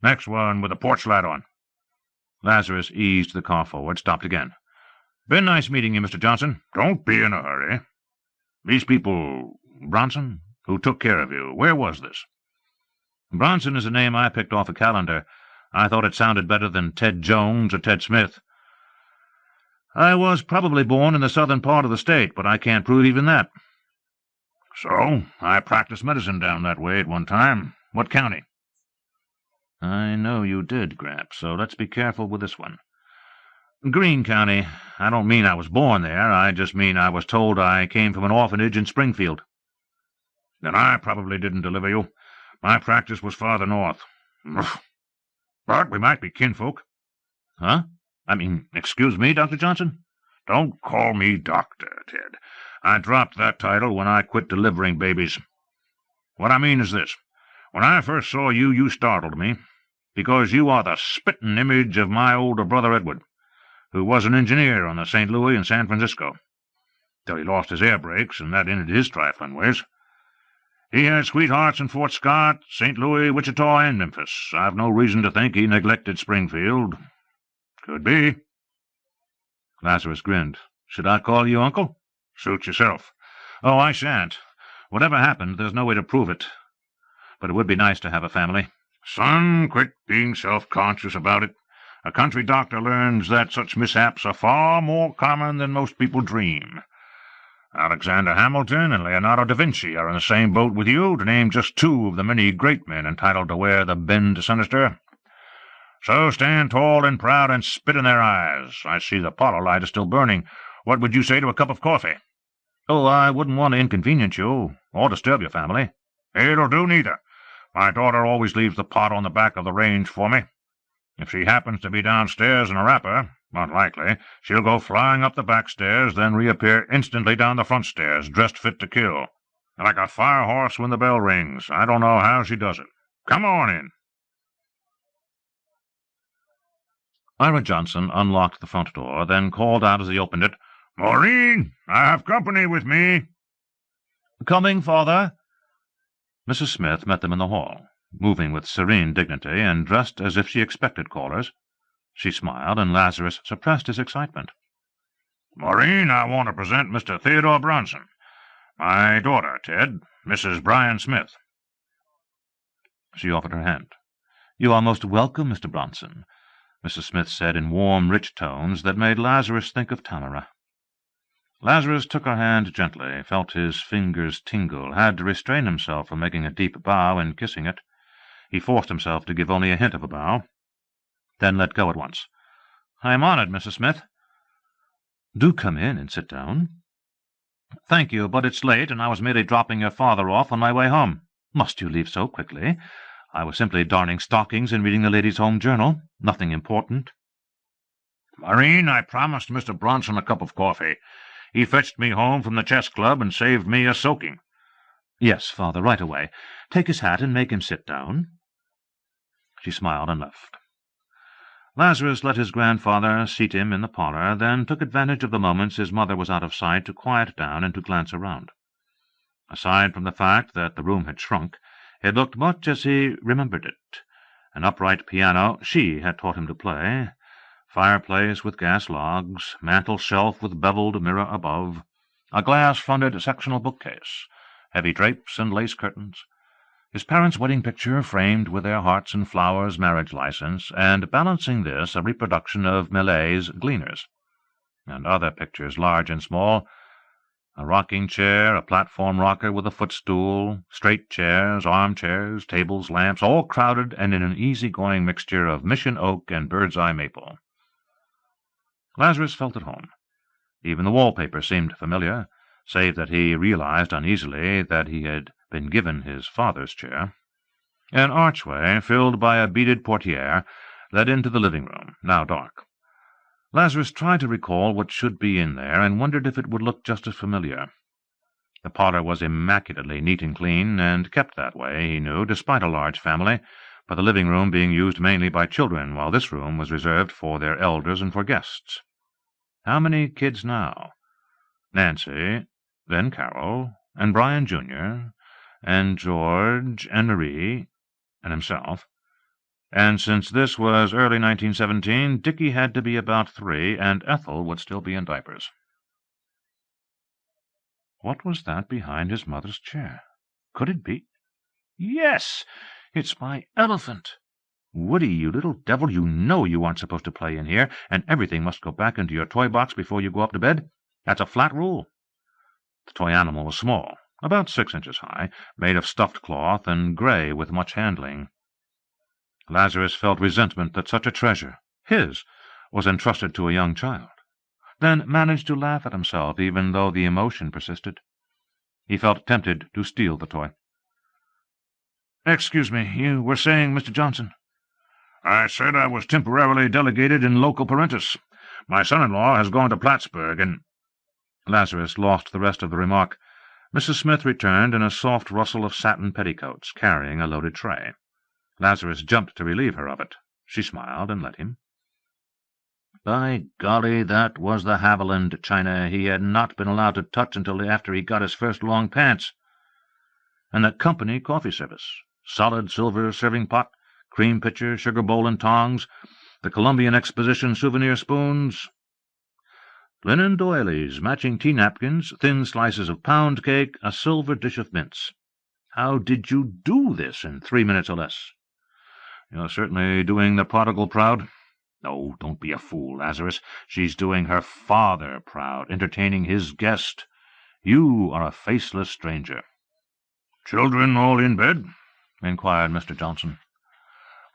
"Next one with a porch light on." Lazarus eased the car forward, stopped again. "Been nice meeting you, Mr. Johnson. Don't be in a hurry. These people, Bronson, who took care of you, where was this?" "Bronson is a name I picked off a calendar. I thought it sounded better than Ted Jones or Ted Smith. I was probably born in the southern part of the state, but I can't prove even that." "So, I practiced medicine down that way at one time. What county?" "I know you did, Gramps, so let's be careful with this one. Greene County. I don't mean I was born there. I just mean I was told I came from an orphanage in Springfield." "Then I probably didn't deliver you. My practice was farther north. But we might be kinfolk." "Huh? Excuse me, Dr. Johnson?" "Don't call me doctor, Ted. I dropped that title when I quit delivering babies. What I mean is this. When I first saw you, you startled me, because you are the spitting image of my older brother Edward, who was an engineer on the St. Louis and San Francisco, till he lost his air brakes, and that ended his trifling ways. He had sweethearts in Fort Scott, St. Louis, Wichita, and Memphis. I've no reason to think he neglected Springfield. Could be." Lazarus grinned. "Should I call you Uncle?" "Suit yourself." "Oh, I shan't. Whatever happened, there's no way to prove it. But it would be nice to have a family." "Son, quit being self-conscious about it. A country doctor learns that such mishaps are far more common than most people dream. Alexander Hamilton and Leonardo da Vinci are in the same boat with you, to name just two of the many great men entitled to wear the bend to sinister. So stand tall and proud and spit in their eyes. I see the parlor light is still burning. What would you say to a cup of coffee?" "Oh, I wouldn't want to inconvenience you, or disturb your family." "It'll do neither. My daughter always leaves the pot on the back of the range for me. If she happens to be downstairs in a wrapper, unlikely, she'll go flying up the back stairs, then reappear instantly down the front stairs, dressed fit to kill, like a fire horse when the bell rings. I don't know how she does it. Come on in." Ira Johnson unlocked the front door, then called out as he opened it, "Maureen, I have company with me." "Coming, Father." Mrs. Smith met them in the hall, moving with serene dignity and dressed as if she expected callers. She smiled, and Lazarus suppressed his excitement. "Maureen, I want to present Mr. Theodore Bronson. My daughter, Ted, Mrs. Brian Smith." She offered her hand. "You are most welcome, Mr. Bronson," Mrs. Smith said in warm, rich tones that made Lazarus think of Tamara. Lazarus took her hand gently, felt his fingers tingle, had to restrain himself from making a deep bow and kissing it. He forced himself to give only a hint of a bow, then let go at once. "I am honored, Mrs. Smith." "Do come in and sit down." "Thank you, but it's late, and I was merely dropping your father off on my way home." "Must you leave so quickly?" "I was simply darning stockings and reading the Ladies' Home Journal. Nothing important." "Maureen, I promised Mr. Bronson a cup of coffee. He fetched me home from the chess club and saved me a soaking." "Yes, Father, right away. Take his hat and make him sit down." She smiled and left. Lazarus let his grandfather seat him in the parlor, then took advantage of the moments his mother was out of sight to quiet down and to glance around. Aside from the fact that the room had shrunk, it looked much as he remembered it. An upright piano she had taught him to play, fireplace with gas logs, mantel-shelf with beveled mirror above, a glass-fronted sectional bookcase, heavy drapes and lace curtains, his parents' wedding picture framed with their hearts and flowers marriage license, and balancing this a reproduction of Millet's Gleaners, and other pictures large and small, a rocking chair, a platform rocker with a footstool, straight chairs, armchairs, tables, lamps, all crowded and in an easy-going mixture of mission oak and bird's-eye maple. Lazarus felt at home. Even the wallpaper seemed familiar, save that he realized uneasily that he had been given his father's chair. An archway, filled by a beaded portiere, led into the living room, now dark. Lazarus tried to recall what should be in there, and wondered if it would look just as familiar. The parlor was immaculately neat and clean, and kept that way, he knew, despite a large family, but the living room being used mainly by children, while this room was reserved for their elders and for guests. How many kids now? Nancy, then Carol, and Brian Jr., and George, and Marie, and himself. And since this was early 1917, Dickie had to be about 3, and Ethel would still be in diapers. What was that behind his mother's chair? Could it be? Yes, it's my elephant. Woody, you little devil, you know you aren't supposed to play in here, and everything must go back into your toy box before you go up to bed. That's a flat rule. The toy animal was small, about 6 inches high, made of stuffed cloth and gray with much handling. Lazarus felt resentment that such a treasure, his, was entrusted to a young child, then managed to laugh at himself even though the emotion persisted. He felt tempted to steal the toy. "Excuse me, you were saying, Mr. Johnson?" "I said I was temporarily delegated in loco parentis. My son-in-law has gone to Plattsburgh, and—" Lazarus lost the rest of the remark. Mrs. Smith returned in a soft rustle of satin petticoats, carrying a loaded tray. Lazarus jumped to relieve her of it. She smiled and let him. By golly, that was the Haviland china he had not been allowed to touch until after he got his first long pants. And the company coffee service. Solid silver serving pot, cream pitcher, sugar bowl and tongs, the Columbian Exposition souvenir spoons, linen doilies, matching tea napkins, thin slices of pound cake, a silver dish of mince. How did you do this in 3 minutes or less? You're certainly doing the prodigal proud. No, don't be a fool, Lazarus. She's doing her father proud, entertaining his guest. You are a faceless stranger. "Children all in bed?" inquired Mr. Johnson.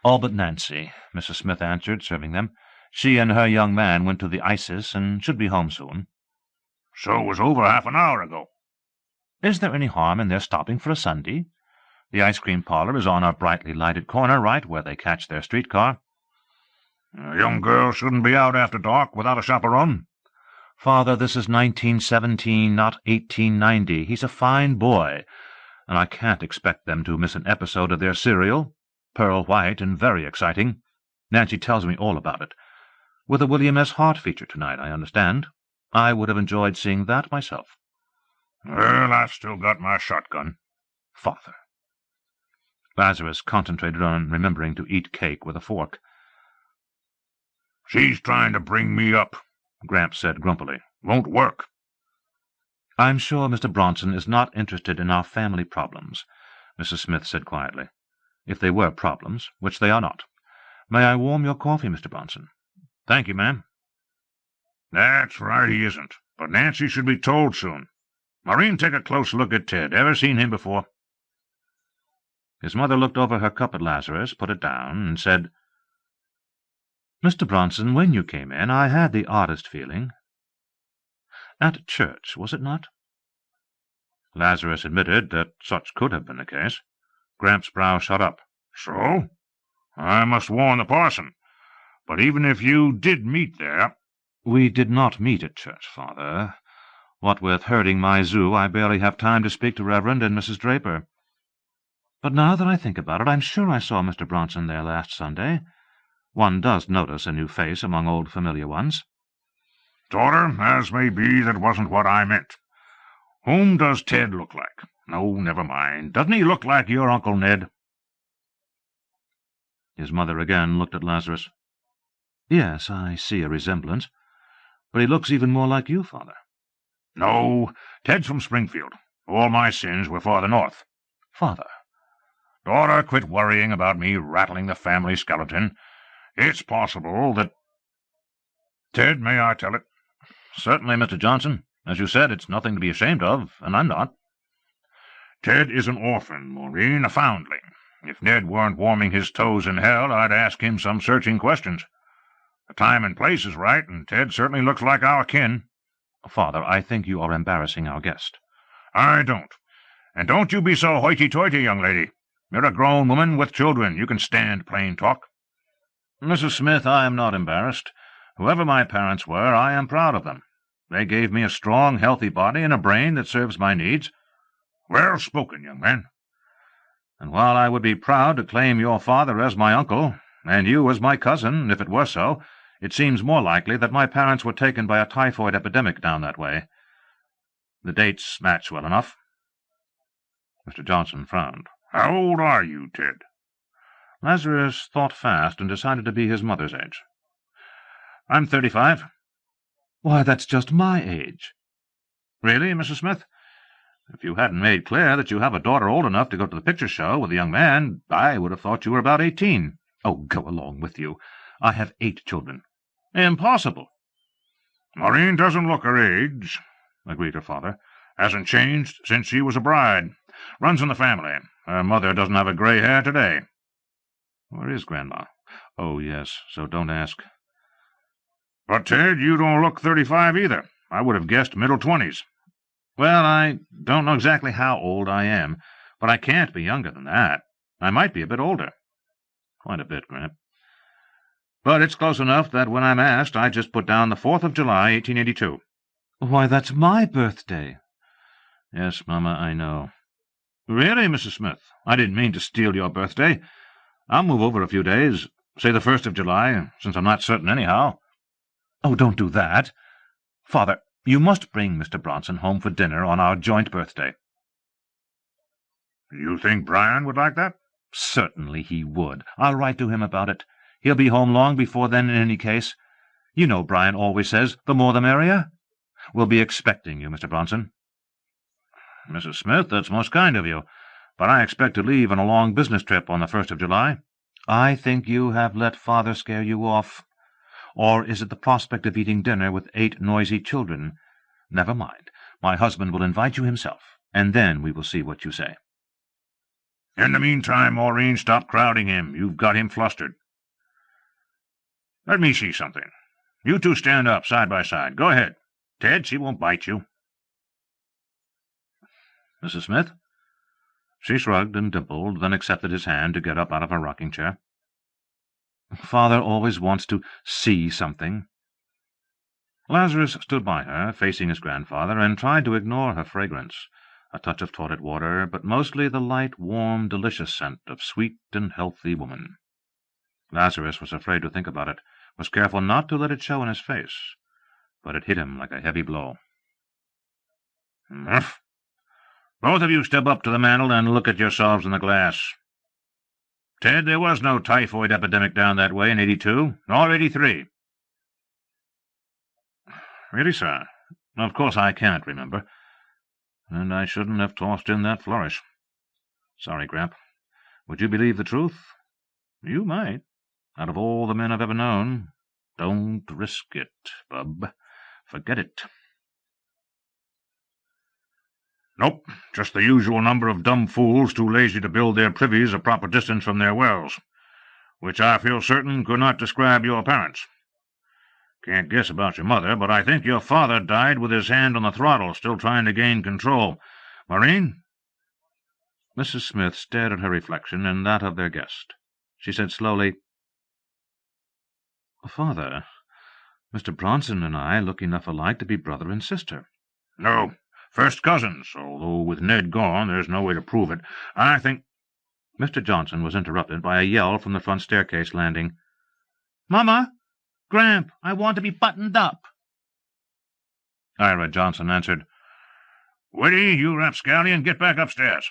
"All but Nancy," Mrs. Smith answered, serving them. "She and her young man went to the Isis and should be home soon." "So it was over half an hour ago." "Is there any harm in their stopping for a Sunday? The ice-cream parlor is on a brightly lighted corner, right where they catch their streetcar." "A young girl shouldn't be out after dark without a chaperone." "Father, this is 1917, not 1890. He's a fine boy, and I can't expect them to miss an episode of their serial. Pearl white and very exciting. Nancy tells me all about it. With a William S. Hart feature tonight, I understand. I would have enjoyed seeing that myself." "Well, I've still got my shotgun." "Father." Lazarus concentrated on remembering to eat cake with a fork. "She's trying to bring me up," Gramps said grumpily. "Won't work." "I'm sure Mr. Bronson is not interested in our family problems," Mrs. Smith said quietly. "If they were problems, which they are not. May I warm your coffee, Mr. Bronson?" "Thank you, ma'am." "That's right, he isn't. But Nancy should be told soon. Maureen, take a close look at Ted. Ever seen him before?" His mother looked over her cup at Lazarus, put it down, and said, "Mr. Bronson, when you came in, I had the oddest feeling. At church, was it not?" Lazarus admitted that such could have been the case. Gramps' brow shot up. "So? I must warn the parson. But even if you did meet there—" "We did not meet at church, Father. What with herding my zoo, I barely have time to speak to Reverend and Mrs. Draper. But now that I think about it, I'm sure I saw Mr. Bronson there last Sunday. One does notice a new face among old familiar ones." "Daughter, as may be, that wasn't what I meant. Whom does Ted look like? No, never mind. Doesn't he look like your Uncle Ned?" His mother again looked at Lazarus. "Yes, I see a resemblance. But he looks even more like you, Father." "No, Ted's from Springfield. All my sins were farther north." "Father." "Daughter, quit worrying about me rattling the family skeleton. It's possible that—" "Ted, may I tell it?" "Certainly, Mr. Johnson. As you said, it's nothing to be ashamed of, and I'm not." "Ted is an orphan, Maureen, a foundling. If Ned weren't warming his toes in hell, I'd ask him some searching questions. The time and place is right, and Ted certainly looks like our kin." "Father, I think you are embarrassing our guest." "I don't. And don't you be so hoity-toity, young lady. You're a grown woman with children. You can stand plain talk." "Mrs. Smith, I am not embarrassed. Whoever my parents were, I am proud of them. They gave me a strong, healthy body and a brain that serves my needs." "Well spoken, young man." "And while I would be proud to claim your father as my uncle, and you as my cousin, if it were so, it seems more likely that my parents were taken by a typhoid epidemic down that way. The dates match well enough. Mr. Johnson frowned. "How old are you, Ted?" Lazarus thought fast and decided to be his mother's age. "I'm 35. "Why, that's just my age." "Really, Mrs. Smith? If you hadn't made clear that you have a daughter old enough to go to the picture show with a young man, I would have thought you were about 18. "Oh, go along with you. I have 8 children." "Impossible." "Maureen doesn't look her age," agreed her father. "Hasn't changed since she was a bride. Runs in the family. Her mother doesn't have a gray hair today." "Where is Grandma?" "Oh, yes, so don't ask." "But, Ted, you don't look 35 either. I would have guessed middle 20s. "Well, I don't know exactly how old I am, but I can't be younger than that. I might be a bit older." "Quite a bit, Gramp. But it's close enough that when I'm asked, I just put down the 4th of July, 1882. "Why, that's my birthday." "Yes, Mama, I know." "Really, Mrs. Smith? I didn't mean to steal your birthday. I'll move over a few days, say the 1st of July, since I'm not certain anyhow." "Oh, don't do that. Father, you must bring Mr. Bronson home for dinner on our joint birthday." "You think Brian would like that?" "Certainly he would. I'll write to him about it. He'll be home long before then in any case. You know Brian always says, the more the merrier. We'll be expecting you, Mr. Bronson." "Mrs. Smith, that's most kind of you, but I expect to leave on a long business trip on the 1st of July. "I think you have let Father scare you off. Or is it the prospect of eating dinner with 8 noisy children? Never mind. My husband will invite you himself, and then we will see what you say." "In the meantime, Maureen, stop crowding him. You've got him flustered. Let me see something. You two stand up side by side. Go ahead. Ted, she won't bite you." "Mrs. Smith?" She shrugged and dimpled, then accepted his hand to get up out of her rocking-chair. "Father always wants to see something." Lazarus stood by her, facing his grandfather, and tried to ignore her fragrance, a touch of toilet water, but mostly the light, warm, delicious scent of sweet and healthy woman. Lazarus was afraid to think about it, was careful not to let it show in his face, but it hit him like a heavy blow. "Humph. Both of you step up to the mantel and look at yourselves in the glass. Ted, there was no typhoid epidemic down that way in 82, nor 83. "Really, sir? Of course I can't remember, and I shouldn't have tossed in that flourish. Sorry, Gramp. Would you believe the truth? You might. Out of all the men I've ever known, don't risk it, bub. Forget it." "Nope, just the usual number of dumb fools too lazy to build their privies a proper distance from their wells, which I feel certain could not describe your parents. Can't guess about your mother, but I think your father died with his hand on the throttle, still trying to gain control. Maureen?" Mrs. Smith stared at her reflection and that of their guest. She said slowly, "Father, Mr. Bronson and I look enough alike to be brother and sister." "No, first cousins, although with Ned gone there's no way to prove it. I think—" Mr. Johnson was interrupted by a yell from the front staircase landing. "Mama! Gramp, I want to be buttoned up." Ira Johnson answered, "Whitty, you rapscallion, get back upstairs."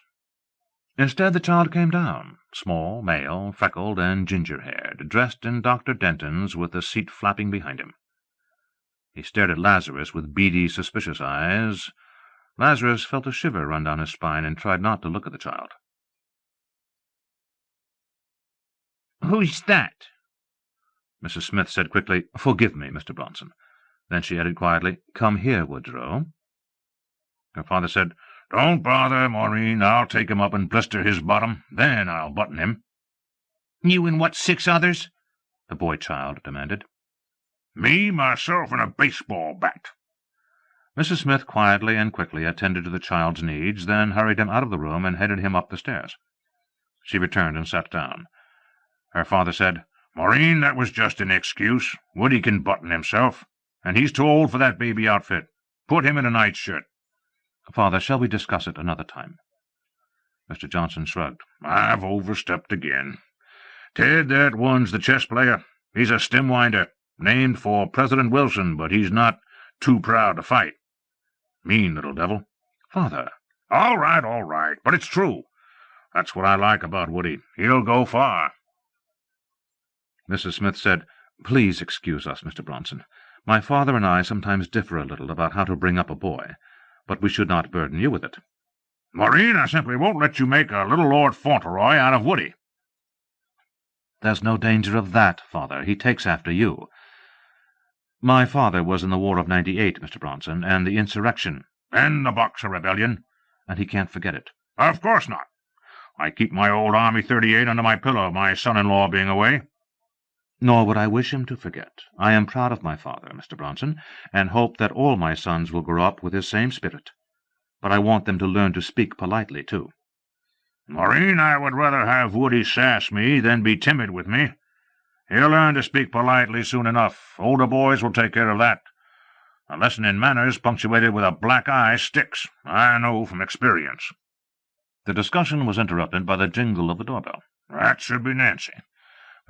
Instead, the child came down, small, male, freckled, and ginger-haired, dressed in Dr. Denton's with the seat flapping behind him. He stared at Lazarus with beady, suspicious eyes. Lazarus felt a shiver run down his spine and tried not to look at the child. "Who's that?" Mrs. Smith said quickly, "Forgive me, Mr. Bronson." Then she added quietly, "Come here, Woodrow." Her father said, "Don't bother, Maureen. I'll take him up and blister his bottom. Then I'll button him." "You and what 6 others?" the boy-child demanded. "Me, myself, and a baseball bat." Mrs. Smith quietly and quickly attended to the child's needs, then hurried him out of the room and headed him up the stairs. She returned and sat down. Her father said, "Maureen, that was just an excuse. Woody can button himself, and he's too old for that baby outfit. Put him in a nightshirt." "Father, shall we discuss it another time?" Mr. Johnson shrugged. "I've overstepped again. Ted, that one's the chess player. He's a stem-winder, named for President Wilson, but he's not too proud to fight. Mean little devil." "Father, All right, but it's true. That's what I like about Woody. He'll go far. Mrs. Smith said, "Please excuse us, Mr. Bronson. My father and I sometimes differ a little about how to bring up a boy, but we should not burden you with it." Maureen, I simply won't let you make a little Lord Fauntleroy out of Woody. "There's no danger of that, Father. He takes after you. My father was in the War of '98, Mr. Bronson, and the insurrection." "And the Boxer Rebellion." "And he can't forget it." "Of course not. I keep my old Army 38 under my pillow, my son-in-law being away." "Nor would I wish him to forget. I am proud of my father, Mr. Bronson, and hope that all my sons will grow up with his same spirit. But I want them to learn to speak politely, too." "Maureen, I would rather have Woody sass me than be timid with me. He'll learn to speak politely soon enough. Older boys will take care of that. A lesson in manners punctuated with a black eye sticks. I know from experience." The discussion was interrupted by the jingle of the doorbell. "That should be Nancy,"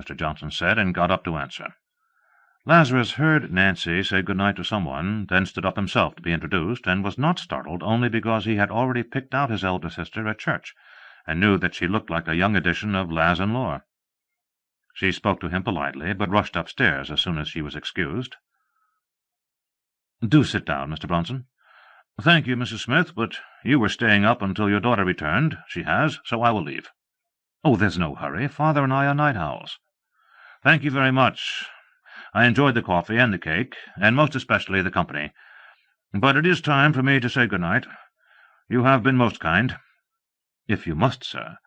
Mr. Johnson said, and got up to answer. Lazarus heard Nancy say good night to someone, then stood up himself to be introduced, and was not startled only because he had already picked out his elder sister at church, and knew that she looked like a young edition of Laz and Lore. She spoke to him politely, but rushed upstairs as soon as she was excused. "Do sit down, Mr. Bronson." "Thank you, Mrs. Smith, but you were staying up until your daughter returned. She has, so I will leave." "Oh, there's no hurry. Father and I are night owls." "Thank you very much. I enjoyed the coffee and the cake, and most especially the company. But it is time for me to say good night. You have been most kind." "If you must, sir.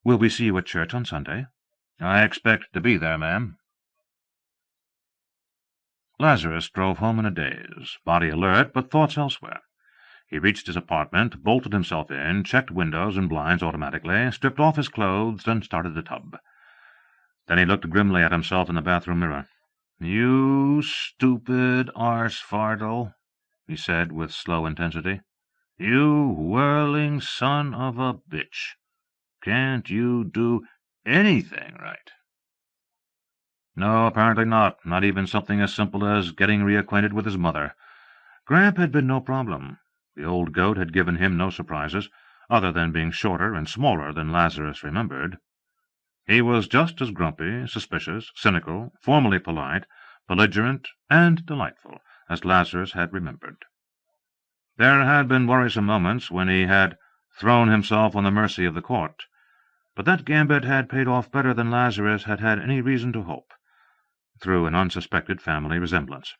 Will we see you at church on Sunday?" "I expect to be there, ma'am." Lazarus drove home in a daze, body alert, but thoughts elsewhere. He reached his apartment, bolted himself in, checked windows and blinds automatically, stripped off his clothes, and started the tub. Then he looked grimly at himself in the bathroom mirror. "You stupid arse-fardel," he said with slow intensity. "You whirling son of a bitch. Can't you do anything right?" No, apparently not even something as simple as getting reacquainted with his mother. Gramp had been no problem. The old goat had given him no surprises, other than being shorter and smaller than Lazarus remembered. He was just as grumpy, suspicious, cynical, formally polite, belligerent, and delightful as Lazarus had remembered. There had been worrisome moments when he had thrown himself on the mercy of the court, but that gambit had paid off better than Lazarus had had any reason to hope, through an unsuspected family resemblance.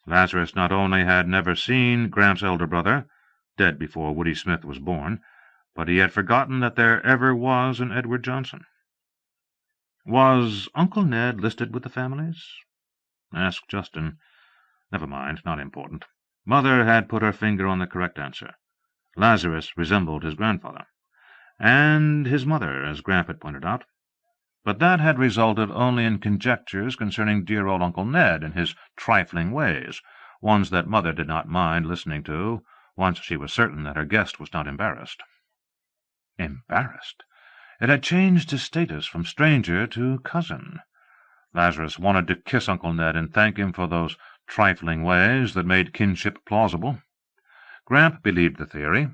Lazarus not only had never seen Gramp's elder brother, dead before Woody Smith was born, but he had forgotten that there ever was an Edward Johnson. Was Uncle Ned listed with the families? Asked Justin. Never mind, not important. Mother had put her finger on the correct answer. Lazarus resembled his grandfather, and his mother, as Gramp had pointed out. But that had resulted only in conjectures concerning dear old Uncle Ned and his trifling ways, ones that Mother did not mind listening to, once she was certain that her guest was not embarrassed. Embarrassed? It had changed his status from stranger to cousin. Lazarus wanted to kiss Uncle Ned and thank him for those trifling ways that made kinship plausible. Gramp believed the theory.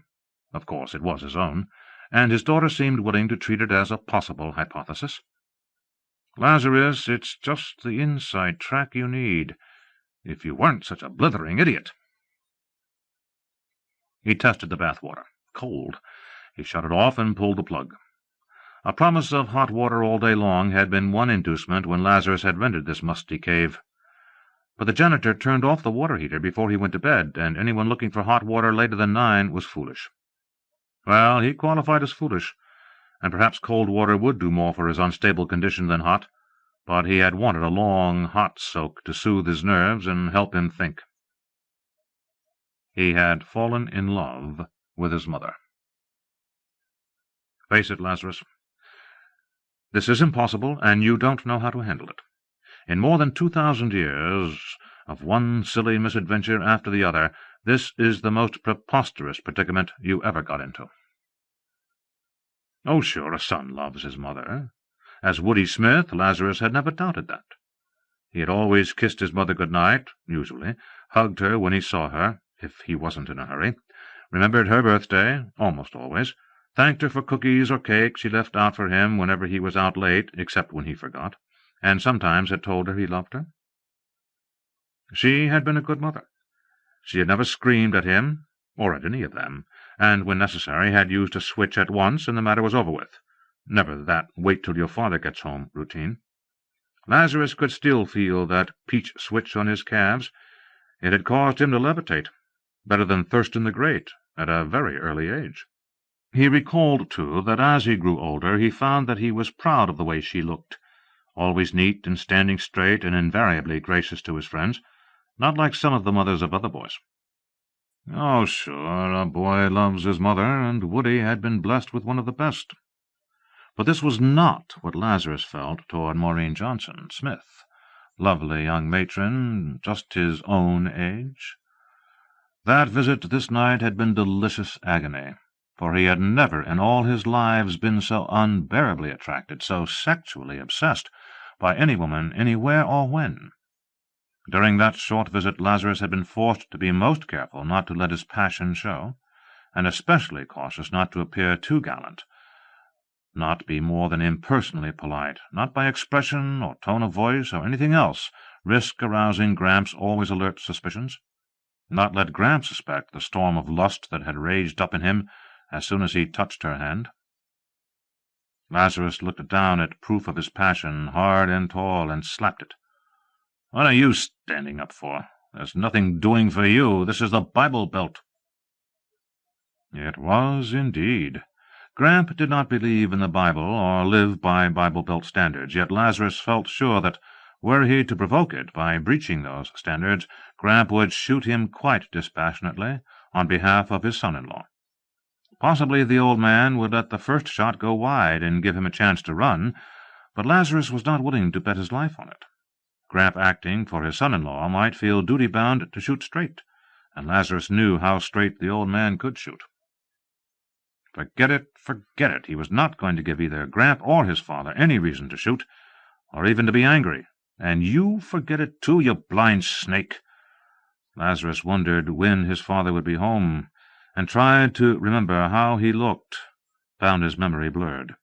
Of course, it was his own, and his daughter seemed willing to treat it as a possible hypothesis. "Lazarus, it's just the inside track you need, if you weren't such a blithering idiot." He tested the bath-water. Cold. He shut it off and pulled the plug. A promise of hot water all day long had been one inducement when Lazarus had rented this musty cave. But the janitor turned off the water heater before he went to bed, and anyone looking for hot water later than 9 was foolish. Well, he qualified as foolish, and perhaps cold water would do more for his unstable condition than hot, but he had wanted a long, hot soak to soothe his nerves and help him think. He had fallen in love with his mother. Face it, Lazarus. This is impossible, and you don't know how to handle it. In more than 2,000 years, of one silly misadventure after the other, this is the most preposterous predicament you ever got into. Oh, sure, a son loves his mother. As Woody Smith, Lazarus had never doubted that. He had always kissed his mother good night, usually, hugged her when he saw her, if he wasn't in a hurry, remembered her birthday, almost always, thanked her for cookies or cake she left out for him whenever he was out late, except when he forgot, and sometimes had told her he loved her. She had been a good mother. She had never screamed at him, or at any of them, and when necessary had used a switch at once and the matter was over with. Never that wait-till-your-father-gets-home routine. Lazarus could still feel that peach switch on his calves. It had caused him to levitate, better than Thurston the Great, at a very early age. He recalled, too, that as he grew older he found that he was proud of the way she looked, always neat and standing straight and invariably gracious to his friends, not like some of the mothers of other boys. Oh, sure, a boy loves his mother, and Woody had been blessed with one of the best. But this was not what Lazarus felt toward Maureen Johnson Smith, lovely young matron, just his own age. That visit this night had been delicious agony, for he had never in all his lives been so unbearably attracted, so sexually obsessed, by any woman, anywhere or when. During that short visit Lazarus had been forced to be most careful not to let his passion show, and especially cautious not to appear too gallant, not be more than impersonally polite, not by expression or tone of voice or anything else risk arousing Gramps' always alert suspicions, not let Gramps suspect the storm of lust that had raged up in him as soon as he touched her hand. Lazarus looked down at proof of his passion, hard and tall, and slapped it. "What are you standing up for? There's nothing doing for you. This is the Bible Belt." It was indeed. Gramp did not believe in the Bible or live by Bible Belt standards, yet Lazarus felt sure that, were he to provoke it by breaching those standards, Gramp would shoot him quite dispassionately on behalf of his son-in-law. Possibly the old man would let the first shot go wide and give him a chance to run, but Lazarus was not willing to bet his life on it. Gramp, acting for his son-in-law, might feel duty-bound to shoot straight, and Lazarus knew how straight the old man could shoot. Forget it. He was not going to give either Gramp or his father any reason to shoot, or even to be angry. And you forget it, too, you blind snake. Lazarus wondered when his father would be home, and tried to remember how he looked, found his memory blurred.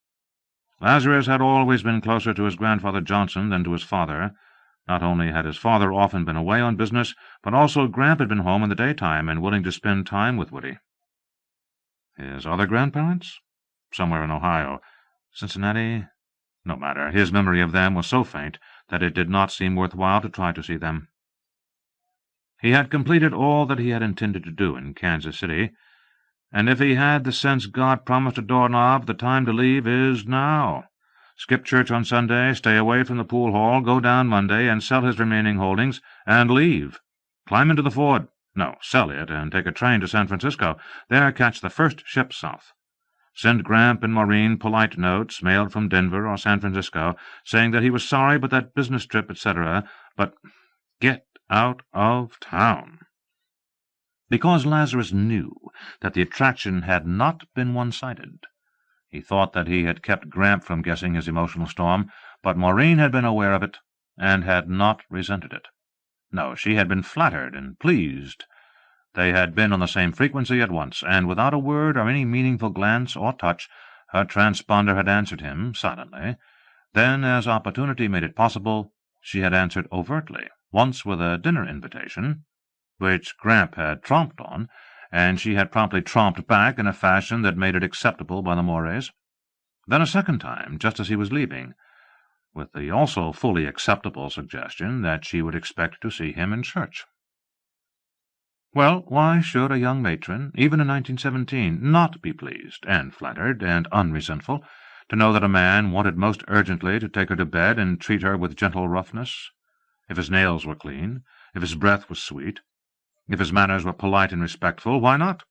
Lazarus had always been closer to his grandfather Johnson than to his father. Not only had his father often been away on business, but also Gramp had been home in the daytime and willing to spend time with Woody. His other grandparents? Somewhere in Ohio. Cincinnati? No matter. His memory of them was so faint that it did not seem worthwhile to try to see them. He had completed all that he had intended to do in Kansas City, and if he had the sense God promised a doorknob, the time to leave is now. Skip church on Sunday, stay away from the pool hall, go down Monday, and sell his remaining holdings, and leave. Climb into the Ford. No, sell it, and take a train to San Francisco. There catch the first ship south. Send Gramp and Maureen polite notes, mailed from Denver or San Francisco, saying that he was sorry about that business trip, etc., but get out of town. Because Lazarus knew that the attraction had not been one-sided. He thought that he had kept Gramp from guessing his emotional storm, but Maureen had been aware of it, and had not resented it. No, she had been flattered and pleased. They had been on the same frequency at once, and without a word or any meaningful glance or touch, her transponder had answered him silently. Then, as opportunity made it possible, she had answered overtly, once with a dinner invitation, which Gramp had tromped on, and she had promptly tromped back in a fashion that made it acceptable by the mores. Then a second time, just as he was leaving, with the also fully acceptable suggestion that she would expect to see him in church. Well, why should a young matron, even in 1917, not be pleased and flattered and unresentful to know that a man wanted most urgently to take her to bed and treat her with gentle roughness? If his nails were clean, if his breath was sweet, if his manners were polite and respectful, why not?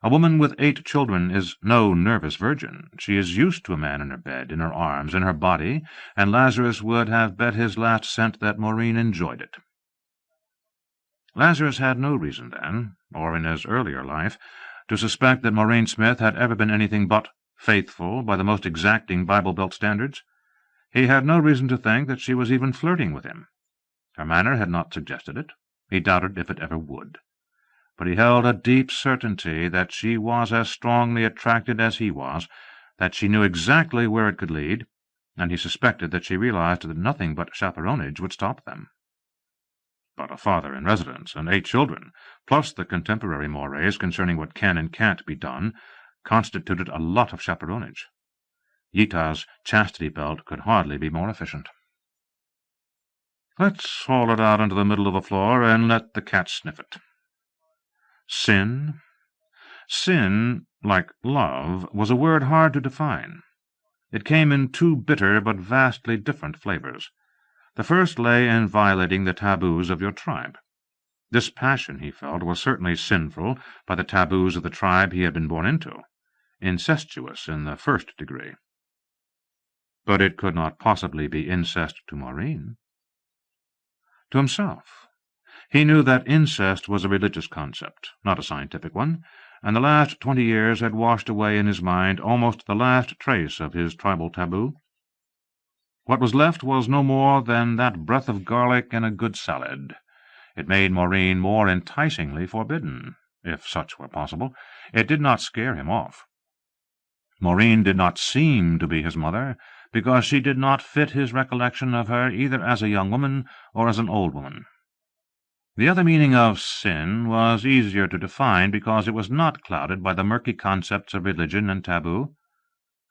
A woman with 8 children is no nervous virgin. She is used to a man in her bed, in her arms, in her body, and Lazarus would have bet his last cent that Maureen enjoyed it. Lazarus had no reason then, or in his earlier life, to suspect that Maureen Smith had ever been anything but faithful by the most exacting Bible Belt standards. He had no reason to think that she was even flirting with him. Her manner had not suggested it. He doubted if it ever would. but he held a deep certainty that she was as strongly attracted as he was, that she knew exactly where it could lead, and he suspected that she realized that nothing but chaperonage would stop them. But a father in residence and 8 children, plus the contemporary mores concerning what can and can't be done, constituted a lot of chaperonage. Yita's chastity belt could hardly be more efficient. Let's haul it out into the middle of the floor and let the cat sniff it. Sin? Sin, like love, was a word hard to define. It came in 2 bitter but vastly different flavors. The first lay in violating the taboos of your tribe. This passion, he felt, was certainly sinful by the taboos of the tribe he had been born into, incestuous in the 1st degree. But it could not possibly be incest to Maureen. To himself, he knew that incest was a religious concept, not a scientific one, and the last 20 years had washed away in his mind almost the last trace of his tribal taboo. What was left was no more than that breath of garlic in a good salad. It made Maureen more enticingly forbidden, if such were possible. It did not scare him off. Maureen did not seem to be his mother, because she did not fit his recollection of her either as a young woman or as an old woman. The other meaning of sin was easier to define because it was not clouded by the murky concepts of religion and taboo.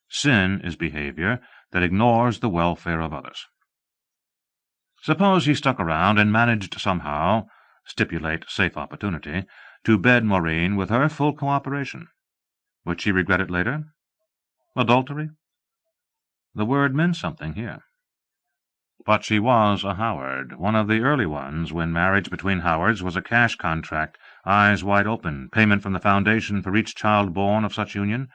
Sin is behavior that ignores the welfare of others. Suppose he stuck around and managed somehow, stipulate safe opportunity, to bed Maureen with her full cooperation. Would she regret it later? Adultery? The word meant something here. But she was a Howard, one of the early ones when marriage between Howards was a cash contract, eyes wide open, payment from the foundation for each child born of such union,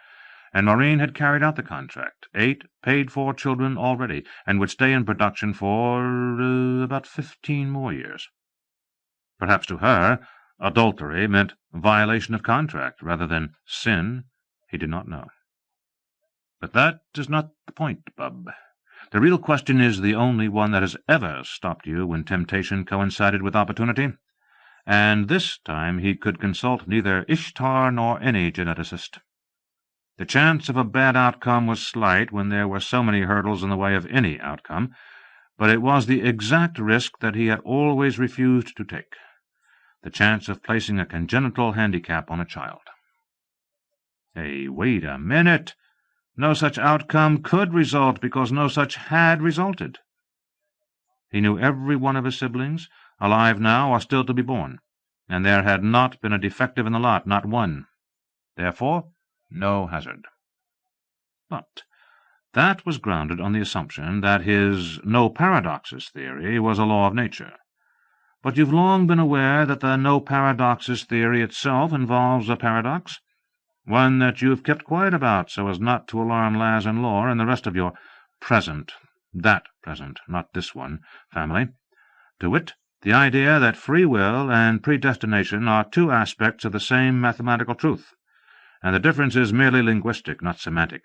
and Maureen had carried out the contract, 8 paid-for children already, and would stay in production for about 15 more years. Perhaps to her, adultery meant violation of contract rather than sin. He did not know. But that is not the point, bub. The real question is the only one that has ever stopped you when temptation coincided with opportunity, and this time he could consult neither Ishtar nor any geneticist. The chance of a bad outcome was slight when there were so many hurdles in the way of any outcome, but it was the exact risk that he had always refused to take, the chance of placing a congenital handicap on a child. Hey, wait a minute! No such outcome could result because no such had resulted. He knew every one of his siblings, alive now or still to be born, and there had not been a defective in the lot, not one. Therefore, no hazard. But that was grounded on the assumption that his no paradoxes theory was a law of nature. But you've long been aware that the no paradoxes theory itself involves a paradox, one that you've kept quiet about so as not to alarm Laz and Lore and the rest of your that present, not this one, family. To wit, the idea that free will and predestination are 2 aspects of the same mathematical truth, and the difference is merely linguistic, not semantic.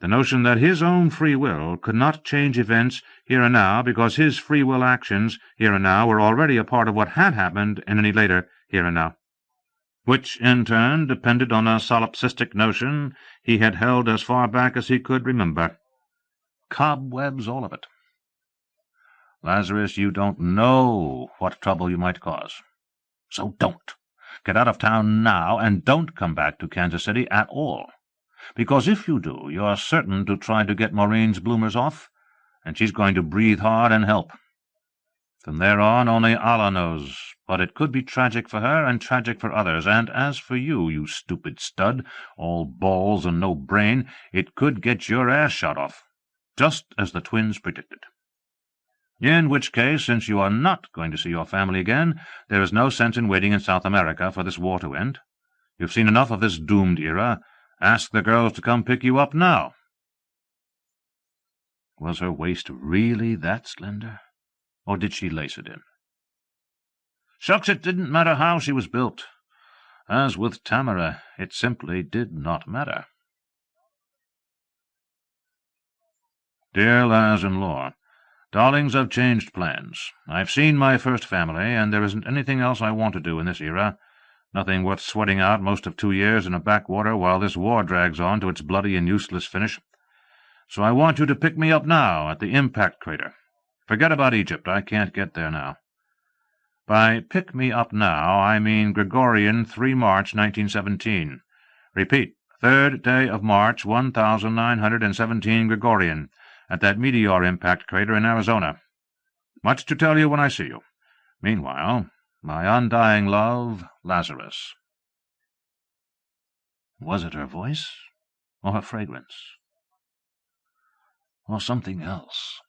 The notion that his own free will could not change events here and now because his free will actions here and now were already a part of what had happened in any later here and now, which in turn depended on a solipsistic notion he had held as far back as he could remember. Cobwebs, all of it. Lazarus, you don't know what trouble you might cause. So don't. Get out of town now, and don't come back to Kansas City at all. Because if you do, you're certain to try to get Maureen's bloomers off, and she's going to breathe hard and help. From there on, only Allah knows, but it could be tragic for her and tragic for others, and as for you, you stupid stud, all balls and no brain, it could get your ass shot off, just as the twins predicted. In which case, since you are not going to see your family again, there is no sense in waiting in South America for this war to end. You've seen enough of this doomed era. Ask the girls to come pick you up now. Was her waist really that slender? Or did she lace it in? Shucks, it didn't matter how she was built. As with Tamara, it simply did not matter. Dear Laz and Lore, darlings, I've changed plans. I've seen my first family, and there isn't anything else I want to do in this era. Nothing worth sweating out most of 2 years in a backwater while this war drags on to its bloody and useless finish. So I want you to pick me up now at the impact crater. Forget about Egypt. I can't get there now. By pick me up now, I mean Gregorian 3 March 1917. Repeat, 3rd day of March 1917 Gregorian, at that meteor impact crater in Arizona. Much to tell you when I see you. Meanwhile, my undying love, Lazarus. Was it her voice, or her fragrance, or something else?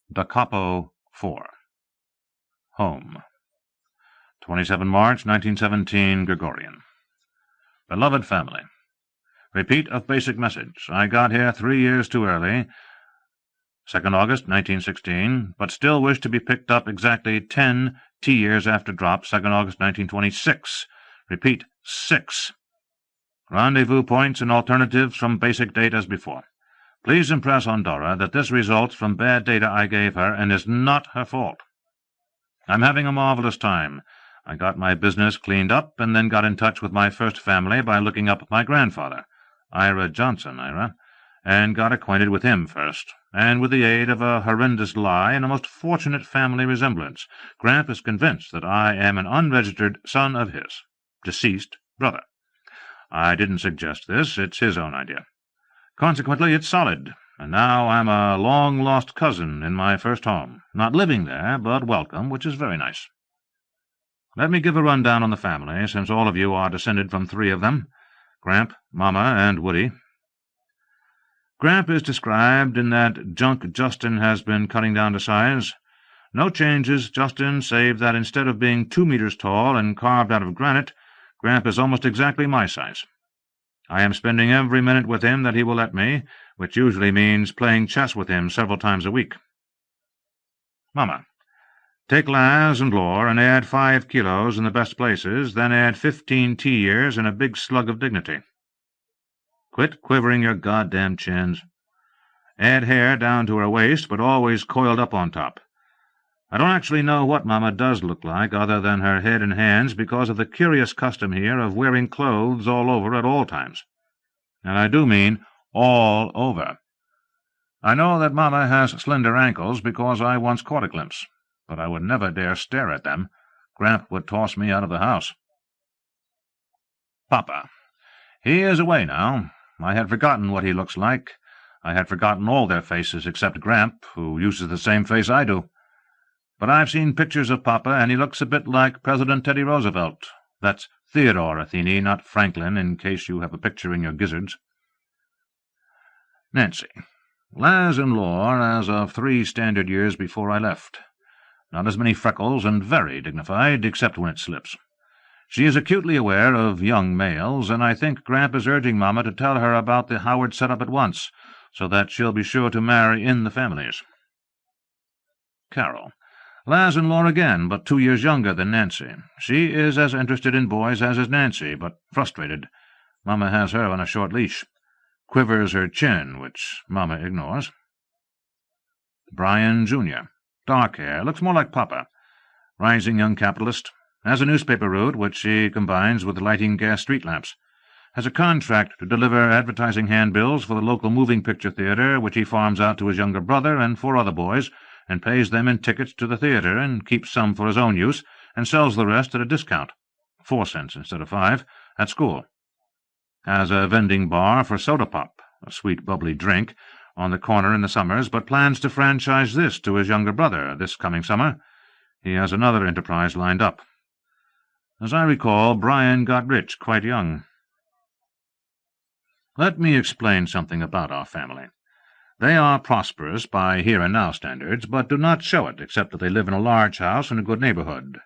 The Capo IV. Home. 27 March 1917 Gregorian. Beloved family. Repeat of basic message. I got here 3 years too early, 2nd August 1916, but still wish to be picked up exactly 10 T-years after drop, 2nd August 1926. Repeat, 6. Rendezvous points and alternatives from basic date as before. Please impress on Dora that this results from bad data I gave her and is not her fault. I'm having a marvelous time. I got my business cleaned up and then got in touch with my first family by looking up my grandfather, Ira Johnson, and got acquainted with him first, and with the aid of a horrendous lie and a most fortunate family resemblance, Gramp is convinced that I am an unregistered son of his deceased brother. I didn't suggest this. It's his own idea. Consequently, it's solid, and now I'm a long-lost cousin in my first home, not living there, but welcome, which is very nice. Let me give a rundown on the family, since all of you are descended from 3 of them, Gramp, Mama, and Woody. Gramp is described in that junk Justin has been cutting down to size. No changes, Justin, save that instead of being 2 meters tall and carved out of granite, Gramp is almost exactly my size. I am spending every minute with him that he will let me, which usually means playing chess with him several times a week. Mama. Take Laz and Lore and add 5 kilos in the best places, then add 15 T-years and a big slug of dignity. Quit quivering your goddamn chins. Add hair down to her waist, but always coiled up on top. I don't actually know what Mama does look like other than her head and hands because of the curious custom here of wearing clothes all over at all times. And I do mean all over. I know that Mama has slender ankles because I once caught a glimpse, but I would never dare stare at them. Gramp would toss me out of the house. Papa. He is away now. I had forgotten what he looks like. I had forgotten all their faces except Gramp, who uses the same face I do. But I've seen pictures of Papa, and he looks a bit like President Teddy Roosevelt. That's Theodore, Athene, not Franklin, in case you have a picture in your gizzards. Nancy. Laz and Lore as of 3 standard years before I left. Not as many freckles and very dignified, except when it slips. She is acutely aware of young males, and I think Gramp is urging Mama to tell her about the Howard setup at once, so that she'll be sure to marry in the families. Carol. Laz and Lore again, but 2 years younger than Nancy. She is as interested in boys as is Nancy, but frustrated. Mama has her on a short leash. Quivers her chin, which Mama ignores. Brian, Jr. Dark hair, looks more like Papa. Rising young capitalist. Has a newspaper route, which she combines with lighting gas street lamps. Has a contract to deliver advertising handbills for the local moving picture theater, which he farms out to his younger brother and 4 other boys, and pays them in tickets to the theater, and keeps some for his own use, and sells the rest at a discount, 4 cents instead of 5, at school. Has a vending bar for soda pop, a sweet bubbly drink, on the corner in the summers, but plans to franchise this to his younger brother this coming summer. He has another enterprise lined up. As I recall, Brian got rich quite young. Let me explain something about our family. They are prosperous by here-and-now standards, but do not show it, except that they live in a large house in a good neighborhood.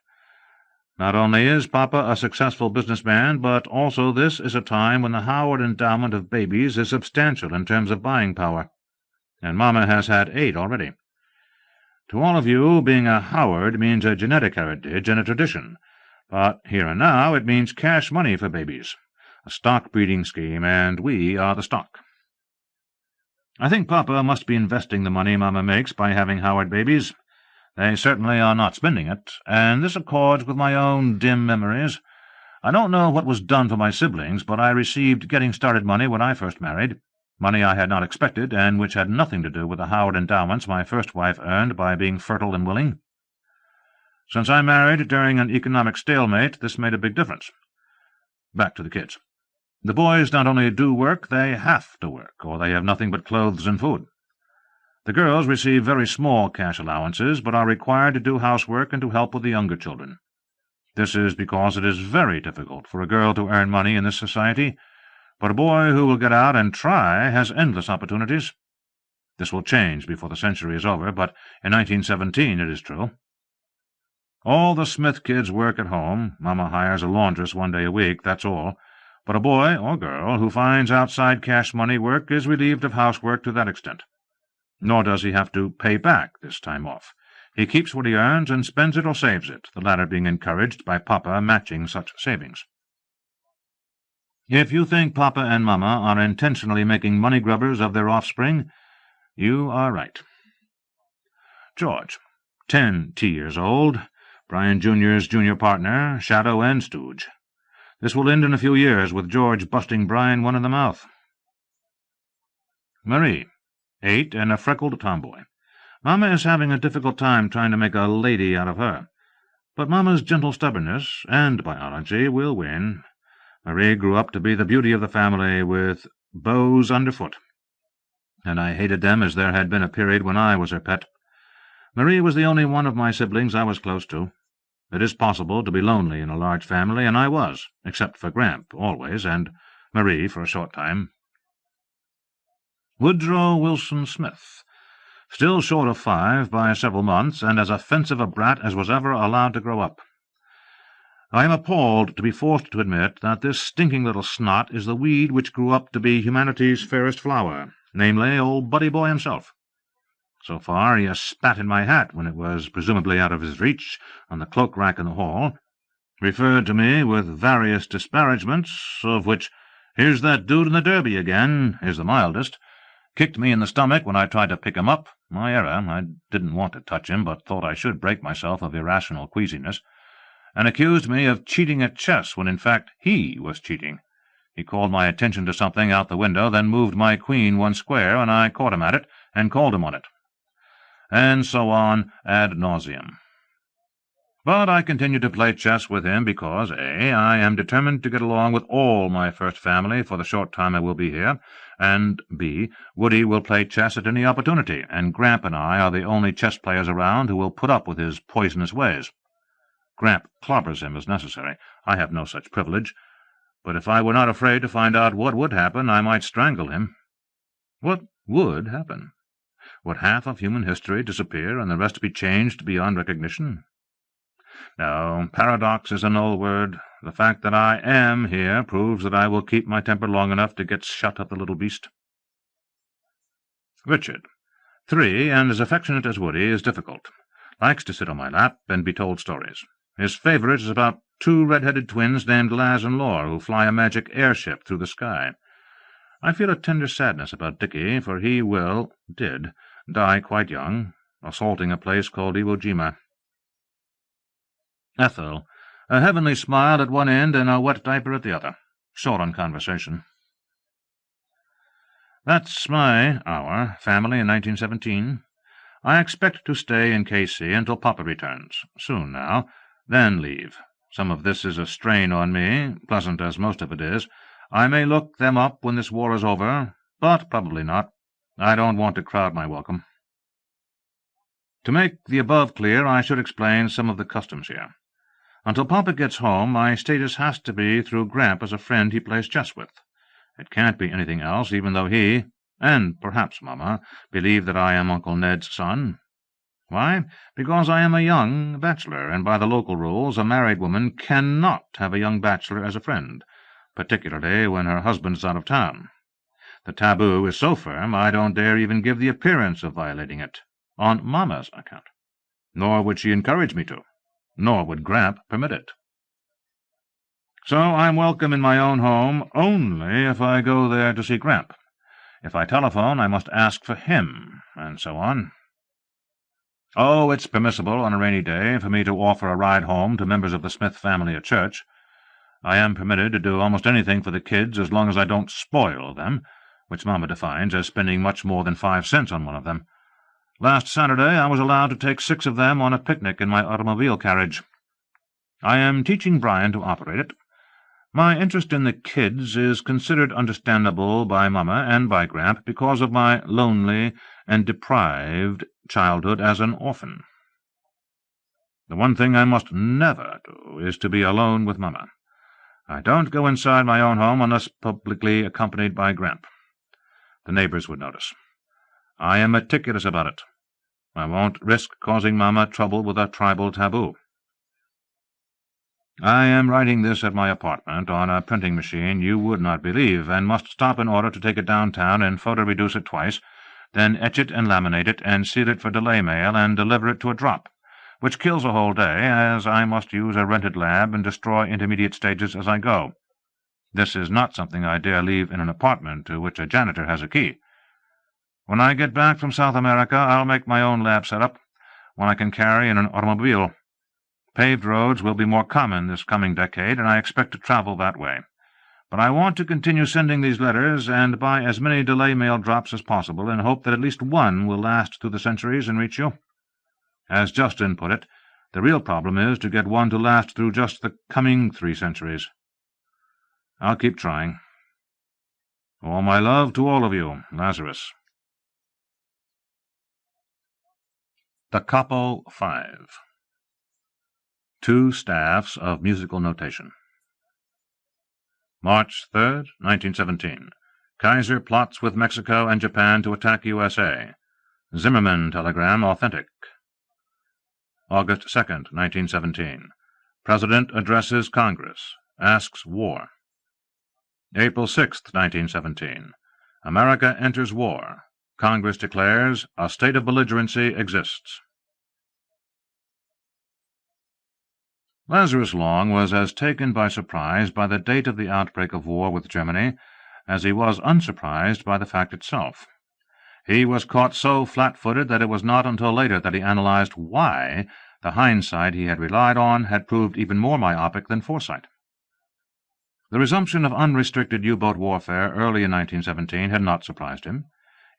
Not only is Papa a successful businessman, but also this is a time when the Howard endowment of babies is substantial in terms of buying power, and Mama has had 8 already. To all of you, being a Howard means a genetic heritage and a tradition, but here and now it means cash money for babies, a stock-breeding scheme, and we are the stock. I think Papa must be investing the money Mama makes by having Howard babies. They certainly are not spending it, and this accords with my own dim memories. I don't know what was done for my siblings, but I received getting-started money when I first married, money I had not expected, and which had nothing to do with the Howard endowments my first wife earned by being fertile and willing. Since I married during an economic stalemate, this made a big difference. Back to the kids. The boys not only do work, they have to work, or they have nothing but clothes and food. The girls receive very small cash allowances, but are required to do housework and to help with the younger children. This is because it is very difficult for a girl to earn money in this society, but a boy who will get out and try has endless opportunities. This will change before the century is over, but in 1917 it is true. All the Smith kids work at home. Mama hires a laundress 1 day a week, that's all. But a boy or girl who finds outside cash money work is relieved of housework to that extent. Nor does he have to pay back this time off. He keeps what he earns and spends it or saves it, the latter being encouraged by Papa matching such savings. If you think Papa and Mama are intentionally making money-grubbers of their offspring, you are right. George, 10 years old, Brian Jr.'s junior partner, shadow and stooge. This will end in a few years with George busting Brian one in the mouth. Marie, 8 and a freckled tomboy. Mama is having a difficult time trying to make a lady out of her. But Mama's gentle stubbornness and biology will win. Marie grew up to be the beauty of the family, with beaux underfoot, and I hated them as there had been a period when I was her pet. Marie was the only one of my siblings I was close to. It is possible to be lonely in a large family, and I was, except for Gramp, always, and Marie for a short time. Woodrow Wilson Smith, still short of 5 by several months, and as offensive a brat as was ever allowed to grow up. I am appalled to be forced to admit that this stinking little snot is the weed which grew up to be humanity's fairest flower, namely old Buddy Boy himself. So far he has spat in my hat when it was presumably out of his reach on the cloak-rack in the hall, referred to me with various disparagements, of which "Here's that dude in the derby again" is the mildest, kicked me in the stomach when I tried to pick him up, my error, I didn't want to touch him, but thought I should break myself of irrational queasiness, and accused me of cheating at chess when in fact he was cheating. He called my attention to something out the window, then moved my queen 1 square, and I caught him at it, and called him on it. And so on ad nauseam. But I continue to play chess with him because, A, I am determined to get along with all my first family for the short time I will be here, and B, Woody will play chess at any opportunity, and Gramp and I are the only chess players around who will put up with his poisonous ways. Gramp clobbers him as necessary. I have no such privilege, but if I were not afraid to find out what would happen, I might strangle him. What would happen? Would half of human history disappear and the rest be changed beyond recognition? No, paradox is an old word. The fact that I am here proves that I will keep my temper long enough to get shut of the little beast. Richard, 3, and as affectionate as Woody, is difficult. Likes to sit on my lap and be told stories. His favourite is about 2 red-headed twins named Laz and Lore, who fly a magic airship through the sky. I feel a tender sadness about Dickie, for he did, die quite young, assaulting a place called Iwo Jima. Ethel, a heavenly smile at one end and a wet diaper at the other, short on conversation. That's my family in 1917. I expect to stay in K.C. until Papa returns, soon now, then leave. Some of this is a strain on me, pleasant as most of it is. I may look them up when this war is over, but probably not. I don't want to crowd my welcome. To make the above clear, I should explain some of the customs here. Until Papa gets home, my status has to be through Gramp as a friend he plays chess with. It can't be anything else, even though he, and perhaps Mama, believe that I am Uncle Ned's son. Why? Because I am a young bachelor, and by the local rules a married woman cannot have a young bachelor as a friend, particularly when her husband is out of town. The taboo is so firm I don't dare even give the appearance of violating it, on Mama's account. Nor would she encourage me to. Nor would Gramp permit it. So I'm welcome in my own home only if I go there to see Gramp. If I telephone, I must ask for him, and so on. "Oh, it's permissible on a rainy day for me to offer a ride home to members of the Smith family at church. I am permitted to do almost anything for the kids as long as I don't spoil them, which Mamma defines as spending much more than 5 cents on one of them. Last Saturday I was allowed to take 6 of them on a picnic in my automobile carriage. I am teaching Brian to operate it. My interest in the kids is considered understandable by Mamma and by Gramp because of my lonely and deprived childhood as an orphan. The one thing I must never do is to be alone with Mamma. I don't go inside my own home unless publicly accompanied by Gramp. The neighbors would notice. I am meticulous about it. I won't risk causing Mamma trouble with a tribal taboo. I am writing this at my apartment on a printing machine you would not believe, and must stop in order to take it downtown and photo-reduce it twice, then etch it and laminate it, and seal it for delay mail, and deliver it to a drop, which kills a whole day, as I must use a rented lab and destroy intermediate stages as I go. This is not something I dare leave in an apartment to which a janitor has a key. When I get back from South America, I'll make my own lab setup, one I can carry in an automobile. Paved roads will be more common this coming decade, and I expect to travel that way. But I want to continue sending these letters and buy as many delay mail drops as possible, and hope that at least one will last through the centuries and reach you. As Justin put it, the real problem is to get one to last through just the coming 3 centuries. I'll keep trying. All my love to all of you, Lazarus. The Capo V. 2 staffs of musical notation. March 3, 1917. Kaiser plots with Mexico and Japan to attack USA. Zimmerman telegram authentic. August 2, 1917. President addresses Congress. Asks war. April 6, 1917. America enters war. Congress declares a state of belligerency exists. Lazarus Long was as taken by surprise by the date of the outbreak of war with Germany as he was unsurprised by the fact itself. He was caught so flat-footed that it was not until later that he analyzed why the hindsight he had relied on had proved even more myopic than foresight. The resumption of unrestricted U-boat warfare early in 1917 had not surprised him.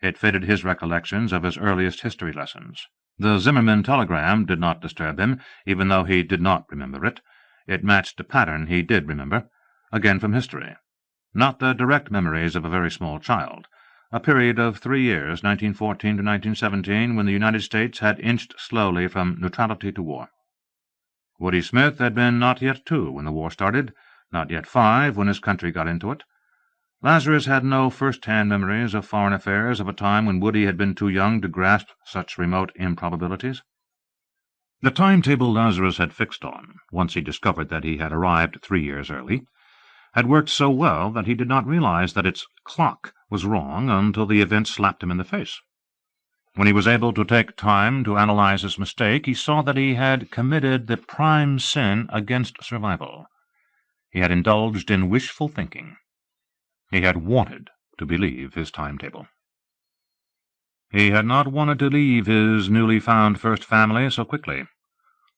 It fitted his recollections of his earliest history lessons. The Zimmerman telegram did not disturb him, even though he did not remember it. It matched a pattern he did remember, again from history. Not the direct memories of a very small child. A period of 3 years, 1914 to 1917, when the United States had inched slowly from neutrality to war. Woody Smith had been not yet 2 when the war started, not yet 5 when his country got into it. Lazarus had no first-hand memories of foreign affairs of a time when Woody had been too young to grasp such remote improbabilities. The timetable Lazarus had fixed on, once he discovered that he had arrived 3 years early, had worked so well that he did not realize that its clock was wrong until the event slapped him in the face. When he was able to take time to analyze his mistake, he saw that he had committed the prime sin against survival. He had indulged in wishful thinking. He had wanted to believe his timetable. He had not wanted to leave his newly found first family so quickly.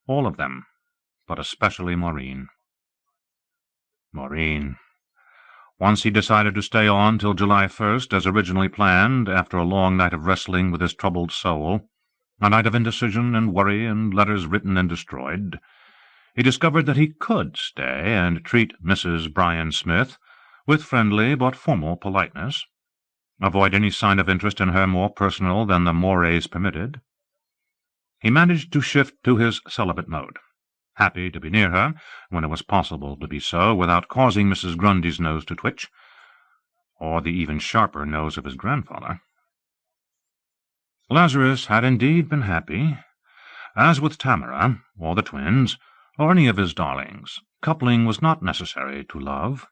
All of them, but especially Maureen. Maureen. Once he decided to stay on till July 1st, as originally planned, after a long night of wrestling with his troubled soul, a night of indecision and worry and letters written and destroyed, he discovered that he could stay and treat Mrs. Brian Smith with friendly but formal politeness, avoid any sign of interest in her more personal than the mores permitted. He managed to shift to his celibate mode, happy to be near her, when it was possible to be so, without causing Mrs. Grundy's nose to twitch, or the even sharper nose of his grandfather. Lazarus had indeed been happy. As with Tamara, or the twins, or any of his darlings, coupling was not necessary to love.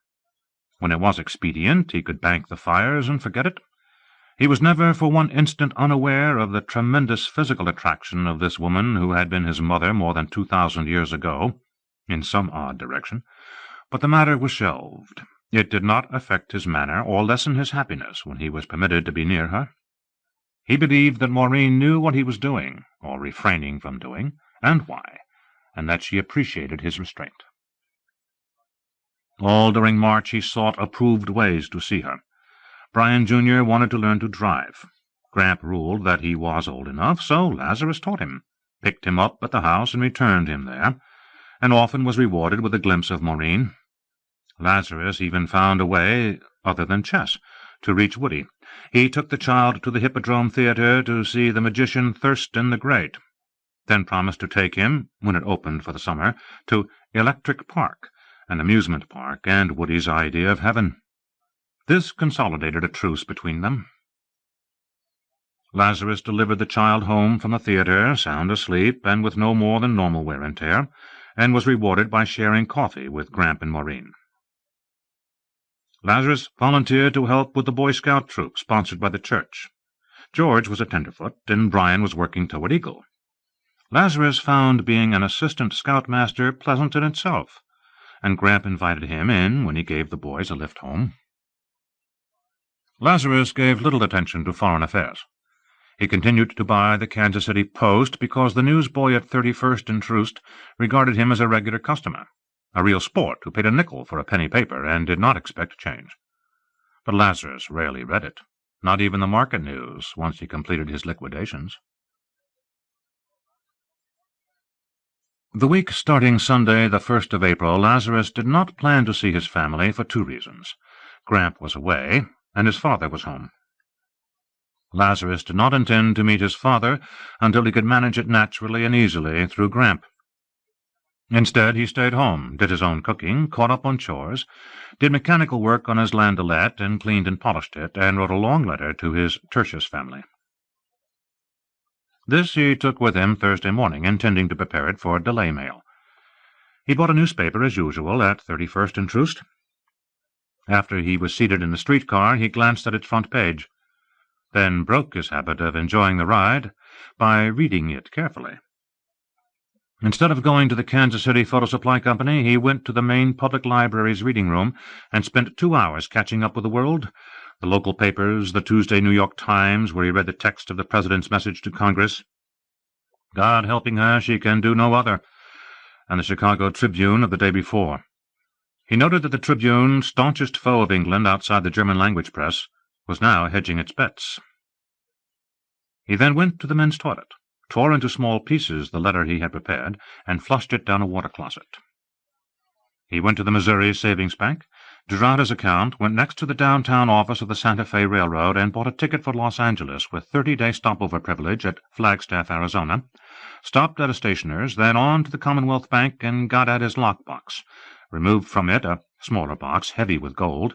When it was expedient, he could bank the fires and forget it. He was never for one instant unaware of the tremendous physical attraction of this woman who had been his mother more than 2,000 years ago, in some odd direction, but the matter was shelved. It did not affect his manner or lessen his happiness when he was permitted to be near her. He believed that Maureen knew what he was doing, or refraining from doing, and why, and that she appreciated his restraint. All during March he sought approved ways to see her. Brian Jr. wanted to learn to drive. Gramp ruled that he was old enough, so Lazarus taught him, picked him up at the house and returned him there, and often was rewarded with a glimpse of Maureen. Lazarus even found a way, other than chess, to reach Woody. He took the child to the Hippodrome Theatre to see the magician Thurston the Great, then promised to take him, when it opened for the summer, to Electric Park, an amusement park, and Woody's idea of heaven. This consolidated a truce between them. Lazarus delivered the child home from the theatre, sound asleep and with no more than normal wear and tear, and was rewarded by sharing coffee with Gramp and Maureen. Lazarus volunteered to help with the Boy Scout troop sponsored by the church. George was a tenderfoot, and Brian was working toward Eagle. Lazarus found being an assistant scoutmaster pleasant in itself, and Gramp invited him in when he gave the boys a lift home. Lazarus gave little attention to foreign affairs. He continued to buy the Kansas City Post because the newsboy at 31st and Troost regarded him as a regular customer, a real sport who paid a nickel for a penny paper and did not expect change. But Lazarus rarely read it, not even the market news, once he completed his liquidations. The week starting Sunday, the 1st of April, Lazarus did not plan to see his family for 2 reasons. Gramp was away, and his father was home. Lazarus did not intend to meet his father until he could manage it naturally and easily through Gramp. Instead, he stayed home, did his own cooking, caught up on chores, did mechanical work on his landaulet, and cleaned and polished it, and wrote a long letter to his Tertius family. This he took with him Thursday morning, intending to prepare it for delay mail. He bought a newspaper, as usual, at 31st and Troost. After he was seated in the streetcar, he glanced at its front page, then broke his habit of enjoying the ride by reading it carefully. Instead of going to the Kansas City Photo Supply Company, he went to the main public library's reading room and spent 2 hours catching up with the world, the local papers, the Tuesday New York Times, where he read the text of the President's message to Congress. God helping her, she can do no other, and the Chicago Tribune of the day before. He noted that the Tribune, staunchest foe of England outside the German-language press, was now hedging its bets. He then went to the men's toilet, tore into small pieces the letter he had prepared, and flushed it down a water closet. He went to the Missouri Savings Bank, drew out his account, went next to the downtown office of the Santa Fe Railroad, and bought a ticket for Los Angeles with 30-day stopover privilege at Flagstaff, Arizona, stopped at a stationer's, then on to the Commonwealth Bank and got at his lockbox, removed from it a smaller box heavy with gold.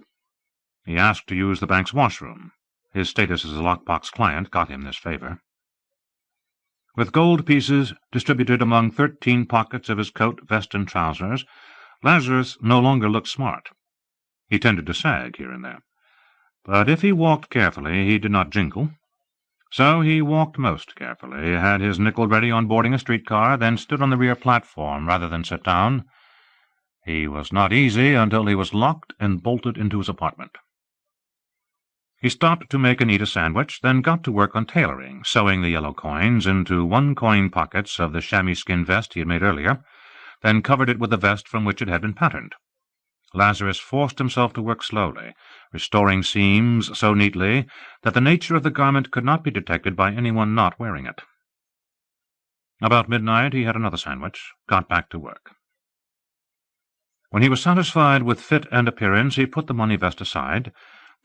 He asked to use the bank's washroom. His status as a lockbox client got him this favor. With gold pieces distributed among 13 pockets of his coat, vest, and trousers, Lazarus no longer looked smart. He tended to sag here and there. But if he walked carefully, he did not jingle. So he walked most carefully, had his nickel ready on boarding a streetcar, then stood on the rear platform rather than sit down. He was not easy until he was locked and bolted into his apartment. He stopped to make and eat a sandwich, then got to work on tailoring, sewing the yellow coins into 1-coin pockets of the chamois skin vest he had made earlier, then covered it with the vest from which it had been patterned. Lazarus forced himself to work slowly, restoring seams so neatly that the nature of the garment could not be detected by anyone not wearing it. About midnight he had another sandwich, got back to work. When he was satisfied with fit and appearance, he put the money vest aside,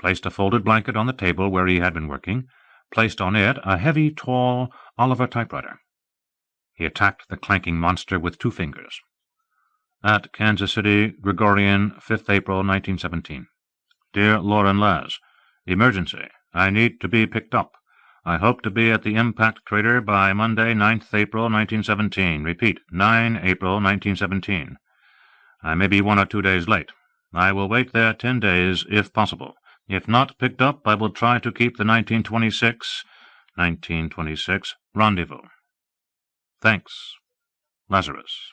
placed a folded blanket on the table where he had been working, placed on it a heavy, tall Oliver typewriter. He attacked the clanking monster with 2 fingers. At Kansas City, Gregorian, 5th April, 1917. Dear Laura and Laz, emergency. I need to be picked up. I hope to be at the impact crater by Monday, 9th April, 1917. Repeat, 9 April, 1917. I may be 1 or 2 days late. I will wait there 10 days, if possible. If not picked up, I will try to keep the 1926 rendezvous. Thanks. Lazarus.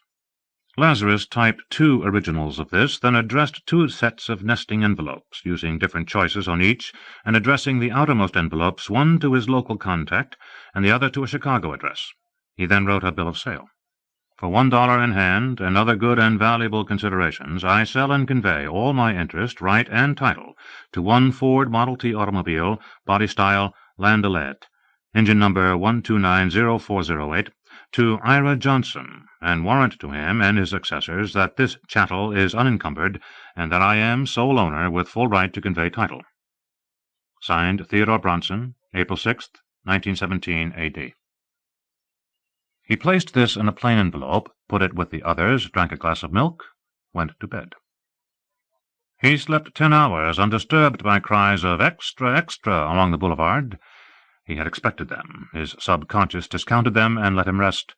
Lazarus typed 2 originals of this, then addressed 2 sets of nesting envelopes, using different choices on each, and addressing the outermost envelopes, one to his local contact and the other to a Chicago address. He then wrote a bill of sale. For $1 in hand, and other good and valuable considerations, I sell and convey all my interest, right and title, to one Ford Model T automobile, body style Landaulet, engine number 1290408, to Ira Johnson, and warrant to him and his successors that this chattel is unencumbered, and that I am sole owner with full right to convey title. Signed, Theodore Bronson, April 6, 1917 A.D. He placed this in a plain envelope, put it with the others, drank a glass of milk, went to bed. He slept 10 hours, undisturbed by cries of "Extra, extra" along the boulevard. He had expected them. His subconscious discounted them and let him rest.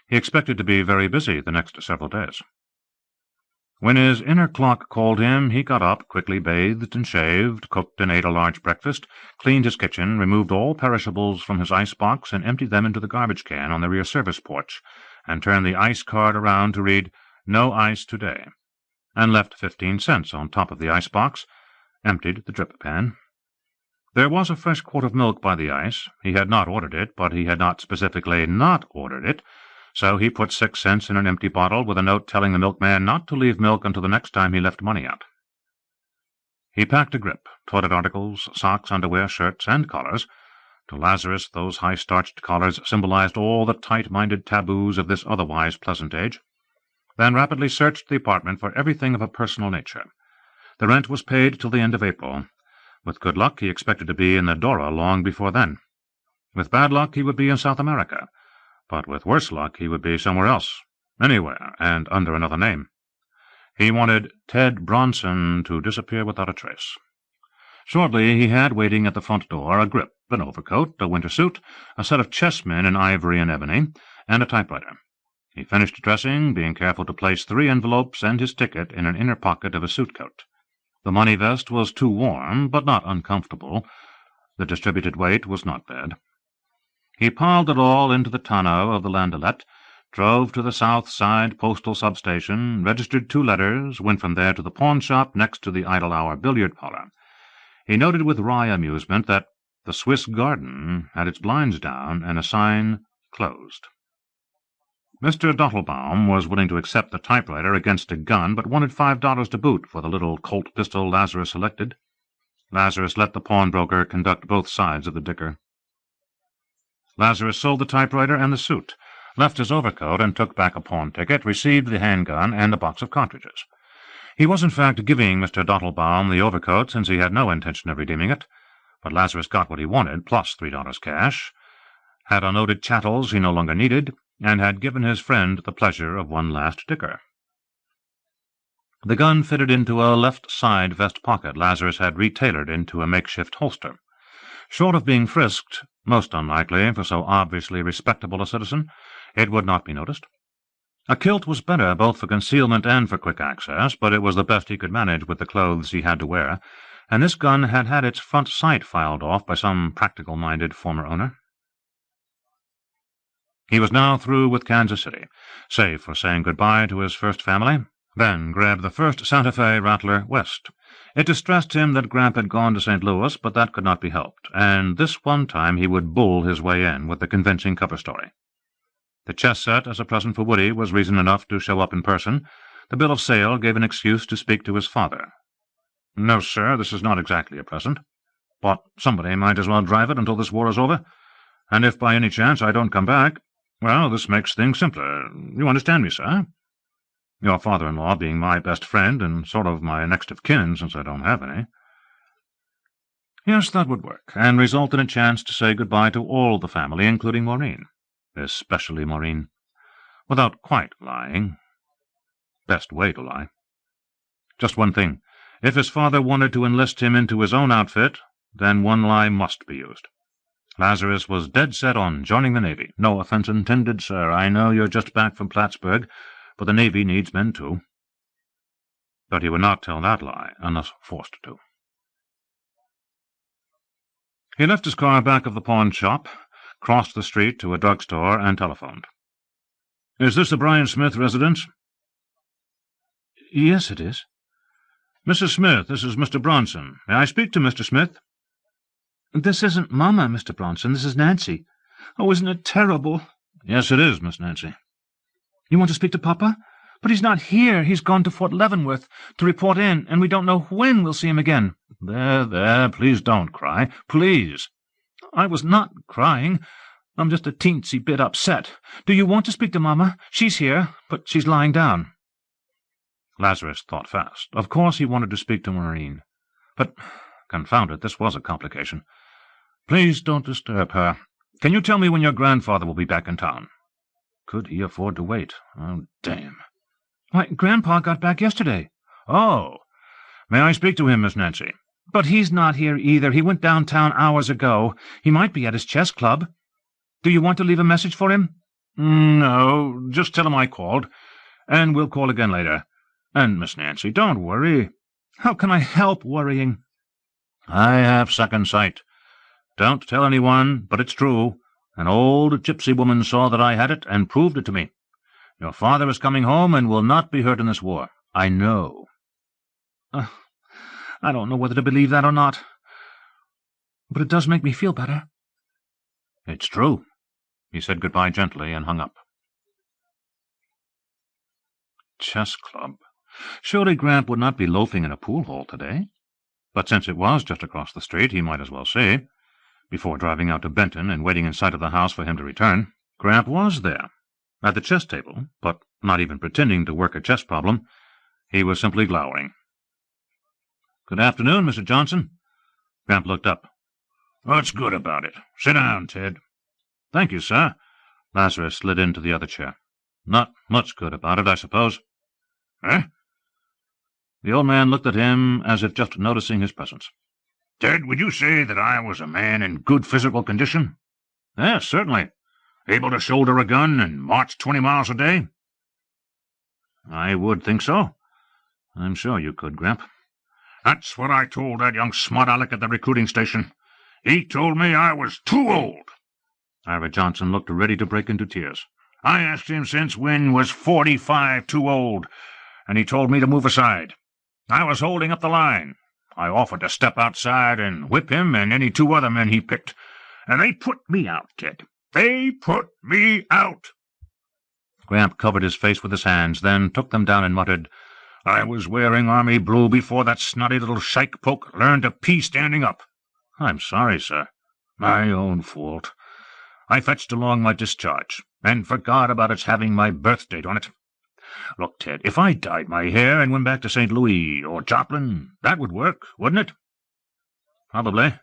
He expected to be very busy the next several days. When his inner clock called him, he got up, quickly bathed and shaved, cooked and ate a large breakfast, cleaned his kitchen, removed all perishables from his ice-box and emptied them into the garbage can on the rear service porch, and turned the ice card around to read, "No ice today," and left 15 cents on top of the ice-box, emptied the drip pan. There was a fresh quart of milk by the ice. He had not ordered it, but he had not specifically not ordered it, so he put 6 cents in an empty bottle with a note telling the milkman not to leave milk until the next time he left money out. He packed a grip, toilet articles, socks, underwear, shirts, and collars. To Lazarus, those high-starched collars symbolized all the tight-minded taboos of this otherwise pleasant age. Then rapidly searched the apartment for everything of a personal nature. The rent was paid till the end of April. With good luck, he expected to be in the Dora long before then. With bad luck, he would be in South America. But with worse luck, he would be somewhere else, anywhere, and under another name. He wanted Ted Bronson to disappear without a trace. Shortly he had waiting at the front door a grip, an overcoat, a winter suit, a set of chessmen in ivory and ebony, and a typewriter. He finished dressing, being careful to place 3 envelopes and his ticket in an inner pocket of his suit coat. The money vest was too warm, but not uncomfortable. The distributed weight was not bad. He piled it all into the tonneau of the Landaulet, drove to the South Side postal substation, registered 2 letters, went from there to the pawn-shop next to the Idle Hour billiard parlor. He noted with wry amusement that the Swiss Garden had its blinds down and a sign closed. Mr. Dottelbaum was willing to accept the typewriter against a gun, but wanted $5 to boot for the little Colt pistol Lazarus selected. Lazarus let the pawnbroker conduct both sides of the dicker. Lazarus sold the typewriter and the suit, left his overcoat and took back a pawn ticket, received the handgun and a box of cartridges. He was in fact giving Mr. Dottelbaum the overcoat, since he had no intention of redeeming it, but Lazarus got what he wanted, plus $3 cash, had unloaded chattels he no longer needed, and had given his friend the pleasure of one last dicker. The gun fitted into a left-side vest pocket Lazarus had retailored into a makeshift holster. Short of being frisked, most unlikely for so obviously respectable a citizen, it would not be noticed. A kilt was better both for concealment and for quick access, but it was the best he could manage with the clothes he had to wear, and this gun had had its front sight filed off by some practical-minded former owner. He was now through with Kansas City, save for saying goodbye to his first family, then grabbed the first Santa Fe rattler west. It distressed him that Gramp had gone to St. Louis, but that could not be helped, and this one time he would bull his way in with a convincing cover story. The chess set as a present for Woody was reason enough to show up in person. The bill of sale gave an excuse to speak to his father. "No, sir, this is not exactly a present, but somebody might as well drive it until this war is over, and if by any chance I don't come back, well, this makes things simpler. You understand me, sir? Your father-in-law being my best friend and sort of my next of kin, since I don't have any." Yes, that would work, and result in a chance to say goodbye to all the family, including Maureen. Especially Maureen. Without quite lying. Best way to lie. Just one thing. If his father wanted to enlist him into his own outfit, then one lie must be used. Lazarus was dead set on joining the Navy. "No offense intended, sir. I know you're just back from Plattsburgh, but the Navy needs men, too." But he would not tell that lie unless forced to. He left his car back of the pawn shop, crossed the street to a drugstore, and telephoned. "Is this the Brian Smith residence?" Yes, it is. Mrs. Smith, this is Mr. Bronson. May I speak to Mr. Smith? This isn't Mama, Mr. Bronson. This is Nancy. Oh, isn't it terrible? Yes, it is, Miss Nancy. You want to speak to Papa? But he's not here. He's gone to Fort Leavenworth to report in, and we don't know when we'll see him again. There, please don't cry. Please. I was not crying. I'm just a teensy bit upset. Do you want to speak to Mama? She's here, but she's lying down. Lazarus thought fast. Of course he wanted to speak to Maureen. But, confound it, this was a complication. Please don't disturb her. Can you tell me when your grandfather will be back in town? Could he afford to wait? Oh, damn. Why, Grandpa got back yesterday. Oh. May I speak to him, Miss Nancy? But he's not here either. He went downtown hours ago. He might be at his chess club. Do you want to leave a message for him? No, just tell him I called, and we'll call again later. And, Miss Nancy, don't worry. How can I help worrying? I have second sight. Don't tell anyone, but it's true. An old gypsy woman saw that I had it and proved it to me. Your father is coming home and will not be hurt in this war. I know. I don't know whether to believe that or not. But it does make me feel better. It's true. He said goodbye gently and hung up. Chess club. Surely Gramp would not be loafing in a pool hall today. But since it was just across the street, he might as well see. Before driving out to Benton and waiting in sight of the house for him to return, Gramp was there, at the chess table, but not even pretending to work a chess problem. He was simply glowering. "Good afternoon, Mr. Johnson." Gramp looked up. "What's good about it? Sit down, Ted." "Thank you, sir." Lazarus slid into the other chair. "Not much good about it, I suppose." "Eh?" The old man looked at him as if just noticing his presence. "Ted, would you say that I was a man in good physical condition?" "Yes, certainly." "Able to shoulder a gun and march 20 miles a day?" "I would think so. I'm sure you could, Gramp." "That's what I told that young smart-aleck at the recruiting station. He told me I was too old." Ira Johnson looked ready to break into tears. "I asked him since when was 45 too old, and he told me to move aside. I was holding up the line. I offered to step outside and whip him and any 2 other men he picked, and they put me out, Ted. They put me out." Gramp covered his face with his hands, then took them down and muttered, "I was wearing army blue before that snotty little shike poke learned to pee standing up." "I'm sorry, sir." "My own fault. I fetched along my discharge, and forgot about its having my birth date on it. Look, Ted, if I dyed my hair and went back to St. Louis or Joplin, that would work, wouldn't it?" "Probably."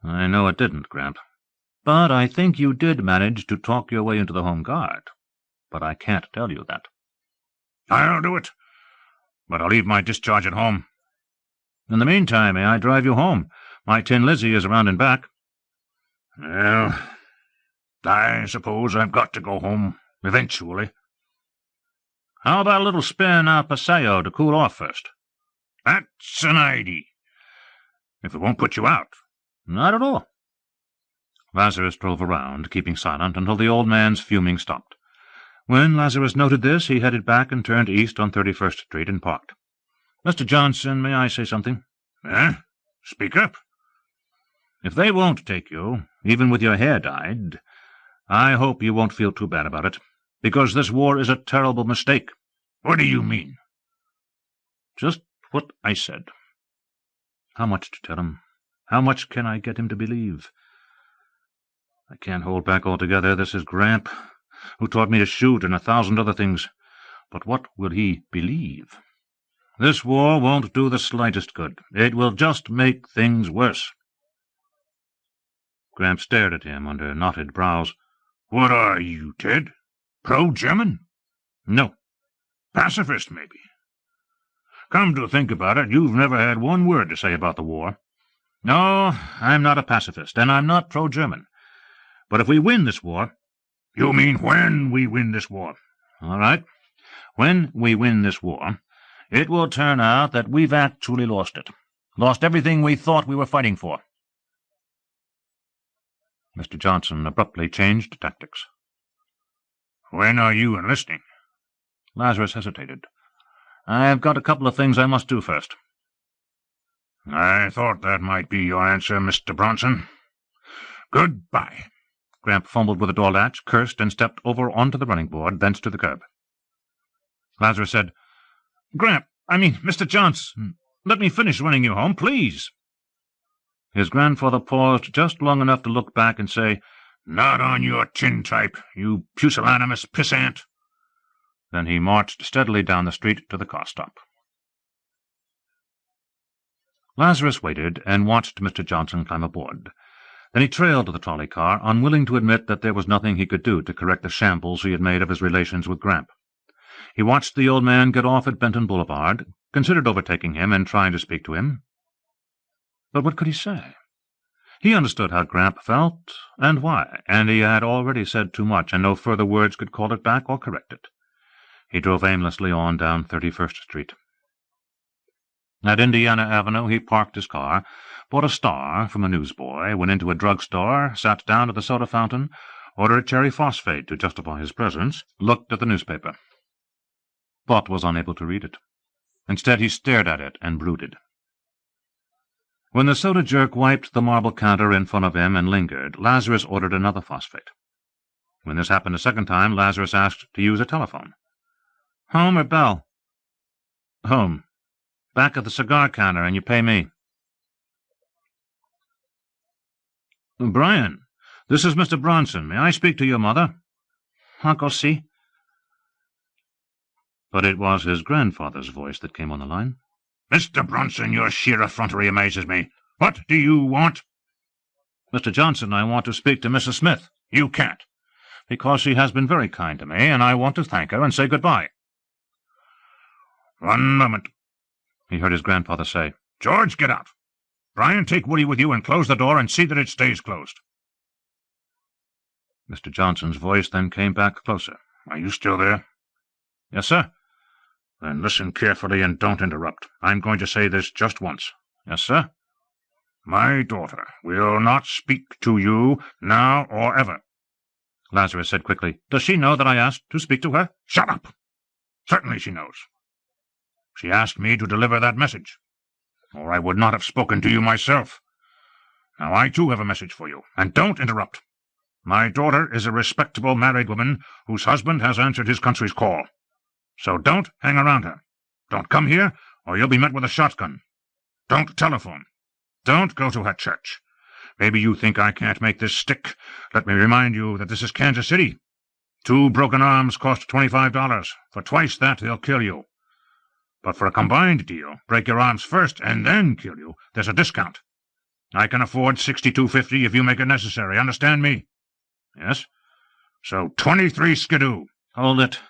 "I know it didn't, Gramp. But I think you did manage to talk your way into the Home Guard. But I can't tell you that." "I'll do it, but I'll leave my discharge at home." "In the meantime, may I drive you home? My Tin Lizzie is around and back." "Well, I suppose I've got to go home eventually." "How about a little spin out Paseo to cool off first?" "That's an idea. If it won't put you out." "Not at all." Lazarus drove around, keeping silent until the old man's fuming stopped. When Lazarus noted this, he headed back and turned east on 31st Street and parked. "Mr. Johnson, may I say something?" "Eh? Speak up." "If they won't take you, even with your hair dyed, I hope you won't feel too bad about it, because this war is a terrible mistake." "What do you mean?" "Just what I said." How much to tell him? How much can I get him to believe? I can't hold back altogether. This is Gramp, who taught me to shoot and 1,000 other things. But what will he believe? This war won't do the slightest good. It will just make things worse. Gramp stared at him under knotted brows. "What are you, Ted? Pro-German?" "No." "Pacifist, maybe?" "Come to think about it, you've never had one word to say about the war." "No, I'm not a pacifist, and I'm not pro-German. But if we win this war—" "You mean when we win this war?" "All right. When we win this war, it will turn out that we've actually lost it. Lost everything we thought we were fighting for." Mr. Johnson abruptly changed tactics. "When are you enlisting?" Lazarus hesitated. I've got a couple of things I must do first." "I thought that might be your answer, Mr. Bronson. Goodbye." Gramp fumbled with the door latch, cursed, and stepped over onto the running board, thence to the curb. Lazarus said, Mr. Johnson, let me finish running you home, please." His grandfather paused just long enough to look back and say, "Not on your tintype, you pusillanimous pissant." Then he marched steadily down the street to the car stop. Lazarus waited and watched Mr. Johnson climb aboard. Then he trailed to the trolley car, unwilling to admit that there was nothing he could do to correct the shambles he had made of his relations with Gramp. He watched the old man get off at Benton Boulevard, considered overtaking him and trying to speak to him. But what could he say? He understood how Gramp felt, and why, and he had already said too much, and no further words could call it back or correct it. He drove aimlessly on down 31st Street. At Indiana Avenue he parked his car, bought a Star from a newsboy, went into a drugstore, sat down at the soda fountain, ordered a cherry phosphate to justify his presence, looked at the newspaper, but was unable to read it. Instead he stared at it and brooded. When the soda jerk wiped the marble counter in front of him and lingered, Lazarus ordered another phosphate. When this happened a second time, Lazarus asked to use a telephone. "Home or Bell?" "Home. Back at the cigar counter, and you pay me." "Brian, this is Mr. Bronson. May I speak to your mother?" "I'll go see." But it was his grandfather's voice that came on the line. "Mr. Bronson, your sheer effrontery amazes me. What do you want?" "Mr. Johnson, I want to speak to Mrs. Smith." "You can't." "Because she has been very kind to me, and I want to thank her and say goodbye." "One moment," he heard his grandfather say. "George, get out. Brian, take Woody with you and close the door and see that it stays closed." Mr. Johnson's voice then came back closer. "Are you still there?" "Yes, sir." "Then listen carefully and don't interrupt. I'm going to say this just once." "Yes, sir." "My daughter will not speak to you now or ever." Lazarus said quickly, "Does she know that I asked to speak to her?" "Shut up. Certainly she knows. She asked me to deliver that message, or I would not have spoken to you myself. Now I too have a message for you, and don't interrupt. My daughter is a respectable married woman whose husband has answered his country's call. So don't hang around her. Don't come here, or you'll be met with a shotgun. Don't telephone. Don't go to her church. Maybe you think I can't make this stick. Let me remind you that this is Kansas City. 2 broken arms cost $25. For twice that, they'll kill you. But for a combined deal, break your arms first and then kill you, there's a discount. I can afford $62.50 if you make it necessary. Understand me?" "Yes." "So 23 skidoo." "Hold it.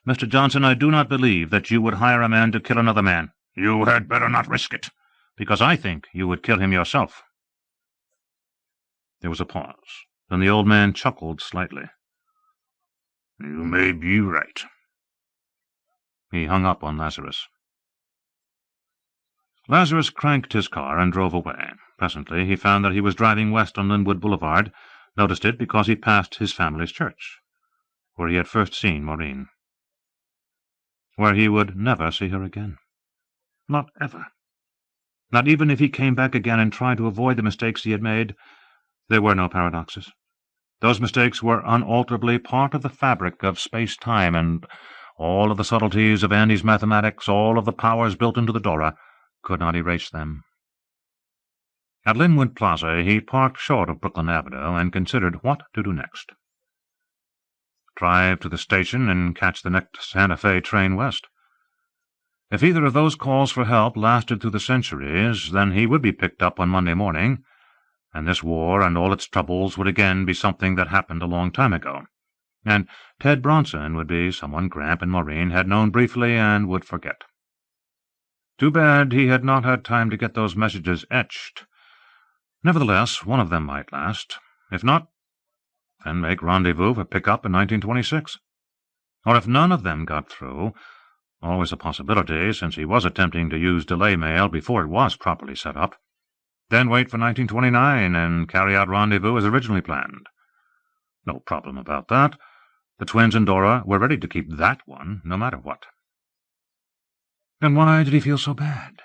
Mr. Johnson, I do not believe that you would hire a man to kill another man." "You had better not risk it." "Because I think you would kill him yourself." There was a pause. Then the old man chuckled slightly. "You may be right." He hung up on Lazarus. Lazarus cranked his car and drove away. Presently he found that he was driving west on Linwood Boulevard, noticed it because he passed his family's church, where he had first seen Maureen. Where he would never see her again. Not ever. Not even if he came back again and tried to avoid the mistakes he had made. There were no paradoxes. Those mistakes were unalterably part of the fabric of space-time, and all of the subtleties of Andy's mathematics, all of the powers built into the Dora, could not erase them. At Linwood Plaza he parked short of Brooklyn Avenue and considered what to do next. Drive to the station and catch the next Santa Fe train west. If either of those calls for help lasted through the centuries, then he would be picked up on Monday morning, and this war and all its troubles would again be something that happened a long time ago, and Ted Bronson would be someone Gramp and Maureen had known briefly and would forget. Too bad he had not had time to get those messages etched. Nevertheless, one of them might last. If not, then make rendezvous for pick-up in 1926. Or if none of them got through, always a possibility, since he was attempting to use delay mail before it was properly set up, then wait for 1929 and carry out rendezvous as originally planned. No problem about that. The twins and Dora were ready to keep that one, no matter what. Then why did he feel so bad?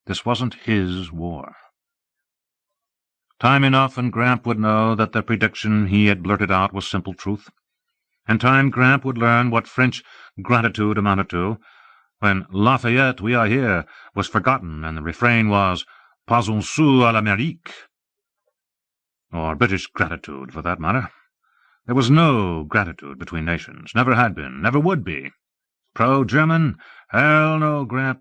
This wasn't his war. Time enough and Gramp would know that the prediction he had blurted out was simple truth. In time Gramp would learn what French gratitude amounted to, when Lafayette, we are here, was forgotten, and the refrain was, Pas un sou à l'Amérique. Or British gratitude, for that matter. There was no gratitude between nations, never had been, never would be. Pro-German? Hell no, Gramp.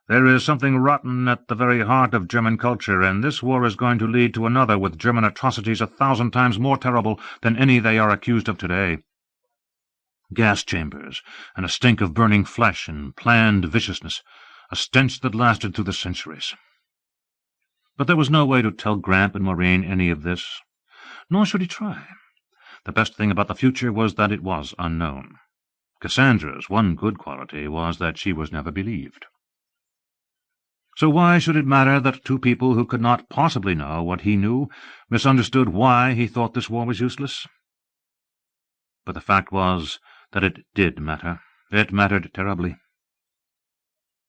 There is something rotten at the very heart of German culture, and this war is going to lead to another with German atrocities 1,000 times more terrible than any they are accused of today. Gas chambers, and a stink of burning flesh and planned viciousness, a stench that lasted through the centuries. But there was no way to tell Gramp and Maureen any of this, nor should he try. The best thing about the future was that it was unknown. Cassandra's one good quality was that she was never believed. So why should it matter that two people who could not possibly know what he knew misunderstood why he thought this war was useless? But the fact was that it did matter. It mattered terribly.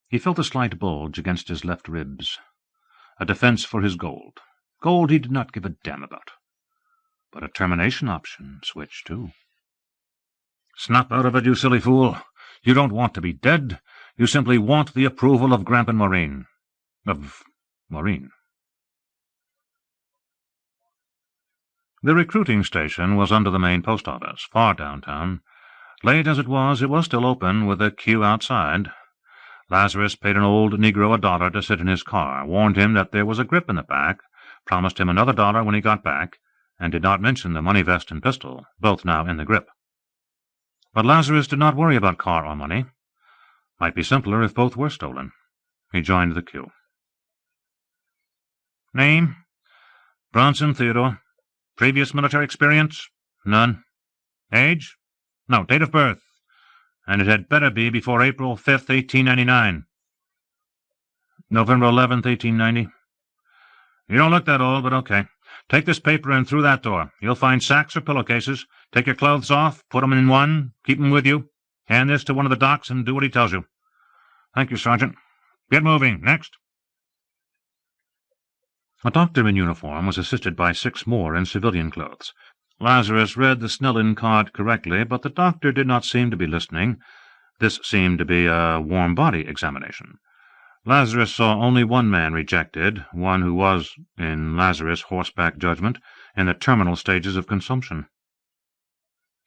He felt a slight bulge against his left ribs, a defense for his gold. Gold he did not give a damn about. But a termination option switched, too. Snap out of it, you silly fool. You don't want to be dead. You simply want the approval of Gramp and Maureen. Of Maureen. The recruiting station was under the main post office, far downtown. Late as it was still open, with a queue outside. Lazarus paid an old Negro $1 to sit in his car, warned him that there was a grip in the back, promised him another $1 when he got back, and did not mention the money vest and pistol, both now in the grip. But Lazarus did not worry about car or money. Might be simpler if both were stolen. He joined the queue. Name? Bronson Theodore. Previous military experience? None. Age? No. Date of birth? And it had better be before April 5th, 1899. November 11th, 1890. You don't look that old, but okay. Take this paper and through that door. You'll find sacks or pillowcases. Take your clothes off, put 'em in one, keep 'em with you. Hand this to one of the docs and do what he tells you. Thank you, Sergeant. Get moving. Next. A doctor in uniform was assisted by 6 more in civilian clothes. Lazarus read the Snellen card correctly, but the doctor did not seem to be listening. This seemed to be a warm-body examination. Lazarus saw only one man rejected, one who was, in Lazarus' horseback judgment, in the terminal stages of consumption.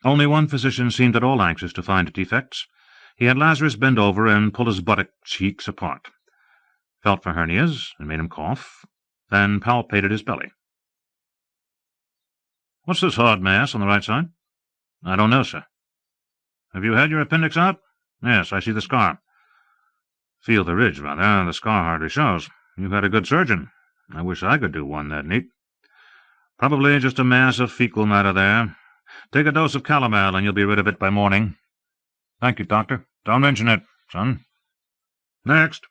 Only one physician seemed at all anxious to find defects. He had Lazarus bend over and pull his buttock cheeks apart, felt for hernias and made him cough, then palpated his belly. What's this hard mass on the right side? I don't know, sir. Have you had your appendix out? Yes, I see the scar. Feel the ridge, rather. The scar hardly shows. You've had a good surgeon. I wish I could do one that neat. Probably just a mass of fecal matter there. Take a dose of calomel and you'll be rid of it by morning. Thank you, doctor. Don't mention it, son. Next.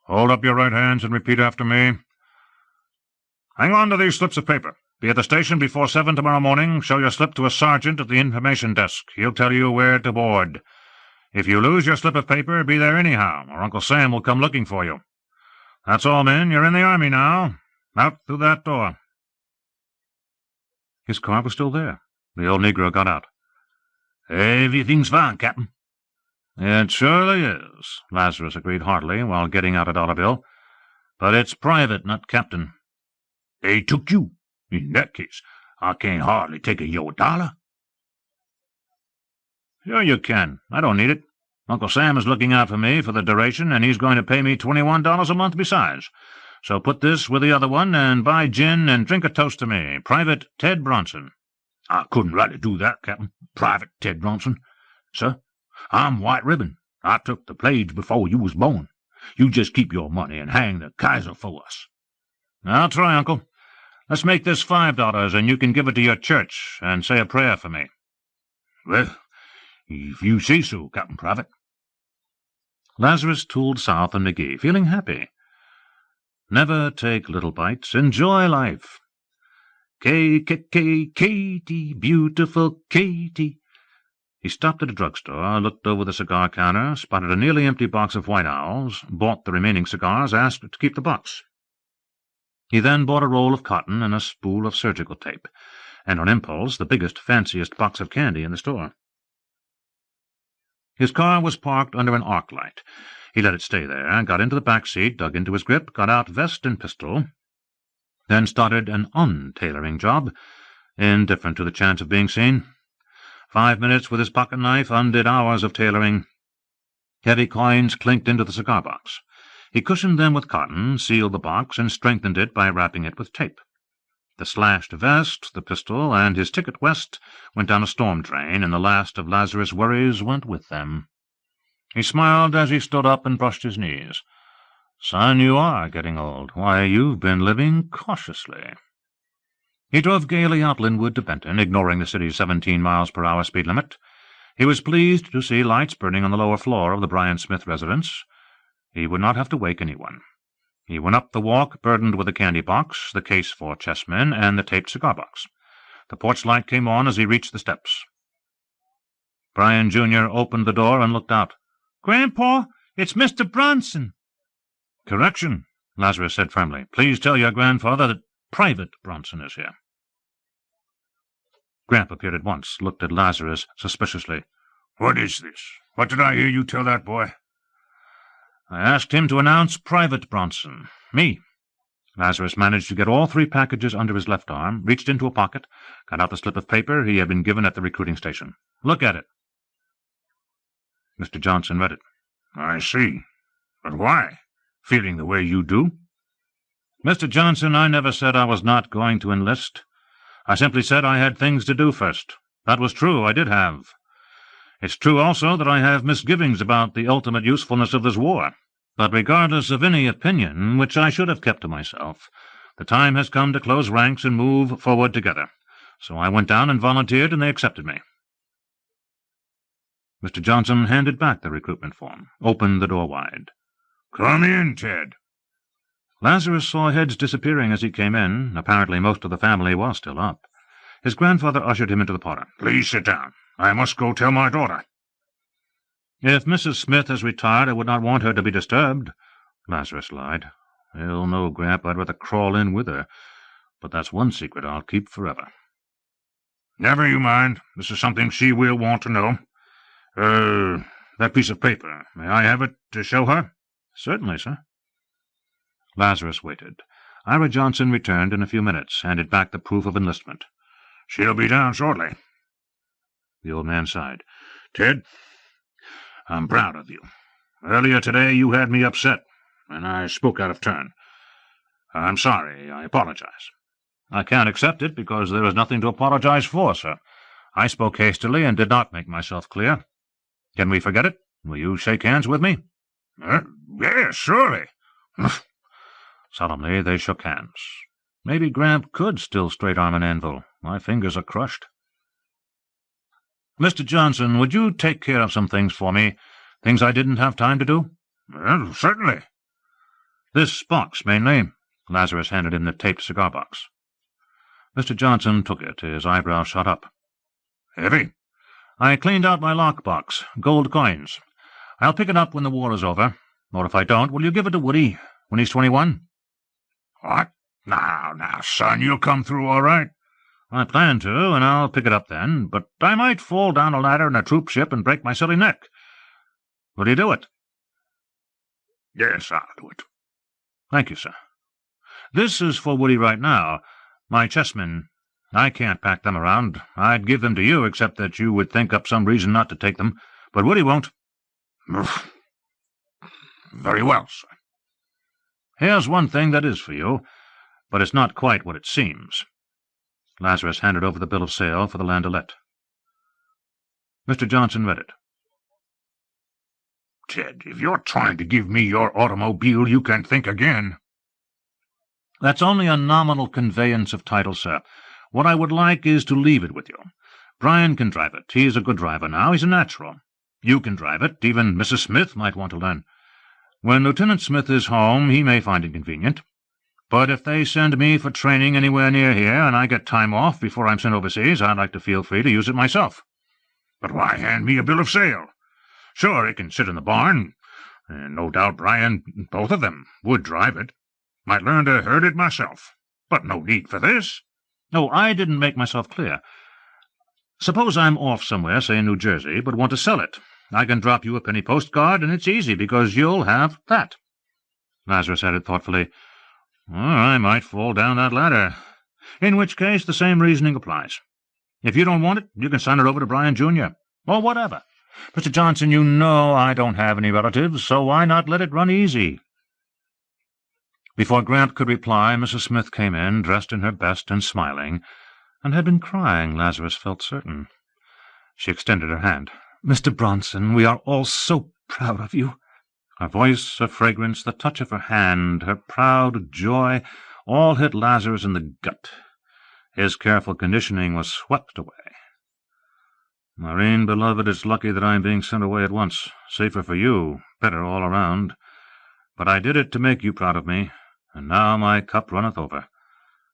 Hold up your right hands and repeat after me. Hang on to these slips of paper. Be at the station before 7 tomorrow morning. Show your slip to a sergeant at the information desk. He'll tell you where to board. If you lose your slip of paper, be there anyhow, or Uncle Sam will come looking for you. That's all, men. You're in the army now. Out through that door. His car was still there. The old Negro got out. Everything's fine, Captain. It surely is, Lazarus agreed heartily while getting out $1 bill. But it's private, not captain. They took you. In that case, I can't hardly take your $1. Sure you can. I don't need it. Uncle Sam is looking out for me for the duration, and he's going to pay me $21 a month besides. So put this with the other one and buy gin and drink a toast to me. Private Ted Bronson. I couldn't rightly do that, Captain. Private Ted Bronson. Sir, I'm White Ribbon. I took the plague before you was born. You just keep your money and hang the Kaiser for us. I'll try, Uncle. Let's make this $5, and you can give it to your church and say a prayer for me. Well, if you say so, Captain Private. Lazarus tooled south on McGee, feeling happy. Never take little bites. Enjoy life. Katie, beautiful Katie. He stopped at a drugstore, looked over the cigar counter, spotted a nearly empty box of White Owls, bought the remaining cigars, asked to keep the box. He then bought a roll of cotton and a spool of surgical tape, and on impulse the biggest, fanciest box of candy in the store. His car was parked under an arc light. He let it stay there, got into the back seat, dug into his grip, got out vest and pistol, then started an untailoring job, indifferent to the chance of being seen. 5 minutes with his pocket knife undid hours of tailoring. Heavy coins clinked into the cigar box. He cushioned them with cotton, sealed the box, and strengthened it by wrapping it with tape. The slashed vest, the pistol, and his ticket west went down a storm drain, and the last of Lazarus' worries went with them. He smiled as he stood up and brushed his knees. "Son, you are getting old. Why, you've been living cautiously." He drove gaily out Linwood to Benton, ignoring the city's 17-mile-per-hour speed limit. He was pleased to see lights burning on the lower floor of the Bryan Smith residence. He would not have to wake anyone. He went up the walk, burdened with the candy box, the case for chessmen, and the taped cigar box. The porch light came on as he reached the steps. Bryan Jr. opened the door and looked out. "Grandpa, it's Mr. Bronson." "Correction," Lazarus said firmly. "Please tell your grandfather that Private Bronson is here." Gramp appeared at once, looked at Lazarus suspiciously. "What is this? What did I hear you tell that boy?" "I asked him to announce Private Bronson. Me." Lazarus managed to get all 3 packages under his left arm, reached into a pocket, got out the slip of paper he had been given at the recruiting station. "Look at it." Mr. Johnson read it. "I see. But why? Feeling the way you do?" "Mr. Johnson, I never said I was not going to enlist. I simply said I had things to do first. That was true, I did have. It's true also that I have misgivings about the ultimate usefulness of this war. But regardless of any opinion, which I should have kept to myself, the time has come to close ranks and move forward together. So I went down and volunteered, and they accepted me." Mr. Johnson handed back the recruitment form, opened the door wide. "Come in, Ted." Lazarus saw heads disappearing as he came in. Apparently most of the family was still up. His grandfather ushered him into the parlor. "Please sit down. I must go tell my daughter." "If Mrs. Smith has retired, I would not want her to be disturbed," Lazarus lied. "Hell no, Gramp, I'd rather crawl in with her. But that's one secret I'll keep forever." "Never you mind. This is something she will want to know. That piece of paper. May I have it to show her?" "Certainly, sir." Lazarus waited. Ira Johnson returned in a few minutes, handed back the proof of enlistment. "She'll be down shortly." The old man sighed. "Ted, I'm proud of you. Earlier today you had me upset, and I spoke out of turn. I'm sorry. I apologize." "I can't accept it, because there is nothing to apologize for, sir. I spoke hastily and did not make myself clear. Can we forget it? Will you shake hands with me?" Yes, surely." Solemnly they shook hands. Maybe Gramp could still straight-arm an anvil. My fingers are crushed. "Mr. Johnson, would you take care of some things for me? Things I didn't have time to do?" Certainly." "This box, mainly." Lazarus handed him the taped cigar box. Mr. Johnson took it, his eyebrows shot up. "Heavy?" "I cleaned out my lockbox. Gold coins. I'll pick it up when the war is over. Or if I don't, will you give it to Woody when he's 21? "What? Now, son, you'll come through all right." "I plan to, and I'll pick it up then, but I might fall down a ladder in a troop ship and break my silly neck. Will you do it?" "Yes, I'll do it." "Thank you, sir. This is for Woody right now. My chessmen. I can't pack them around. I'd give them to you, except that you would think up some reason not to take them. But Woody won't." "Very well, sir." "Here's one thing that is for you, but it's not quite what it seems." Lazarus handed over the bill of sale for the landaulette. Mr. Johnson read it. "Ted, if you're trying to give me your automobile, you can think again." "That's only a nominal conveyance of title, sir. What I would like is to leave it with you. Bryan can drive it. He is a good driver now. He's a natural. You can drive it. Even Mrs. Smith might want to learn. When Lieutenant Smith is home, he may find it convenient. But if they send me for training anywhere near here, and I get time off before I'm sent overseas, I'd like to feel free to use it myself." But why hand me a bill of sale? Sure, it can sit in the barn, and no doubt Brian, both of them, would drive it. Might learn to herd it myself, but no need for this. Oh, I didn't make myself clear. Suppose I'm off somewhere, say in New Jersey, but want to sell it. I can drop you a penny postcard, and it's easy, because you'll have that. Lazarus added thoughtfully, Or I might fall down that ladder. In which case the same reasoning applies. If you don't want it, you can sign it over to Brian Jr., or whatever. Mr. Johnson, you know I don't have any relatives, so why not let it run easy? Before Gramp could reply, Mrs. Smith came in, dressed in her best and smiling, and had been crying, Lazarus felt certain. She extended her hand. Mr. Bronson, we are all so proud of you. Her voice, her fragrance, the touch of her hand, her proud joy, all hit Lazarus in the gut. His careful conditioning was swept away. Maureen, beloved, it's lucky that I am being sent away at once. Safer for you, better all around. But I did it to make you proud of me, and now my cup runneth over.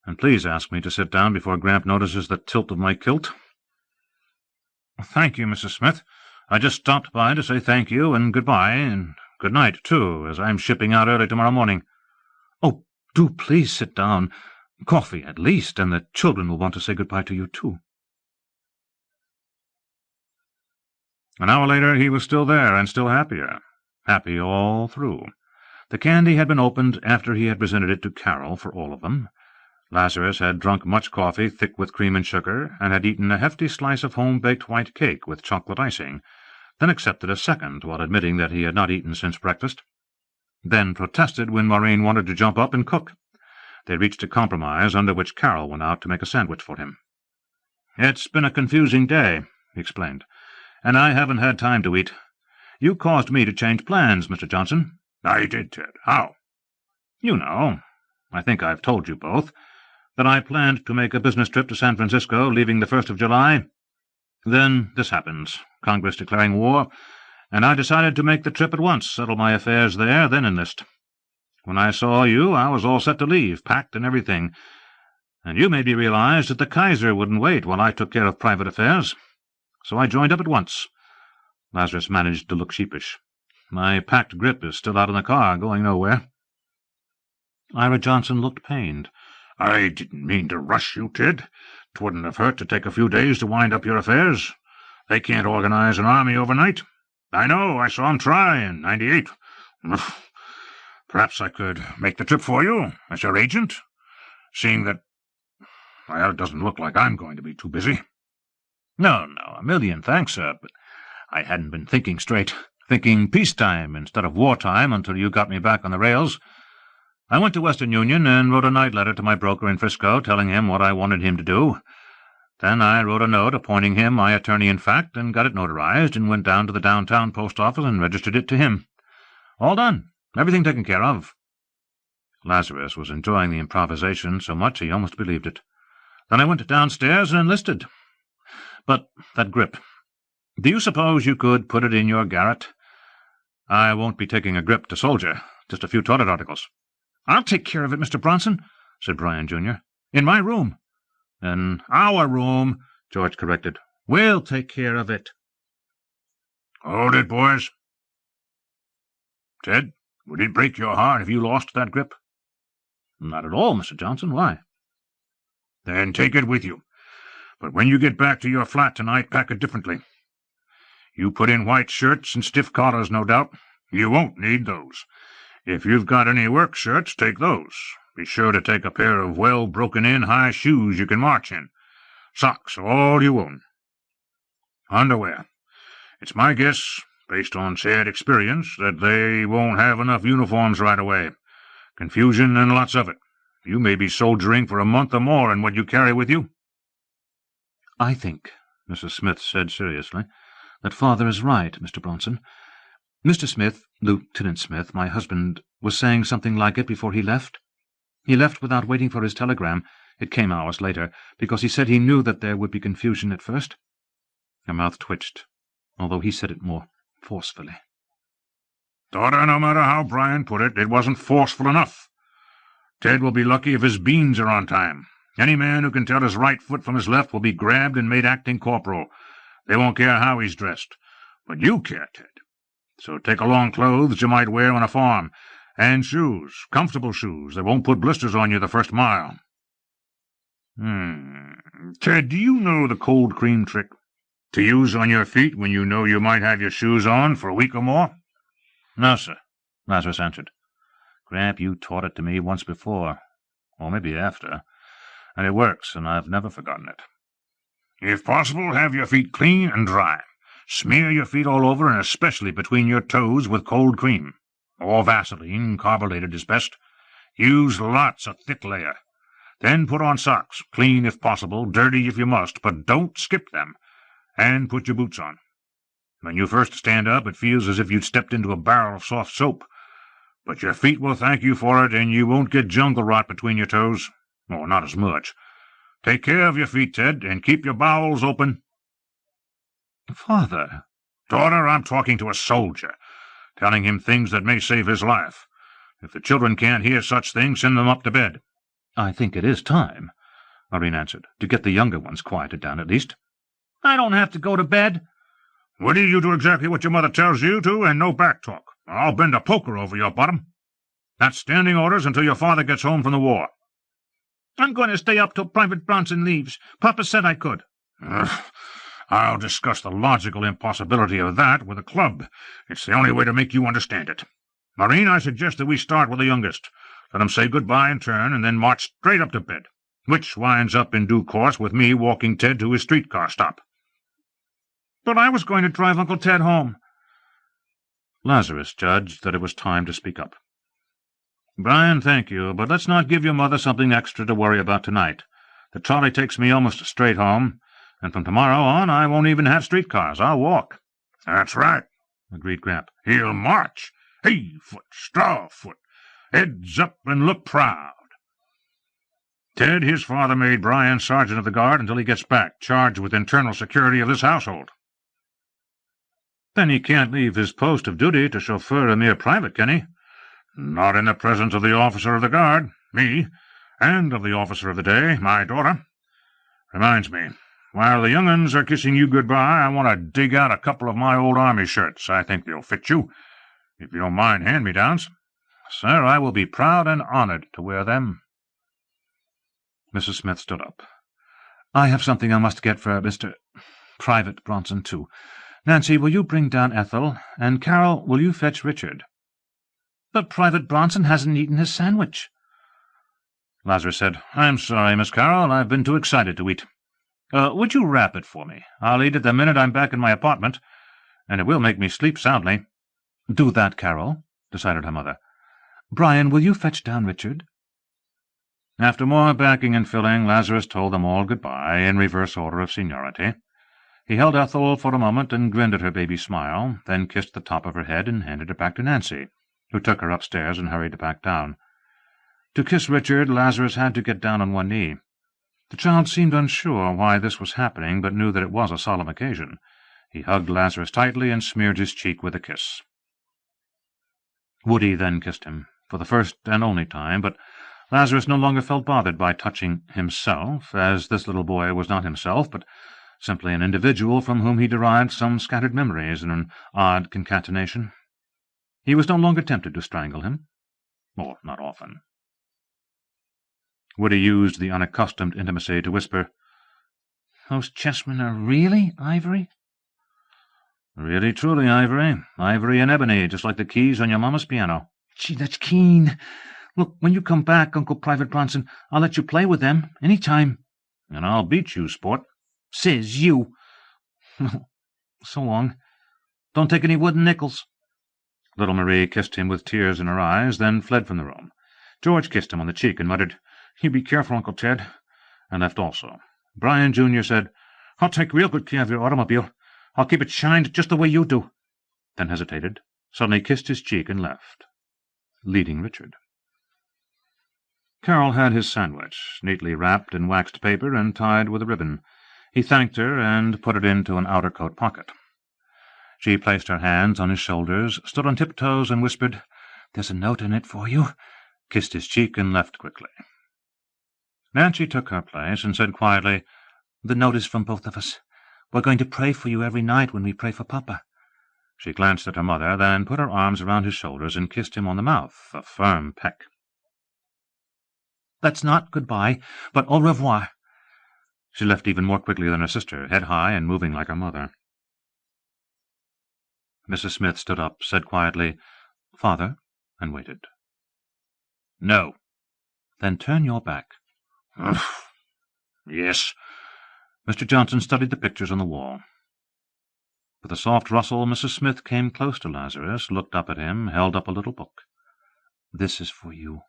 And please ask me to sit down before Gramp notices the tilt of my kilt. Thank you, Mrs. Smith. I just stopped by to say thank you and good-bye, and good night, too, as I'm shipping out early tomorrow morning. Oh, do please sit down. Coffee, at least, and the children will want to say good-bye to you, too. An hour later he was still there, and still happier. Happy all through. The candy had been opened after he had presented it to Carol for all of them. Lazarus had drunk much coffee, thick with cream and sugar, and had eaten a hefty slice of home-baked white cake with chocolate icing, then accepted a second while admitting that he had not eaten since breakfast, then protested when Maureen wanted to jump up and cook. They reached a compromise under which Carol went out to make a sandwich for him. "It's been a confusing day," he explained, "and I haven't had time to eat. You caused me to change plans, Mr. Johnson." "I did, Ted. How?" "You know. I think I've told you both that I planned to make a business trip to San Francisco, leaving the 1st of July. Then this happens, Congress declaring war, and I decided to make the trip at once, settle my affairs there, then enlist. When I saw you, I was all set to leave, packed and everything, and you made me realize that the Kaiser wouldn't wait while I took care of private affairs. So I joined up at once." Lazarus managed to look sheepish. "My packed grip is still out in the car, going nowhere." Ira Johnson looked pained. "I didn't mean to rush you, Ted. 'Twouldn't have hurt to take a few days to wind up your affairs. They can't organize an army overnight. I know, I saw 'em try in '98. Perhaps I could make the trip for you, as your agent, seeing that, well, it doesn't look like I'm going to be too busy." "No, a million thanks, sir, but I hadn't been thinking straight, thinking peacetime instead of wartime until you got me back on the rails. I went to Western Union and wrote a night letter to my broker in Frisco telling him what I wanted him to do. Then I wrote a note appointing him my attorney-in-fact and got it notarized and went down to the downtown post office and registered it to him. All done. Everything taken care of." Lazarus was enjoying the improvisation so much he almost believed it. "Then I went downstairs and enlisted. But that grip, do you suppose you could put it in your garret? I won't be taking a grip to soldier, just a few toilet articles." "I'll take care of it, Mr. Bronson," said Brian Jr. "In my room." "In our room," George corrected. "We'll take care of it." "Hold it, boys. Ted, would it break your heart if you lost that grip?" "Not at all, Mr. Johnson. Why?" "Then take it with you. But when you get back to your flat tonight, pack it differently. You put in white shirts and stiff collars, no doubt. You won't need those. If you've got any work shirts, take those. Be sure to take a pair of well-broken-in high shoes you can march in. Socks are all you own. Underwear. It's my guess, based on shared experience, that they won't have enough uniforms right away. Confusion and lots of it. You may be soldiering for a month or more in what you carry with you." "I think," Mrs. Smith said seriously, "that Father is right, Mr. Bronson. Mr. Smith, Lieutenant Smith, my husband, was saying something like it before he left. He left without waiting for his telegram. It came hours later, because he said he knew that there would be confusion at first." Her mouth twitched, although he said it more forcefully. "Daughter, no matter how Brian put it, it wasn't forceful enough. Ted will be lucky if his beans are on time. Any man who can tell his right foot from his left will be grabbed and made acting corporal. They won't care how he's dressed. But you care, Ted. So take along clothes you might wear on a farm, and shoes, comfortable shoes that won't put blisters on you the first mile. Ted, do you know the cold cream trick? To use on your feet when you know you might have your shoes on for a week or more? No, sir, Lazarus answered. Gramp, you taught it to me once before, or maybe after, and it works, and I've never forgotten it. If possible, have your feet clean and dry. Smear your feet all over, and especially between your toes, with cold cream. Or Vaseline, carbonated is best. Use lots of thick layer. Then put on socks, clean if possible, dirty if you must, but don't skip them. And put your boots on. When you first stand up, it feels as if you'd stepped into a barrel of soft soap. But your feet will thank you for it, and you won't get jungle rot between your toes. Or not as much. Take care of your feet, Ted, and keep your bowels open. Father. Daughter, I'm talking to a soldier, telling him things that may save his life. If the children can't hear such things, send them up to bed. I think it is time, Maureen answered, to get the younger ones quieted down at least. I don't have to go to bed. Woody, you do exactly what your mother tells you to, and no back talk. I'll bend a poker over your bottom. That's standing orders until your father gets home from the war. I'm going to stay up till Private Bronson leaves. Papa said I could. I'll discuss the logical impossibility of that with the club. It's the only way to make you understand it. Maureen, I suggest that we start with the youngest. Let him say goodbye in turn, and then march straight up to bed, which winds up in due course with me walking Ted to his streetcar stop. But I was going to drive Uncle Ted home. Lazarus judged that it was time to speak up. Brian, thank you, but let's not give your mother something extra to worry about tonight. The trolley takes me almost straight home, and from tomorrow on I won't even have streetcars. I'll walk. That's right, agreed Gramp. He'll march. Hay-foot, straw-foot. Heads up and look proud. Ted, his father made Brian sergeant of the guard until he gets back, charged with internal security of this household. Then he can't leave his post of duty to chauffeur a mere private, can he? Not in the presence of the officer of the guard, me, and of the officer of the day, my daughter. Reminds me, while the young uns are kissing you goodbye, I want to dig out a couple of my old army shirts. I think they'll fit you, if you don't mind hand-me-downs. Sir, I will be proud and honored to wear them. Mrs. Smith stood up. I have something I must get for Mr. Private Bronson, too. Nancy, will you bring down Ethel? And Carol, will you fetch Richard? But Private Bronson hasn't eaten his sandwich. Lazarus said, I'm sorry, Miss Carroll. I've been too excited to eat. Would you wrap it for me? I'll eat it the minute I'm back in my apartment, and it will make me sleep soundly. Do that, Carol, decided her mother. Brian, will you fetch down Richard? After more backing and filling, Lazarus told them all goodbye in reverse order of seniority. He held Ethel for a moment and grinned at her baby smile, then kissed the top of her head and handed her back to Nancy, who took her upstairs and hurried back down. To kiss Richard, Lazarus had to get down on one knee. The child seemed unsure why this was happening, but knew that it was a solemn occasion. He hugged Lazarus tightly and smeared his cheek with a kiss. Woody then kissed him, for the first and only time, but Lazarus no longer felt bothered by touching himself, as this little boy was not himself, but simply an individual from whom he derived some scattered memories in an odd concatenation. He was no longer tempted to strangle him, or not often. Woody used the unaccustomed intimacy to whisper, Those chessmen are really ivory? Really, truly ivory. Ivory and ebony, just like the keys on your mama's piano. Gee, that's keen. Look, when you come back, Uncle Private Bronson, I'll let you play with them, any time. And I'll beat you, sport. Says you. So long. Don't take any wooden nickels. Little Marie kissed him with tears in her eyes, then fled from the room. George kissed him on the cheek and muttered, You be careful, Uncle Ted, and left also. Brian Jr. said, I'll take real good care of your automobile. I'll keep it shined just the way you do. Then hesitated, suddenly kissed his cheek and left, leading Richard. Carol had his sandwich, neatly wrapped in waxed paper and tied with a ribbon. He thanked her and put it into an outer coat pocket. She placed her hands on his shoulders, stood on tiptoes, and whispered, There's a note in it for you, kissed his cheek, and left quickly. Nancy took her place and said quietly, The note is from both of us. We're going to pray for you every night when we pray for Papa." She glanced at her mother, then put her arms around his shoulders and kissed him on the mouth, a firm peck. "That's not goodbye, but au revoir." She left even more quickly than her sister, head high and moving like her mother. Mrs. Smith stood up, said quietly, "Father," and waited. "No." "Then turn your back." "Yes." Mr. Johnson studied the pictures on the wall. With a soft rustle, Mrs. Smith came close to Lazarus, looked up at him, held up a little book. "This is for you."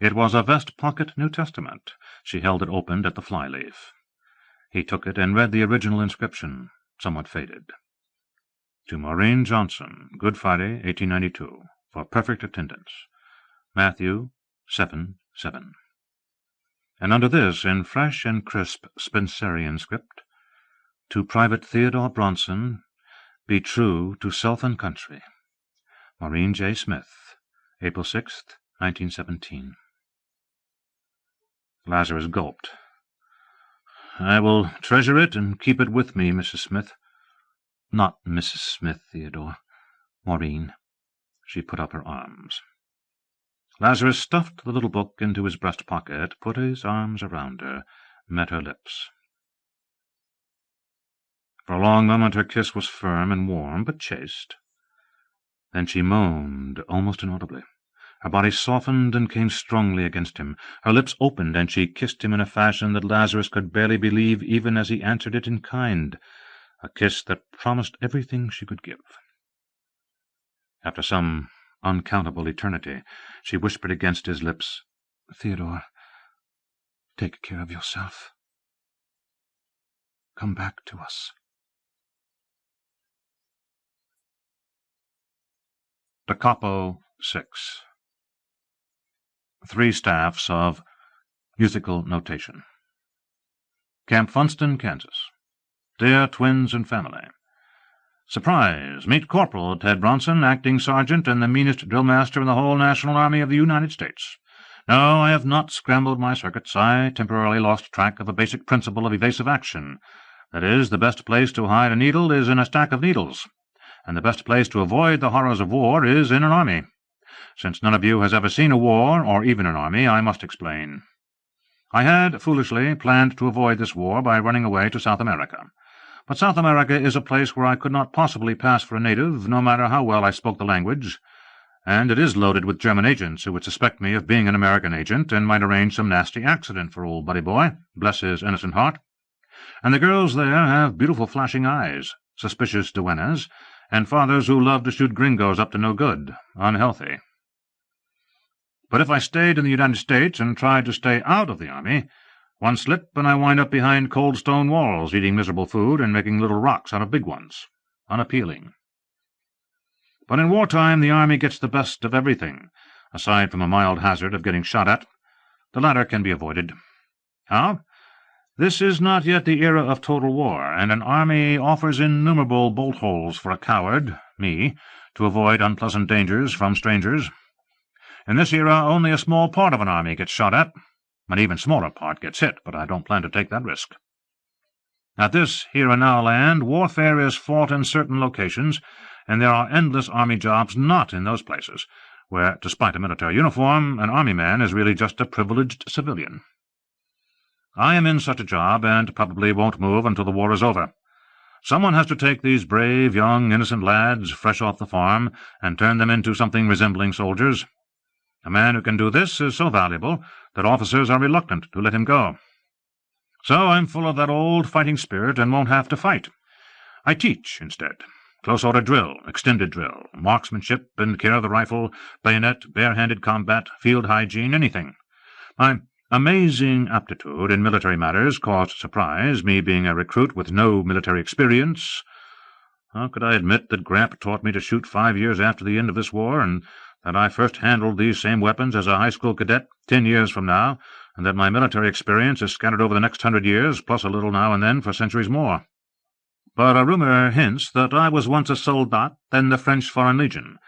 It was a vest-pocket New Testament. She held it opened at the fly-leaf. He took it and read the original inscription, somewhat faded. "To Maureen Johnson, Good Friday, 1892, for perfect attendance. Matthew 7:7. And under this, in fresh and crisp Spencerian script, "To Private Theodore Bronson, be true to self and country. Maureen J. Smith, April 6th, 1917. Lazarus gulped. "I will treasure it and keep it with me, Mrs. Smith." "Not Mrs. Smith, Theodore. Maureen." She put up her arms. Lazarus stuffed the little book into his breast pocket, put his arms around her, met her lips. For a long moment her kiss was firm and warm, but chaste. Then she moaned, almost inaudibly. Her body softened and came strongly against him. Her lips opened, and she kissed him in a fashion that Lazarus could barely believe even as he answered it in kind, a kiss that promised everything she could give. After some uncountable eternity, she whispered against his lips, "Theodore, take care of yourself. Come back to us." The Capo VI. 3 staffs of musical notation. Camp Funston, Kansas. Dear twins and family. Surprise! Meet Corporal Ted Bronson, acting sergeant and the meanest drill-master in the whole National Army of the United States. No, I have not scrambled my circuits. I temporarily lost track of a basic principle of evasive action. That is, the best place to hide a needle is in a stack of needles, and the best place to avoid the horrors of war is in an army. Since none of you has ever seen a war, or even an army, I must explain. I had, foolishly, planned to avoid this war by running away to South America. But South America is a place where I could not possibly pass for a native, no matter how well I spoke the language, and it is loaded with German agents who would suspect me of being an American agent and might arrange some nasty accident for old Buddy Boy, bless his innocent heart. And the girls there have beautiful flashing eyes, suspicious duennas, and fathers who love to shoot gringos up to no good, unhealthy. But if I stayed in the United States and tried to stay out of the army, one slip and I wind up behind cold stone walls, eating miserable food and making little rocks out of big ones. Unappealing. But in wartime the army gets the best of everything, aside from a mild hazard of getting shot at. The latter can be avoided. How? This is not yet the era of total war, and an army offers innumerable bolt holes for a coward, me, to avoid unpleasant dangers from strangers. In this era only a small part of an army gets shot at. An even smaller part gets hit, but I don't plan to take that risk. At this here-and-now land, warfare is fought in certain locations, and there are endless army jobs not in those places, where, despite a military uniform, an army man is really just a privileged civilian. I am in such a job, and probably won't move until the war is over. Someone has to take these brave, young, innocent lads, fresh off the farm, and turn them into something resembling soldiers. A man who can do this is so valuable that officers are reluctant to let him go. So I'm full of that old fighting spirit and won't have to fight. I teach instead. Close-order drill, extended drill, marksmanship and care of the rifle, bayonet, bare-handed combat, field hygiene, anything. My amazing aptitude in military matters caused surprise, me being a recruit with no military experience. How could I admit that Gramp taught me to shoot 5 years after the end of this war, and that I first handled these same weapons as a high school cadet 10 years from now, and that my military experience is scattered over the next 100 years, plus a little now and then for centuries more? But a rumor hints that I was once a soldat in the French Foreign Legion,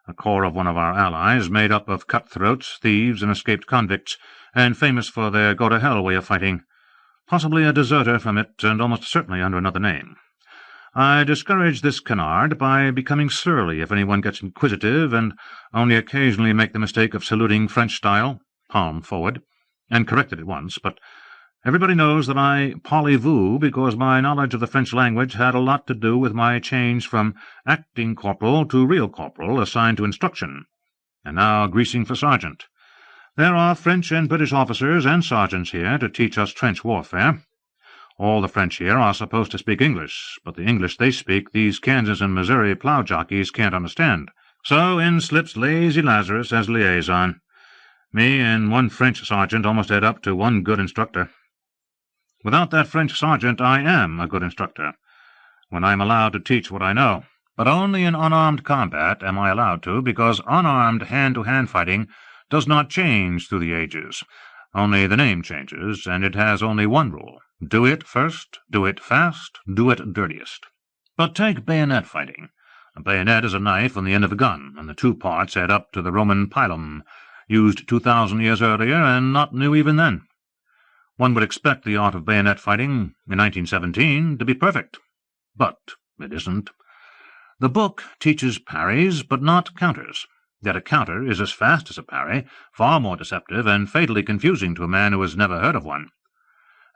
a corps of one of our allies made up of cutthroats, thieves, and escaped convicts, and famous for their go-to-hell way of fighting. possibly a deserter from it, and almost certainly under another name. I discourage this canard by becoming surly if anyone gets inquisitive, and only occasionally make the mistake of saluting French style, palm forward, and correct it at once, but everybody knows that I parlez-vous because my knowledge of the French language had a lot to do with my change from acting corporal to real corporal assigned to instruction, and now greasing for sergeant. There are French and British officers and sergeants here to teach us trench warfare. All the French here are supposed to speak English, but the English they speak these Kansas and Missouri plow jockeys can't understand. So in slips lazy Lazarus as liaison. Me and one French sergeant almost add up to one good instructor. Without that French sergeant I am a good instructor, when I am allowed to teach what I know. But only in unarmed combat am I allowed to, because unarmed hand-to-hand fighting does not change through the ages. Only the name changes, and it has only one rule. Do it first, do it fast, do it dirtiest. But take bayonet fighting. A bayonet is a knife on the end of a gun, and the two parts add up to the Roman pilum, used 2,000 years earlier, and not new even then. One would expect the art of bayonet fighting, in 1917, to be perfect. But it isn't. The book teaches parries, but not counters. Yet a counter is as fast as a parry, far more deceptive, and fatally confusing to a man who has never heard of one.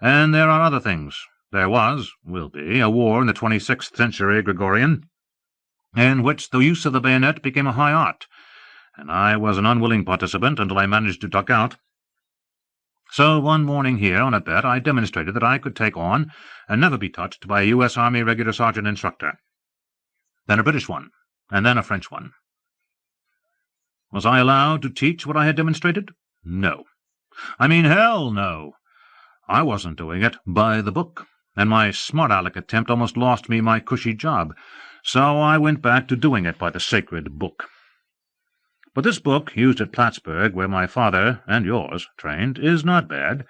And there are other things. There was, will be, a war in the 26th century Gregorian, in which the use of the bayonet became a high art, and I was an unwilling participant until I managed to duck out. So one morning here, on a bet, I demonstrated that I could take on and never be touched by a U.S. Army regular sergeant instructor. Then a British one, and then a French one. Was I allowed to teach what I had demonstrated? No. I mean, hell no. I wasn't doing it by the book, and my smart-aleck attempt almost lost me my cushy job, so I went back to doing it by the sacred book. But this book, used at Plattsburgh, where my father, and yours, trained, is not bad.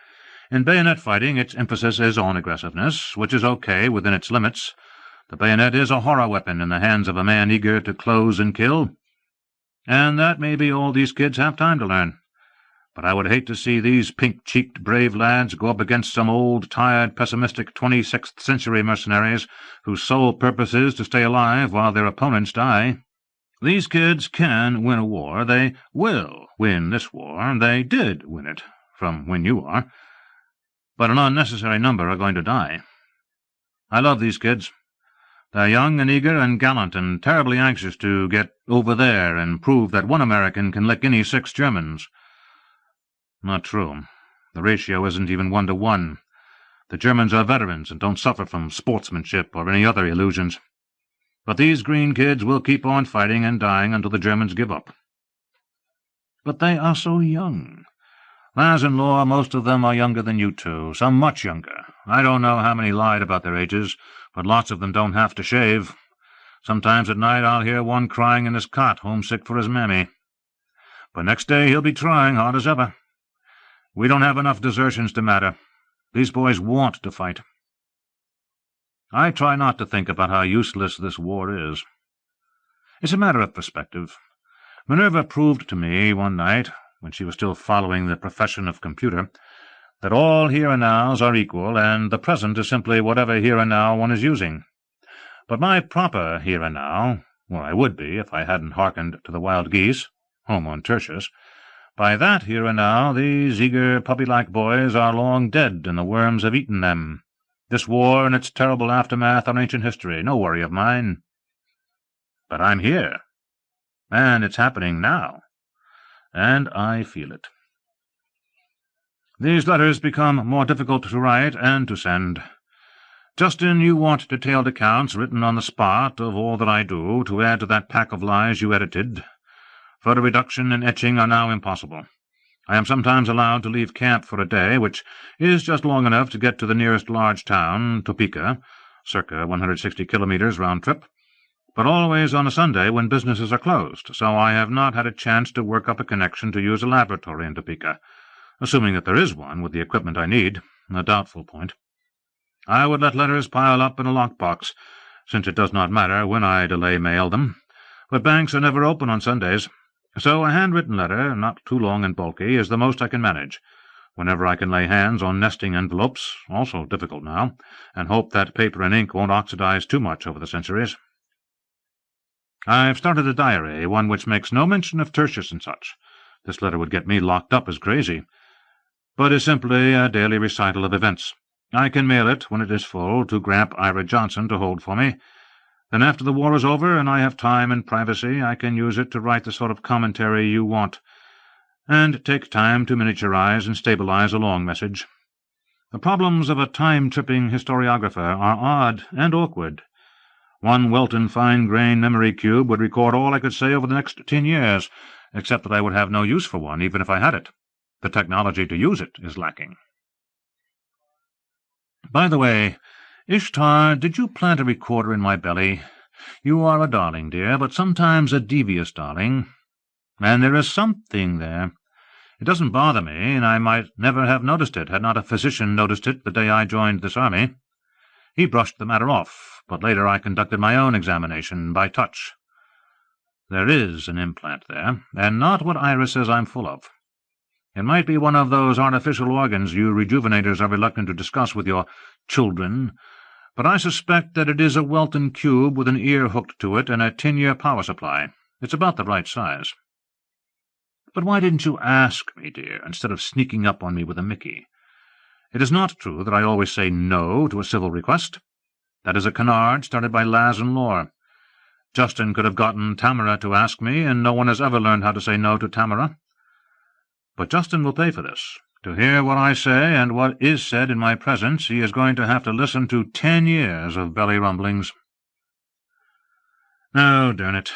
In bayonet fighting, its emphasis is on aggressiveness, which is okay within its limits. The bayonet is a horror weapon in the hands of a man eager to close and kill. And that may be all these kids have time to learn. But I would hate to see these pink-cheeked brave lads go up against some old, tired, pessimistic 26th century mercenaries whose sole purpose is to stay alive while their opponents die. These kids can win a war. They will win this war. They did win it, from when you are. But an unnecessary number are going to die. I love these kids. They're young and eager and gallant and terribly anxious to get over there and prove that one American can lick any 6 Germans. Not true. The ratio isn't even 1 to 1. The Germans are veterans and don't suffer from sportsmanship or any other illusions. But these green kids will keep on fighting and dying until the Germans give up. But they are so young. Lads-in-law, most of them are younger than you two, some much younger. I don't know how many lied about their ages, but lots of them don't have to shave. Sometimes at night I'll hear one crying in his cot, homesick for his mammy. But next day he'll be trying hard as ever. We don't have enough desertions to matter. These boys want to fight. I try not to think about how useless this war is. It's a matter of perspective. Minerva proved to me one night, when she was still following the profession of computer, that all here and nows are equal, and the present is simply whatever here and now one is using. But my proper here and now, or I would be if I hadn't hearkened to the wild geese, home on Tertius, by that here and now these eager puppy-like boys are long dead, and the worms have eaten them. This war and its terrible aftermath are ancient history, no worry of mine. But I'm here, and it's happening now, and I feel it. These letters become more difficult to write and to send. Justin, you want detailed accounts written on the spot of all that I do, to add to that pack of lies you edited. Photo reduction and etching are now impossible. I am sometimes allowed to leave camp for a day, which is just long enough to get to the nearest large town, Topeka, circa 160 kilometers round trip, but always on a Sunday when businesses are closed, so I have not had a chance to work up a connection to use a laboratory in Topeka, assuming that there is one with the equipment I need, a doubtful point. I would let letters pile up in a lockbox, since it does not matter when I delay mail them, but banks are never open on Sundays. So a handwritten letter, not too long and bulky, is the most I can manage. whenever I can lay hands on nesting envelopes, also difficult now, and hope that paper and ink won't oxidize too much over the centuries. I've started a diary, one which makes no mention of Tertius and such. This letter would get me locked up as crazy, but is simply a daily recital of events. I can mail it, when it is full, to Gramp Ira Johnson to hold for me. Then after the war is over, and I have time and privacy, I can use it to write the sort of commentary you want, and take time to miniaturize and stabilize a long message. The problems of a time-tripping historiographer are odd and awkward. One Welton fine-grained memory cube would record all I could say over the next 10 years, except that I would have no use for one, even if I had it. The technology to use it is lacking. By the way, Ishtar, did you plant a recorder in my belly? You are a darling, dear, but sometimes a devious darling. And there is something there. It doesn't bother me, and I might never have noticed it had not a physician noticed it the day I joined this army. He brushed the matter off, but later I conducted my own examination by touch. There is an implant there, and not what Ira says I'm full of. It might be one of those artificial organs you rejuvenators are reluctant to discuss with your children, but I suspect that it is a Welton cube with an ear hooked to it and a 10-year power supply. It's about the right size. But why didn't you ask me, dear, instead of sneaking up on me with a Mickey? It is not true that I always say no to a civil request. That is a canard started by Laz and Lore. Justin could have gotten Tamara to ask me, and no one has ever learned how to say no to Tamara. But Justin will pay for this. To hear what I say and what is said in my presence, he is going to have to listen to 10 years of belly rumblings. No, darn it.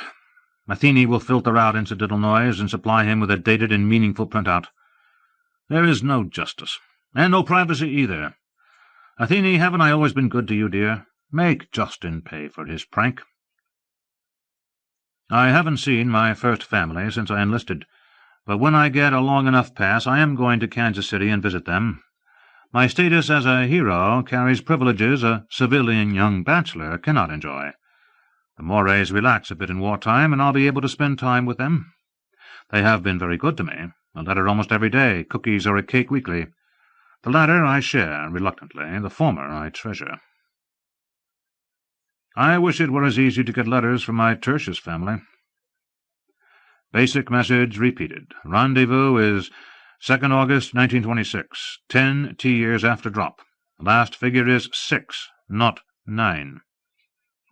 Athene will filter out incidental noise and supply him with a dated and meaningful printout. There is no justice, and no privacy either. Athene, haven't I always been good to you, dear? Make Justin pay for his prank. I haven't seen my first family since I enlisted, but when I get a long enough pass I am going to Kansas City and visit them. My status as a hero carries privileges a civilian young bachelor cannot enjoy. The mores relax a bit in wartime, and I'll be able to spend time with them. They have been very good to me, a letter almost every day, cookies or a cake weekly. The latter I share reluctantly, the former I treasure. I wish it were as easy to get letters from my Tertius family. Basic message repeated. Rendezvous is 2nd August, 1926, 10 T-years after drop. Last figure is 6, not 9.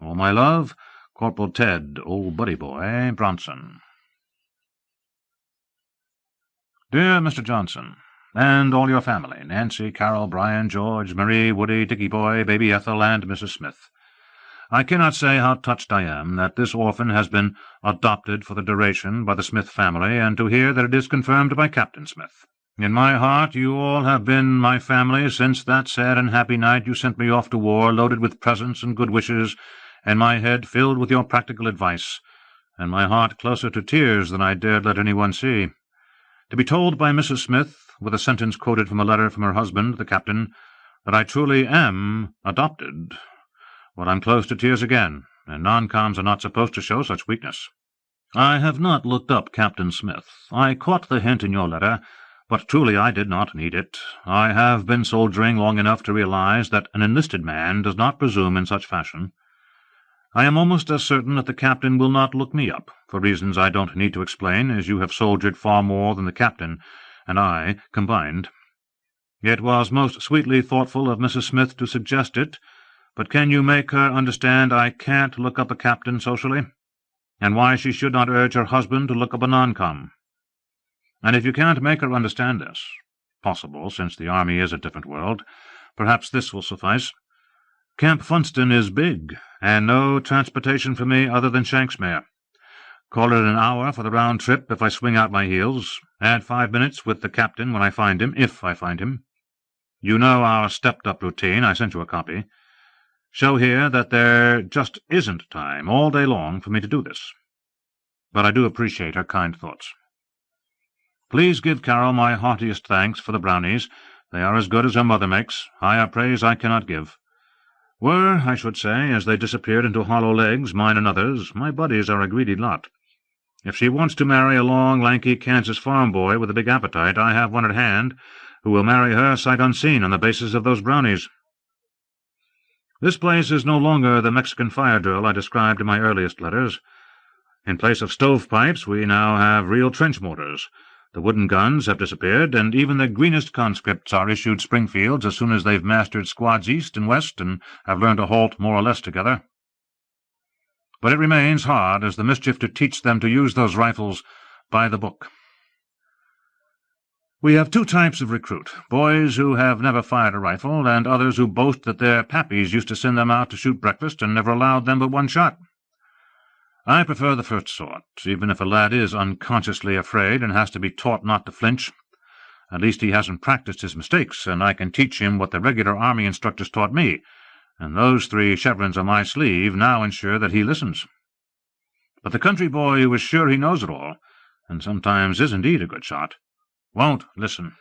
All my love, Corporal Ted, old buddy boy, Bronson. Dear Mr. Johnson, and all your family, Nancy, Carol, Brian, George, Marie, Woody, Dickie boy, baby Ethel, and Mrs. Smith. I cannot say how touched I am that this orphan has been adopted for the duration by the Smith family, and to hear that it is confirmed by Captain Smith. In my heart you all have been my family since that sad and happy night you sent me off to war, loaded with presents and good wishes, and my head filled with your practical advice, and my heart closer to tears than I dared let anyone see. To be told by Mrs. Smith, with a sentence quoted from a letter from her husband, the captain, that I truly am adopted, well, I'm close to tears again, and non-coms are not supposed to show such weakness. I have not looked up Captain Smith. I caught the hint in your letter, but truly I did not need it. I have been soldiering long enough to realize that an enlisted man does not presume in such fashion. I am almost as certain that the captain will not look me up, for reasons I don't need to explain, as you have soldiered far more than the captain and I combined. It was most sweetly thoughtful of Mrs. Smith to suggest it, but can you make her understand I can't look up a captain socially, and why she should not urge her husband to look up a non-com? And if you can't make her understand this, possible, since the army is a different world, perhaps this will suffice. Camp Funston is big, and no transportation for me other than Shanksmere. Call it an hour for the round trip if I swing out my heels. Add 5 minutes with the captain when I find him, if I find him. You know our stepped-up routine. I sent you a copy. Show here that there just isn't time all day long for me to do this. But I do appreciate her kind thoughts. Please give Carol my heartiest thanks for the brownies. They are as good as her mother makes. Higher praise I cannot give. Were, I should say, as they disappeared into hollow legs, mine and others, my buddies are a greedy lot. If she wants to marry a long, lanky Kansas farm boy with a big appetite, I have one at hand who will marry her sight unseen on the basis of those brownies. This place is no longer the Mexican fire drill I described in my earliest letters. In place of stovepipes, we now have real trench mortars. The wooden guns have disappeared, and even the greenest conscripts are issued Springfields as soon as they've mastered squads east and west and have learned to halt more or less together. But it remains hard as the mischief to teach them to use those rifles by the book. We have two types of recruit, boys who have never fired a rifle, and others who boast that their pappies used to send them out to shoot breakfast and never allowed them but one shot. I prefer the first sort, even if a lad is unconsciously afraid and has to be taught not to flinch. At least he hasn't practiced his mistakes, and I can teach him what the regular army instructors taught me, and those 3 chevrons on my sleeve now ensure that he listens. But the country boy who is sure he knows it all, and sometimes is indeed a good shot, won't listen.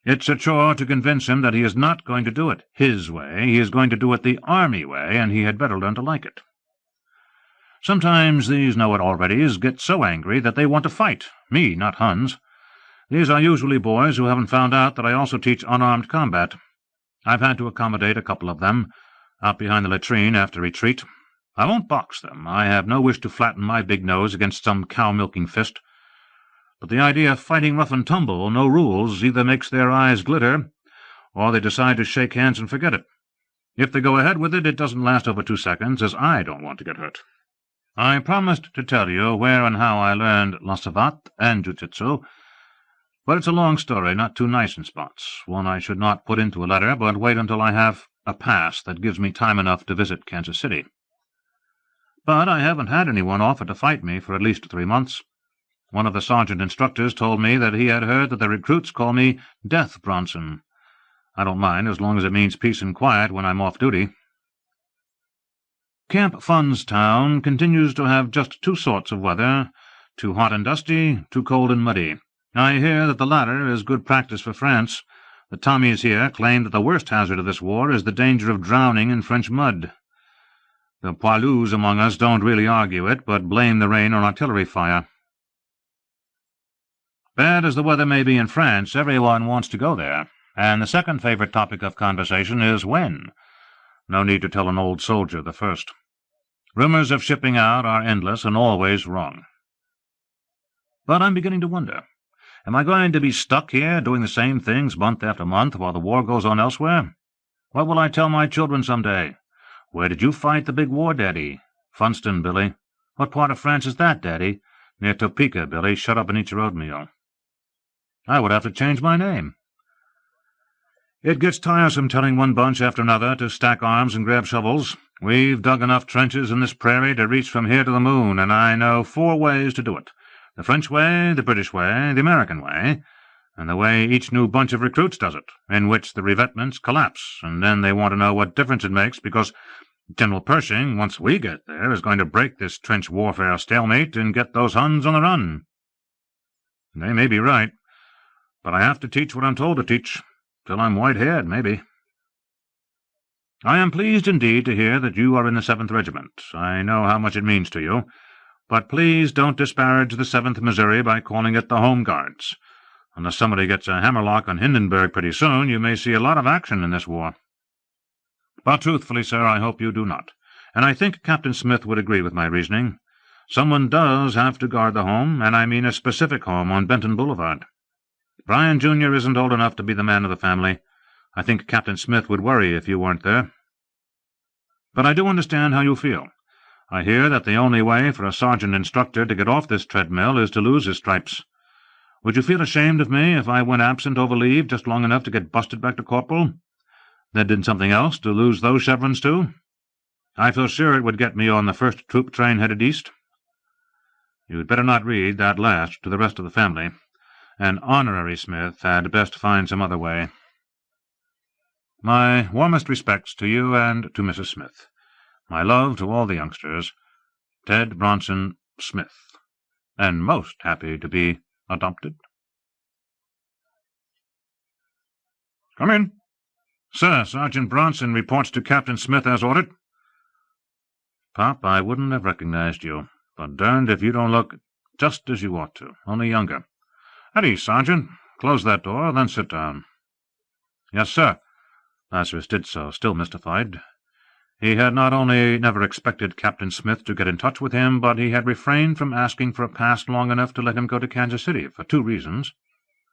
It's a chore to convince him that he is not going to do it his way, he is going to do it the army way, and he had better learn to like it. Sometimes these know-it-alreadys get so angry that they want to fight, me, not Huns. These are usually boys who haven't found out that I also teach unarmed combat. I've had to accommodate a couple of them, out behind the latrine after retreat. I won't box them. I have no wish to flatten my big nose against some cow-milking fist. But the idea of fighting rough and tumble, no rules, either makes their eyes glitter, or they decide to shake hands and forget it. If they go ahead with it, it doesn't last over 2 seconds, as I don't want to get hurt. I promised to tell you where and how I learned la savate and jiu-jitsu, but it's a long story, not too nice in spots, one I should not put into a letter, but wait until I have a pass that gives me time enough to visit Kansas City. But I haven't had anyone offer to fight me for at least 3 months. One of the sergeant instructors told me that he had heard that the recruits call me Death Bronson. I don't mind, as long as it means peace and quiet when I'm off duty. Camp Funstown continues to have just 2 sorts of weather, too hot and dusty, too cold and muddy. I hear that the latter is good practice for France. The Tommies here claim that the worst hazard of this war is the danger of drowning in French mud. The poilus among us don't really argue it, but blame the rain on artillery fire. Bad as the weather may be in France, everyone wants to go there, and the second favorite topic of conversation is when. No need to tell an old soldier the first. Rumors of shipping out are endless and always wrong. But I'm beginning to wonder, am I going to be stuck here doing the same things month after month while the war goes on elsewhere? What will I tell my children some day? Where did you fight the big war, Daddy? Funston, Billy. What part of France is that, Daddy? Near Topeka, Billy. Shut up and eat your oatmeal. I would have to change my name. It gets tiresome telling one bunch after another to stack arms and grab shovels. We've dug enough trenches in this prairie to reach from here to the moon, and I know 4 ways to do it. The French way, the British way, the American way, and the way each new bunch of recruits does it, in which the revetments collapse, and then they want to know what difference it makes, because General Pershing, once we get there, is going to break this trench warfare stalemate and get those Huns on the run. They may be right, but I have to teach what I'm told to teach, till I'm white-haired, maybe. I am pleased indeed to hear that you are in the 7th Regiment. I know how much it means to you, but please don't disparage the 7th Missouri by calling it the Home Guards. Unless somebody gets a hammerlock on Hindenburg pretty soon, you may see a lot of action in this war. But truthfully, sir, I hope you do not, and I think Captain Smith would agree with my reasoning. Someone does have to guard the home, and I mean a specific home on Benton Boulevard. Brian Jr. isn't old enough to be the man of the family. I think Captain Smith would worry if you weren't there. But I do understand how you feel. I hear that the only way for a sergeant instructor to get off this treadmill is to lose his stripes. Would you feel ashamed of me if I went absent over leave just long enough to get busted back to corporal? Then did something else to lose those chevrons too? I feel sure it would get me on the first troop train headed east. You'd better not read that last to the rest of the family. An honorary Smith had best find some other way. My warmest respects to you and to Mrs. Smith. My love to all the youngsters. Ted Bronson Smith. And most happy to be adopted. Come in. Sir, Sergeant Bronson reports to Captain Smith as ordered. Pop, I wouldn't have recognized you, but darned if you don't look just as you ought to, only younger. At ease, Sergeant. Close that door, then sit down." "Yes, sir." Lazarus did so, still mystified. He had not only never expected Captain Smith to get in touch with him, but he had refrained from asking for a pass long enough to let him go to Kansas City, for two reasons.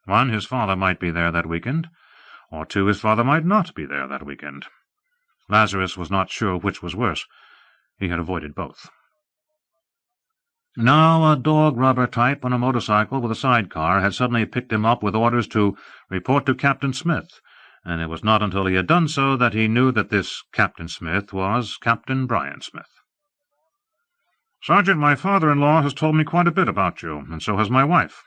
One, his father might be there that weekend, or two, his father might not be there that weekend. Lazarus was not sure which was worse. He had avoided both. Now a dog-rubber type on a motorcycle with a sidecar had suddenly picked him up with orders to report to Captain Smith, and it was not until he had done so that he knew that this Captain Smith was Captain Brian Smith. "Sergeant, my father-in-law has told me quite a bit about you, and so has my wife."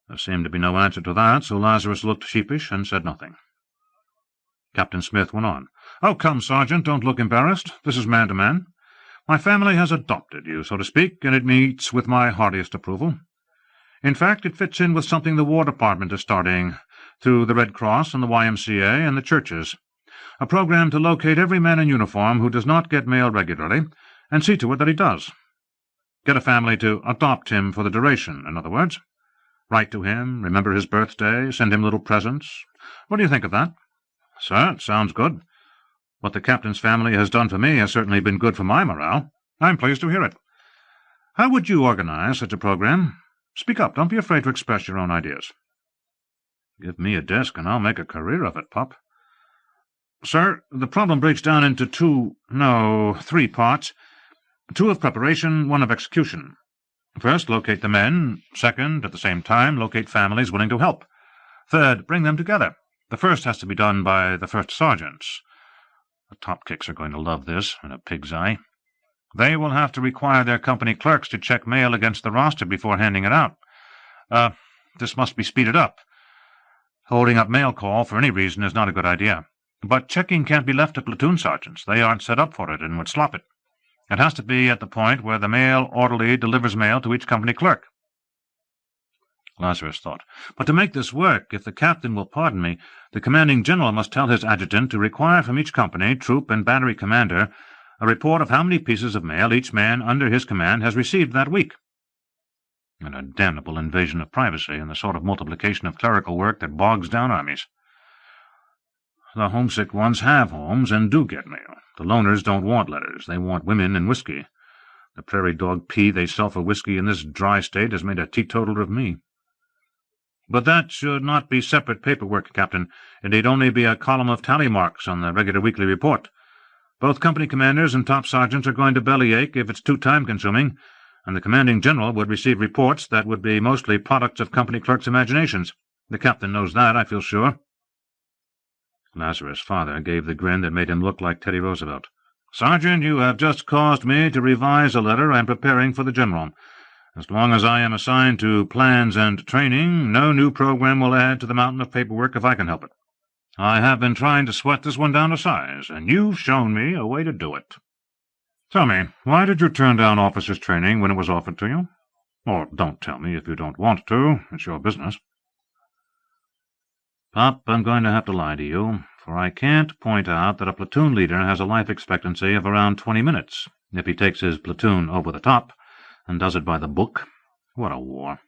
There seemed to be no answer to that, so Lazarus looked sheepish and said nothing. Captain Smith went on. "Oh, come, Sergeant, don't look embarrassed. This is man-to-man. My family has adopted you, so to speak, and it meets with my heartiest approval. In fact, it fits in with something the War Department is starting, through the Red Cross and the YMCA and the churches, a program to locate every man in uniform who does not get mail regularly, and see to it that he does. Get a family to adopt him for the duration, in other words. Write to him, remember his birthday, send him little presents. What do you think of that?" "Sir, it sounds good. What the captain's family has done for me has certainly been good for my morale. I'm pleased to hear it. How would you organize such a program? Speak up. Don't be afraid to express your own ideas." "Give me a desk, and I'll make a career of it, pup." "Sir, the problem breaks down into three parts. Two of preparation, one of execution. First, locate the men. Second, at the same time, locate families willing to help. Third, bring them together. The first has to be done by the first sergeants. The top kicks are going to love this, in a pig's eye. They will have to require their company clerks to check mail against the roster before handing it out. This must be speeded up. Holding up mail call for any reason is not a good idea. But checking can't be left to platoon sergeants. They aren't set up for it and would slop it. It has to be at the point where the mail orderly delivers mail to each company clerk." Lazarus thought. "But to make this work, if the captain will pardon me, the commanding general must tell his adjutant to require from each company, troop, and battery commander a report of how many pieces of mail each man under his command has received that week. And a damnable invasion of privacy, and the sort of multiplication of clerical work that bogs down armies. The homesick ones have homes and do get mail. The loners don't want letters. They want women and whiskey. The prairie dog pee they sell for whiskey in this dry state has made a teetotaler of me. But that should not be separate paperwork, Captain. It need only be a column of tally marks on the regular weekly report. Both company commanders and top sergeants are going to bellyache if it's too time-consuming, and the commanding general would receive reports that would be mostly products of company clerks' imaginations. The captain knows that, I feel sure." Lazarus' father gave the grin that made him look like Teddy Roosevelt. "Sergeant, you have just caused me to revise a letter I am preparing for the general. As long as I am assigned to plans and training, no new program will add to the mountain of paperwork if I can help it. I have been trying to sweat this one down to size, and you've shown me a way to do it. Tell me, why did you turn down officers' training when it was offered to you? Or don't tell me if you don't want to. It's your business." "Pop, I'm going to have to lie to you, for I can't point out that a platoon leader has a life expectancy of around 20 minutes, if he takes his platoon over the top and does it by the book. What a war.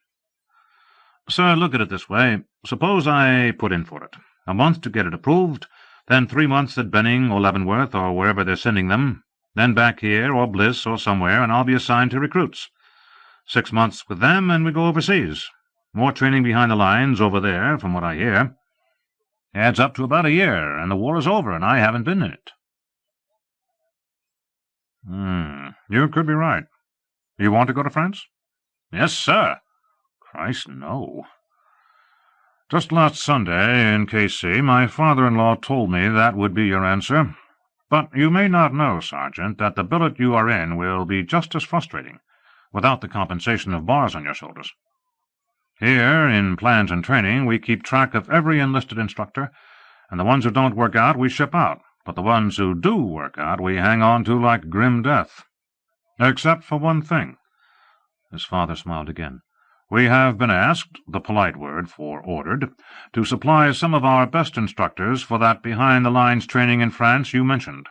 Sir, look at it this way. Suppose I put in for it. A month to get it approved, then 3 months at Benning or Leavenworth or wherever they're sending them, then back here or Bliss or somewhere, and I'll be assigned to recruits. 6 months with them, and we go overseas. More training behind the lines over there, from what I hear. Adds up to about a year, and the war is over, and I haven't been in it." You could be right. You want to go to France?" "Yes, sir." "Christ, no." "Just last Sunday, in K.C., my father-in-law told me that would be your answer. But you may not know, Sergeant, that the billet you are in will be just as frustrating, without the compensation of bars on your shoulders. Here, in plans and training, we keep track of every enlisted instructor, and the ones who don't work out we ship out, but the ones who do work out we hang on to like grim death. Except for one thing." His father smiled again. "We have been asked, the polite word for ordered, to supply some of our best instructors for that behind-the-lines training in France you mentioned.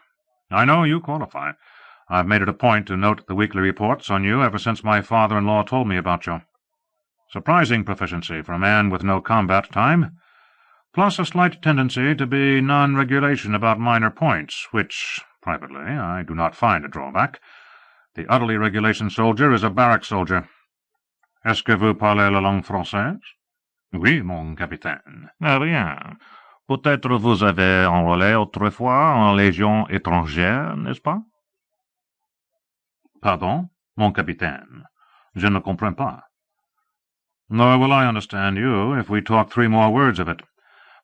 I know you qualify. I've made it a point to note the weekly reports on you ever since my father-in-law told me about you. Surprising proficiency for a man with no combat time, plus a slight tendency to be non-regulation about minor points, which, privately, I do not find a drawback. The utterly regulation soldier is a barrack soldier. Est-ce que vous parlez la langue française? Oui, mon capitaine. Ah bien. Peut-être vous avez enrôlé autrefois en légion étrangère, n'est-ce pas? Pardon, mon capitaine. Je ne comprends pas. Nor will I understand you if we talk 3 more words of it.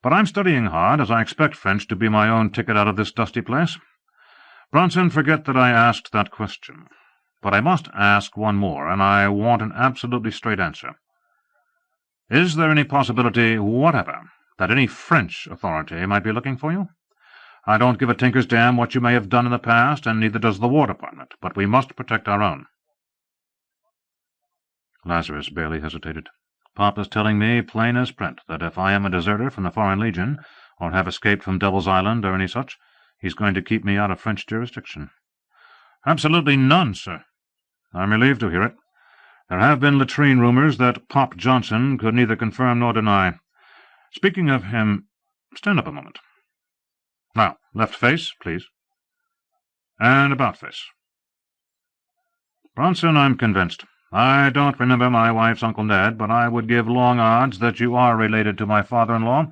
But I'm studying hard, as I expect French to be my own ticket out of this dusty place. Bronson, forget that I asked that question. But I must ask one more, and I want an absolutely straight answer. Is there any possibility whatever that any French authority might be looking for you? I don't give a tinker's damn what you may have done in the past, and neither does the War Department, but we must protect our own. Lazarus barely hesitated. Pop is telling me, plain as print, that if I am a deserter from the Foreign Legion, or have escaped from Devil's Island, or any such, he's going to keep me out of French jurisdiction. Absolutely none, sir. I'm relieved to hear it. There have been latrine rumors that Pop Johnson could neither confirm nor deny. Speaking of him, stand up a moment. Now, left face, please. And about face. Bronson, I'm convinced. I don't remember my wife's Uncle Ned, but I would give long odds that you are related to my father-in-law,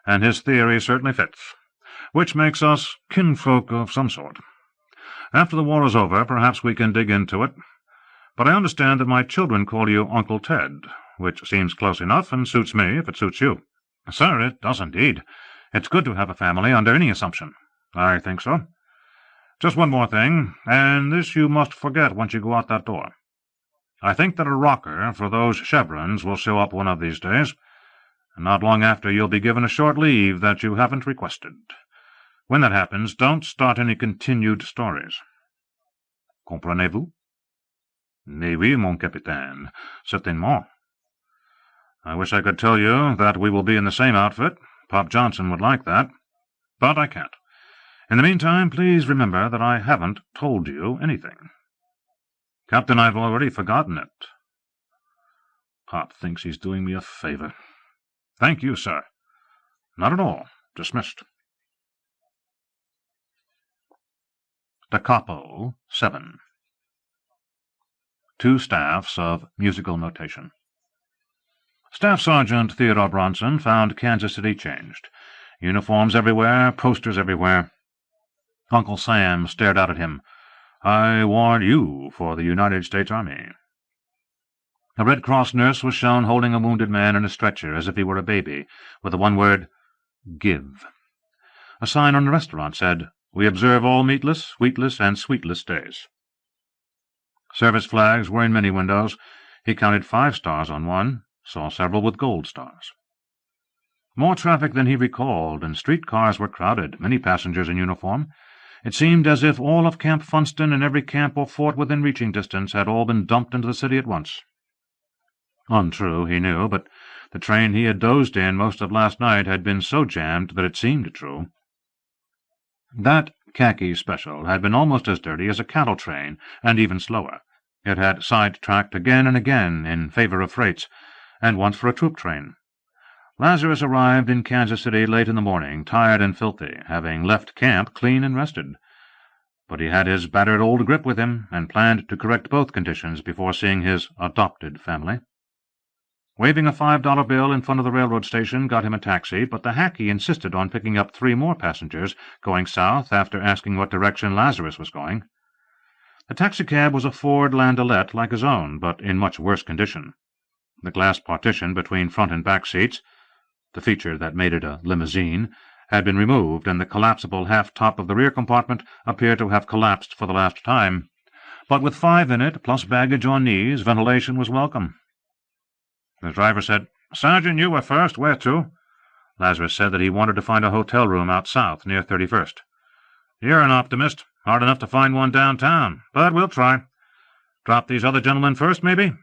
and his theory certainly fits, which makes us kinfolk of some sort. After the war is over, perhaps we can dig into it, but I understand that my children call you Uncle Ted, which seems close enough and suits me if it suits you. Sir, it does indeed. It's good to have a family under any assumption. I think so. Just one more thing, and this you must forget once you go out that door. I think that a rocker for those chevrons will show up one of these days, and not long after you'll be given a short leave that you haven't requested. When that happens, don't start any continued stories. Comprenez-vous? Mais oui, mon capitaine. Certainement. I wish I could tell you that we will be in the same outfit. Pop Johnson would like that, but I can't. In the meantime, please remember that I haven't told you anything. Captain, I've already forgotten it. Pop thinks he's doing me a favor. Thank you, sir. Not at all. Dismissed. The Capo VII. 2 staffs of musical notation. Staff Sergeant Theodore Bronson found Kansas City changed. Uniforms everywhere, posters everywhere. Uncle Sam stared out at him. I warned you for the United States Army. A Red Cross nurse was shown holding a wounded man in a stretcher as if he were a baby, with the one word, "Give." A sign on the restaurant said, "We observe all meatless, wheatless, and sweetless days." Service flags were in many windows. He counted 5 stars on one, saw several with gold stars. More traffic than he recalled, and street cars were crowded, many passengers in uniform. It seemed as if all of Camp Funston and every camp or fort within reaching distance had all been dumped into the city at once. Untrue, he knew, but the train he had dozed in most of last night had been so jammed that it seemed true. That khaki special had been almost as dirty as a cattle train, and even slower. It had side-tracked again and again in favor of freights, and once for a troop train. Lazarus arrived in Kansas City late in the morning, tired and filthy, having left camp clean and rested. But he had his battered old grip with him, and planned to correct both conditions before seeing his adopted family. Waving a $5 bill in front of the railroad station got him a taxi, but the hackey insisted on picking up 3 more passengers, going south after asking what direction Lazarus was going. The taxicab was a Ford Landaulet like his own, but in much worse condition. The glass partition between front and back seats, the feature that made it a limousine, had been removed, and the collapsible half-top of the rear compartment appeared to have collapsed for the last time. But with 5 in it, plus baggage on knees, ventilation was welcome. The driver said, "Sergeant, you were first. Where to?" Lazarus said that he wanted to find a hotel room out south, near 31st. "You're an optimist. Hard enough to find one downtown, but we'll try. Drop these other gentlemen first, maybe?"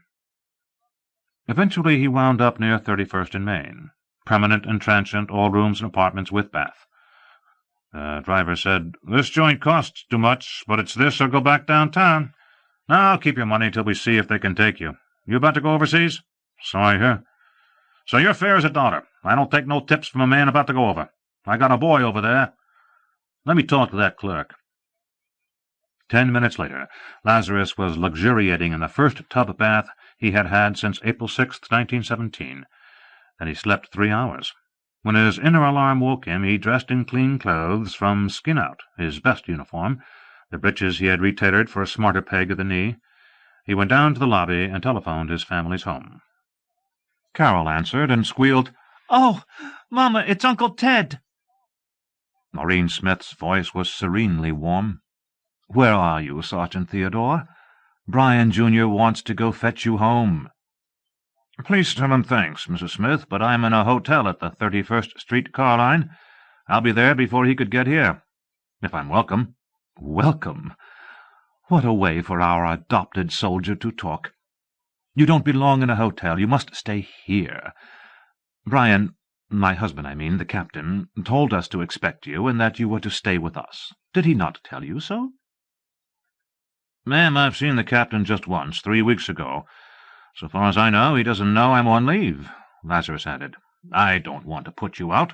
Eventually he wound up near 31st and Main. Permanent and transient, all rooms and apartments with bath. The driver said, "This joint costs too much, but it's this or go back downtown. Now keep your money till we see if they can take you. You about to go overseas?" "So I hear. So you're fair as a dollar. I don't take no tips from a man about to go over. I got a boy over there. Let me talk to that clerk." 10 minutes later, Lazarus was luxuriating in the first tub bath he had had since April 6th, 1917, and he slept 3 hours. When his inner alarm woke him, he dressed in clean clothes from skin out, his best uniform, the breeches he had retailored for a smarter peg at the knee. He went down to the lobby and telephoned his family's home. Carol answered and squealed, "Oh, Mama, it's Uncle Ted." Maureen Smith's voice was serenely warm. "Where are you, Sergeant Theodore? Brian Jr. wants to go fetch you home." "Please tell him thanks, Mrs. Smith, but I'm in a hotel at the 31st Street car line. I'll be there before he could get here, if I'm welcome." "Welcome? What a way for our adopted soldier to talk. You don't belong in a hotel. You must stay here. Brian, my husband, I mean, the captain, told us to expect you and that you were to stay with us. Did he not tell you so?" "Ma'am, I've seen the captain just once, 3 weeks ago. So far as I know, he doesn't know I'm on leave," Lazarus added. "I don't want to put you out."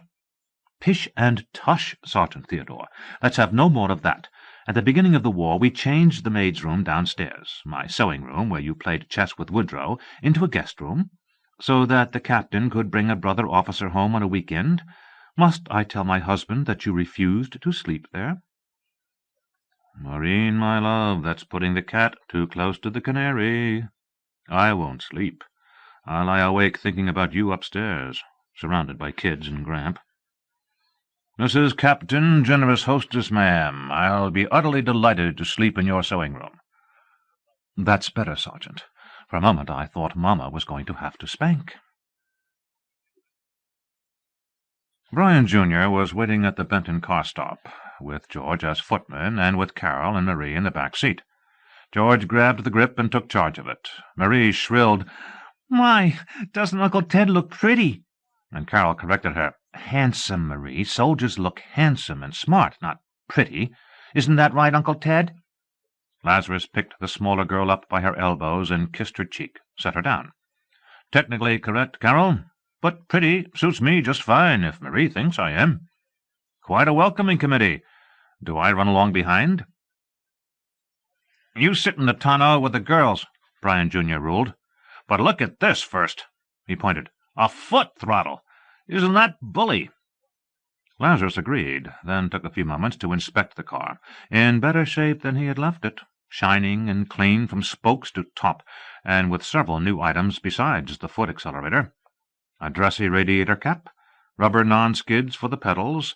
"Pish and tush, Sergeant Theodore. Let's have no more of that. At the beginning of the war we changed the maid's room downstairs, my sewing room where you played chess with Woodrow, into a guest room, so that the captain could bring a brother officer home on a week-end. Must I tell my husband that you refused to sleep there?" "Maureen, my love, that's putting the cat too close to the canary. I won't sleep. I'll lie awake thinking about you upstairs, surrounded by kids and Gramp." "Mrs. Captain, generous hostess, ma'am, I'll be utterly delighted to sleep in your sewing room." "That's better, Sergeant. For a moment I thought Mama was going to have to spank." Brian Jr. was waiting at the Benton car stop, with George as footman and with Carol and Marie in the back seat. George grabbed the grip and took charge of it. Marie shrilled, "My, doesn't Uncle Ted look pretty?" and Carol corrected her. "Handsome, Marie. Soldiers look handsome and smart, not pretty. Isn't that right, Uncle Ted?" Lazarus picked the smaller girl up by her elbows and kissed her cheek, set her down. "Technically correct, Carol, but pretty suits me just fine if Marie thinks I am. Quite a welcoming committee. Do I run along behind?" "You sit in the tonneau with the girls," Brian Jr. ruled. "But look at this first." He pointed. "A foot throttle. Isn't that bully?" Lazarus agreed, then took a few moments to inspect the car, in better shape than he had left it, shining and clean from spokes to top, and with several new items besides the foot accelerator: a dressy radiator cap, rubber non-skids for the pedals,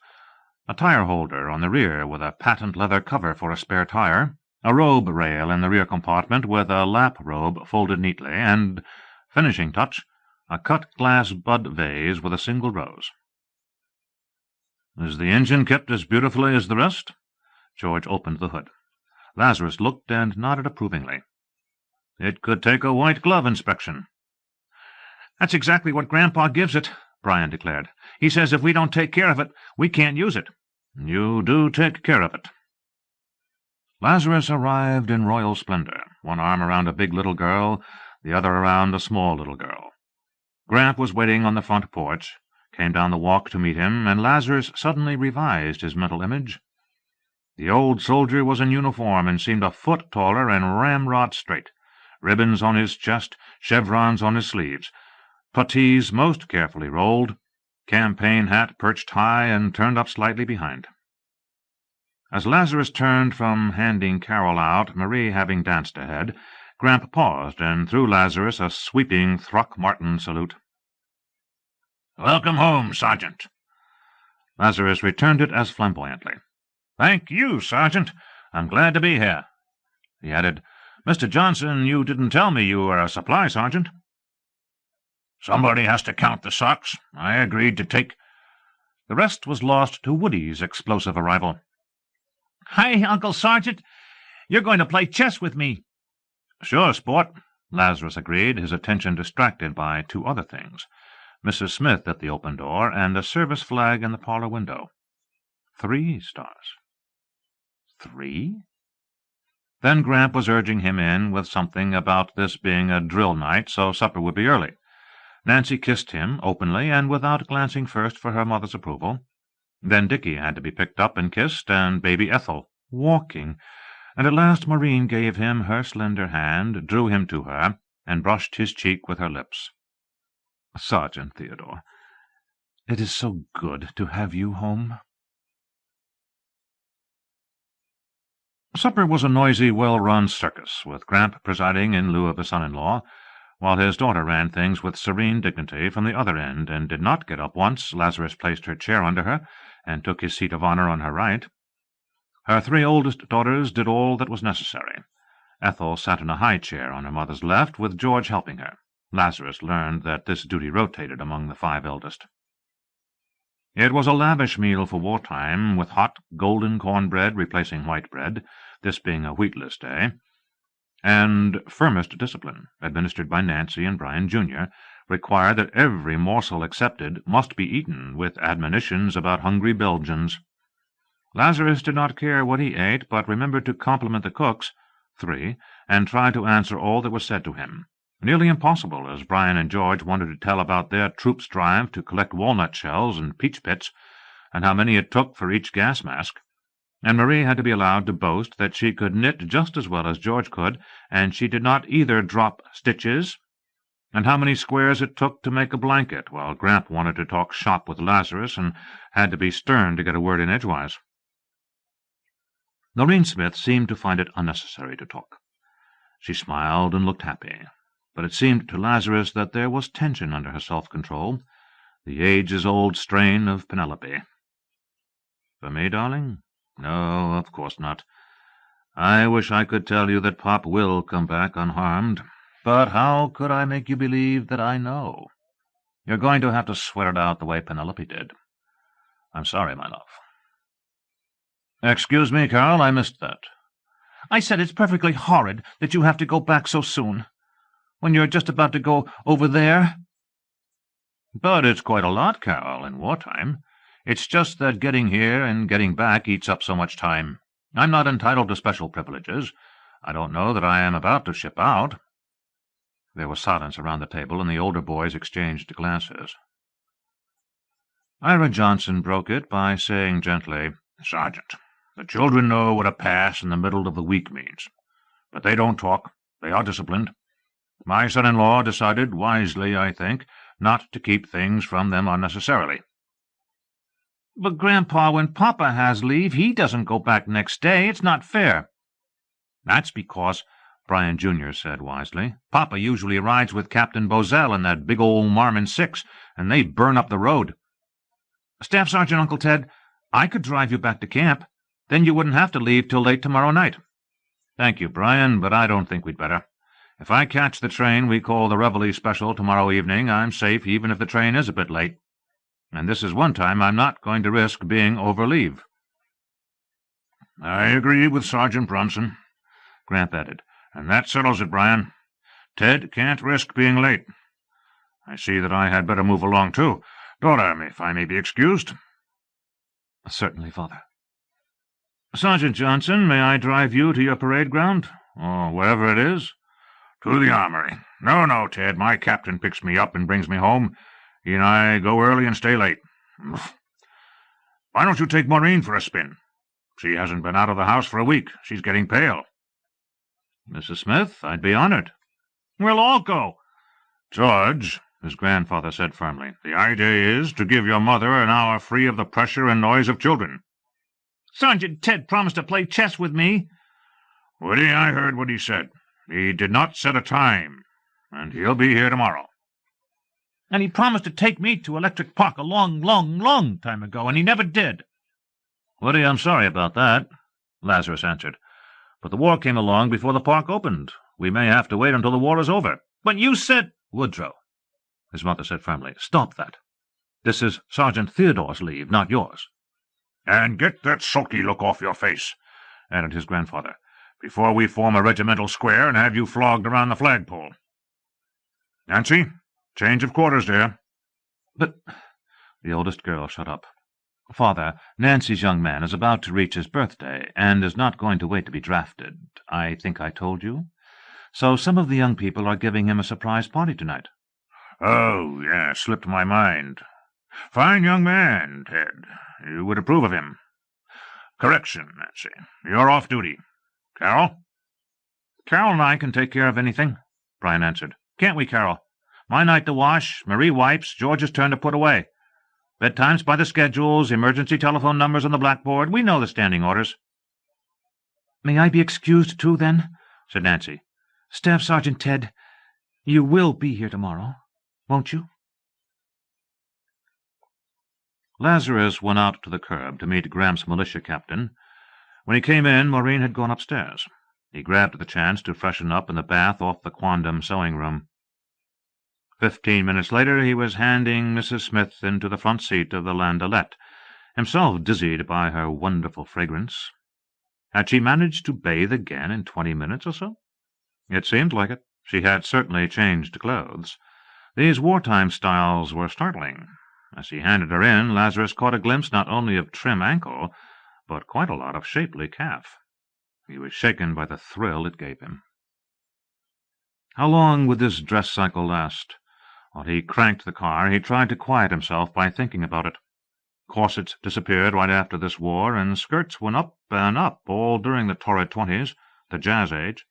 a tire holder on the rear with a patent leather cover for a spare tire, a robe rail in the rear compartment with a lap robe folded neatly, and, finishing touch, a cut-glass bud vase with a single rose. "Is the engine kept as beautifully as the rest?" George opened the hood. Lazarus looked and nodded approvingly. "It could take a white glove inspection." "That's exactly what Grandpa gives it," Brian declared. "He says if we don't take care of it, we can't use it." "You do take care of it." Lazarus arrived in royal splendor, one arm around a big little girl, the other around a small little girl. Gramp was waiting on the front porch, came down the walk to meet him, and Lazarus suddenly revised his mental image. The old soldier was in uniform and seemed a foot taller and ramrod straight, ribbons on his chest, chevrons on his sleeves, puttees most carefully rolled, campaign hat perched high and turned up slightly behind. As Lazarus turned from handing Carol out, Marie having danced ahead, Gramp paused and threw Lazarus a sweeping Throckmorton salute. "Welcome home, Sergeant." Lazarus returned it as flamboyantly. "Thank you, Sergeant. I'm glad to be here." He added, "Mr. Johnson, you didn't tell me you were a supply sergeant." "Somebody has to count the socks. I agreed to take—" The rest was lost to Woody's explosive arrival. "Hi, Uncle Sergeant. You're going to play chess with me." "Sure, sport," Lazarus agreed, his attention distracted by two other things: Mrs. Smith at the open door and the service flag in the parlor window. 3 stars. 3? Then Gramp was urging him in with something about this being a drill night, so supper would be early. Nancy kissed him openly and without glancing first for her mother's approval. Then Dickie had to be picked up and kissed, and baby Ethel, walking, and at last Maureen gave him her slender hand, drew him to her, and brushed his cheek with her lips. "Sergeant Theodore, it is so good to have you home." Supper was a noisy, well-run circus, with Gramp presiding in lieu of a son-in-law, while his daughter ran things with serene dignity from the other end, and did not get up once Lazarus placed her chair under her, and took his seat of honor on her right. Her 3 oldest daughters did all that was necessary. Ethel sat in a high chair on her mother's left, with George helping her. Lazarus learned that this duty rotated among the 5 eldest. It was a lavish meal for wartime, with hot, golden cornbread replacing white bread, this being a wheatless day, and firmest discipline, administered by Nancy and Brian Jr., required that every morsel accepted must be eaten, with admonitions about hungry Belgians. Lazarus did not care what he ate, but remembered to compliment the cooks, 3, and try to answer all that was said to him. Nearly impossible, as Brian and George wanted to tell about their troop's drive to collect walnut shells and peach pits, and how many it took for each gas mask. And Marie had to be allowed to boast that she could knit just as well as George could, and she did not either drop stitches, and how many squares it took to make a blanket, while Gramp wanted to talk shop with Lazarus and had to be stern to get a word in edgewise. Maureen Smith seemed to find it unnecessary to talk. She smiled and looked happy, but it seemed to Lazarus that there was tension under her self-control, the ages-old strain of Penelope. "For me, darling? No, of course not. I wish I could tell you that Pop will come back unharmed, but how could I make you believe that I know? You're going to have to swear it out the way Penelope did. I'm sorry, my love." "Excuse me, Carol, I missed that." "I said it's perfectly horrid that you have to go back so soon, when you're just about to go over there." "But it's quite a lot, Carol, in wartime. It's just that getting here and getting back eats up so much time. I'm not entitled to special privileges. I don't know that I am about to ship out." There was silence around the table, and the older boys exchanged glances. Ira Johnson broke it by saying gently, "Sergeant, the children know what a pass in the middle of the week means. But they don't talk. They are disciplined. My son-in-law decided, wisely, I think, not to keep things from them unnecessarily." "But, Grandpa, when Papa has leave, he doesn't go back next day. It's not fair." "That's because," Brian Jr. said wisely, "Papa usually rides with Captain Bozell in that big old Marmon 6, and they burn up the road." "Staff Sergeant Uncle Ted, I could drive you back to camp. Then you wouldn't have to leave till late tomorrow night." "Thank you, Brian, but I don't think we'd better. If I catch the train we call the Reveille Special tomorrow evening, I'm safe even if the train is a bit late. And this is one time I'm not going to risk being over leave." "I agree with Sergeant Bronson," Gramp added. "And that settles it, Brian. Ted can't risk being late. I see that I had better move along, too. Daughter, if I may be excused." "Certainly, Father." "Sergeant Johnson, may I drive you to your parade ground, or wherever it is?" "To the armory. No, Ted, my captain picks me up and brings me home. He and I go early and stay late. Why don't you take Maureen for a spin? She hasn't been out of the house for a week. She's getting pale." "Mrs. Smith, I'd be honored." "We'll all go." "George," his grandfather said firmly, "the idea is to give your mother an hour free of the pressure and noise of children." "Sergeant Ted promised to play chess with me." "Woody, I heard what he said. He did not set a time, and he'll be here tomorrow." "And he promised to take me to Electric Park a long, long, long time ago, and he never did." "Woody, I'm sorry about that," Lazarus answered. "But the war came along before the park opened. We may have to wait until the war is over." "But you said—" "Woodrow," his mother said firmly, "stop that. This is Sergeant Theodore's leave, not yours." "And get that sulky look off your face," added his grandfather, "before we form a regimental square and have you flogged around the flagpole. Nancy, change of quarters, dear." "But—" The oldest girl shut up. "Father, Nancy's young man is about to reach his birthday, and is not going to wait to be drafted. I think I told you. So some of the young people are giving him a surprise party tonight." Oh, yeah, slipped my mind. Fine young man, Ted. You would approve of him. Correction, Nancy. You're off duty. Carol? Carol and I can take care of anything, Brian answered. Can't we, Carol? My night to wash, Marie wipes, George's turn to put away. Bedtimes by the schedules, emergency telephone numbers on the blackboard. We know the standing orders. May I be excused too, then? Said Nancy. Staff Sergeant Ted, you will be here tomorrow, won't you? Lazarus went out to the curb to meet Gramps' militia captain. When he came in, Maureen had gone upstairs. He grabbed the chance to freshen up in the bath off the quondam sewing room. 15 minutes later he was handing Mrs. Smith into the front seat of the landaulet, himself dizzied by her wonderful fragrance. Had she managed to bathe again in 20 minutes or so? It seemed like it. She had certainly changed clothes. These wartime styles were startling. As he handed her in, Lazarus caught a glimpse not only of trim ankle, but quite a lot of shapely calf. He was shaken by the thrill it gave him. How long would this dress cycle last? While he cranked the car, he tried to quiet himself by thinking about it. Corsets disappeared right after this war, and skirts went up and up all during the torrid 20s, the Jazz Age.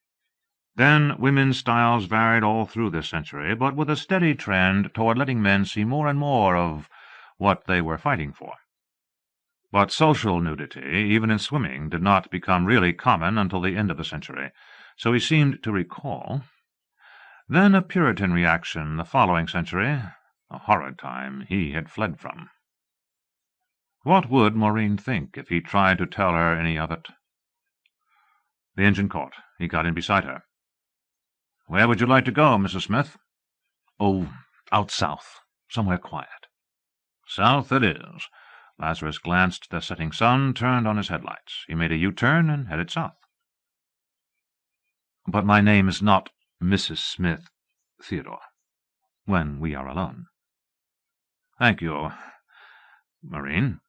Then women's styles varied all through this century, but with a steady trend toward letting men see more and more of what they were fighting for. But social nudity, even in swimming, did not become really common until the end of the century, so he seemed to recall. Then a Puritan reaction the following century, a horrid time he had fled from. What would Maureen think if he tried to tell her any of it? The engine caught. He got in beside her. "Where would you like to go, Mrs. Smith?" "Oh, out south, somewhere quiet." "South it is." Lazarus glanced at the setting sun, turned on his headlights. He made a U-turn and headed south. "But my name is not Mrs. Smith, Theodore, when we are alone." "Thank you. Maureen?"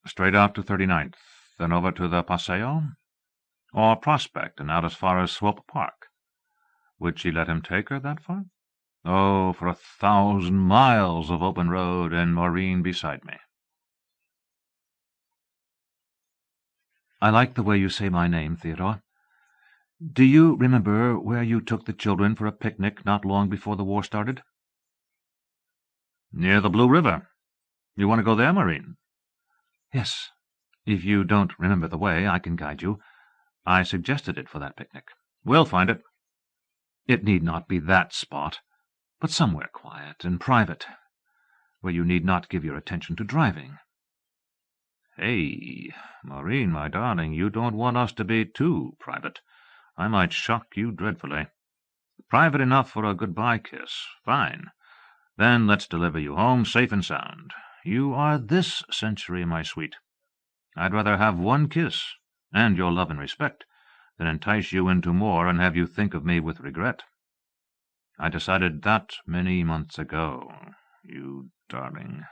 "Straight out to 39th, then over to the Paseo? Or Prospect and out as far as Swope Park? Would she let him take her that far? Oh, for 1,000 miles of open road and Maureen beside me." "I like the way you say my name, Theodore. Do you remember where you took the children for a picnic not long before the war started?" "Near the Blue River. You want to go there, Maureen?" "Yes. If you don't remember the way, I can guide you. I suggested it for that picnic." "We'll find it." "It need not be that spot, but somewhere quiet and private, where you need not give your attention to driving." "Hey, Maureen, my darling, you don't want us to be too private. I might shock you dreadfully. Private enough for a goodbye kiss. Fine. Then let's deliver you home safe and sound. You are this century, my sweet. I'd rather have one kiss, and your love and respect, than entice you into more and have you think of me with regret. I decided that many months ago, you darling."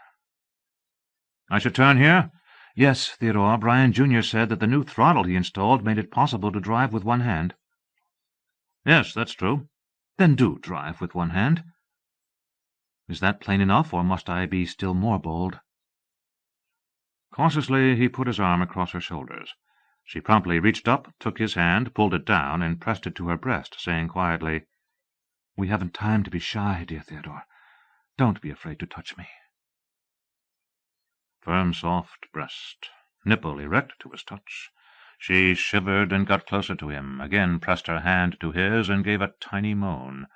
"I should turn here?" "Yes, Theodore. Brian Jr. said that the new throttle he installed made it possible to drive with one hand." "Yes, that's true." "Then do drive with one hand. Is that plain enough, or must I be still more bold?" Cautiously he put his arm across her shoulders. She promptly reached up, took his hand, pulled it down, and pressed it to her breast, saying quietly, "We haven't time to be shy, dear Theodore. Don't be afraid to touch me." Firm, soft breast, nipple erect to his touch. She shivered and got closer to him, again pressed her hand to his, and gave a tiny moan.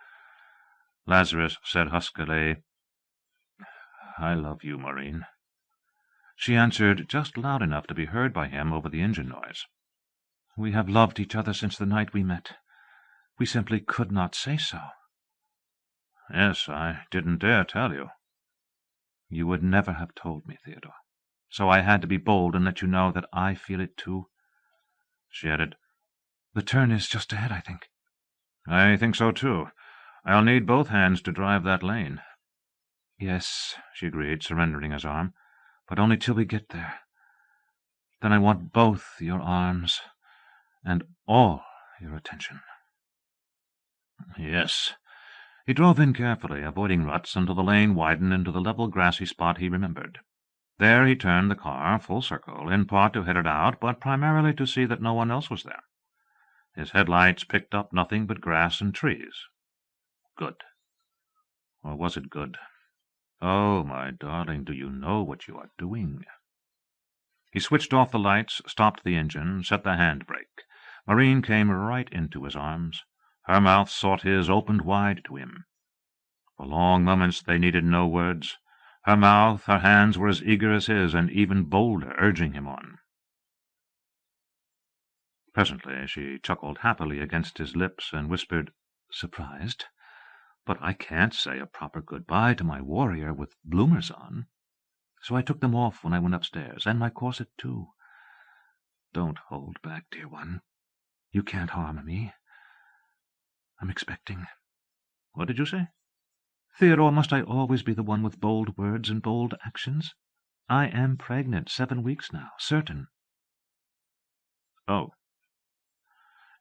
Lazarus said huskily, "I love you, Maureen." She answered just loud enough to be heard by him over the engine noise. "We have loved each other since the night we met. We simply could not say so." "Yes, I didn't dare tell you." "You would never have told me, Theodore. So I had to be bold and let you know that I feel it too." She added, "The turn is just ahead, I think." "I think so, too. I'll need both hands to drive that lane." "Yes," she agreed, surrendering his arm, "but only till we get there. Then I want both your arms and all your attention." "Yes, He drove in carefully, avoiding ruts, until the lane widened into the level grassy spot he remembered. There he turned the car full circle, in part to head it out, but primarily to see that no one else was there. His headlights picked up nothing but grass and trees. Good. Or was it good? Oh, my darling, do you know what you are doing? He switched off the lights, stopped the engine, set the handbrake. Maureen came right into his arms. Her mouth sought his, opened wide to him. For long moments they needed no words. Her mouth, her hands were as eager as his, and even bolder, urging him on. Presently she chuckled happily against his lips and whispered, "Surprised? But I can't say a proper good-bye to my warrior with bloomers on. So I took them off when I went upstairs, and my corset, too. Don't hold back, dear one. You can't harm me. I'm expecting." "What did you say?" "Theodore, must I always be the one with bold words and bold actions? I am pregnant 7 weeks now, certain." "Oh."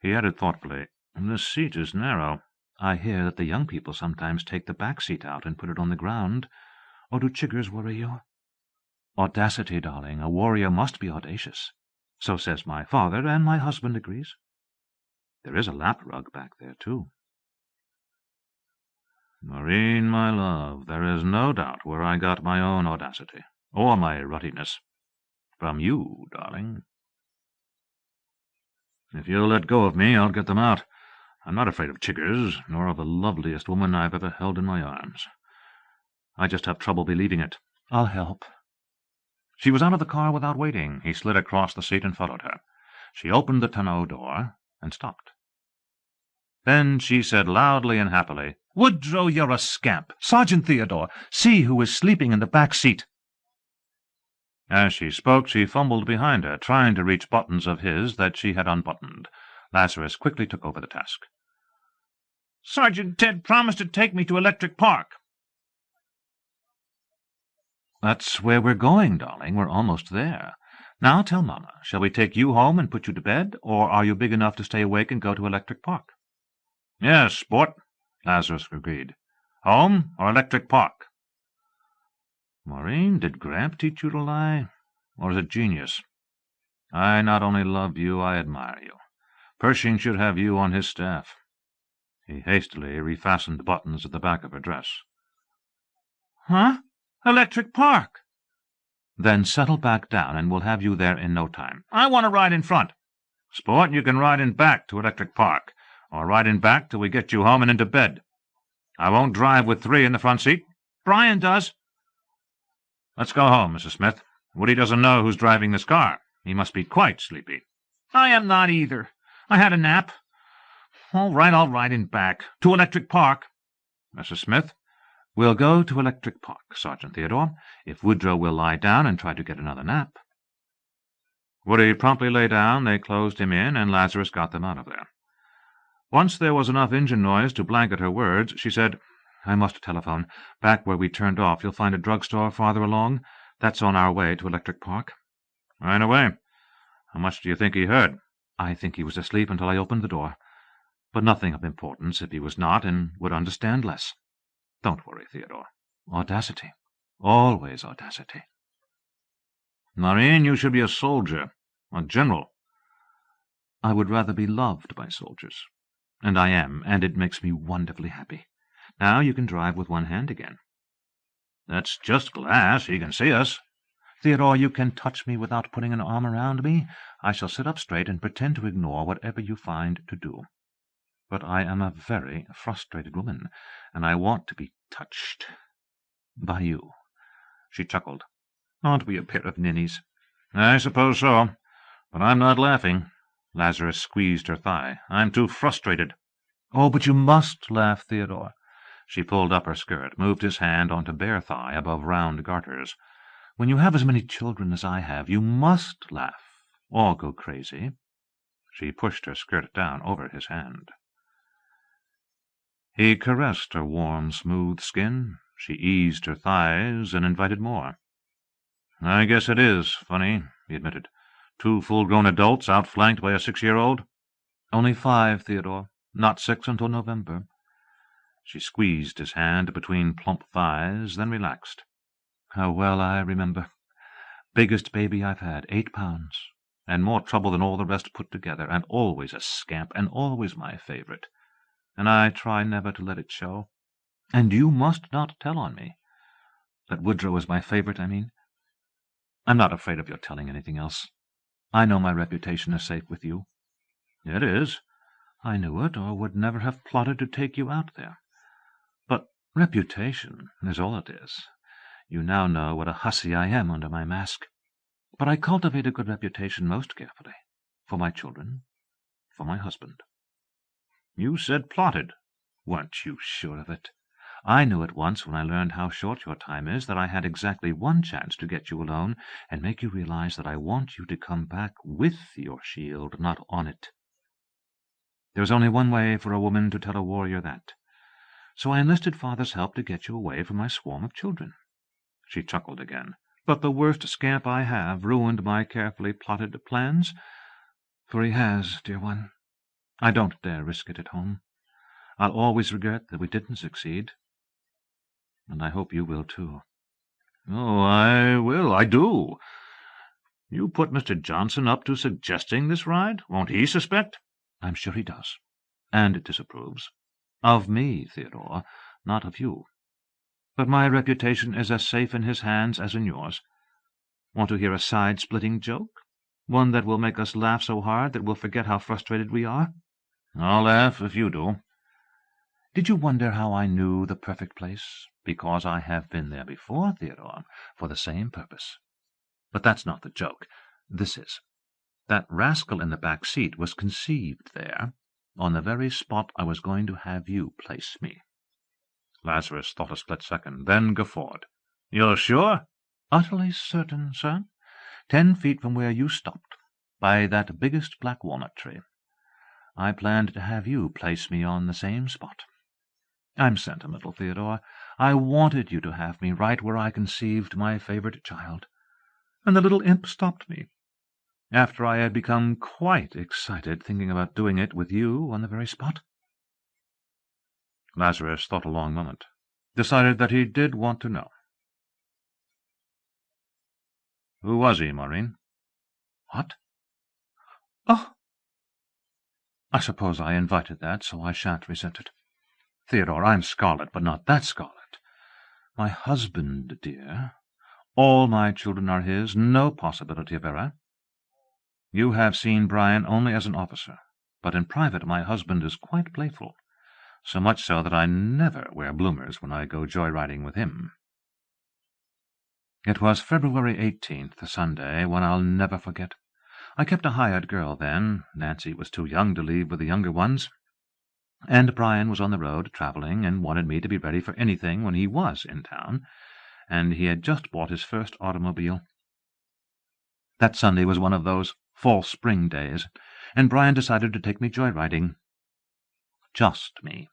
He added thoughtfully, "The seat is narrow." "I hear that the young people sometimes take the back seat out and put it on the ground. Or do chiggers worry you?" "Audacity, darling. A warrior must be audacious. So says my father, and my husband agrees. There is a lap rug back there, too." "Maureen, my love, there is no doubt where I got my own audacity, or my ruttiness. From you, darling. If you'll let go of me, I'll get them out. I'm not afraid of chiggers, nor of the loveliest woman I've ever held in my arms. I just have trouble believing it." "I'll help." She was out of the car without waiting. He slid across the seat and followed her. She opened the tonneau door and stopped. Then she said loudly and happily, "Woodrow, you're a scamp! Sergeant Theodore, see who is sleeping in the back seat!" As she spoke, she fumbled behind her, trying to reach buttons of his that she had unbuttoned. Lazarus quickly took over the task. "Sergeant Ted promised to take me to Electric Park." "That's where we're going, darling. We're almost there. Now tell Mama, shall we take you home and put you to bed, or are you big enough to stay awake and go to Electric Park?" "Yes, sport," Lazarus agreed. "Home or Electric Park?" "Maureen, did Gramp teach you to lie? Or is it genius? I not only love you, I admire you. Pershing should have you on his staff." He hastily refastened the buttons at the back of her dress. "Huh? Electric Park?" "Then settle back down, and we'll have you there in no time." "I want to ride in front." "Sport, you can ride in back to Electric Park, or ride in back till we get you home and into bed. I won't drive with 3 in the front seat." "Brian does." "Let's go home, Mrs. Smith. Woody doesn't know who's driving this car. He must be quite sleepy." "I am not either. I had a nap. All right, I'll ride in back. To Electric Park." "Mrs. Smith, we'll go to Electric Park, Sergeant Theodore, if Woodrow will lie down and try to get another nap." Woody promptly lay down, they closed him in, and Lazarus got them out of there. Once there was enough engine noise to blanket her words, she said, "I must telephone. Back where we turned off, you'll find a drugstore farther along. That's on our way to Electric Park." "Right away. How much do you think he heard?" "I think he was asleep until I opened the door. But nothing of importance if he was not, and would understand less. Don't worry, Theodore. Audacity. Always audacity." "Maureen, you should be a soldier. A general." "I would rather be loved by soldiers. And I am, and it makes me wonderfully happy. Now you can drive with one hand again." "That's just glass. He can see us." "Theodore, you can touch me without putting an arm around me. I shall sit up straight and pretend to ignore whatever you find to do. But I am a very frustrated woman, and I want to be touched. By you." She chuckled. "Aren't we a pair of ninnies?" "I suppose so. But I'm not laughing." Lazarus squeezed her thigh. "I'm too frustrated." "Oh, but you must laugh, Theodore." She pulled up her skirt, moved his hand onto bare thigh above round garters. "When you have as many children as I have, you must laugh, or go crazy." She pushed her skirt down over his hand. He caressed her warm, smooth skin. She eased her thighs and invited more. "I guess it is funny," he admitted. 2 full-grown adults outflanked by a 6-year-old. "Only 5, Theodore. Not 6 until November." She squeezed his hand between plump thighs, then relaxed. How well I remember. Biggest baby I've had, 8 pounds, and more trouble than all the rest put together, and always a scamp, and always my favourite, and I try never to let it show. And you must not tell on me. That Woodrow is my favourite, I mean. I'm not afraid of your telling anything else. I know my reputation is safe with you. It is. I knew it, or would never have plotted to take you out there. But reputation is all it is. You now know what a hussy I am under my mask. But I cultivate a good reputation most carefully. For my children. For my husband. You said plotted. Weren't you sure of it? I knew at once when I learned how short your time is that I had exactly one chance to get you alone and make you realize that I want you to come back with your shield, not on it. There's only one way for a woman to tell a warrior that. So I enlisted Father's help to get you away from my swarm of children. She chuckled again. But the worst scamp I have ruined my carefully plotted plans. For he has, dear one. I don't dare risk it at home. I'll always regret that we didn't succeed. And I hope you will, too. Oh, I will, I do. You put Mr. Johnson up to suggesting this ride? Won't he suspect? I'm sure he does, and disapproves. Of me, Theodore, not of you. But my reputation is as safe in his hands as in yours. Want to hear a side-splitting joke? One that will make us laugh so hard that we'll forget how frustrated we are? I'll laugh if you do. Did you wonder how I knew the perfect place? Because I have been there before, Theodore, for the same purpose. But that's not the joke. This is. That rascal in the back seat was conceived there, on the very spot I was going to have you place me. Lazarus thought a split second, then guffawed. You're sure? Utterly certain, sir. 10 feet from where you stopped, by that biggest black walnut tree. I planned to have you place me on the same spot. I'm sentimental, Theodore. I wanted you to have me right where I conceived my favorite child. And the little imp stopped me, after I had become quite excited thinking about doing it with you on the very spot. Lazarus thought a long moment, decided that he did want to know. Who was he, Maureen? What? Oh! I suppose I invited that, so I shan't resent it. Theodore, I'm scarlet, but not that scarlet. My husband, dear. All my children are his, no possibility of error. You have seen Brian only as an officer, but in private my husband is quite playful, so much so that I never wear bloomers when I go joyriding with him. It was February 18th, a Sunday, one I'll never forget. I kept a hired girl then. Nancy was too young to leave with the younger ones, and Brian was on the road travelling and wanted me to be ready for anything when he was in town, and he had just bought his first automobile. That Sunday was one of those fall spring days, and Brian decided to take me joyriding. Just me.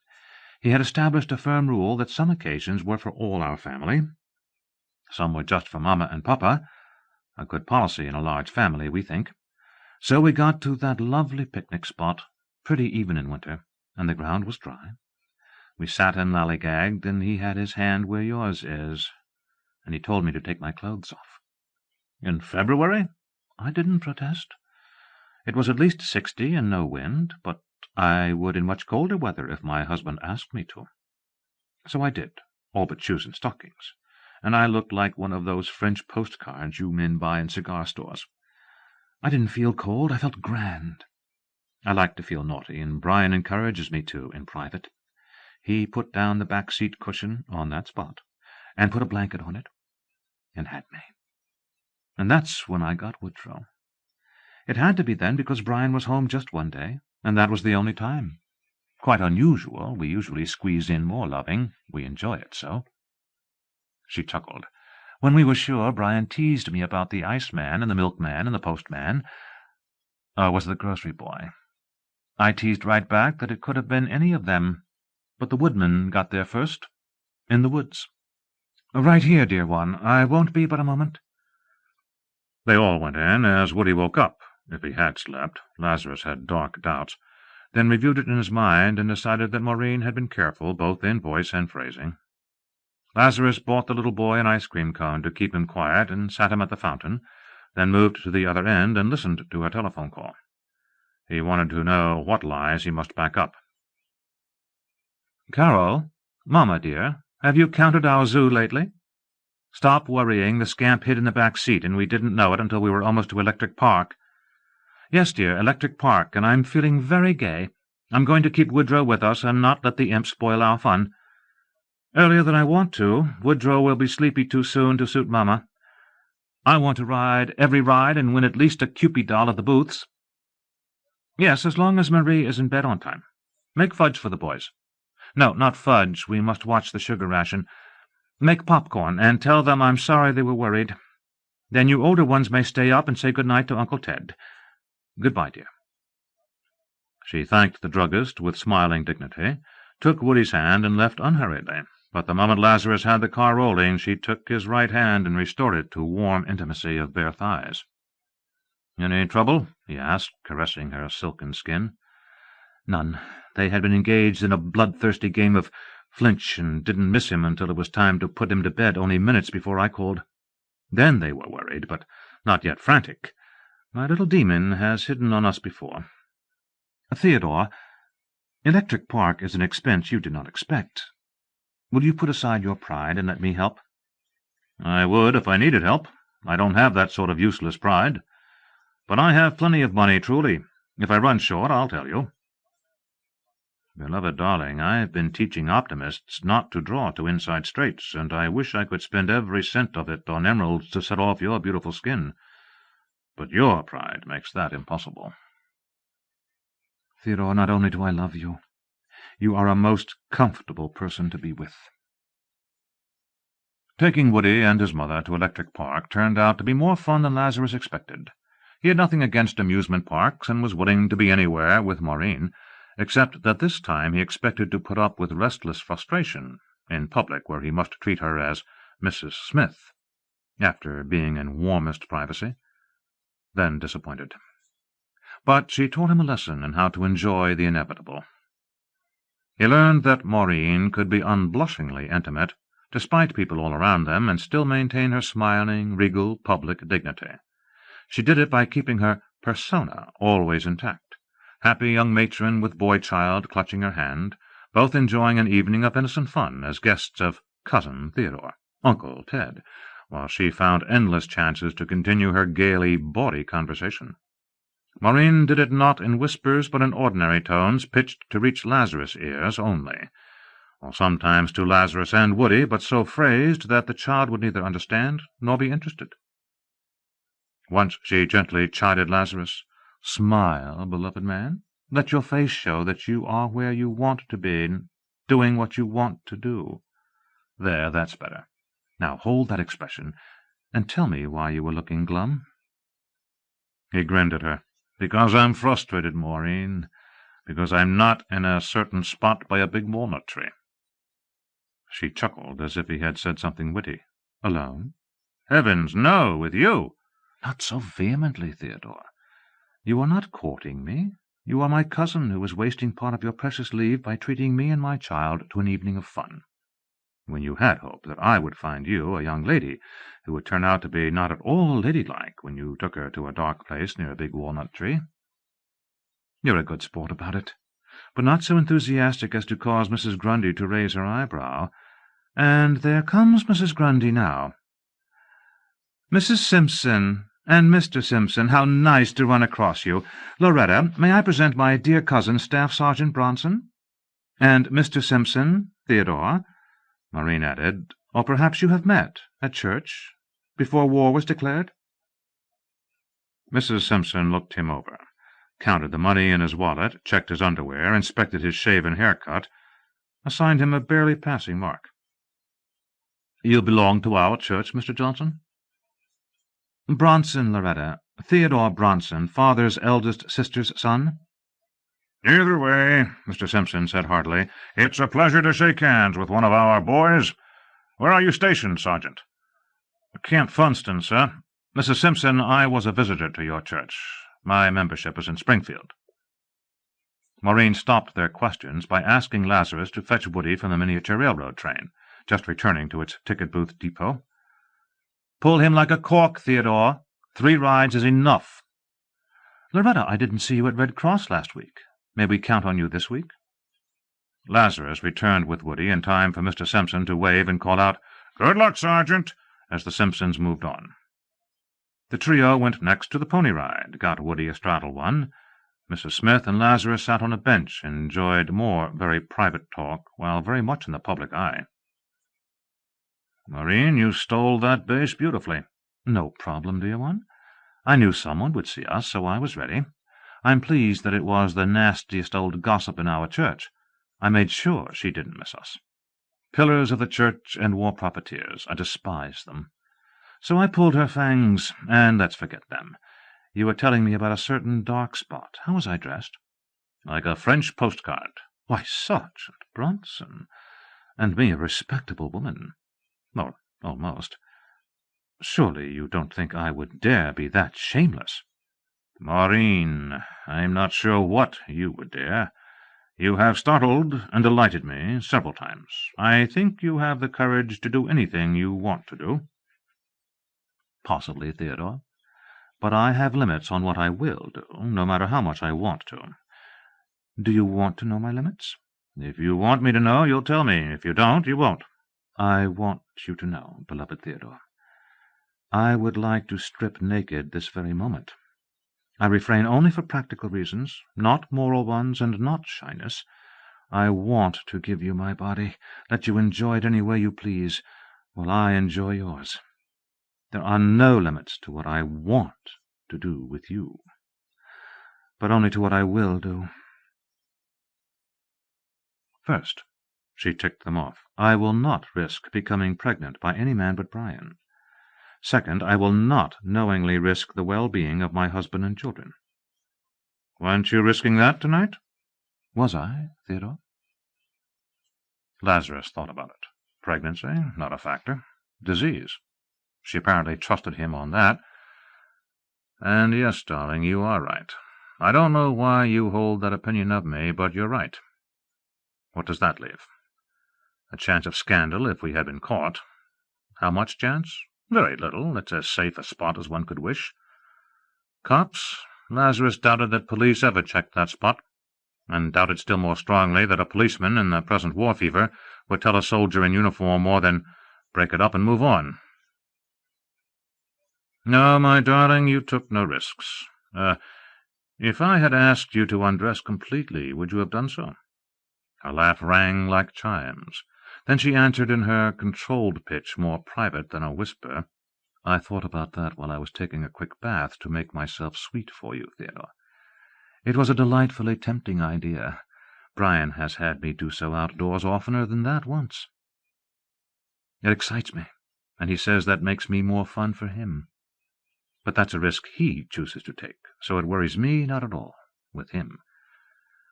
He had established a firm rule that some occasions were for all our family. Some were just for Mamma and Papa, a good policy in a large family, we think. So we got to that lovely picnic spot, pretty even in winter, and the ground was dry. We sat and lollygagged, and he had his hand where yours is, and he told me to take my clothes off. In February? I didn't protest. It was at least 60 and no wind, but I would in much colder weather if my husband asked me to. So I did, all but shoes and stockings, and I looked like one of those French postcards you men buy in cigar stores. I didn't feel cold, I felt grand. I like to feel naughty, and Brian encourages me to in private. He put down the back seat cushion on that spot, and put a blanket on it, and had me. And that's when I got Woodrow. It had to be then, because Brian was home just one day, and that was the only time. Quite unusual. We usually squeeze in more loving. We enjoy it so. She chuckled. When we were sure, Brian teased me about the iceman and the milkman and the postman. Was the grocery boy. I teased right back that it could have been any of them, but the woodman got there first, in the woods. Right here, dear one. I won't be but a moment. They all went in as Woody woke up, if he had slept. Lazarus had dark doubts. then reviewed it in his mind and decided that Maureen had been careful both in voice and phrasing. Lazarus bought the little boy an ice-cream cone to keep him quiet and sat him at the fountain, then moved to the other end and listened to her telephone call. He wanted to know what lies he must back up. "Carol, Mamma, dear, have you counted our zoo lately? Stop worrying. The scamp hid in the back seat, and we didn't know it until we were almost to Electric Park. Yes, dear, Electric Park, and I'm feeling very gay. I'm going to keep Woodrow with us and not let the imp spoil our fun. Earlier than I want to. Woodrow will be sleepy too soon to suit Mamma. I want to ride every ride and win at least a Cupid doll at the booths. Yes, as long as Marie is in bed on time. Make fudge for the boys. No, not fudge. We must watch the sugar ration. Make popcorn, and tell them I'm sorry they were worried. Then you older ones may stay up and say good night to Uncle Ted. Goodbye, dear." She thanked the druggist with smiling dignity, took Woody's hand, and left unhurriedly. But the moment Lazarus had the car rolling, she took his right hand and restored it to warm intimacy of bare thighs. "Any trouble?" he asked, caressing her silken skin. None. They had been engaged in a bloodthirsty game of flinch and didn't miss him until it was time to put him to bed only minutes before I called. Then they were worried, but not yet frantic. My little demon has hidden on us before. Theodore, Electric Park is an expense you did not expect. Will you put aside your pride and let me help?" "I would if I needed help. I don't have that sort of useless pride. But I have plenty of money, truly. If I run short, I'll tell you." "Beloved darling, I've been teaching optimists not to draw to inside straits, and I wish I could spend every cent of it on emeralds to set off your beautiful skin. But your pride makes that impossible." "Theodore, not only do I love you, you are a most comfortable person to be with." Taking Woody and his mother to Electric Park turned out to be more fun than Lazarus expected. He had nothing against amusement parks, and was willing to be anywhere with Maureen, except that this time he expected to put up with restless frustration in public, where he must treat her as Mrs. Smith, after being in warmest privacy. Then disappointed. But she taught him a lesson in how to enjoy the inevitable. He learned that Maureen could be unblushingly intimate, despite people all around them, and still maintain her smiling, regal, public dignity. She did it by keeping her persona always intact. Happy young matron with boy-child clutching her hand, both enjoying an evening of innocent fun as guests of Cousin Theodore, Uncle Ted, while she found endless chances to continue her gaily bawdy conversation. Maureen did it not in whispers, but in ordinary tones, pitched to reach Lazarus' ears only, or sometimes to Lazarus and Woody, but so phrased that the child would neither understand nor be interested. Once she gently chided Lazarus. "Smile, beloved man. Let your face show that you are where you want to be, doing what you want to do. There, that's better. Now hold that expression, and tell me why you were looking glum." He grinned at her. "Because I'm frustrated, Maureen. Because I'm not in a certain spot by a big walnut tree." She chuckled as if he had said something witty. "Alone?" "Heavens, no, with you." "Not so vehemently, Theodore. You are not courting me. You are my cousin who is wasting part of your precious leave by treating me and my child to an evening of fun, when you had hoped that I would find you a young lady who would turn out to be not at all ladylike when you took her to a dark place near a big walnut tree. You're a good sport about it, but not so enthusiastic as to cause Mrs. Grundy to raise her eyebrow. And there comes Mrs. Grundy now. Mrs. Simpson and Mr. Simpson, how nice to run across you. Loretta, may I present my dear cousin, Staff Sergeant Bronson? And Mr. Simpson, Theodore," Maureen added, "or perhaps you have met at church before war was declared?" Mrs. Simpson looked him over, counted the money in his wallet, checked his underwear, inspected his shaven haircut, assigned him a barely passing mark. "You belong to our church, Mr. Johnson?" "Bronson, Loretta. Theodore Bronson, father's eldest sister's son." "Either way," Mr. Simpson said heartily, "it's a pleasure to shake hands with one of our boys. Where are you stationed, Sergeant?" "Camp Funston, sir. Mrs. Simpson, I was a visitor to your church. My membership is in Springfield." Maureen stopped their questions by asking Lazarus to fetch Woody from the miniature railroad train, just returning to its ticket-booth depot. "Pull him like a cork, Theodore. 3 rides is enough." "Loretta, I didn't see you at Red Cross last week. May we count on you this week?" Lazarus returned with Woody in time for Mr. Simpson to wave and call out, "Good luck, Sergeant," as the Simpsons moved on. The trio went next to the pony ride, got Woody astraddle one. Mrs. Smith and Lazarus sat on a bench and enjoyed more very private talk while very much in the public eye. "Maureen, you stole that bass beautifully." "No problem, dear one. I knew someone would see us, so I was ready. I'm pleased that it was the nastiest old gossip in our church. I made sure she didn't miss us. Pillars of the church and war profiteers. I despise them. So I pulled her fangs, and let's forget them. You were telling me about a certain dark spot. How was I dressed?" "Like a French postcard." "Why, Sergeant Bronson! And me a respectable woman." "Or almost. Surely you don't think I would dare be that shameless?" "Maureen, I'm not sure what you would dare. You have startled and delighted me several times. I think you have the courage to do anything you want to do." "Possibly, Theodore. But I have limits on what I will do, no matter how much I want to. Do you want to know my limits?" "If you want me to know, you'll tell me. If you don't, you won't." "I want you to know, beloved Theodore. I would like to strip naked this very moment. I refrain only for practical reasons, not moral ones, and not shyness. I want to give you my body, let you enjoy it any way you please, while I enjoy yours. There are no limits to what I want to do with you, but only to what I will do. First," she ticked them off, "I will not risk becoming pregnant by any man but Brian. Second, I will not knowingly risk the well-being of my husband and children." "Weren't you risking that tonight?" "Was I, Theodore?" Lazarus thought about it. Pregnancy, not a factor. Disease. She apparently trusted him on that. "And yes, darling, you are right. I don't know why you hold that opinion of me, but you're right. What does that leave? A chance of scandal if we had been caught. How much chance? Very little. It's as safe a spot as one could wish. Cops? Lazarus doubted that police ever checked that spot, and doubted still more strongly that a policeman in the present war fever would tell a soldier in uniform more than break it up and move on. No, my darling, you took no risks. If I had asked you to undress completely, would you have done so?" Her laugh rang like chimes. Then she answered in her controlled pitch, more private than a whisper, "I thought about that while I was taking a quick bath to make myself sweet for you, Theodore. It was a delightfully tempting idea. Brian has had me do so outdoors oftener than that once. It excites me, and he says that makes me more fun for him. But that's a risk he chooses to take, so it worries me not at all, with him.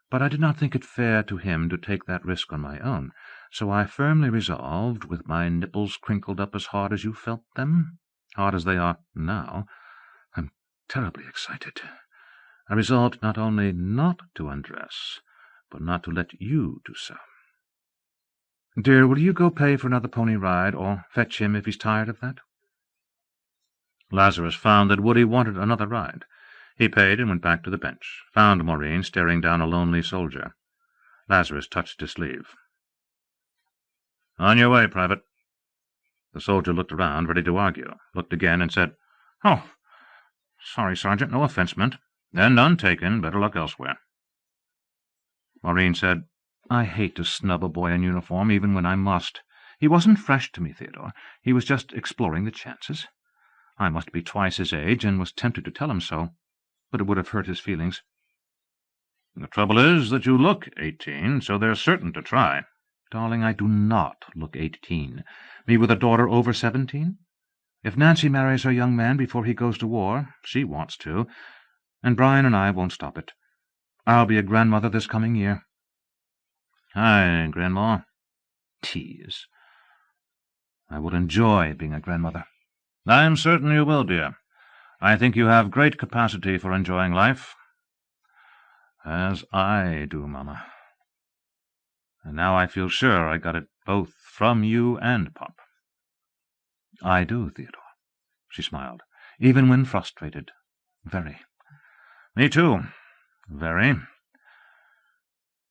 But I did not think it fair to him to take that risk on my own, so I firmly resolved, with my nipples crinkled up as hard as you felt them, hard as they are now, I'm terribly excited, I resolved not only not to undress, but not to let you do so. Dear, will you go pay for another pony ride, or fetch him if he's tired of that?" Lazarus found that Woody wanted another ride. He paid and went back to the bench, found Maureen staring down a lonely soldier. Lazarus touched his sleeve. "On your way, Private." The soldier looked around, ready to argue, looked again, and said, "Oh, sorry, Sergeant, no offense meant. Then none taken, better look elsewhere." Maureen said, "I hate to snub a boy in uniform, even when I must. He wasn't fresh to me, Theodore. He was just exploring the chances. I must be twice his age, and was tempted to tell him so, but it would have hurt his feelings." "The trouble is that you look 18, so they're certain to try." "Darling, I do not look 18. Me with a daughter over 17? If Nancy marries her young man before he goes to war, she wants to, and Brian and I won't stop it. I'll be a grandmother this coming year." "Hi, Grandma." "Tease. I will enjoy being a grandmother." "I'm certain you will, dear. I think you have great capacity for enjoying life. As I do, Mamma. And now I feel sure I got it both from you and Pop. I do, Theodore, she smiled, even when frustrated. Very. Me too. Very.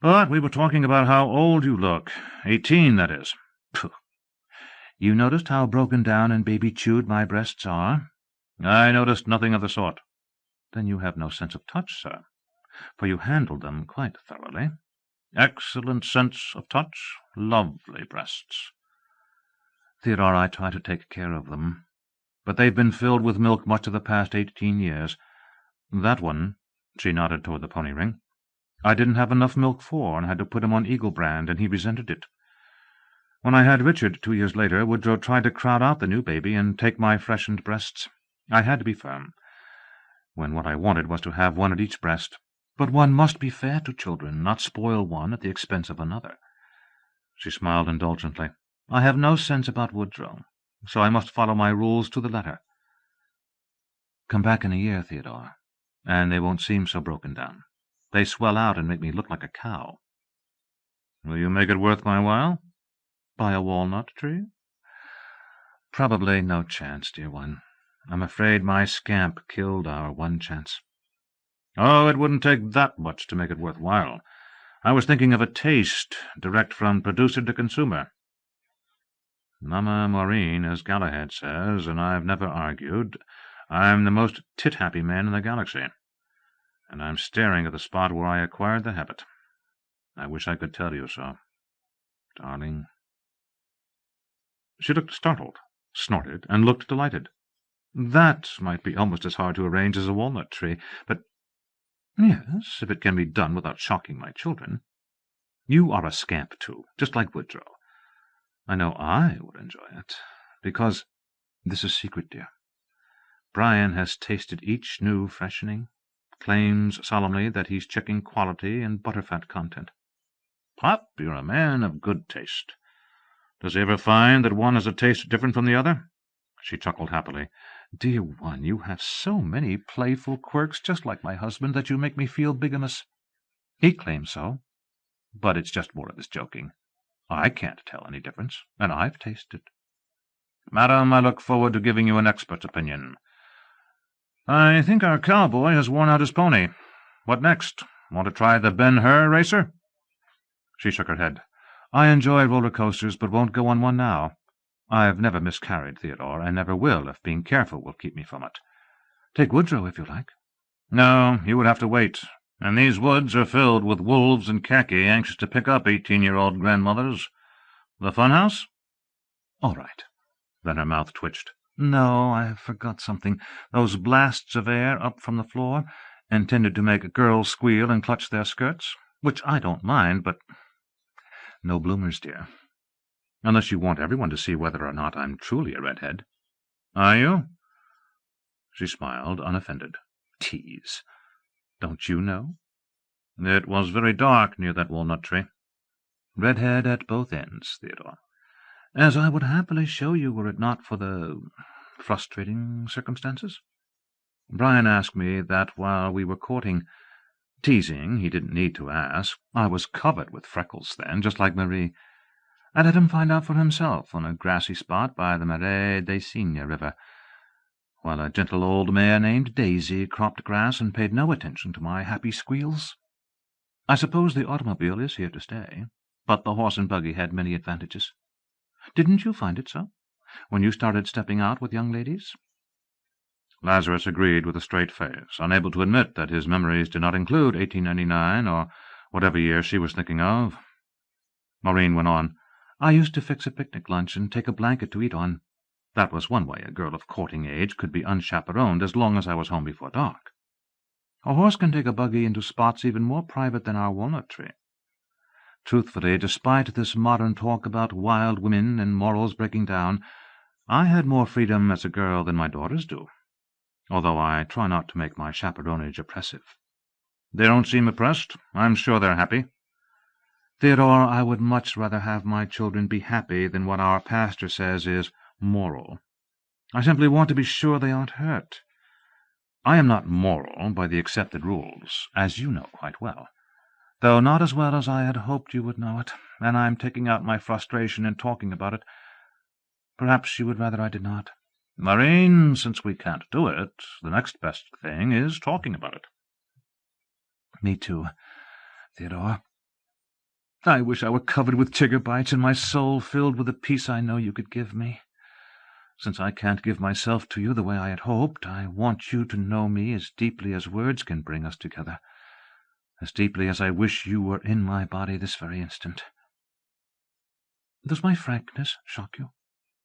But we were talking about how old you look. 18, that is. Pooh. You noticed how broken down and baby-chewed my breasts are? I noticed nothing of the sort. Then you have no sense of touch, sir, for you handled them quite thoroughly. Excellent sense of touch. Lovely breasts. Theodore, I try to take care of them, but they've been filled with milk much of the past 18 years. That one, she nodded toward the pony ring, I didn't have enough milk for, and had to put him on Eagle brand, and he resented it. When I had Richard 2 years later, Woodrow tried to crowd out the new baby and take my freshened breasts. I had to be firm, when what I wanted was to have one at each breast. But one must be fair to children, not spoil one at the expense of another. She smiled indulgently. I have no sense about Woodrow, so I must follow my rules to the letter. Come back in a year, Theodore, and they won't seem so broken down. They swell out and make me look like a cow. Will you make it worth my while? By a walnut tree? Probably no chance, dear one. I'm afraid my scamp killed our one chance. Oh, it wouldn't take that much to make it worth while. I was thinking of a taste, direct from producer to consumer. Mamma Maureen, as Galahad says, and I've never argued, I'm the most tit-happy man in the galaxy, and I'm staring at the spot where I acquired the habit. I wish I could tell you so. Darling. She looked startled, snorted, and looked delighted. That might be almost as hard to arrange as a walnut tree, but yes, if it can be done without shocking my children. You are a scamp, too, just like Woodrow. I know I would enjoy it, because this is secret, dear. Brian has tasted each new freshening, claims solemnly that he's checking quality and butterfat content. Pop, you're a man of good taste. Does he ever find that one has a taste different from the other? She chuckled happily. Dear one, you have so many playful quirks, just like my husband, that you make me feel bigamous. He claims so, but it's just more of his joking. I can't tell any difference, and I've tasted. Madam, I look forward to giving you an expert's opinion. I think our cowboy has worn out his pony. What next? Want to try the Ben-Hur racer? She shook her head. I enjoy roller coasters, but won't go on one now. I've never miscarried, Theodore, and never will if being careful will keep me from it. Take Woodrow, if you like. No, you would have to wait, and these woods are filled with wolves in khaki anxious to pick up 18-year-old grandmothers. The fun house? All right. Then her mouth twitched. No, I forgot something. Those blasts of air up from the floor, intended to make girls squeal and clutch their skirts, which I don't mind, but no bloomers, dear. Unless you want everyone to see whether or not I'm truly a redhead. Are you? She smiled, unoffended. Tease. Don't you know? It was very dark near that walnut tree. Redhead at both ends, Theodore. As I would happily show you were it not for the frustrating circumstances. Brian asked me that while we were courting. Teasing, he didn't need to ask. I was covered with freckles then, just like Marie. I let him find out for himself on a grassy spot by the Marais des Cygnes River, while a gentle old mare named Daisy cropped grass and paid no attention to my happy squeals. I suppose the automobile is here to stay, but the horse and buggy had many advantages. Didn't you find it so, when you started stepping out with young ladies? Lazarus agreed with a straight face, unable to admit that his memories did not include 1899 or whatever year she was thinking of. Maureen went on. I used to fix a picnic lunch and take a blanket to eat on. That was one way a girl of courting age could be unchaperoned as long as I was home before dark. A horse can take a buggy into spots even more private than our walnut tree. Truthfully, despite this modern talk about wild women and morals breaking down, I had more freedom as a girl than my daughters do, although I try not to make my chaperonage oppressive. They don't seem oppressed. I'm sure they're happy. Theodore, I would much rather have my children be happy than what our pastor says is moral. I simply want to be sure they aren't hurt. I am not moral by the accepted rules, as you know quite well, though not as well as I had hoped you would know it, and I am taking out my frustration in talking about it. Perhaps you would rather I did not. Maureen, since we can't do it, the next best thing is talking about it. Me too, Theodore. I wish I were covered with chigger bites and my soul filled with the peace I know you could give me. Since I can't give myself to you the way I had hoped, I want you to know me as deeply as words can bring us together, as deeply as I wish you were in my body this very instant. Does my frankness shock you?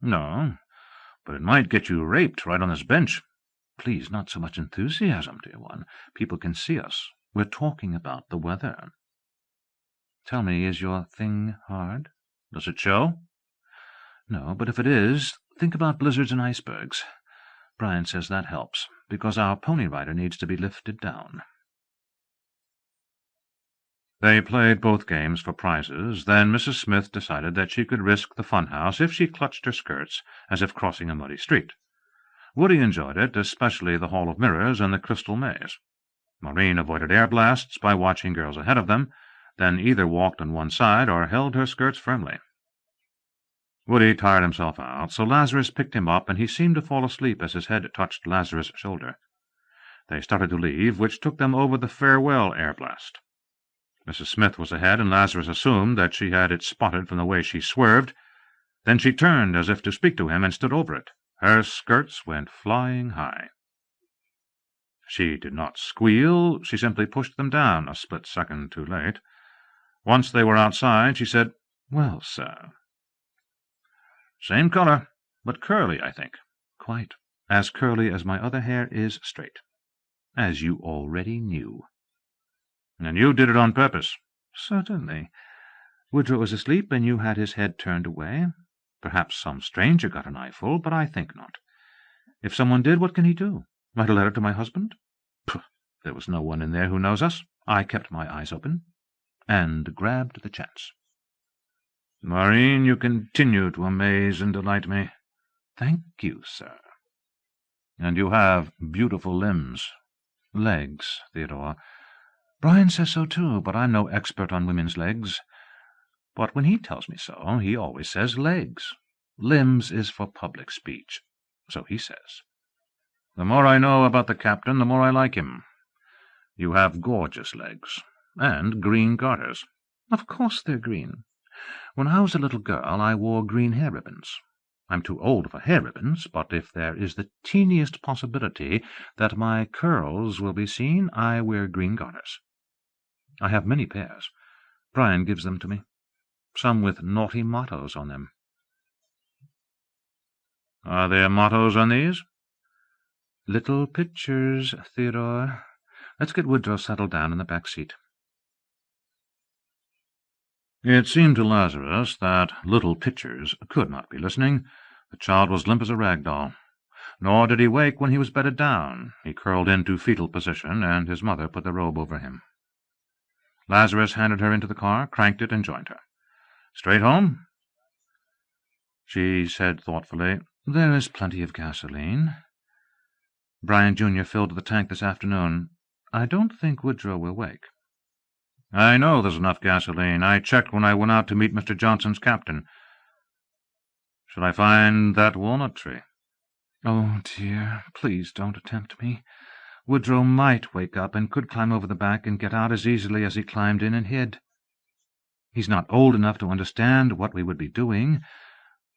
No, but it might get you raped right on this bench. Please, not so much enthusiasm, dear one. People can see us. We're talking about the weather. Tell me, is your thing hard? Does it show? No, but if it is, think about blizzards and icebergs. Brian says that helps, because our pony rider needs to be lifted down. They played both games for prizes. Then Mrs. Smith decided that she could risk the funhouse if she clutched her skirts as if crossing a muddy street. Woody enjoyed it, especially the Hall of Mirrors and the Crystal Maze. Maureen avoided air blasts by watching girls ahead of them, then either walked on one side or held her skirts firmly. Woody tired himself out, so Lazarus picked him up, and he seemed to fall asleep as his head touched Lazarus' shoulder. They started to leave, which took them over the farewell air blast. Mrs. Smith was ahead, and Lazarus assumed that she had it spotted from the way she swerved. Then she turned as if to speak to him and stood over it. Her skirts went flying high. She did not squeal. She simply pushed them down, a split second too late. Once they were outside, she said, "Well, sir." "Same color, but curly, I think." "Quite. As curly as my other hair is straight. As you already knew." "And you did it on purpose?" "Certainly. Woodrow was asleep, and you had his head turned away. Perhaps some stranger got an eyeful, but I think not. If someone did, what can he do? Write a letter to my husband? Pooh, there was no one in there who knows us. I kept my eyes open, and grabbed the chance." "Maureen, you continue to amaze and delight me." "Thank you, sir." "And you have beautiful limbs." "Legs, Theodore. Brian says so too, but I'm no expert on women's legs. But when he tells me so, he always says legs. Limbs is for public speech. So he says." "The more I know about the captain, the more I like him. You have gorgeous legs, and green garters." "Of course they're green. When I was a little girl, I wore green hair ribbons. I'm too old for hair ribbons, but if there is the teeniest possibility that my curls will be seen, I wear green garters. I have many pairs. Brian gives them to me, some with naughty mottos on them." "Are there mottos on these?" "Little pictures, Theodore. Let's get Woodrow settled down in the back seat." It seemed to Lazarus that Little Pitchers could not be listening. The child was limp as a rag doll. Nor did he wake when he was bedded down. He curled into fetal position, and his mother put the robe over him. Lazarus handed her into the car, cranked it, and joined her. "Straight home?" She said thoughtfully, "There is plenty of gasoline. Brian Jr. filled the tank this afternoon. I don't think Woodrow will wake." "I know there's enough gasoline. I checked when I went out to meet Mr. Johnson's captain. Should I find that walnut tree?" "Oh, dear, please don't tempt me. Woodrow might wake up and could climb over the back and get out as easily as he climbed in and hid. He's not old enough to understand what we would be doing.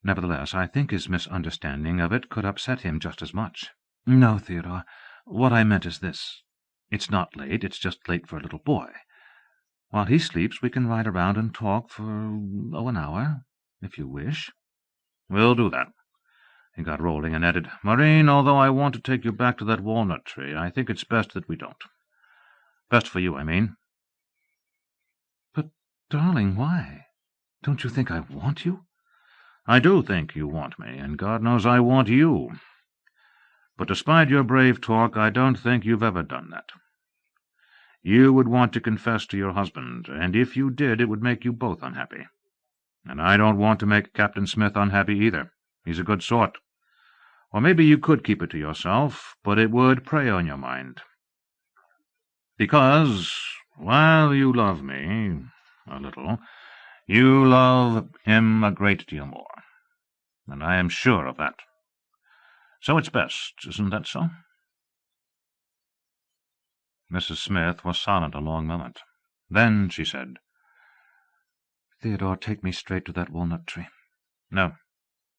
Nevertheless, I think his misunderstanding of it could upset him just as much. No, Theodore, what I meant is this. It's not late, it's just late for a little boy. While he sleeps, we can ride around and talk for, an hour, if you wish." "We'll do that." He got rolling and added, "Maureen, although I want to take you back to that walnut tree, I think it's best that we don't. Best for you, I mean." "But, darling, why? Don't you think I want you?" "I do think you want me, and God knows I want you. But despite your brave talk, I don't think you've ever done that. You would want to confess to your husband, and if you did, it would make you both unhappy. And I don't want to make Captain Smith unhappy either. He's a good sort. Or maybe you could keep it to yourself, but it would prey on your mind. Because, while you love me a little, you love him a great deal more, and I am sure of that. So it's best, isn't that so?" Mrs. Smith was silent a long moment. Then she said, "Theodore, take me straight to that walnut tree." "No."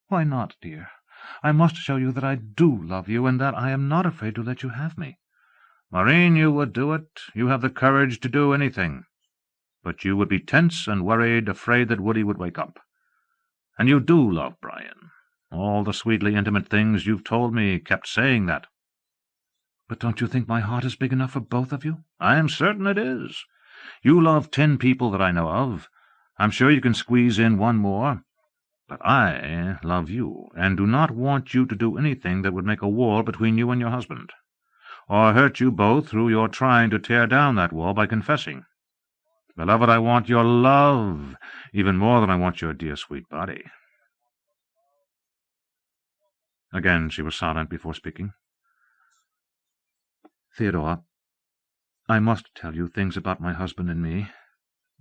"Why not, dear? I must show you that I do love you, and that I am not afraid to let you have me." "Maureen, you would do it. You have the courage to do anything. But you would be tense and worried, afraid that Woody would wake up. And you do love Brian. All the sweetly intimate things you've told me kept saying that." "But don't you think my heart is big enough for both of you?" "I am certain it is. You love 10 people that I know of. I'm sure you can squeeze in one more. But I love you, and do not want you to do anything that would make a wall between you and your husband, or hurt you both through your trying to tear down that wall by confessing. Beloved, I want your love, even more than I want your dear sweet body." Again she was silent before speaking. "Theodore, I must tell you things about my husband and me.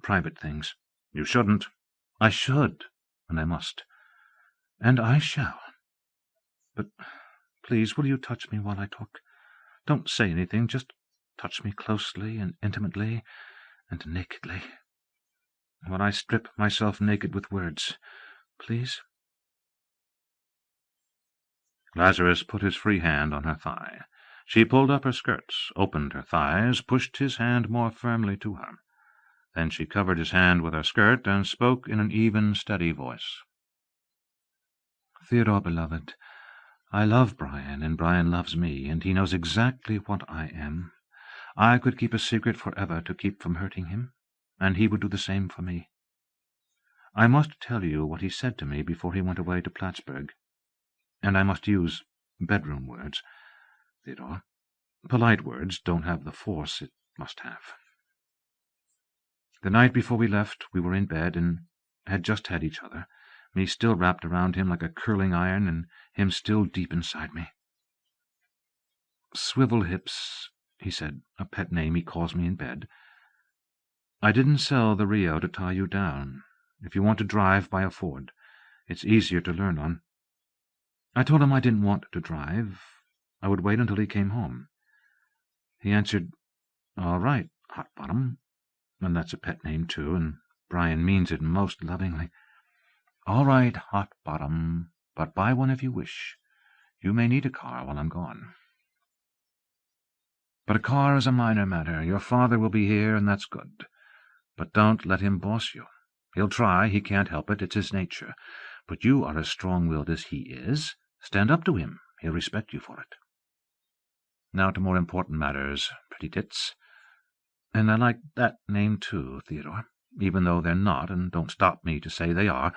Private things." "You shouldn't." "I should, and I must. And I shall. But please, will you touch me while I talk? Don't say anything, just touch me closely and intimately and nakedly. When I strip myself naked with words, please." Lazarus put his free hand on her thigh. She pulled up her skirts, opened her thighs, pushed his hand more firmly to her. Then she covered his hand with her skirt and spoke in an even, steady voice. "Theodore, beloved, I love Brian, and Brian loves me, and he knows exactly what I am. I could keep a secret forever to keep from hurting him, and he would do the same for me. I must tell you what he said to me before he went away to Plattsburgh, and I must use bedroom words, Theodore. Polite words don't have the force it must have. The night before we left, we were in bed and had just had each other, me still wrapped around him like a curling iron, and him still deep inside me. Swivel hips, he said, a pet name he calls me in bed. I didn't sell the Rio to tie you down. If you want to drive, buy a Ford. It's easier to learn on. I told him I didn't want to drive. I would wait until he came home. He answered, "All right, Hot Bottom," and that's a pet name, too, and Brian means it most lovingly. "All right, Hot Bottom, but buy one if you wish. You may need a car while I'm gone. But a car is a minor matter. Your father will be here, and that's good. But don't let him boss you. He'll try, he can't help it, it's his nature. But you are as strong-willed as he is. Stand up to him, he'll respect you for it. Now to more important matters, Pretty Tits. And I like that name too, Theodore, even though they're not, and don't stop me to say they are.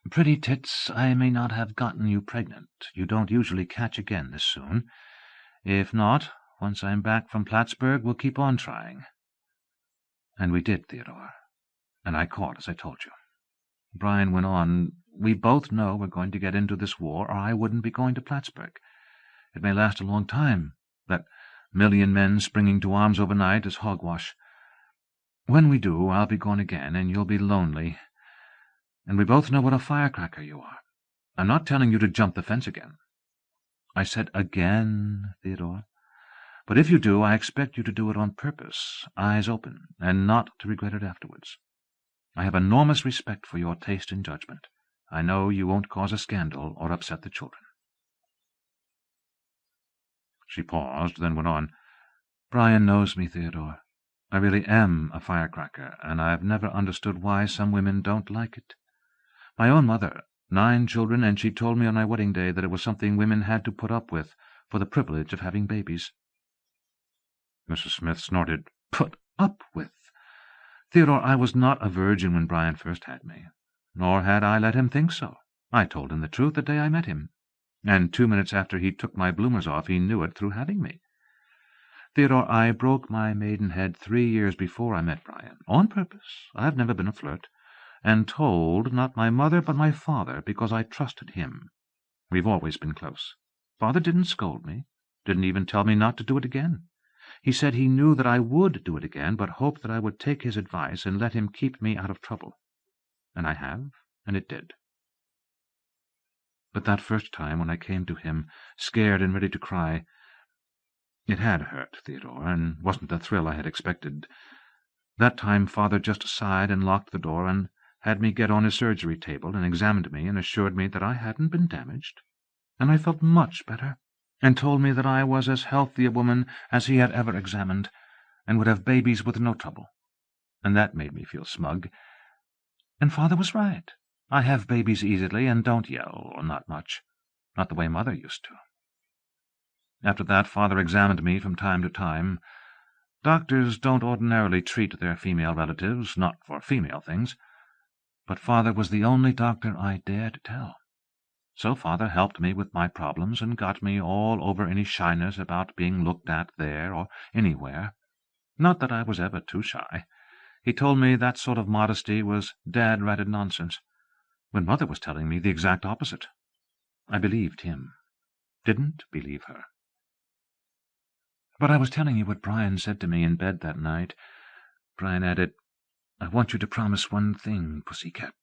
Pretty Tits, I may not have gotten you pregnant. You don't usually catch again this soon. If not, once I'm back from Plattsburgh, we'll keep on trying. And we did, Theodore. And I caught, as I told you. Brian went on, "We both know we're going to get into this war, or I wouldn't be going to Plattsburgh. It may last a long time. That 1,000,000 men springing to arms overnight is hogwash. When we do, I'll be gone again, and you'll be lonely. And we both know what a firecracker you are. I'm not telling you to jump the fence again. I said again, Theodore. But if you do, I expect you to do it on purpose, eyes open, and not to regret it afterwards. I have enormous respect for your taste and judgment. I know you won't cause a scandal or upset the children." She paused, then went on. "Brian knows me, Theodore. I really am a firecracker, and I've never understood why some women don't like it. My own mother, 9 children, and she told me on my wedding day that it was something women had to put up with for the privilege of having babies." Mrs. Smith snorted. "Put up with? Theodore, I was not a virgin when Brian first had me, nor had I let him think so. I told him the truth the day I met him, and 2 minutes after he took my bloomers off he knew it through having me. Theodore, I broke my maidenhead 3 years before I met Brian, on purpose. I've never been a flirt, and told not my mother but my father because I trusted him. We've always been close. Father didn't scold me, didn't even tell me not to do it again. He said he knew that I would do it again, but hoped that I would take his advice and let him keep me out of trouble. And I have, and it did. But that first time when I came to him, scared and ready to cry, it had hurt, Theodore, and wasn't the thrill I had expected. That time Father just sighed and locked the door and had me get on his surgery table and examined me and assured me that I hadn't been damaged, and I felt much better, and told me that I was as healthy a woman as he had ever examined, and would have babies with no trouble, and that made me feel smug. And Father was right. I have babies easily and don't yell, or not much, not the way Mother used to. After that, Father examined me from time to time. Doctors don't ordinarily treat their female relatives, not for female things, but Father was the only doctor I dared tell. So Father helped me with my problems and got me all over any shyness about being looked at there or anywhere. Not that I was ever too shy. He told me that sort of modesty was dad-ratted nonsense, when Mother was telling me the exact opposite. I believed him, didn't believe her. But I was telling you what Brian said to me in bed that night. Brian added, "I want you to promise one thing, pussycat.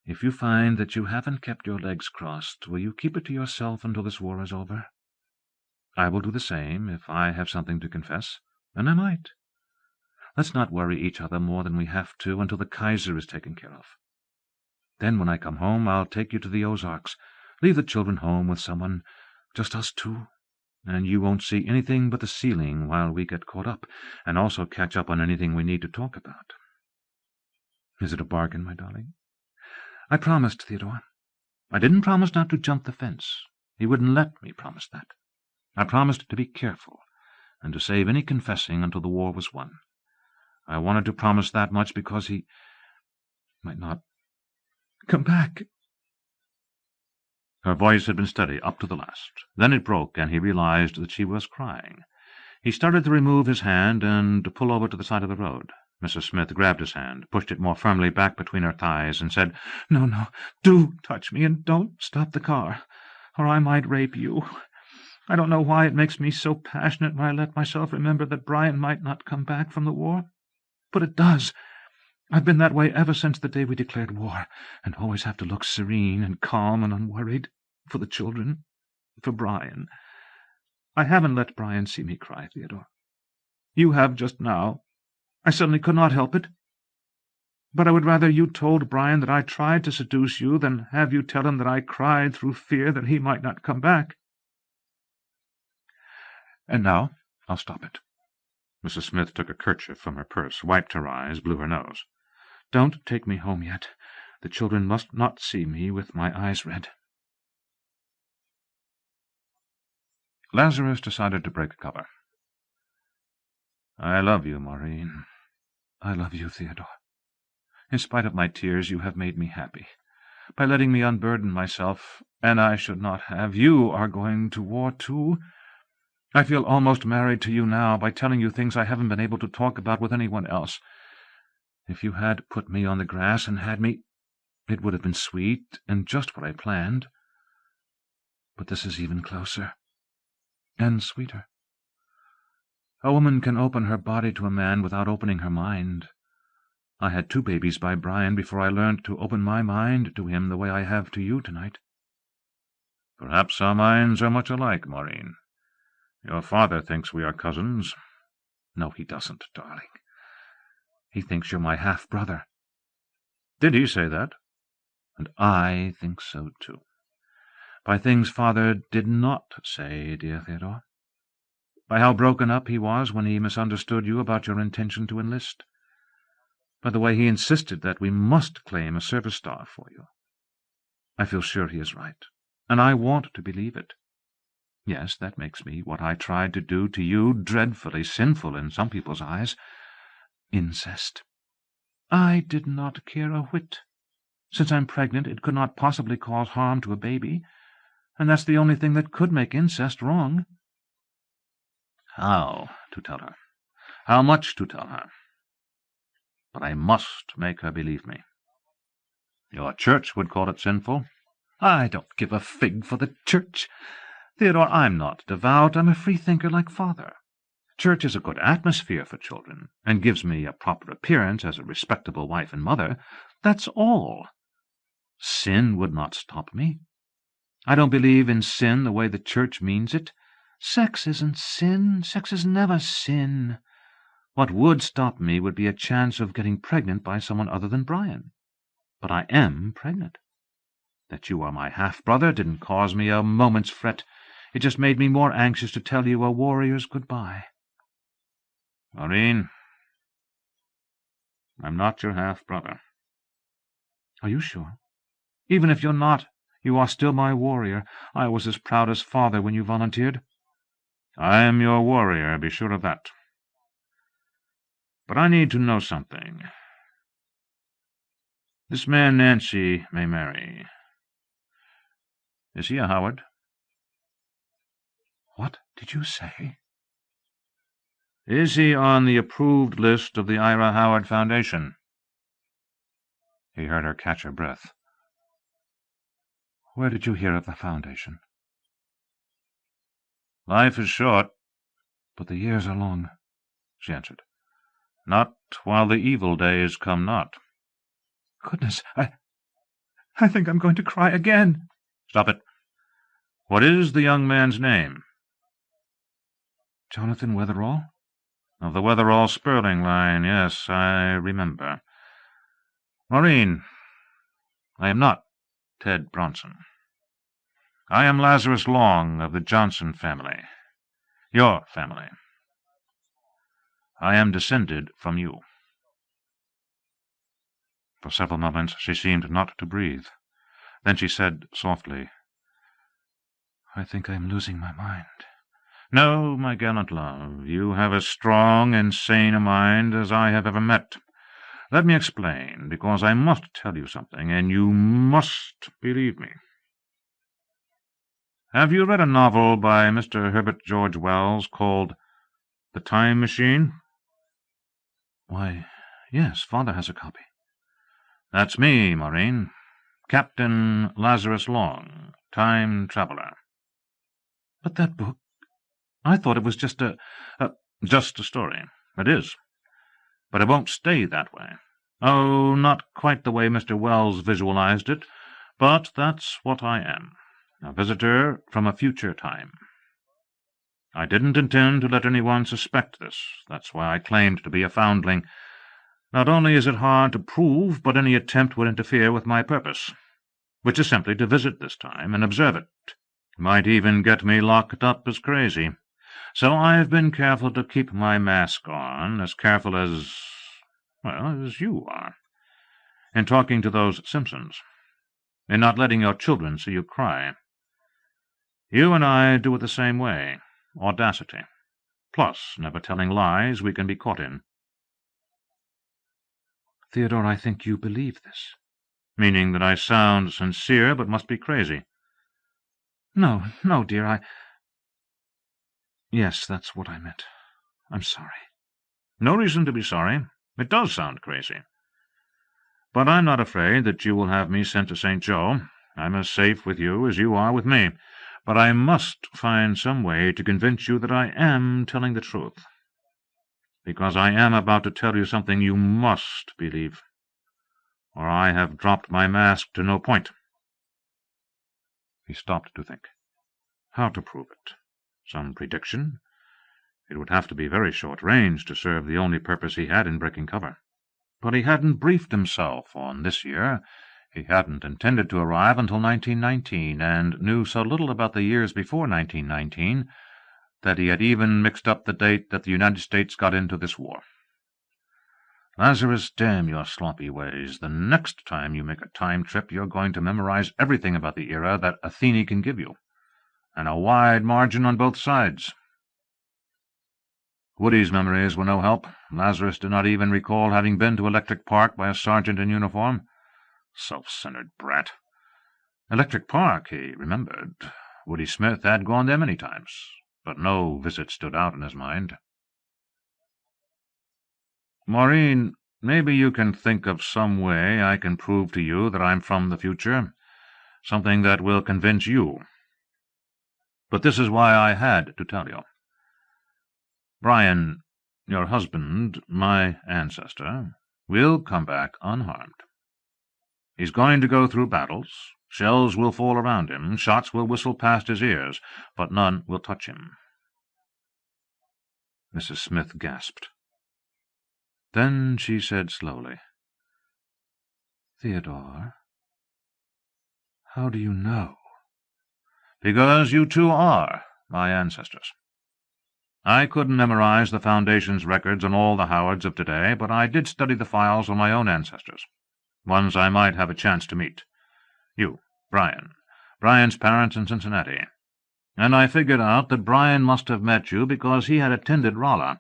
If you find that you haven't kept your legs crossed, will you keep it to yourself until this war is over? I will do the same if I have something to confess, and I might. Let's not worry each other more than we have to until the Kaiser is taken care of. Then when I come home, I'll take you to the Ozarks, leave the children home with someone, just us two, and you won't see anything but the ceiling while we get caught up, and also catch up on anything we need to talk about. Is it a bargain, my darling?" I promised, Theodore. I didn't promise not to jump the fence. He wouldn't let me promise that. I promised to be careful, and to save any confessing until the war was won. I wanted to promise that much because he might not come back. Her voice had been steady up to the last. Then it broke, and he realized that she was crying. He started to remove his hand and to pull over to the side of the road. Mrs. Smith grabbed his hand, pushed it more firmly back between her thighs, and said, "No, no, do touch me, and don't stop the car, or I might rape you. I don't know why it makes me so passionate when I let myself remember that Brian might not come back from the war, but it does. I've been that way ever since the day we declared war, and always have to look serene and calm and unworried, for the children, for Brian. I haven't let Brian see me cry, Theodore. You have just now. I suddenly could not help it. But I would rather you told Brian that I tried to seduce you than have you tell him that I cried through fear that he might not come back. And now I'll stop it." Mrs. Smith took a kerchief from her purse, wiped her eyes, blew her nose. "Don't take me home yet. The children must not see me with my eyes red." Lazarus decided to break cover. "I love you, Maureen. I love you, Theodore. In spite of my tears, you have made me happy. By letting me unburden myself, and I should not have, you are going to war too. I feel almost married to you now by telling you things I haven't been able to talk about with anyone else. If you had put me on the grass and had me, it would have been sweet and just what I planned. But this is even closer and sweeter. A woman can open her body to a man without opening her mind. I had 2 babies by Brian before I learned to open my mind to him the way I have to you tonight." "Perhaps our minds are much alike, Maureen. Your father thinks we are cousins." "No, he doesn't, darling. He thinks you're my half-brother." "Did he say that?" "And I think so, too. By things Father did not say, dear Theodore. By how broken up he was when he misunderstood you about your intention to enlist. By the way he insisted that we must claim a service star for you. I feel sure he is right, and I want to believe it. Yes, that makes me what I tried to do to you dreadfully sinful in some people's eyes. Incest. I did not care a whit. Since I'm pregnant, it could not possibly cause harm to a baby, and that's the only thing that could make incest wrong." How to tell her? How much to tell her? But I must make her believe me. Your church would call it sinful. I don't give a fig for the church. Theodore, I'm not devout. I'm a free-thinker like Father. Church is a good atmosphere for children, and gives me a proper appearance as a respectable wife and mother. That's all. Sin would not stop me. I don't believe in sin the way the Church means it. Sex isn't sin. Sex is never sin. What would stop me would be a chance of getting pregnant by someone other than Brian. But I am pregnant. That you are my half-brother didn't cause me a moment's fret. It just made me more anxious to tell you a warrior's goodbye. Maureen, I'm not your half-brother. Are you sure? Even if you're not, you are still my warrior. I was as proud as Father when you volunteered. I am your warrior, be sure of that. But I need to know something. This man Nancy may marry. Is he a Howard? What did you say? Is he on the approved list of the Ira Howard Foundation? He heard her catch her breath. Where did you hear of the foundation? Life is short. But the years are long, she answered. Not while the evil days come not. Goodness, I think I'm going to cry again. Stop it. What is the young man's name? Jonathan Wetherall? Of the Wetherall Sperling line, yes, I remember. Maureen, I am not Ted Bronson. I am Lazarus Long of the Johnson family. Your family. I am descended from you. For several moments she seemed not to breathe. Then she said softly, I think I am losing my mind. No, my gallant love, you have as strong and sane a mind as I have ever met. Let me explain, because I must tell you something, and you must believe me. Have you read a novel by Mr. Herbert George Wells called The Time Machine? Why, yes, Father has a copy. That's me, Maureen. Captain Lazarus Long, time traveler. But that book, I thought it was just a story. It is. But it won't stay that way. Oh, not quite the way Mr. Wells visualized it, but that's what I am. A visitor from a future time. I didn't intend to let anyone suspect this. That's why I claimed to be a foundling. Not only is it hard to prove, but any attempt would interfere with my purpose, which is simply to visit this time and observe it. Might even get me locked up as crazy. So I've been careful to keep my mask on, as careful as you are, in talking to those Simpsons, in not letting your children see you cry. You and I do it the same way, audacity, plus never telling lies we can be caught in. Theodore, I think you believe this. Meaning that I sound sincere but must be crazy. No, dear, Yes, that's what I meant. I'm sorry. No reason to be sorry. It does sound crazy. But I'm not afraid that you will have me sent to St. Joe. I'm as safe with you as you are with me. But I must find some way to convince you that I am telling the truth. Because I am about to tell you something you must believe. Or I have dropped my mask to no point. He stopped to think. How to prove it? Some prediction? It would have to be very short range to serve the only purpose he had in breaking cover. But he hadn't briefed himself on this year. He hadn't intended to arrive until 1919, and knew so little about the years before 1919 that he had even mixed up the date that the United States got into this war. Lazarus, damn your sloppy ways. The next time you make a time trip, you're going to memorize everything about the era that Athene can give you, and a wide margin on both sides. Woody's memories were no help. Lazarus did not even recall having been to Electric Park by a sergeant in uniform. Self-centered brat. Electric Park, he remembered. Woody Smith had gone there many times, but no visit stood out in his mind. Maureen, maybe you can think of some way I can prove to you that I'm from the future, something that will convince you. But this is why I had to tell you. Brian, your husband, my ancestor, will come back unharmed. He's going to go through battles. Shells will fall around him, shots will whistle past his ears, but none will touch him. Mrs. Smith gasped. Then she said slowly, "Theodore, how do you know?" "Because you two are my ancestors. I couldn't memorize the Foundation's records on all the Howards of today, but I did study the files on my own ancestors, ones I might have a chance to meet. You, Brian's parents in Cincinnati. And I figured out that Brian must have met you because he had attended Rolla,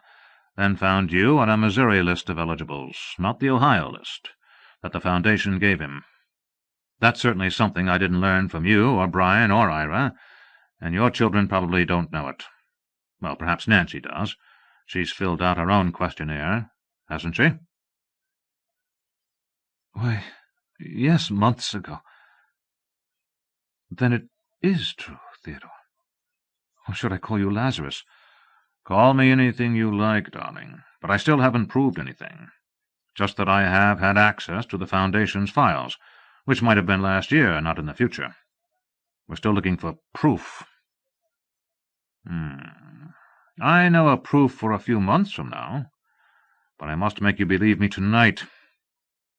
then found you on a Missouri list of eligibles, not the Ohio list, that the Foundation gave him. That's certainly something I didn't learn from you or Brian or Ira, and your children probably don't know it. Well, perhaps Nancy does. She's filled out her own questionnaire, hasn't she?" "Why, yes, months ago." "Then it is true, Theodore. Or should I call you Lazarus?" "Call me anything you like, darling, but I still haven't proved anything. Just that I have had access to the Foundation's files, which might have been last year, not in the future. We're still looking for proof." "I know a proof for a few months from now, but I must make you believe me tonight,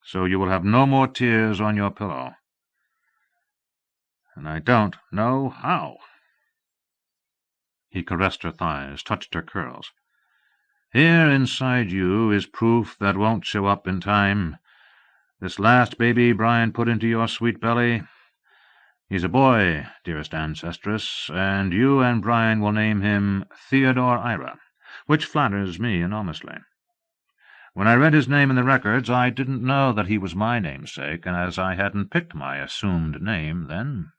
so you will have no more tears on your pillow. And I don't know how." He caressed her thighs, touched her curls. "Here inside you is proof that won't show up in time. This last baby Brian put into your sweet belly, he's a boy, dearest ancestress, and you and Brian will name him Theodore Ira, which flatters me enormously. When I read his name in the records, I didn't know that he was my namesake, and as I hadn't picked my assumed name then—"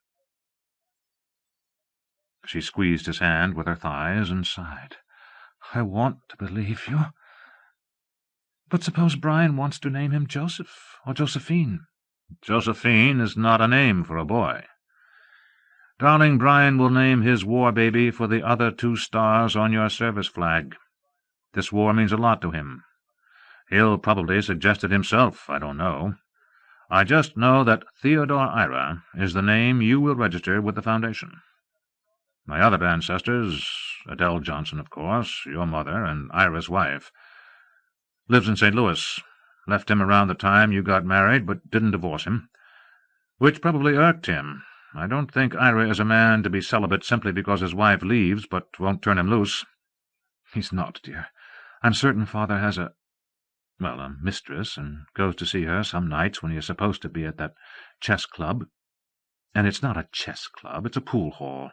She squeezed his hand with her thighs and sighed. "I want to believe you. But suppose Brian wants to name him Joseph or Josephine?" "Josephine is not a name for a boy. Darling, Brian will name his war baby for the other 2 stars on your service flag. This war means a lot to him. He'll probably suggest it himself, I don't know. I just know that Theodore Ira is the name you will register with the Foundation. My other ancestors, Adele Johnson, of course, your mother, and Ira's wife, lives in St. Louis. Left him around the time you got married, but didn't divorce him, which probably irked him. I don't think Ira is a man to be celibate simply because his wife leaves, but won't turn him loose." "He's not, dear. I'm certain Father has a mistress, and goes to see her some nights when he is supposed to be at that chess club. And it's not a chess club, it's a pool hall.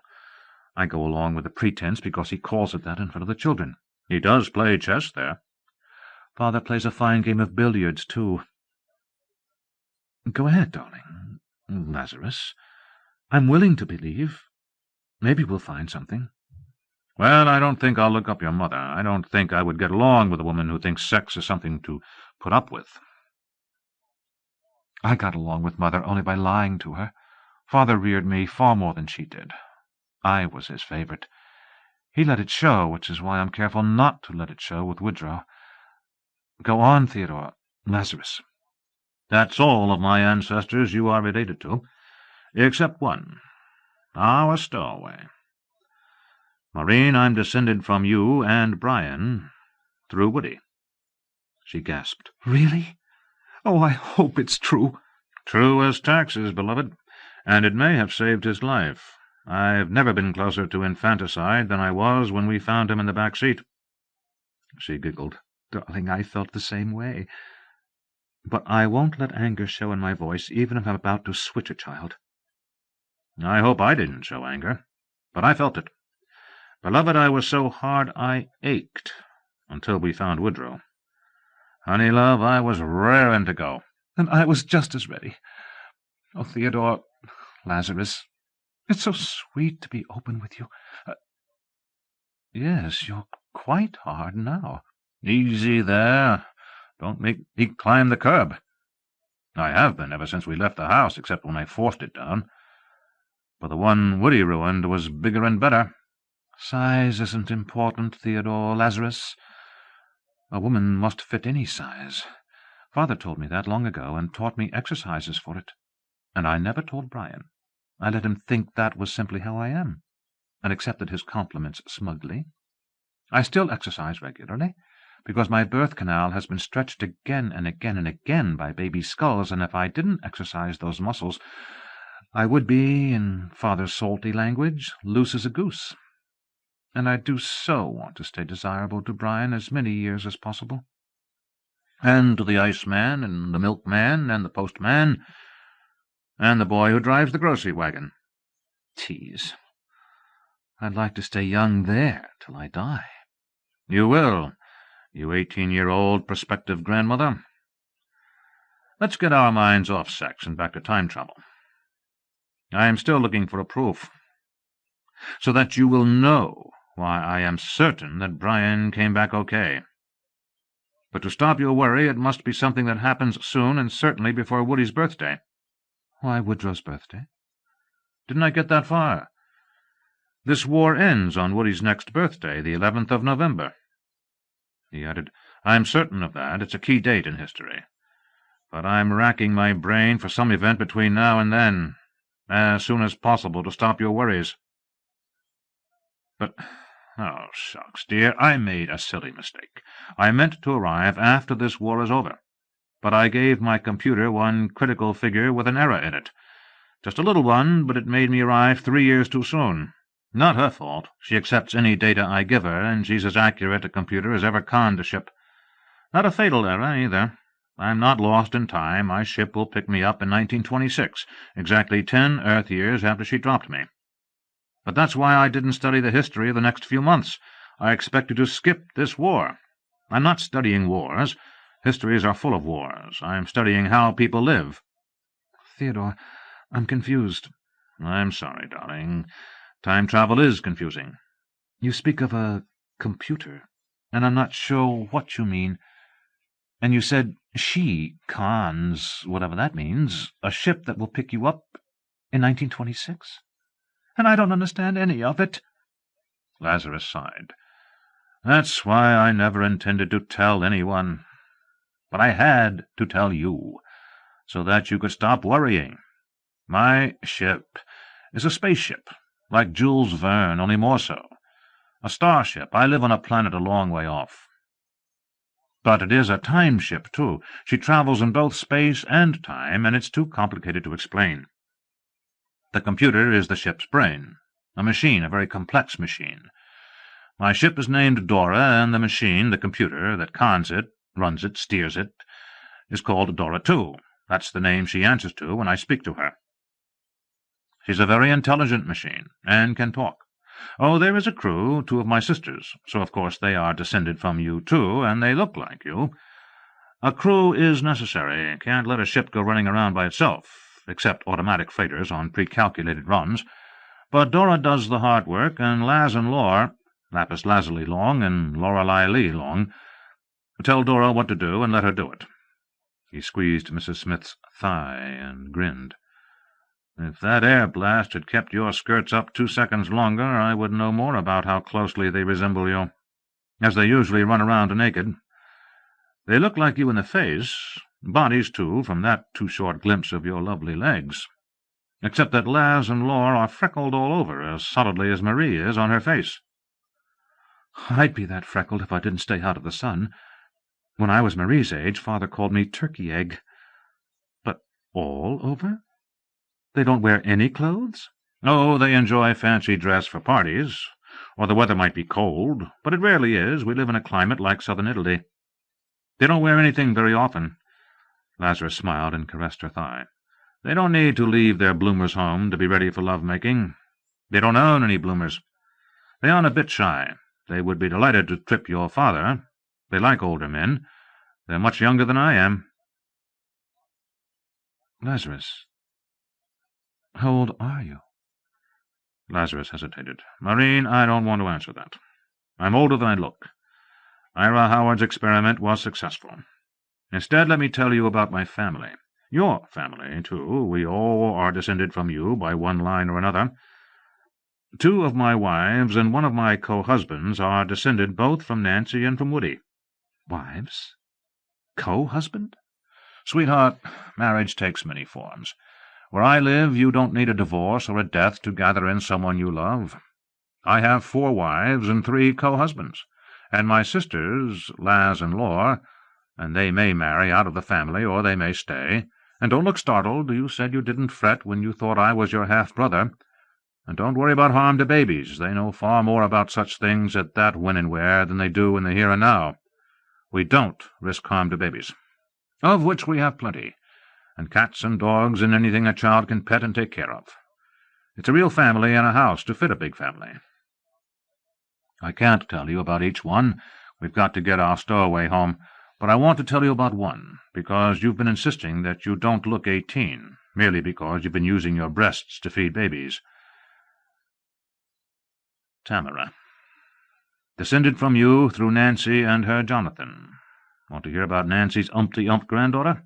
I go along with the pretense because he calls it that in front of the children." "He does play chess there." "Father plays a fine game of billiards, too." "Go ahead, darling. Lazarus. I'm willing to believe. Maybe we'll find something." "Well, I don't think I'll look up your mother. I don't think I would get along with a woman who thinks sex is something to put up with." "I got along with Mother only by lying to her. Father reared me far more than she did. I was his favorite. He let it show, which is why I'm careful not to let it show with Woodrow. Go on, Theodore. Lazarus." "That's all of my ancestors you are related to, except one, our stowaway. Maureen, I'm descended from you and Brian through Woody." She gasped. "Really? Oh, I hope it's true." "True as taxes, beloved, and it may have saved his life. I've never been closer to infanticide than I was when we found him in the back seat." She giggled. "Darling, I felt the same way. But I won't let anger show in my voice, even if I'm about to switch a child." "I hope I didn't show anger, but I felt it. Beloved, I was so hard I ached until we found Woodrow. Honey, love, I was raring to go." "And I was just as ready. Oh, Theodore, Lazarus, it's so sweet to be open with you. Yes, you're quite hard now." "Easy there. Don't make me climb the curb. I have been ever since we left the house, except when I forced it down. for the one Woody ruined was bigger and better. Size isn't important, Theodore Lazarus. A woman must fit any size. Father told me that long ago and taught me exercises for it. And I never told Brian. I let him think that was simply how I am, and accepted his compliments smugly. I still exercise regularly, because my birth canal has been stretched again and again and again by baby skulls, and if I didn't exercise those muscles, I would be, in Father's salty language, loose as a goose. And I do so want to stay desirable to Brian as many years as possible. And to the iceman, and the milkman, and the postman, and the boy who drives the grocery wagon. Tease. I'd like to stay young there till I die. You will, you 18-year-old prospective grandmother. Let's get our minds off sex and back to time travel. I am still looking for a proof, so that you will know why I am certain that Brian came back okay. But to stop your worry, it must be something that happens soon and certainly before Woody's birthday. Why Woodrow's birthday? Didn't I get that far? This war ends on Woody's next birthday, the 11th of November. He added, I'm certain of that. It's a key date in history. But I'm racking my brain for some event between now and then, as soon as possible, to stop your worries. But, oh, shucks, dear, I made a silly mistake. I meant to arrive after this war is over, but I gave my computer one critical figure with an error in it. Just a little one, but it made me arrive 3 years too soon. Not her fault. She accepts any data I give her, and she's as accurate a computer as ever conned a ship. Not a fatal error, either. I'm not lost in time. My ship will pick me up in 1926, exactly 10 Earth years after she dropped me. But that's why I didn't study the history of the next few months. I expected to skip this war. I'm not studying wars. Histories are full of wars. I'm studying how people live. Theodore, I'm confused. I'm sorry, darling. Time travel is confusing. You speak of a computer, and I'm not sure what you mean. And you said she cons, whatever that means, a ship that will pick you up in 1926? And I don't understand any of it. Lazarus sighed. That's why I never intended to tell anyone. But I had to tell you, so that you could stop worrying. My ship is a spaceship, like Jules Verne, only more so. A starship. I live on a planet a long way off. But it is a time ship, too. She travels in both space and time, and it's too complicated to explain. The computer is the ship's brain, a machine, a very complex machine. My ship is named Dora, and the machine, the computer, that cons it, runs it, steers it, is called Dora II. That's the name she answers to when I speak to her. She's a very intelligent machine, and can talk. Oh, there is a crew, 2 of my sisters, so of course they are descended from you too, and they look like you. A crew is necessary. Can't let a ship go running around by itself, except automatic freighters on pre-calculated runs. But Dora does the hard work, and Laz and Lore, Lapis Lazuli Long and Lorelei Lee Long, tell Dora what to do and let her do it. He squeezed Mrs. Smith's thigh and grinned. If that air blast had kept your skirts up 2 seconds longer, I would know more about how closely they resemble you, as they usually run around naked. They look like you in the face, bodies too, from that too short glimpse of your lovely legs, except that Laz and Lore are freckled all over, as solidly as Marie is on her face. I'd be that freckled if I didn't stay out of the sun. When I was Marie's age, Father called me Turkey Egg. But all over? They don't wear any clothes? Oh, they enjoy fancy dress for parties, or the weather might be cold, but it rarely is. We live in a climate like southern Italy. They don't wear anything very often. Lazarus smiled and caressed her thigh. They don't need to leave their bloomers home to be ready for love-making. They don't own any bloomers. They aren't a bit shy. They would be delighted to trip your father. They like older men. They're much younger than I am. Lazarus, how old are you? Lazarus hesitated. Maureen, I don't want to answer that. I'm older than I look. Ira Howard's experiment was successful. Instead, let me tell you about my family. Your family, too. We all are descended from you by one line or another. 2 of my wives and 1 of my co-husbands are descended both from Nancy and from Woody. Wives? Co-husband? Sweetheart, marriage takes many forms. Where I live, you don't need a divorce or a death to gather in someone you love. I have 4 wives and 3 co-husbands, and my sisters, Laz and Laura, and they may marry out of the family, or they may stay. And don't look startled. You said you didn't fret when you thought I was your half-brother. And don't worry about harm to babies. They know far more about such things at that when and where than they do in the here and now. We don't risk harm to babies, of which we have plenty, and cats and dogs and anything a child can pet and take care of. It's a real family and a house to fit a big family. I can't tell you about each one. We've got to get our stowaway home. But I want to tell you about one, because you've been insisting that you don't look 18, merely because you've been using your breasts to feed babies. Tamara. Descended from you through Nancy and her Jonathan. Want to hear about Nancy's umpty-ump granddaughter?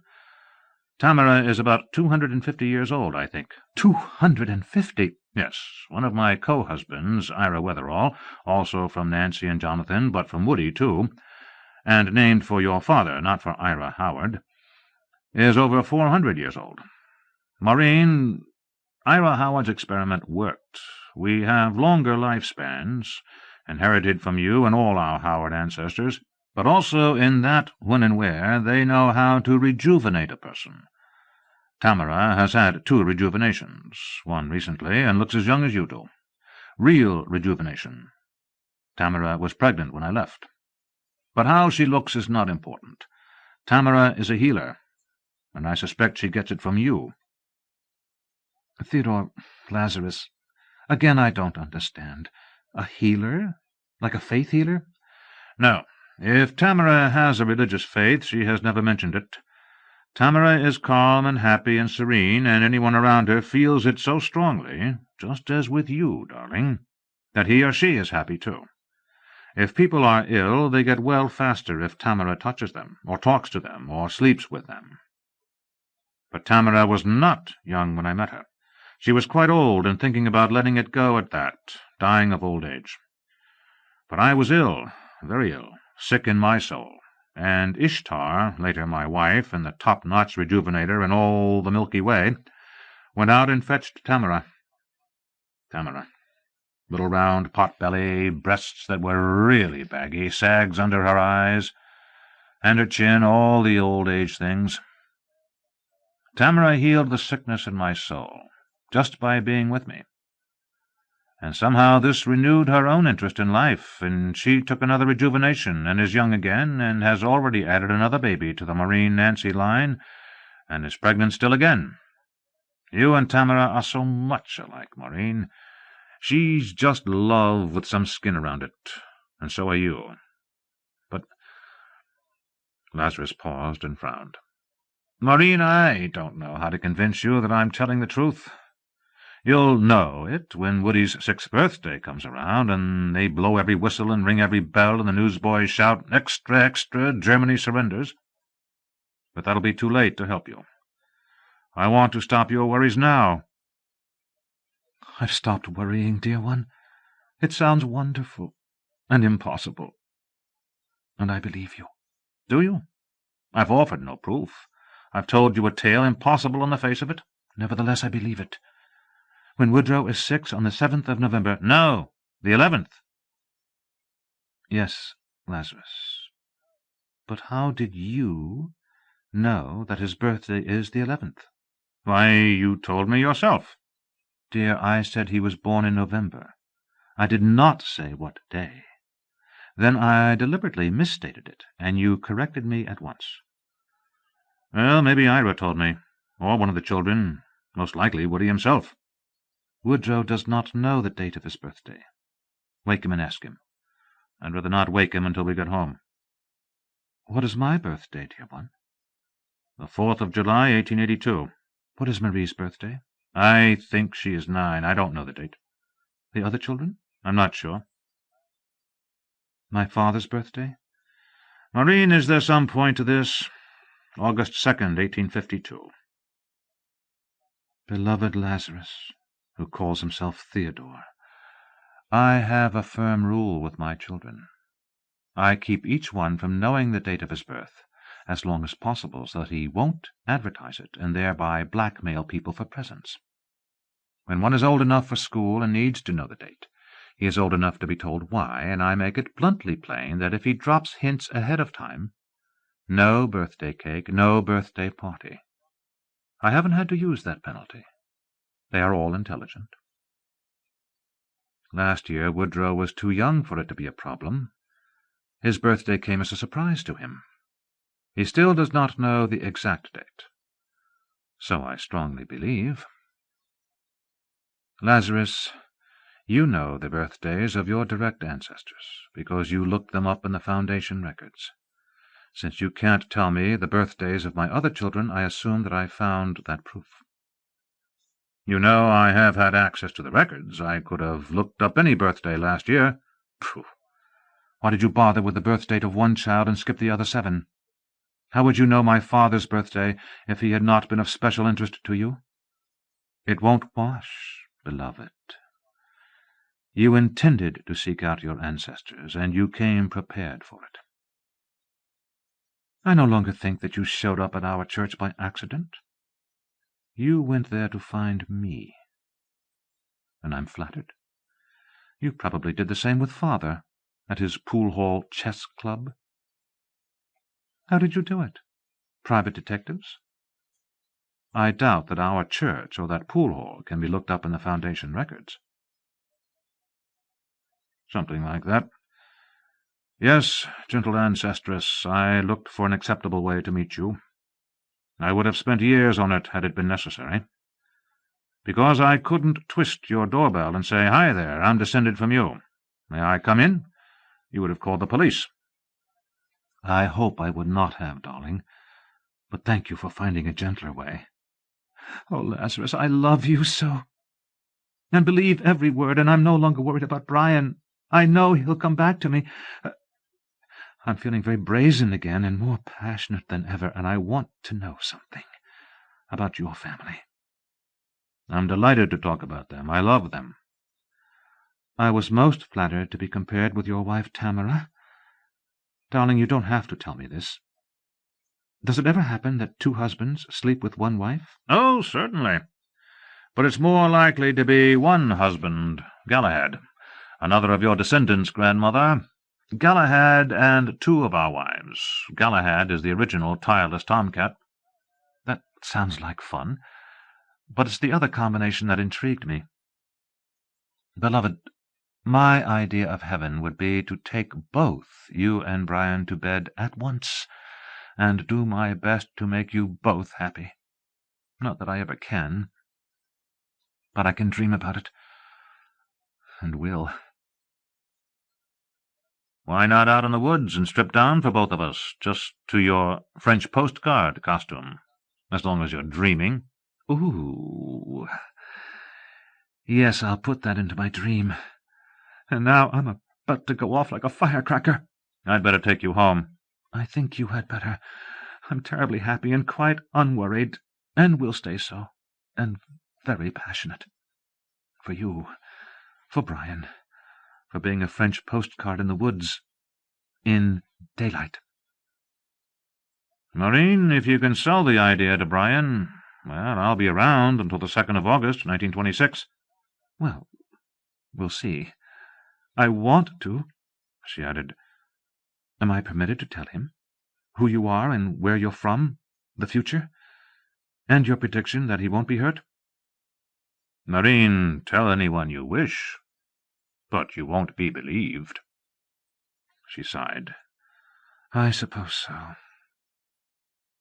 Tamara is about 250 years old, I think. 250? Yes, one of my co-husbands, Ira Wetherall, also from Nancy and Jonathan, but from Woody, too, and named for your father, not for Ira Howard, is over 400 years old. Maureen, Ira Howard's experiment worked. We have longer lifespans, inherited from you and all our Howard ancestors, but also in that when and where they know how to rejuvenate a person. Tamara has had 2 rejuvenations, one recently, and looks as young as you do. Real rejuvenation. Tamara was pregnant when I left. But how she looks is not important. Tamara is a healer, and I suspect she gets it from you. Theodore, Lazarus, again I don't understand. A healer? Like a faith healer? No. If Tamara has a religious faith, she has never mentioned it. Tamara is calm and happy and serene, and anyone around her feels it so strongly, just as with you, darling, that he or she is happy too. If people are ill, they get well faster if Tamara touches them, or talks to them, or sleeps with them. But Tamara was not young when I met her. She was quite old and thinking about letting it go at that, dying of old age. But I was ill, very ill, sick in my soul, and Ishtar, later my wife, and the top-notch rejuvenator in all the Milky Way, went out and fetched Tamara. Tamara. Little round pot-belly, breasts that were really baggy, sags under her eyes, and her chin, all the old-age things. Tamara healed the sickness in my soul, just by being with me. And somehow this renewed her own interest in life, and she took another rejuvenation, and is young again, and has already added another baby to the Maureen Nancy line, and is pregnant still again. You and Tamara are so much alike, Maureen. She's just love with some skin around it, and so are you. But— Lazarus paused and frowned. Maureen, I don't know how to convince you that I'm telling the truth. You'll know it when Woody's 6th birthday comes around, and they blow every whistle and ring every bell, and the newsboys shout, "Extra, extra, Germany surrenders." But that'll be too late to help you. I want to stop your worries now. I've stopped worrying, dear one. It sounds wonderful and impossible. And I believe you. Do you? I've offered no proof. I've told you a tale impossible on the face of it. Nevertheless, I believe it. When Woodrow is 6 on the 7th of November— No, the 11th. Yes, Lazarus. But how did you know that his birthday is the 11th? Why, you told me yourself. Dear, I said he was born in November. I did not say what day. Then I deliberately misstated it, and you corrected me at once. Well, maybe Ira told me, or one of the children, most likely Woody himself. Woodrow does not know the date of his birthday. Wake him and ask him. I'd rather not wake him until we get home. What is my birthday, dear one? The 4th of July, 1882. What is Marie's birthday? I think she is 9. I don't know the date. The other children? I'm not sure. My father's birthday? Maureen, is there some point to this? August 2nd, 1852. Beloved Lazarus, who calls himself Theodore, I have a firm rule with my children. I keep each one from knowing the date of his birth as long as possible, so that he won't advertise it and thereby blackmail people for presents. When one is old enough for school and needs to know the date, he is old enough to be told why, and I make it bluntly plain that if he drops hints ahead of time, no birthday cake, no birthday party. I haven't had to use that penalty. They are all intelligent. Last year Woodrow was too young for it to be a problem. His birthday came as a surprise to him. He still does not know the exact date. So I strongly believe. Lazarus, you know the birthdays of your direct ancestors, because you looked them up in the Foundation records. Since you can't tell me the birthdays of my other children, I assume that I found that proof. You know I have had access to the records. I could have looked up any birthday last year. Pooh! Why did you bother with the birth date of one child and skip the other 7? How would you know my father's birthday if he had not been of special interest to you? It won't wash, beloved. You intended to seek out your ancestors, and you came prepared for it. I no longer think that you showed up at our church by accident. You went there to find me, and I'm flattered. You probably did the same with Father at his pool hall chess club. How did you do it? Private detectives? I doubt that our church or that pool hall can be looked up in the Foundation records. Something like that. Yes, gentle ancestress, I looked for an acceptable way to meet you. I would have spent years on it had it been necessary. Because I couldn't twist your doorbell and say, "Hi there, I'm descended from you. May I come in?" You would have called the police. I hope I would not have, darling, but thank you for finding a gentler way. Oh, Lazarus, I love you so, and believe every word, and I'm no longer worried about Brian. I know he'll come back to me. I'm feeling very brazen again and more passionate than ever, and I want to know something about your family. I'm delighted to talk about them. I love them. I was most flattered to be compared with your wife Tamara. Darling, you don't have to tell me this. Does it ever happen that 2 husbands sleep with one wife? Oh, certainly. But it's more likely to be one husband, Galahad, another of your descendants, grandmother. Galahad and 2 of our wives. Galahad is the original tireless tomcat. That sounds like fun, but it's the other combination that intrigued me. Beloved, my idea of heaven would be to take both you and Brian to bed at once, and do my best to make you both happy. Not that I ever can, but I can dream about it, and will. Why not out in the woods and strip down for both of us, just to your French postcard costume, as long as you're dreaming? Ooh. Yes, I'll put that into my dream. And now I'm about to go off like a firecracker. I'd better take you home. I think you had better. I'm terribly happy and quite unworried, and will stay so, and very passionate. For you, for Brian, for being a French postcard in the woods, in daylight. Maureen, if you can sell the idea to Brian, well, I'll be around until the 2nd of August, 1926. Well, we'll see. I want to, she added. Am I permitted to tell him who you are and where you're from, the future, and your prediction that he won't be hurt? Maureen, tell anyone you wish, but you won't be believed. She sighed. I suppose so.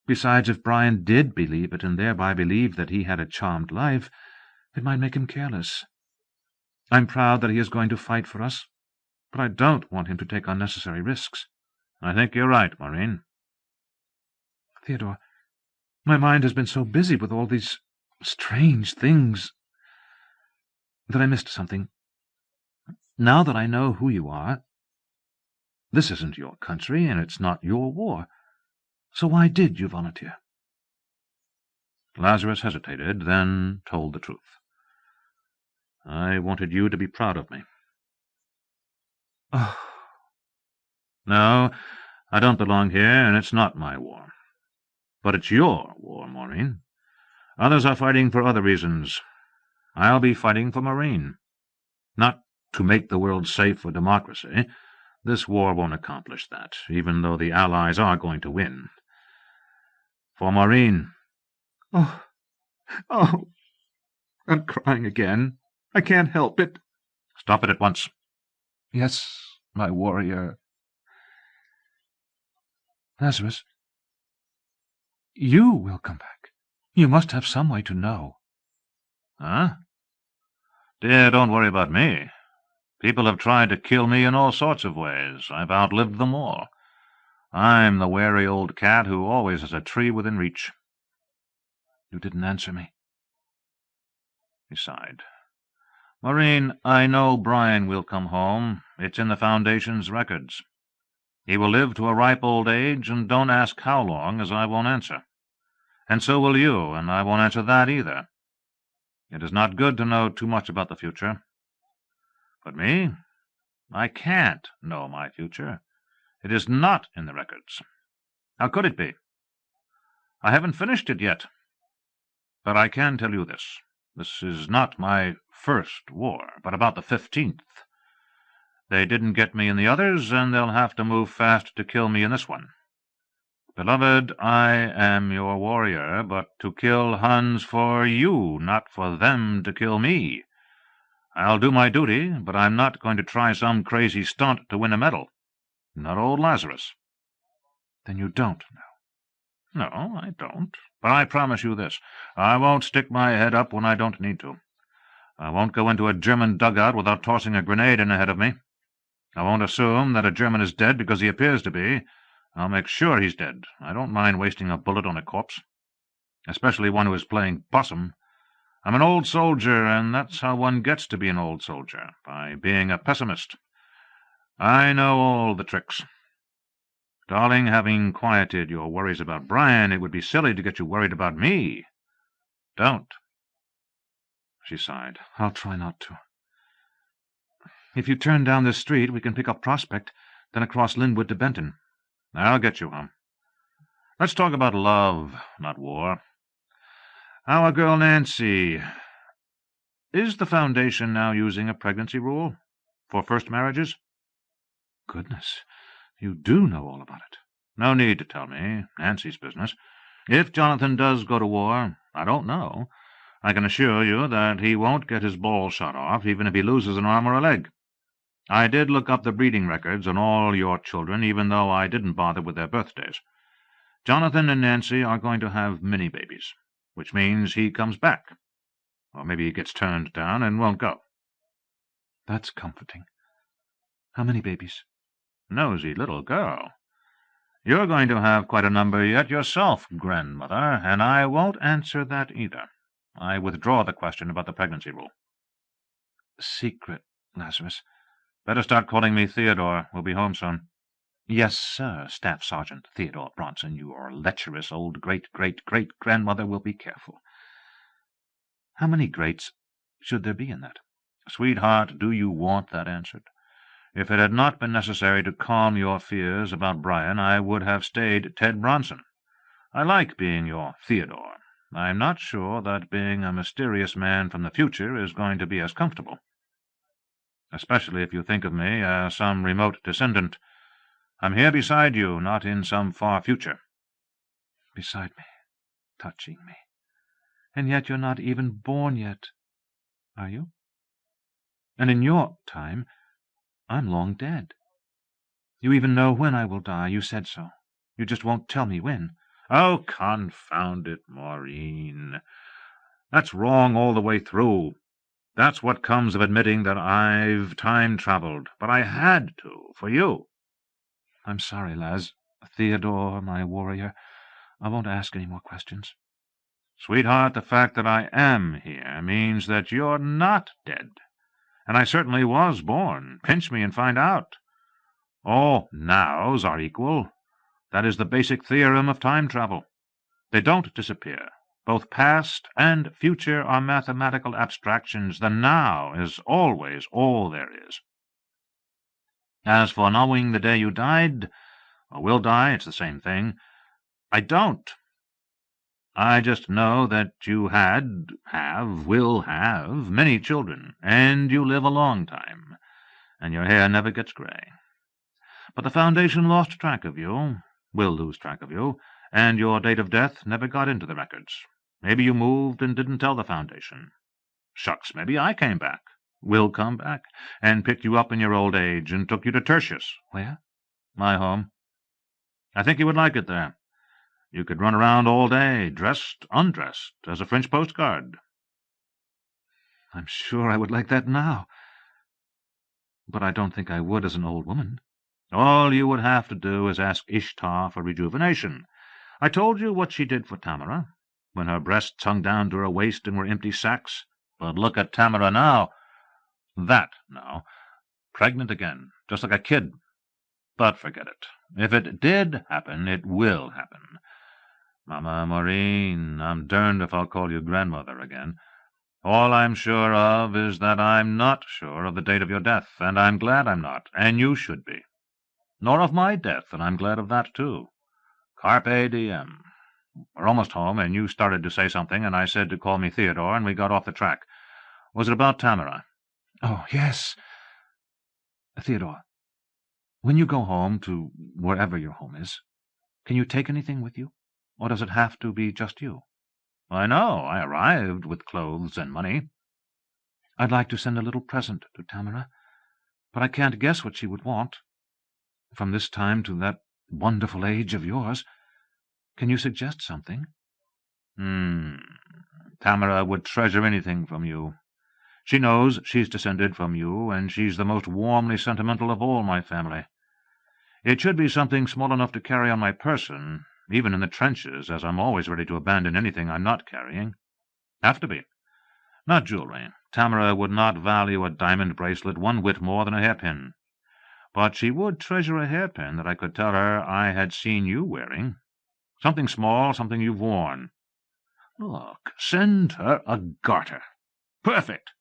Besides, if Brian did believe it, and thereby believe that he had a charmed life, it might make him careless. I'm proud that he is going to fight for us, but I don't want him to take unnecessary risks. I think you're right, Maureen. Theodore, my mind has been so busy with all these strange things that I missed something. Now that I know who you are, this isn't your country, and it's not your war. So why did you volunteer? Lazarus hesitated, then told the truth. I wanted you to be proud of me. Oh. No, I don't belong here, and it's not my war. But it's your war, Maureen. Others are fighting for other reasons. I'll be fighting for Maureen. Not to make the world safe for democracy. This war won't accomplish that, even though the Allies are going to win. For Maureen. Oh, I'm crying again. I can't help it. Stop it at once. Yes, my warrior. Lazarus, you will come back. You must have some way to know. Huh? Dear, don't worry about me. People have tried to kill me in all sorts of ways. I've outlived them all. I'm the wary old cat who always has a tree within reach. You didn't answer me. He sighed. Maureen, I know Brian will come home. It's in the Foundation's records. He will live to a ripe old age, and don't ask how long, as I won't answer. And so will you, and I won't answer that either. It is not good to know too much about the future. But me? I can't know my future. It is not in the records. How could it be? I haven't finished it yet. But I can tell you this. This is not my first war, but about the 15th. They didn't get me in the others, and they'll have to move fast to kill me in this one. Beloved, I am your warrior, but to kill Huns for you, not for them to kill me. I'll do my duty, but I'm not going to try some crazy stunt to win a medal. Not old Lazarus. Then you don't know. No, I don't. But I promise you this. I won't stick my head up when I don't need to. I won't go into a German dugout without tossing a grenade in ahead of me. I won't assume that a German is dead because he appears to be. I'll make sure he's dead. I don't mind wasting a bullet on a corpse, especially one who is playing possum. I'm an old soldier, and that's how one gets to be an old soldier, by being a pessimist. I know all the tricks. Darling, having quieted your worries about Brian, it would be silly to get you worried about me. Don't. She sighed. I'll try not to. If you turn down this street, we can pick up Prospect, then across Linwood to Benton. I'll get you home. Let's talk about love, not war. Our girl Nancy. Is the Foundation now using a pregnancy rule for first marriages? Goodness, you do know all about it. No need to tell me. Nancy's business. If Jonathan does go to war, I don't know. I can assure you that he won't get his ball shot off, even if he loses an arm or a leg. I did look up the breeding records on all your children, even though I didn't bother with their birthdays. Jonathan and Nancy are going to have mini-babies, which means he comes back. Or maybe he gets turned down and won't go. That's comforting. How many babies? Nosy little girl. You're going to have quite a number yet yourself, grandmother, and I won't answer that either. I withdraw the question about the pregnancy rule. Secret, Lazarus. Better start calling me Theodore. We'll be home soon. Yes, sir, Staff Sergeant Theodore Bronson. Your lecherous old great-great-great-grandmother will be careful. How many greats should there be in that? Sweetheart, do you want that answered? If it had not been necessary to calm your fears about Brian, I would have stayed Ted Bronson. I like being your Theodore. I'm not sure that being a mysterious man from the future is going to be as comfortable. Especially if you think of me as some remote descendant. I'm here beside you, not in some far future. Beside me, touching me. And yet you're not even born yet, are you? And in your time, I'm long dead. You even know when I will die. You said so. You just won't tell me when. Oh, confound it, Maureen. That's wrong all the way through. That's what comes of admitting that I've time-traveled. But I had to, for you. I'm sorry, Laz. Theodore, my warrior. I won't ask any more questions. Sweetheart, the fact that I am here means that you're not dead. And I certainly was born. Pinch me and find out. All nows are equal. That is the basic theorem of time travel. They don't disappear. Both past and future are mathematical abstractions. The now is always all there is. As for knowing the day you died, or will die, it's the same thing. I don't. I just know that you will have many children, and you live a long time, and your hair never gets gray. But the Foundation lost track of you, will lose track of you, and your date of death never got into the records. Maybe you moved and didn't tell the Foundation. Shucks, maybe I came back, will come back, and picked you up in your old age and took you to Tertius. Where? My home. I think you would like it there. You could run around all day, dressed, undressed, as a French postcard. I'm sure I would like that now. But I don't think I would as an old woman. All you would have to do is ask Ishtar for rejuvenation. I told you what she did for Tamara, when her breasts hung down to her waist and were empty sacks. But look at Tamara now. Pregnant again, just like a kid. But forget it. If it did happen, it will happen. Mama Maureen, I'm derned if I'll call you grandmother again. All I'm sure of is that I'm not sure of the date of your death, and I'm glad I'm not, and you should be. Nor of my death, and I'm glad of that, too. Carpe diem. We're almost home, and you started to say something, and I said to call me Theodore, and we got off the track. Was it about Tamara? Oh, yes. Theodore, when you go home to wherever your home is, can you take anything with you? Or does it have to be just you? I know. I arrived with clothes and money. I'd like to send a little present to Tamara, but I can't guess what she would want. From this time to that wonderful age of yours, can you suggest something? Tamara would treasure anything from you. She knows she's descended from you, and she's the most warmly sentimental of all my family. It should be something small enough to carry on my person, even in the trenches, as I'm always ready to abandon anything I'm not carrying. Have to be. Not jewelry. Tamara would not value a diamond bracelet one whit more than a hairpin. But she would treasure a hairpin that I could tell her I had seen you wearing. Something small, something you've worn. Look, send her a garter. Perfect.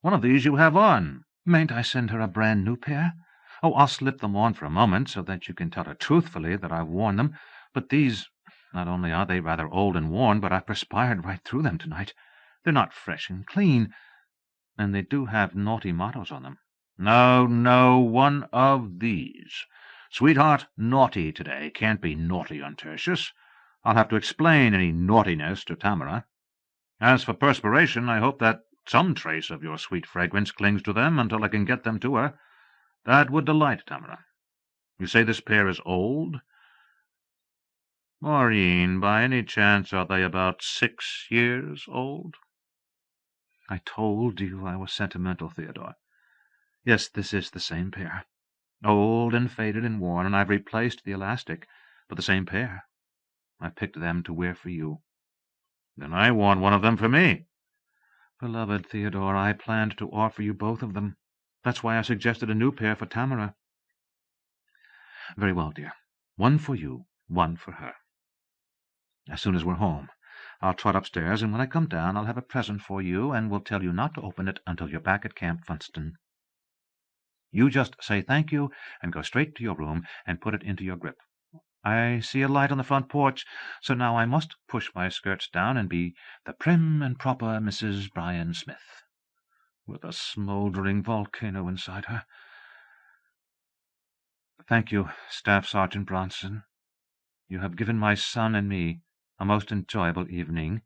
One of these you have on. Mayn't I send her a brand-new pair? Oh, I'll slip them on for a moment, so that you can tell her truthfully that I've worn them. But these, not only are they rather old and worn, but I've perspired right through them tonight. They're not fresh and clean, and they do have naughty mottos on them. No, one of these. Sweetheart, naughty today. Can't be naughty on Tertius. I'll have to explain any naughtiness to Tamara. As for perspiration, I hope that some trace of your sweet fragrance clings to them until I can get them to her. That would delight Tamara. You say this pair is old? Maureen, by any chance are they about 6 years old? I told you I was sentimental, Theodore. Yes, this is the same pair. Old and faded and worn, and I've replaced the elastic, but the same pair. I picked them to wear for you. Then I want one of them for me. Beloved Theodore, I planned to offer you both of them. That's why I suggested a new pair for Tamara. Very well, dear. One for you, one for her. As soon as we're home, I'll trot upstairs, and when I come down I'll have a present for you, and will tell you not to open it until you're back at Camp Funston. You just say thank you, and go straight to your room, and put it into your grip. I see a light on the front porch, so now I must push my skirts down and be the prim and proper Mrs. Bryan Smith, with a smouldering volcano inside her. Thank you, Staff Sergeant Bronson. You have given my son and me a most enjoyable evening.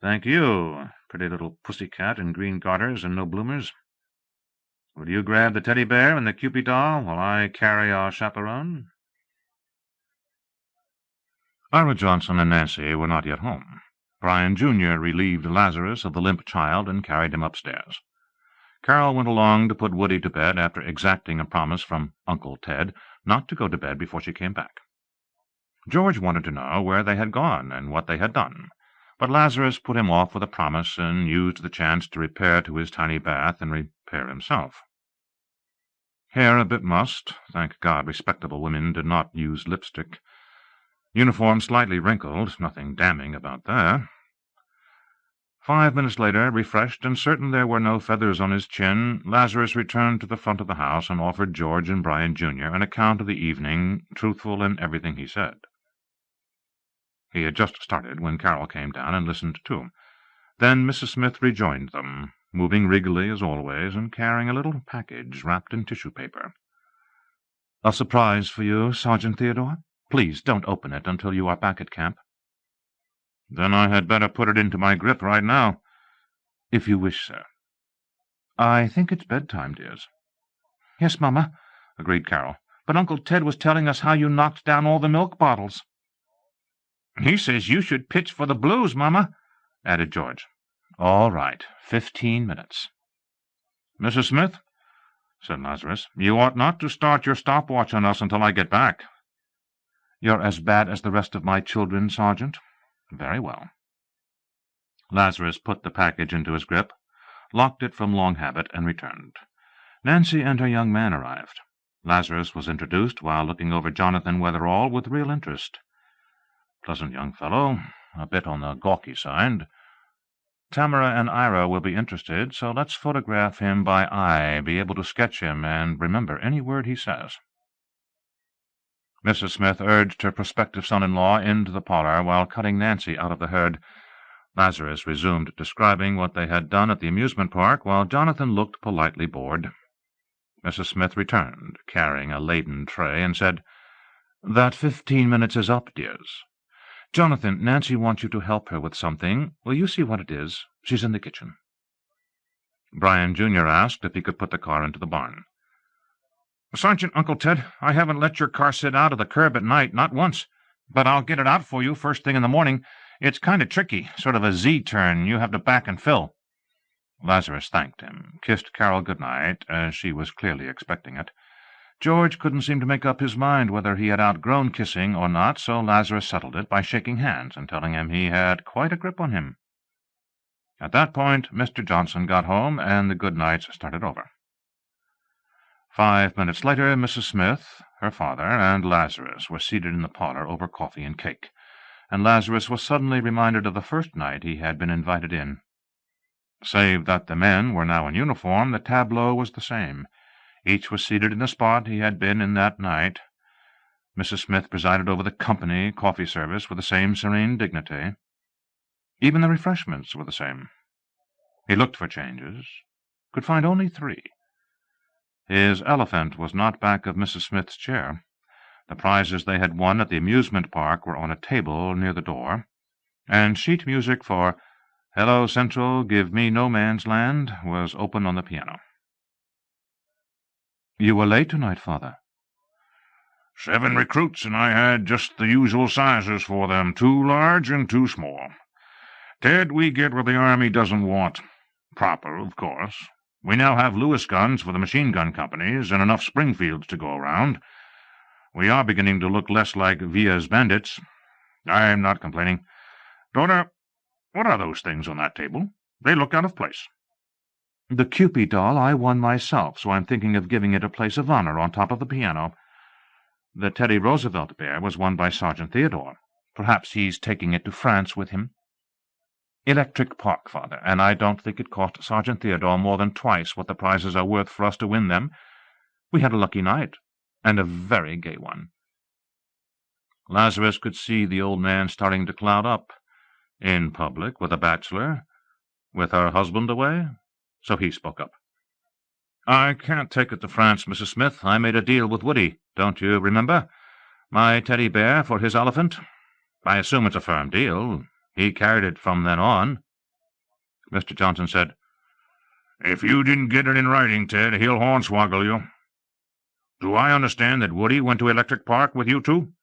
Thank you, pretty little pussycat in green garters and no bloomers. Will you grab the teddy bear and the Cupid doll while I carry our chaperone? Ira Johnson and Nancy were not yet home. Brian Jr. relieved Lazarus of the limp child and carried him upstairs. Carol went along to put Woody to bed after exacting a promise from Uncle Ted not to go to bed before she came back. George wanted to know where they had gone and what they had done, but Lazarus put him off with a promise and used the chance to repair to his tiny bath and repair himself. Hair a bit mussed, thank God respectable women did not use lipstick. Uniform slightly wrinkled, nothing damning about that. 5 minutes later, refreshed and certain there were no feathers on his chin, Lazarus returned to the front of the house and offered George and Brian Jr. an account of the evening, truthful in everything he said. He had just started when Carol came down and listened too. Then Mrs. Smith rejoined them, moving regally as always, and carrying a little package wrapped in tissue paper. "A surprise for you, Sergeant Theodore? Please don't open it until you are back at camp." "Then I had better put it into my grip right now." "If you wish, sir." "I think it's bedtime, dears." "Yes, Mamma," agreed Carol. "But Uncle Ted was telling us how you knocked down all the milk bottles." "He says you should pitch for the Blues, Mamma," added George. "All right, 15 minutes. "Mrs. Smith," said Lazarus, "you ought not to start your stopwatch on us until I get back." "You're as bad as the rest of my children, Sergeant. Very well." Lazarus put the package into his grip, locked it from long habit, and returned. Nancy and her young man arrived. Lazarus was introduced while looking over Jonathan Weatherall with real interest. "Pleasant young fellow, a bit on the gawky side. Tamara and Ira will be interested, so let's photograph him by eye, be able to sketch him, and remember any word he says." Mrs. Smith urged her prospective son-in-law into the parlor while cutting Nancy out of the herd. Lazarus resumed describing what they had done at the amusement park, while Jonathan looked politely bored. Mrs. Smith returned, carrying a laden tray, and said, "That 15 minutes is up, dears. Jonathan, Nancy wants you to help her with something. Will you see what it is? She's in the kitchen." Brian Jr. asked if he could put the car into the barn. "Sergeant, Uncle Ted, I haven't let your car sit out of the curb at night, not once. But I'll get it out for you first thing in the morning. It's kind of tricky, sort of a Z-turn. You have to back and fill." Lazarus thanked him, kissed Carol good night, as she was clearly expecting it. George couldn't seem to make up his mind whether he had outgrown kissing or not, so Lazarus settled it by shaking hands and telling him he had quite a grip on him. At that point, Mr. Johnson got home, and the good nights started over. 5 minutes later, Mrs. Smith, her father, and Lazarus were seated in the parlor over coffee and cake, and Lazarus was suddenly reminded of the first night he had been invited in. Save that the men were now in uniform, the tableau was the same. Each was seated in the spot he had been in that night. Mrs. Smith presided over the company coffee service with the same serene dignity. Even the refreshments were the same. He looked for changes, could find only 3. His elephant was not back of Mrs. Smith's chair. The prizes they had won at the amusement park were on a table near the door, and sheet music for "Hello, Central, Give Me No Man's Land" was open on the piano. "You were late tonight, Father." 7 recruits, and I had just the usual sizes for them, 2 large and 2 small. Ted, we get what the Army doesn't want. Proper, of course. We now have Lewis guns for the machine gun companies and enough Springfields to go around. We are beginning to look less like Villa's bandits. I'm not complaining. Daughter, what are those things on that table? They look out of place." "The Cupid doll I won myself, so I'm thinking of giving it a place of honor on top of the piano. The Teddy Roosevelt bear was won by Sergeant Theodore. Perhaps he's taking it to France with him. Electric Park, Father, and I don't think it cost Sergeant Theodore more than twice what the prizes are worth for us to win them. We had a lucky night, and a very gay one." Lazarus could see the old man starting to cloud up. In public, with a bachelor, with her husband away, so he spoke up. "I can't take it to France, Mrs. Smith. I made a deal with Woody, don't you remember? My teddy bear for his elephant. I assume it's a firm deal. He carried it from then on." Mr. Johnson said, "If you didn't get it in writing, Ted, he'll hornswoggle you. Do I understand that Woody went to Electric Park with you too?"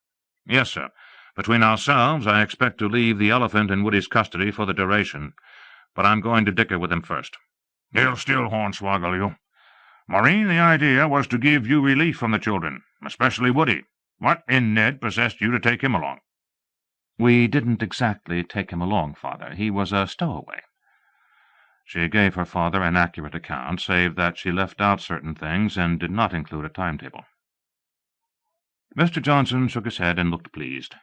"Yes, sir. Between ourselves, I expect to leave the elephant in Woody's custody for the duration, but I'm going to dicker with him first." "He'll still hornswoggle you. Maureen, the idea was to give you relief from the children, especially Woody. What in Ned possessed you to take him along?" "We didn't exactly take him along, Father. He was a stowaway." She gave her father an accurate account, save that she left out certain things and did not include a timetable. Mr. Johnson shook his head and looked pleased.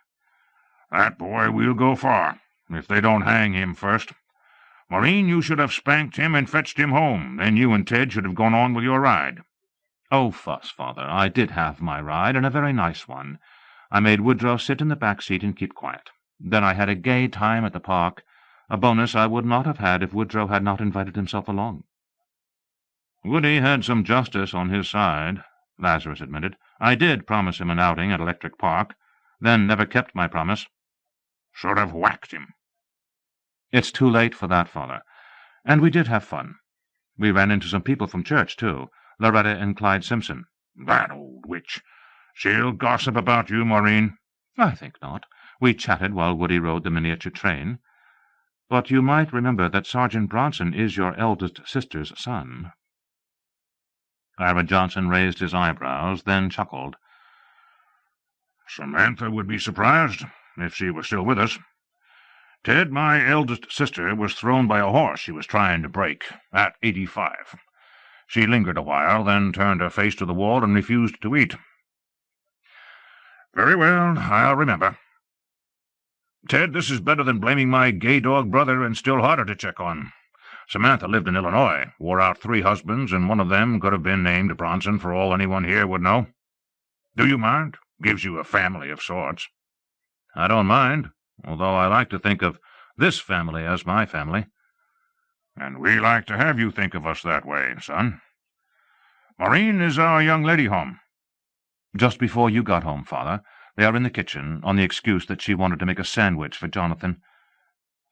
That boy will go far, if they don't hang him first. Maureen, you should have spanked him and fetched him home. Then you and Ted should have gone on with your ride. Oh, fuss, father. I did have my ride, and a very nice one. I made Woodrow sit in the back seat and keep quiet. Then I had a gay time at the park, a bonus I would not have had if Woodrow had not invited himself along. Woody had some justice on his side, Lazarus admitted. I did promise him an outing at Electric Park, then never kept my promise. Should have whacked him. It's too late for that, father. And we did have fun. We ran into some people from church, too. Loretta and Clyde Simpson. That old witch. She'll gossip about you, Maureen. I think not. We chatted while Woody rode the miniature train. But you might remember that Sergeant Bronson is your eldest sister's son. Ira Johnson raised his eyebrows, then chuckled. Samantha would be surprised if she were still with us. Ted, my eldest sister, was thrown by a horse she was trying to break at 85. She lingered a while, then turned her face to the wall and refused to eat. Very well, I'll remember. Ted, this is better than blaming my gay dog brother, and still harder to check on. Samantha lived in Illinois, wore out 3 husbands, and one of them could have been named Bronson for all anyone here would know. Do you mind? Gives you a family of sorts. I don't mind, although I like to think of this family as my family. And we like to have you think of us that way, son. Maureen, is our young lady home? Just before you got home, father. They are in the kitchen, on the excuse that she wanted to make a sandwich for Jonathan.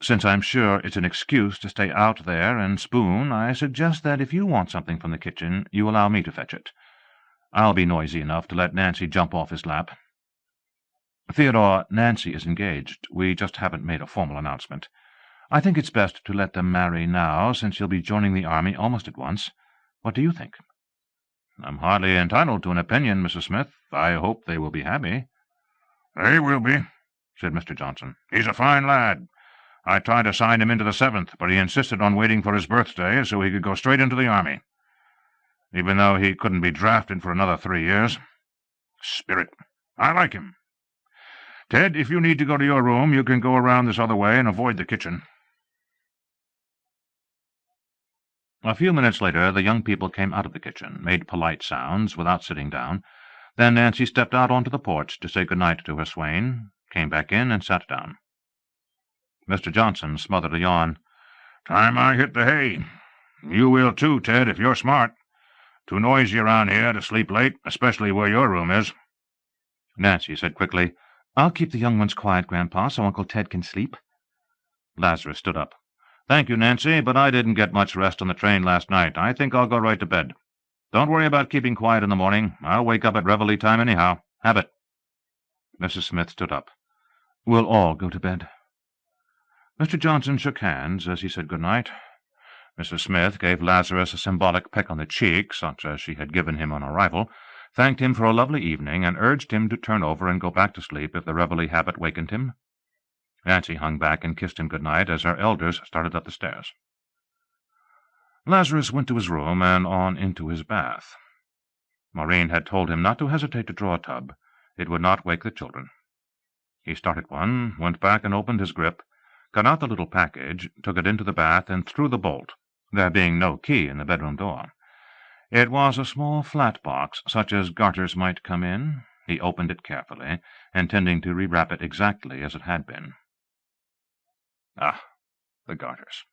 Since I'm sure it's an excuse to stay out there and spoon, I suggest that if you want something from the kitchen, you allow me to fetch it. I'll be noisy enough to let Nancy jump off his lap. Theodore, Nancy is engaged. We just haven't made a formal announcement. I think it's best to let them marry now, since she'll be joining the army almost at once. What do you think? I'm hardly entitled to an opinion, Mrs. Smith. I hope they will be happy. They will be, said Mr. Johnson. He's a fine lad. I tried to sign him into the 7th, but he insisted on waiting for his birthday so he could go straight into the army, even though he couldn't be drafted for another 3 years. Spirit. I like him. Ted, if you need to go to your room, you can go around this other way and avoid the kitchen. A few minutes later, the young people came out of the kitchen, made polite sounds without sitting down. Then Nancy stepped out onto the porch to say good night to her swain, came back in, and sat down. Mr. Johnson smothered a yawn. Time I hit the hay. You will too, Ted, if you're smart. Too noisy around here to sleep late, especially where your room is. Nancy said quickly, I'll keep the young ones quiet, Grandpa, so Uncle Ted can sleep. Lazarus stood up. Thank you, Nancy, but I didn't get much rest on the train last night. I think I'll go right to bed. Don't worry about keeping quiet in the morning. I'll wake up at reveille time anyhow. Have it. Mrs. Smith stood up. We'll all go to bed. Mr. Johnson shook hands as he said good night. Mrs. Smith gave Lazarus a symbolic peck on the cheek, such as she had given him on arrival, thanked him for a lovely evening, and urged him to turn over and go back to sleep if the reveille habit wakened him. Nancy hung back and kissed him good night as her elders started up the stairs. Lazarus went to his room and on into his bath. Maureen had told him not to hesitate to draw a tub. It would not wake the children. He started one, went back and opened his grip, got out the little package, took it into the bath, and threw the bolt, there being no key in the bedroom door. It was a small flat box, such as garters might come in. He opened it carefully, intending to rewrap it exactly as it had been. Ah, the garters.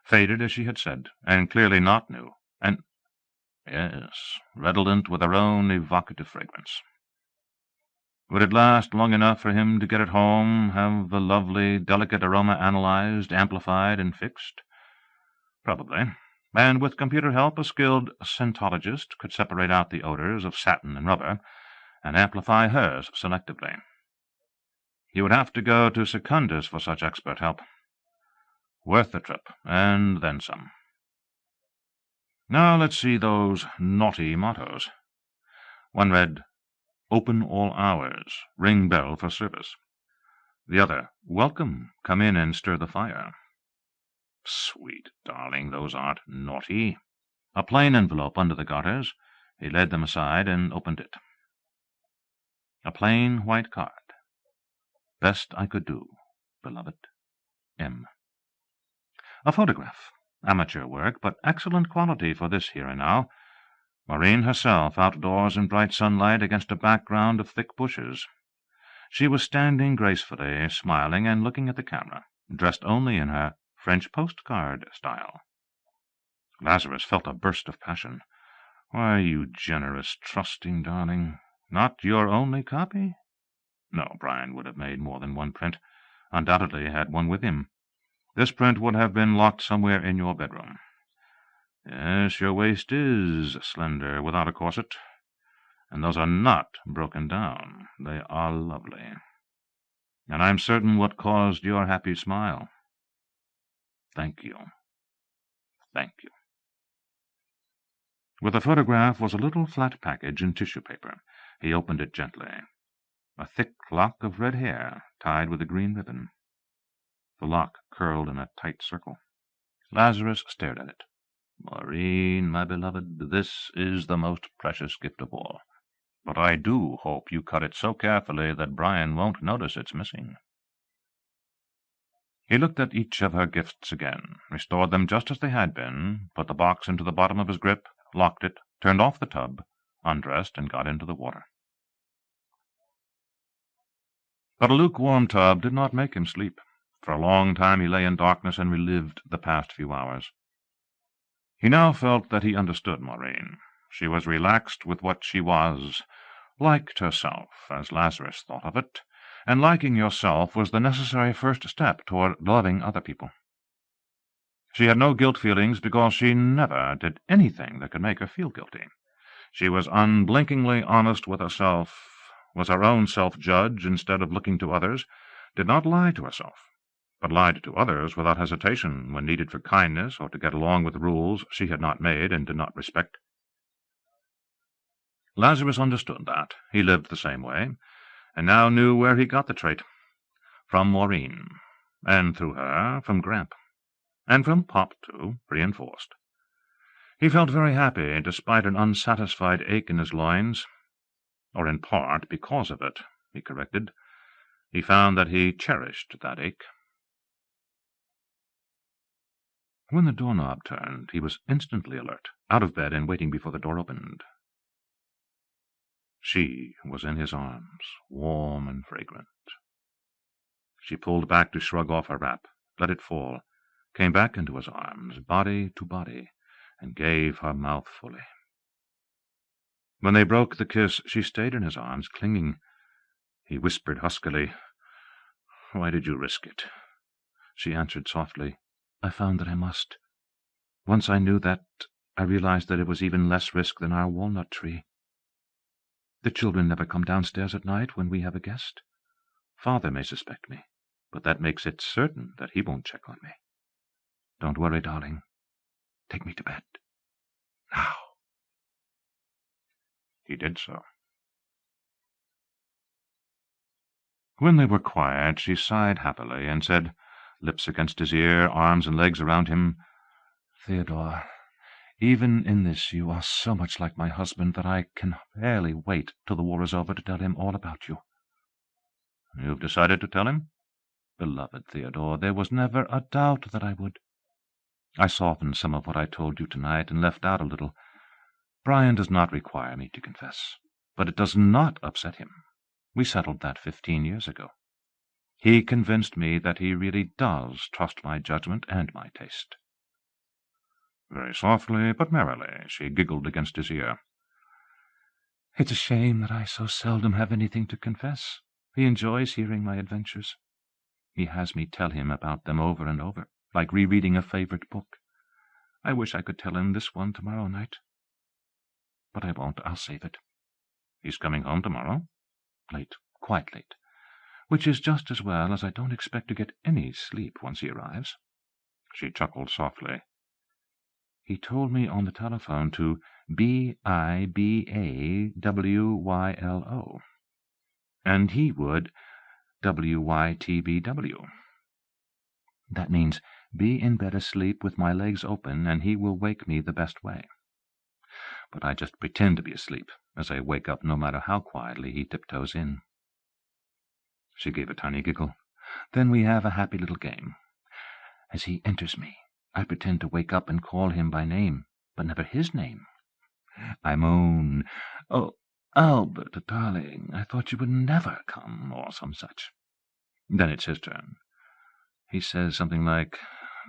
Faded, as she had said, and clearly not new, and, yes, redolent with her own evocative fragrance. Would it last long enough for him to get it home, have the lovely, delicate aroma analyzed, amplified, and fixed? Probably, and with computer help a skilled scentologist could separate out the odors of satin and rubber, and amplify hers selectively. He would have to go to Secundus for such expert help. Worth the trip, and then some. Now let's see those naughty mottos. One read, Open all hours, ring bell for service. The other, Welcome, come in and stir the fire. Sweet darling, those aren't naughty. A plain envelope under the garters. He laid them aside and opened it. A plain white card. Best I could do, beloved M. A photograph. Amateur work, but excellent quality for this here and now. Maureen herself, outdoors in bright sunlight against a background of thick bushes. She was standing gracefully, smiling and looking at the camera, dressed only in her French postcard style. Lazarus felt a burst of passion. Why, you generous, trusting darling. Not your only copy? No, Brian would have made more than one print. Undoubtedly had one with him. This print would have been locked somewhere in your bedroom. Yes, your waist is slender, without a corset, and those are not broken down. They are lovely. And I'm certain what caused your happy smile. Thank you. Thank you. With the photograph was a little flat package in tissue paper. He opened it gently. A thick lock of red hair, tied with a green ribbon. The lock curled in a tight circle. Lazarus stared at it. Maureen, my beloved, this is the most precious gift of all. But I do hope you cut it so carefully that Brian won't notice it's missing. He looked at each of her gifts again, restored them just as they had been, put the box into the bottom of his grip, locked it, turned off the tub, undressed, and got into the water. But a lukewarm tub did not make him sleep. For a long time he lay in darkness and relived the past few hours. He now felt that he understood Maureen. She was relaxed with what she was, liked herself, as Lazarus thought of it, and liking yourself was the necessary first step toward loving other people. She had no guilt feelings because she never did anything that could make her feel guilty. She was unblinkingly honest with herself, was her own self-judge instead of looking to others, did not lie to herself, but lied to others without hesitation when needed for kindness or to get along with rules she had not made and did not respect. Lazarus understood that. He lived the same way, and now knew where he got the trait. From Maureen, and through her, from Gramp, and from Pop, too, reinforced. He felt very happy, despite an unsatisfied ache in his loins, or in part because of it, he corrected. He found that he cherished that ache. When the doorknob turned, he was instantly alert, out of bed and waiting before the door opened. She was in his arms, warm and fragrant. She pulled back to shrug off her wrap, let it fall, came back into his arms, body to body, and gave her mouth fully. When they broke the kiss, she stayed in his arms, clinging. He whispered huskily, "Why did you risk it?" She answered softly, "I found that I must. Once I knew that, I realized that it was even less risk than our walnut tree. The children never come downstairs at night when we have a guest. Father may suspect me, but that makes it certain that he won't check on me. Don't worry, darling. Take me to bed. Now." He did so. When they were quiet, she sighed happily and said, lips against his ear, arms and legs around him, "Theodore, even in this you are so much like my husband that I can barely wait till the war is over to tell him all about you." "You've decided to tell him?" "Beloved Theodore, there was never a doubt that I would. I softened some of what I told you tonight and left out a little. Brian does not require me to confess, but it does not upset him. We settled that 15 years ago. He convinced me that he really does trust my judgment and my taste." Very softly but merrily she giggled against his ear. "It's a shame that I so seldom have anything to confess. He enjoys hearing my adventures. He has me tell him about them over and over, like rereading a favorite book. I wish I could tell him this one tomorrow night. But I won't. I'll save it." "He's coming home tomorrow?" "Late, quite late, which is just as well, as I don't expect to get any sleep once he arrives." She chuckled softly. "He told me on the telephone to BIBAWYLO, and he would WYTBW. That means be in bed asleep with my legs open, and he will wake me the best way. But I just pretend to be asleep, as I wake up no matter how quietly he tiptoes in." She gave a tiny giggle. Then we have a happy little game. As he enters me, I pretend to wake up and call him by name, but never his name. I moan, "Oh, Albert, darling, I thought you would never come," or some such. Then it's his turn. He says something like,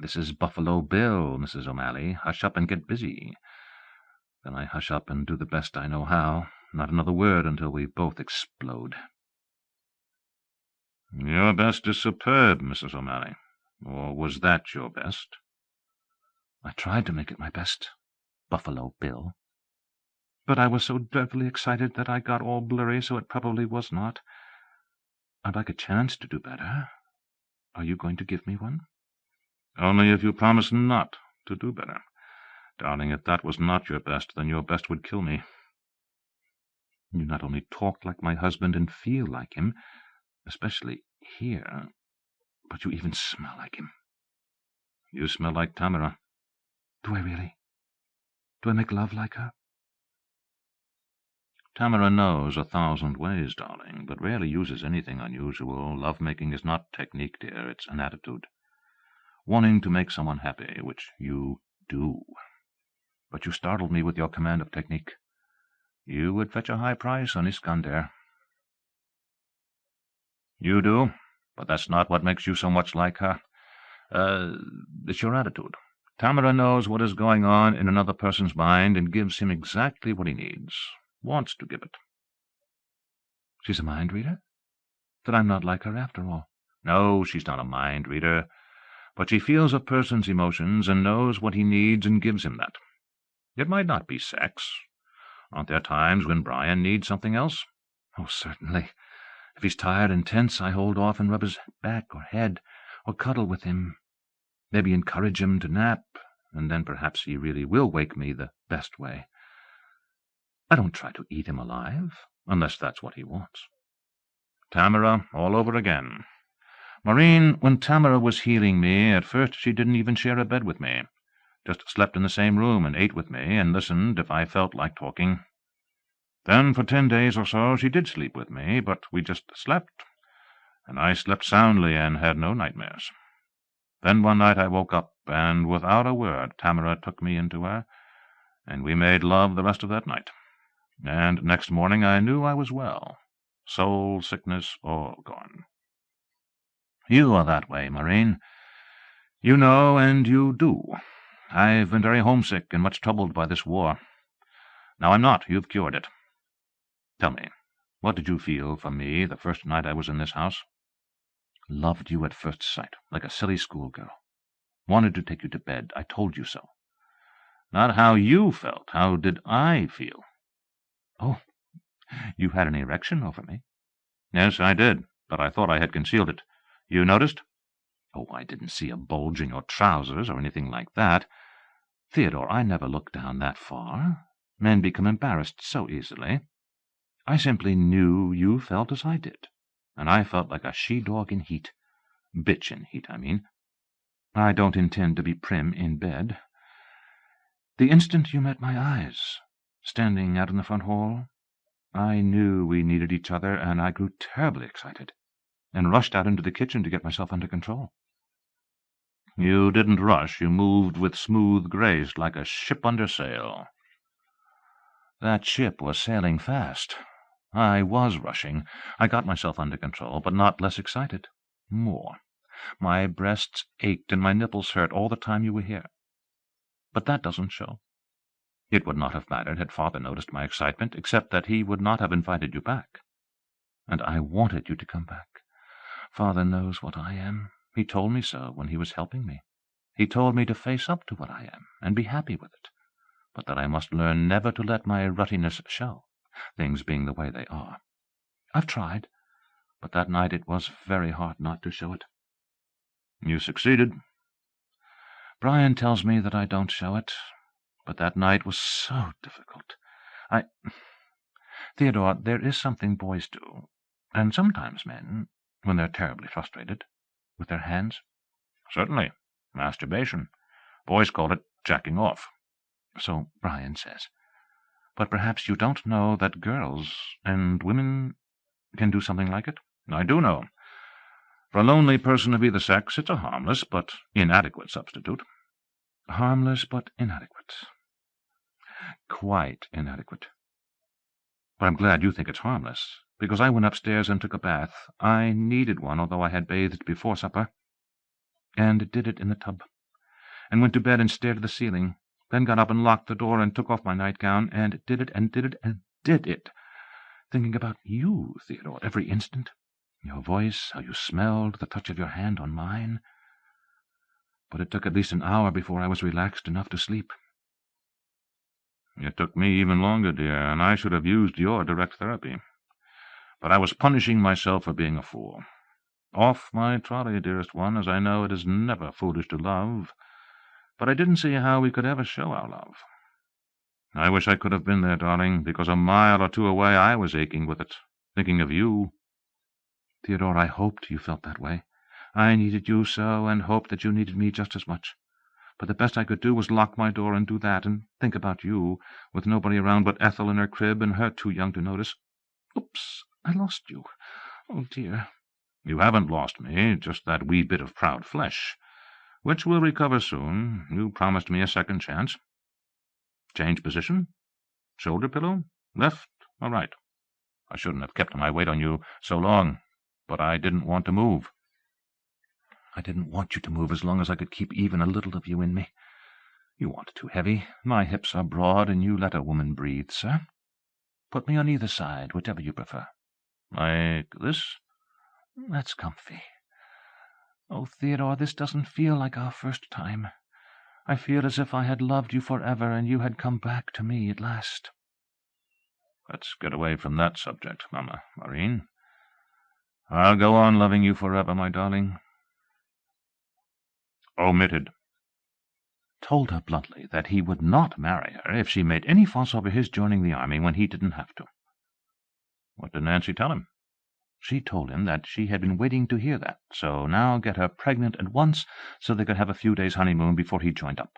"This is Buffalo Bill, Mrs. O'Malley. Hush up and get busy." Then I hush up and do the best I know how. Not another word until we both explode. "Your best is superb, Mrs. O'Malley. Or was that your best?" I tried to make it my best, Buffalo Bill. But I was so dreadfully excited that I got all blurry, so it probably was not. I'd like a chance to do better. Are you going to give me one? "Only if you promise not to do better. Darling, if that was not your best, then your best would kill me." You not only talk like my husband and feel like him, especially here, but you even smell like him. "You smell like Tamara." Do I really? Do I make love like her? "Tamara knows 1,000 ways, darling, but rarely uses anything unusual. Love-making is not technique, dear. It's an attitude. Wanting to make someone happy, which you do. But you startled me with your command of technique. You would fetch a high price on Iskander." "You do, but that's not what makes you so much like her. It's your attitude. Tamara knows what is going on in another person's mind and gives him exactly what he needs. Wants to give it." She's a mind reader? Then I'm not like her after all. No, she's not a mind reader, but she feels a person's emotions and knows what he needs and gives him that. It might not be sex. Aren't there times when Brian needs something else? Oh, certainly. If he's tired and tense, I hold off and rub his back or head, or cuddle with him. Maybe encourage him to nap, and then perhaps he really will wake me the best way. I don't try to eat him alive, unless that's what he wants. Tamara all over again. Maureen, when Tamara was healing me, at first she didn't even share a bed with me. Just slept in the same room and ate with me and listened if I felt like talking. Then for 10 days or so she did sleep with me, but we just slept, and I slept soundly and had no nightmares. Then one night I woke up, and without a word Tamara took me into her, and we made love the rest of that night. And next morning I knew I was well. Soul sickness all gone. You are that way, Maureen. You know, and you do. I've been very homesick and much troubled by this war. Now I'm not. You've cured it. Tell me, what did you feel for me the first night I was in this house? Loved you at first sight, like a silly schoolgirl. Wanted to take you to bed. I told you so. Not how you felt. How did I feel? Oh, you had an erection over me. Yes, I did, but I thought I had concealed it. You noticed? Oh, I didn't see a bulge in your trousers or anything like that. Theodore, I never looked down that far. Men become embarrassed so easily. I simply knew you felt as I did, and I felt like a she-dog in heat. Bitch in heat, I mean. I don't intend to be prim in bed. The instant you met my eyes, standing out in the front hall, I knew we needed each other, and I grew terribly excited, and rushed out into the kitchen to get myself under control. You didn't rush. You moved with smooth grace, like a ship under sail. That ship was sailing fast. I was rushing. I got myself under control, but not less excited. More. My breasts ached and my nipples hurt all the time you were here. But that doesn't show. It would not have mattered had Father noticed my excitement, except that he would not have invited you back. And I wanted you to come back. Father knows what I am. He told me so when he was helping me. He told me to face up to what I am and be happy with it, but that I must learn never to let my ruttiness show, things being the way they are. I've tried, but that night it was very hard not to show it. You succeeded. Brian tells me that I don't show it, but that night was so difficult. Theodore, there is something boys do, and sometimes men, when they're terribly frustrated, with their hands. Certainly. Masturbation. Boys call it jacking off. So Brian says. But perhaps you don't know that girls and women can do something like it? I do know. For a lonely person of either sex, it's a harmless but inadequate substitute. Harmless but inadequate. Quite inadequate. But I'm glad you think it's harmless, because I went upstairs and took a bath. I needed one, although I had bathed before supper, and did it in the tub, and went to bed and stared at the ceiling, then got up and locked the door and took off my nightgown, and did it, and did it, and did it, thinking about you, Theodore, every instant. Your voice, how you smelled, the touch of your hand on mine. But it took at least an hour before I was relaxed enough to sleep. It took me even longer, dear, and I should have used your direct therapy. But I was punishing myself for being a fool. Off my trolley, dearest one, as I know it is never foolish to love, but I didn't see how we could ever show our love. I wish I could have been there, darling, because a mile or two away I was aching with it, thinking of you. Theodore, I hoped you felt that way. I needed you so, and hoped that you needed me just as much. But the best I could do was lock my door and do that, and think about you, with nobody around but Ethel in her crib, and her too young to notice. Oops, I lost you. Oh, dear. You haven't lost me, just that wee bit of proud flesh, which will recover soon. You promised me a second chance. Change position? Shoulder pillow? Left or right? I shouldn't have kept my weight on you so long, but I didn't want to move. I didn't want you to move as long as I could keep even a little of you in me. You want too heavy. My hips are broad, and you let a woman breathe, sir. Put me on either side, whichever you prefer. Like this? That's comfy. Oh, Theodore, this doesn't feel like our first time. I feel as if I had loved you forever, and you had come back to me at last. Let's get away from that subject, Mamma, Maureen. I'll go on loving you forever, my darling. Omitted. Told her bluntly that he would not marry her if she made any fuss over his joining the army when he didn't have to. What did Nancy tell him? She told him that she had been waiting to hear that, so now get her pregnant at once so they could have a few days' honeymoon before he joined up.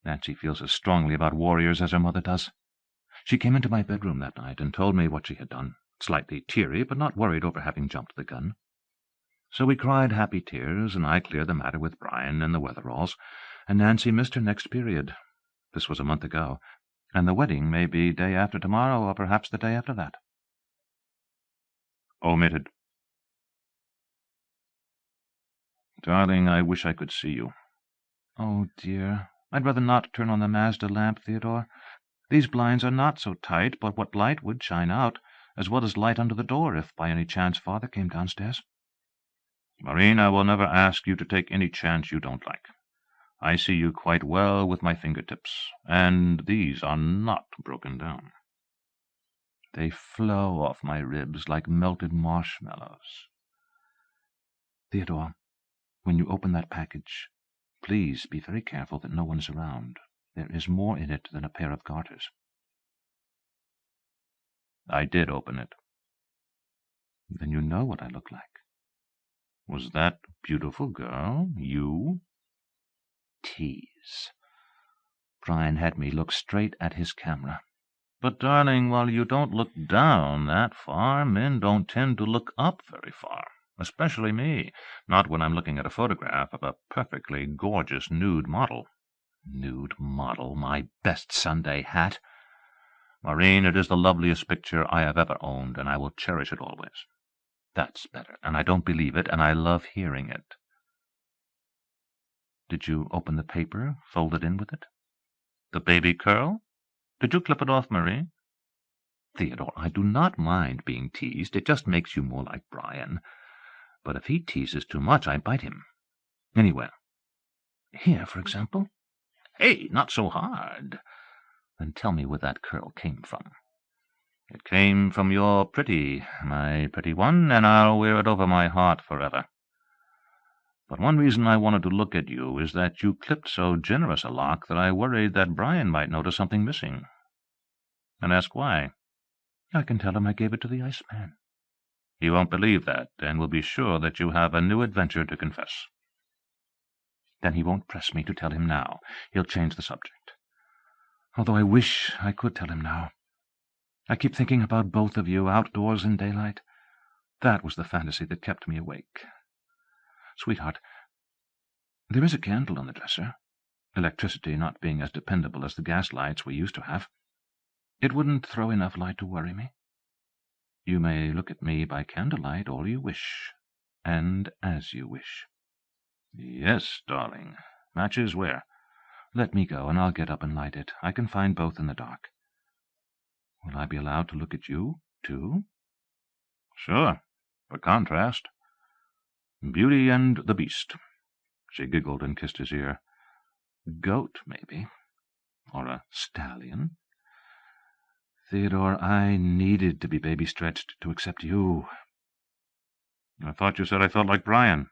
Nancy feels as strongly about warriors as her mother does. She came into my bedroom that night and told me what she had done, slightly teary, but not worried over having jumped the gun. So we cried happy tears, and I cleared the matter with Brian and the Wetheralls, and Nancy missed her next period. This was a month ago, and the wedding may be day after tomorrow, or perhaps the day after that. Omitted. Darling, I wish I could see you. Oh, dear. I'd rather not turn on the Mazda lamp, Theodore. These blinds are not so tight, but what light would shine out, as well as light under the door, if by any chance Father came downstairs. Maureen, I will never ask you to take any chance you don't like. I see you quite well with my fingertips, and these are not broken down. They flow off my ribs like melted marshmallows. Theodore, when you open that package, please be very careful that no one is around. There is more in it than a pair of garters. I did open it. Then you know what I look like. Was that beautiful girl you? Tease. Brian had me look straight at his camera. But, darling, while you don't look down that far, men don't tend to look up very far, especially me, not when I'm looking at a photograph of a perfectly gorgeous nude model. Nude model, my best Sunday hat. Maureen, it is the loveliest picture I have ever owned, and I will cherish it always. That's better, and I don't believe it, and I love hearing it. Did you open the paper, fold it in with it? The baby curl? Did you clip it off, Marie? Theodore, I do not mind being teased. It just makes you more like Brian. But if he teases too much, I bite him. Anywhere. Here, for example. Hey, not so hard. Then tell me where that curl came from. It came from your pretty, my pretty one, and I'll wear it over my heart forever. But one reason I wanted to look at you is that you clipped so generous a lock that I worried that Brian might notice something missing. And ask why. I can tell him I gave it to the Iceman. He won't believe that, and will be sure that you have a new adventure to confess. Then he won't press me to tell him now. He'll change the subject. Although I wish I could tell him now. I keep thinking about both of you, outdoors in daylight. That was the fantasy that kept me awake. Sweetheart, there is a candle on the dresser, electricity not being as dependable as the gas lights we used to have. It wouldn't throw enough light to worry me. You may look at me by candlelight all you wish, and as you wish. Yes, darling. Matches where? Let me go, and I'll get up and light it. I can find both in the dark. Will I be allowed to look at you, too? Sure, for contrast. Beauty and the Beast. She giggled and kissed his ear. Goat, maybe. Or a stallion. Theodore, I needed to be baby-stretched to accept you. I thought you said I felt like Brian.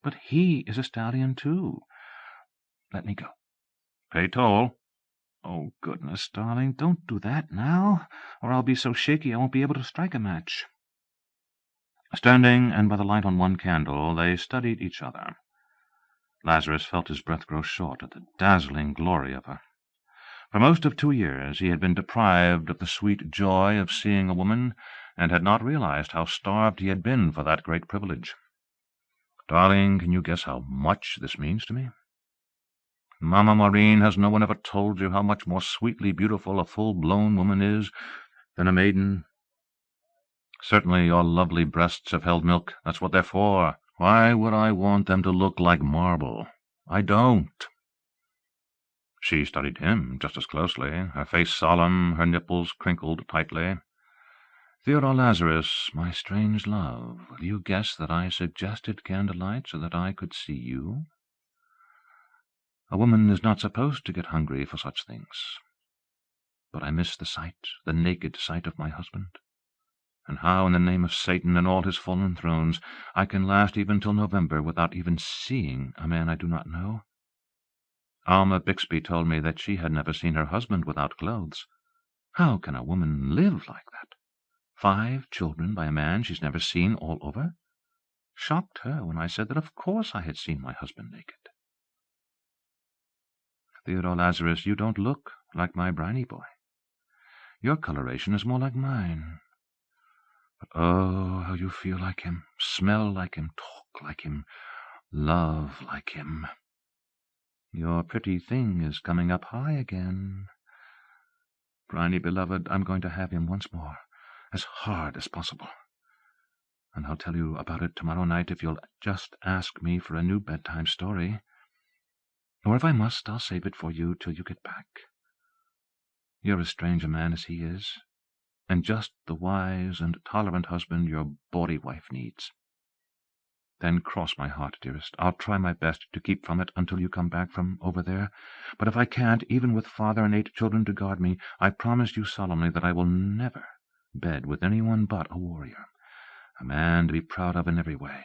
But he is a stallion, too. Let me go. Pay toll. Oh, goodness, darling, don't do that now, or I'll be so shaky I won't be able to strike a match. Standing, and by the light on one candle, they studied each other. Lazarus felt his breath grow short at the dazzling glory of her. For most of 2 years he had been deprived of the sweet joy of seeing a woman, and had not realized how starved he had been for that great privilege. Darling, can you guess how much this means to me? Mamma Maureen, has no one ever told you how much more sweetly beautiful a full-blown woman is than a maiden? Certainly your lovely breasts have held milk. That's what they're for. Why would I want them to look like marble? I don't. She studied him just as closely, her face solemn, her nipples crinkled tightly. Theodore Lazarus, my strange love, will you guess that I suggested candlelight so that I could see you? A woman is not supposed to get hungry for such things. But I miss the sight, the naked sight of my husband. And how, in the name of Satan and all his fallen thrones, I can last even till November without even seeing a man I do not know? Alma Bixby told me that she had never seen her husband without clothes. How can a woman live like that? 5 children by a man she's never seen all over? Shocked her when I said that of course I had seen my husband naked. Theodore Lazarus, you don't look like my briny boy. Your coloration is more like mine. But oh, how you feel like him, smell like him, talk like him, love like him. Your pretty thing is coming up high again. Briny beloved, I'm going to have him once more, as hard as possible. And I'll tell you about it tomorrow night if you'll just ask me for a new bedtime story. Or if I must, I'll save it for you till you get back. You're as strange a man as he is, and just the wise and tolerant husband your bawdy wife needs. Then cross my heart, dearest. I'll try my best to keep from it until you come back from over there. But if I can't, even with father and 8 children to guard me, I promise you solemnly that I will never bed with anyone but a warrior, a man to be proud of in every way,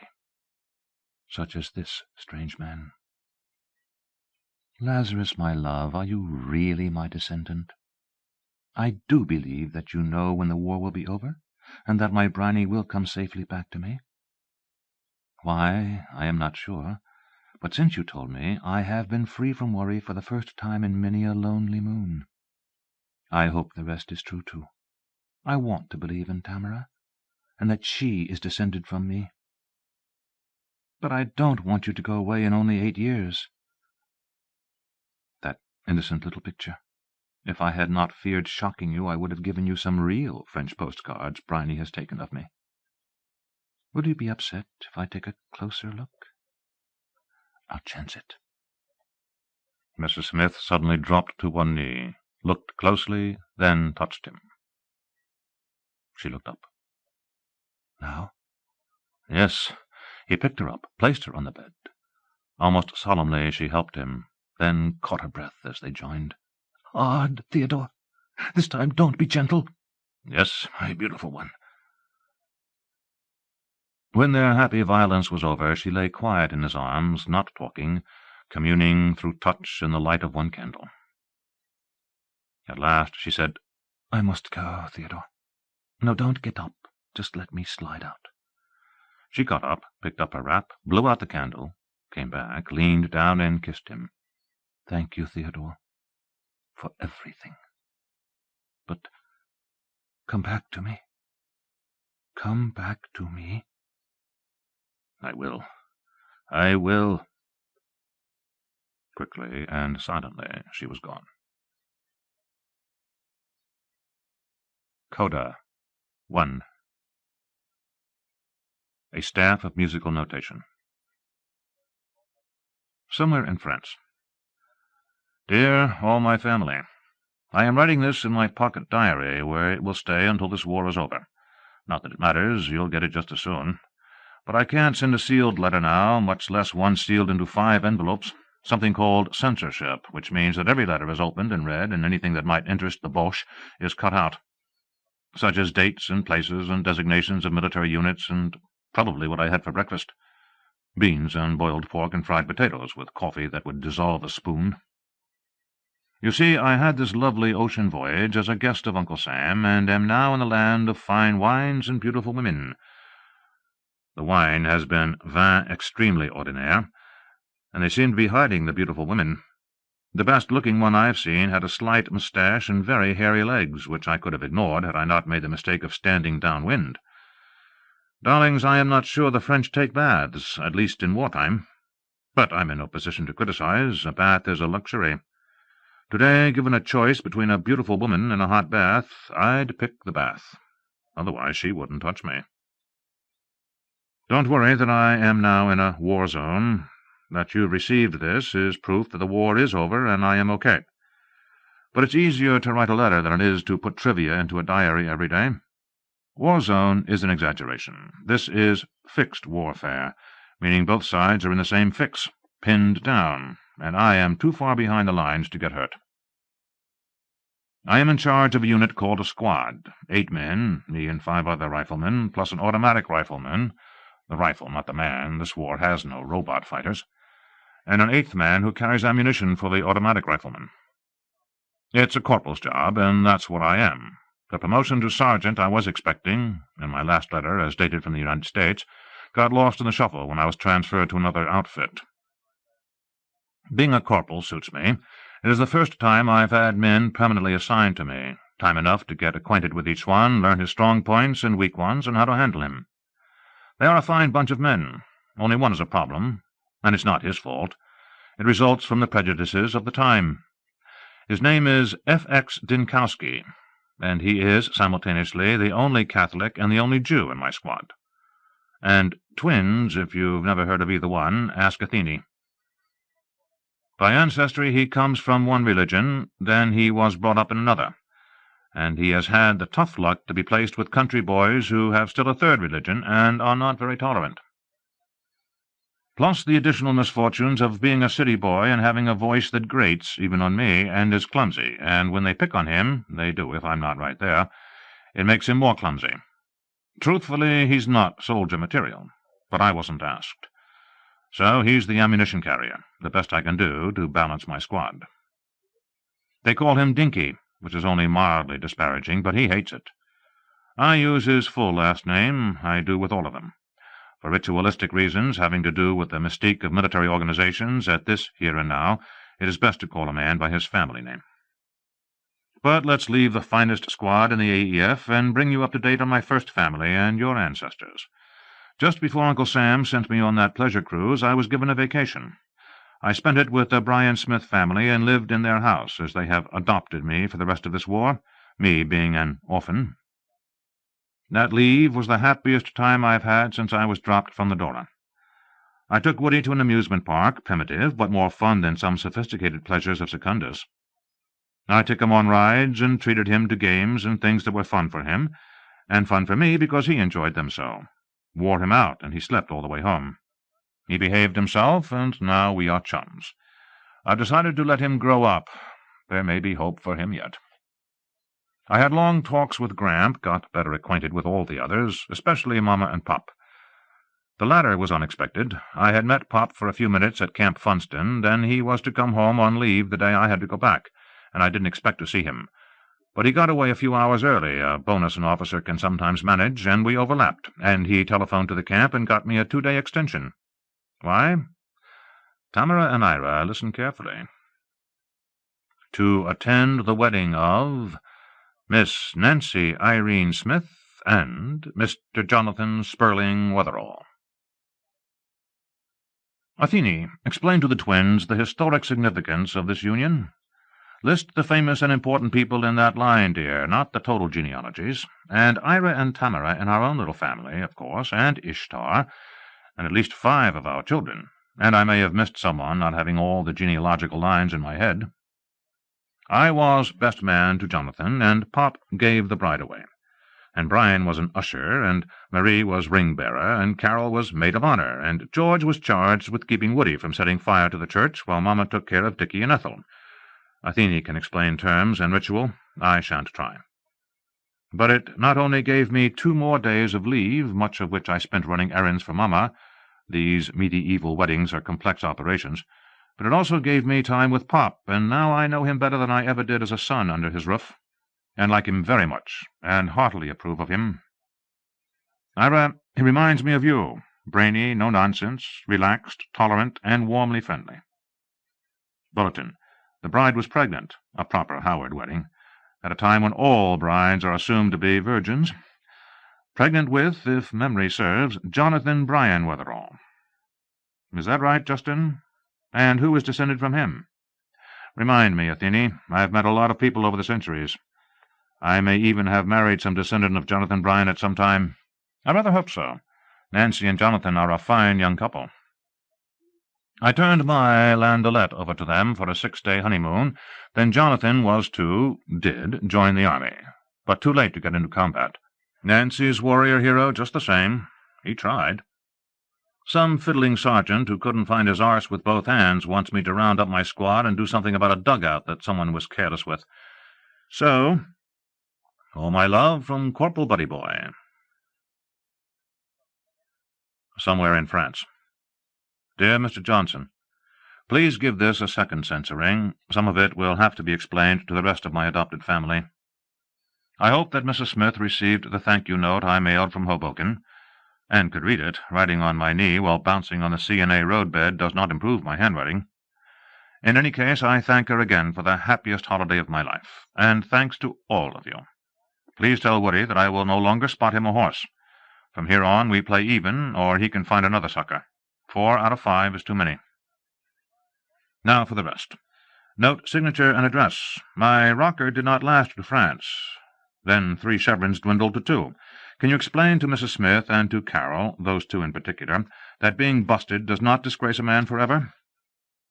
such as this strange man. Lazarus, my love, are you really my descendant? I do believe that you know when the war will be over, and that my briny will come safely back to me. Why, I am not sure, but since you told me, I have been free from worry for the first time in many a lonely moon. I hope the rest is true, too. I want to believe in Tamara, and that she is descended from me. But I don't want you to go away in only 8 years. That innocent little picture. If I had not feared shocking you, I would have given you some real French postcards Briny has taken of me. Will you be upset if I take a closer look? I'll chance it. Mrs. Smith suddenly dropped to one knee, looked closely, then touched him. She looked up. Now? Yes. He picked her up, placed her on the bed. Almost solemnly she helped him, then caught her breath as they joined. Hard, Theodore. This time don't be gentle. Yes, my beautiful one. When their happy violence was over, she lay quiet in his arms, not talking, communing through touch in the light of one candle. At last she said, I must go, Theodore. No, don't get up. Just let me slide out. She got up, picked up her wrap, blew out the candle, came back, leaned down and kissed him. Thank you, Theodore, for everything. But come back to me. Come back to me. I will. I will." Quickly and silently she was gone. Coda I. A staff of musical notation. Somewhere in France. Dear all my family, I am writing this in my pocket diary, where it will stay until this war is over. Not that it matters, you'll get it just as soon. But I can't send a sealed letter now, much less one sealed into 5 envelopes, something called censorship, which means that every letter is opened and read, and anything that might interest the Boche is cut out, such as dates and places and designations of military units, and probably what I had for breakfast. Beans and boiled pork and fried potatoes, with coffee that would dissolve a spoon. You see, I had this lovely ocean voyage as a guest of Uncle Sam, and am now in the land of fine wines and beautiful women. The wine has been vin extremely ordinaire, and they seem to be hiding the beautiful women. The best-looking one I have seen had a slight moustache and very hairy legs, which I could have ignored had I not made the mistake of standing downwind. Darlings, I am not sure the French take baths, at least in wartime. But I'm in no position to criticize. A bath is a luxury. Today, given a choice between a beautiful woman and a hot bath, I'd pick the bath. Otherwise she wouldn't touch me. Don't worry that I am now in a war zone. That you've received this is proof that the war is over and I am okay. But it's easier to write a letter than it is to put trivia into a diary every day. War zone is an exaggeration. This is fixed warfare, meaning both sides are in the same fix, pinned down, and I am too far behind the lines to get hurt. I am in charge of a unit called a squad, 8 men, me and 5 other riflemen, plus an automatic rifleman, the rifle, not the man, this war has no robot fighters, and an 8th man who carries ammunition for the automatic rifleman. It's a corporal's job, and that's what I am. The promotion to sergeant I was expecting, in my last letter, as dated from the United States, got lost in the shuffle when I was transferred to another outfit. Being a corporal suits me. It is the first time I've had men permanently assigned to me, time enough to get acquainted with each one, learn his strong points and weak ones, and how to handle him. They are a fine bunch of men. Only one is a problem, and it's not his fault. It results from the prejudices of the time. His name is F.X. Dinkowski, and he is, simultaneously, the only Catholic and the only Jew in my squad. And twins, if you've never heard of either one, ask Athene. By ancestry he comes from one religion, then he was brought up in another, and he has had the tough luck to be placed with country boys who have still a third religion and are not very tolerant. Plus the additional misfortunes of being a city boy and having a voice that grates, even on me, and is clumsy, and when they pick on him, they do if I'm not right there, it makes him more clumsy. Truthfully, he's not soldier material, but I wasn't asked. So he's the ammunition carrier, the best I can do to balance my squad. They call him Dinky, which is only mildly disparaging, but he hates it. I use his full last name, I do with all of them. For ritualistic reasons having to do with the mystique of military organizations, at this here and now, it is best to call a man by his family name. But let's leave the finest squad in the AEF and bring you up to date on my first family and your ancestors. Just before Uncle Sam sent me on that pleasure cruise, I was given a vacation. I spent it with the Bryan Smith family and lived in their house, as they have adopted me for the rest of this war, me being an orphan. That leave was the happiest time I've had since I was dropped from the Dora. I took Woody to an amusement park, primitive, but more fun than some sophisticated pleasures of Secundus. I took him on rides and treated him to games and things that were fun for him, and fun for me because he enjoyed them so. Wore him out, and he slept all the way home. He behaved himself, and now we are chums. I've decided to let him grow up. There may be hope for him yet. I had long talks with Gramp, got better acquainted with all the others, especially Mama and Pop. The latter was unexpected. I had met Pop for a few minutes at Camp Funston, then he was to come home on leave the day I had to go back, and I didn't expect to see him. But he got away a few hours early, a bonus an officer can sometimes manage, and we overlapped, and he telephoned to the camp and got me a 2-day extension. Why? Tamara and Ira, listen carefully. To attend the wedding of Miss Nancy Irene Smith and Mr. Jonathan Sperling Wetherall. Athene, explain to the twins the historic significance of this union. List the famous and important people in that line, dear, not the total genealogies, and Ira and Tamara in our own little family, of course, and Ishtar, and at least 5 of our children, and I may have missed someone, not having all the genealogical lines in my head. I was best man to Jonathan, and Pop gave the bride away, and Brian was an usher, and Marie was ring-bearer, and Carol was maid of honor, and George was charged with keeping Woody from setting fire to the church, while Mamma took care of Dickie and Ethel. Athene can explain terms and ritual. I shan't try. But it not only gave me 2 more days of leave, much of which I spent running errands for Mamma — these medieval weddings are complex operations — but it also gave me time with Pop, and now I know him better than I ever did as a son under his roof, and like him very much, and heartily approve of him. Ira, he reminds me of you, brainy, no-nonsense, relaxed, tolerant, and warmly friendly. Bulletin. The bride was pregnant, a proper Howard wedding, at a time when all brides are assumed to be virgins. Pregnant with, if memory serves, Jonathan Bryan Wetherall. Is that right, Justin? And who is descended from him? Remind me, Athene. I've met a lot of people over the centuries. I may even have married some descendant of Jonathan Bryan at some time. I rather hope so. Nancy and Jonathan are a fine young couple. I turned my landaulet over to them for a 6-day honeymoon. Then Jonathan did join the army, but too late to get into combat. Nancy's warrior hero just the same. He tried. Some fiddling sergeant who couldn't find his arse with both hands wants me to round up my squad and do something about a dugout that someone was careless with. So, all my love from Corporal Buddy Boy. Somewhere in France. Dear Mr. Johnson, please give this a second censoring. Some of it will have to be explained to the rest of my adopted family. I hope that Mrs. Smith received the thank-you note I mailed from Hoboken, and could read it. Writing on my knee while bouncing on the C&A roadbed does not improve my handwriting. In any case, I thank her again for the happiest holiday of my life, and thanks to all of you. Please tell Woody that I will no longer spot him a horse. From here on we play even, or he can find another sucker. 4 out of 5 is too many. Now for the rest. Note, signature, and address. My rocker did not last to France. Then 3 chevrons dwindled to 2. Can you explain to Mrs. Smith and to Carol, those 2 in particular, that being busted does not disgrace a man forever?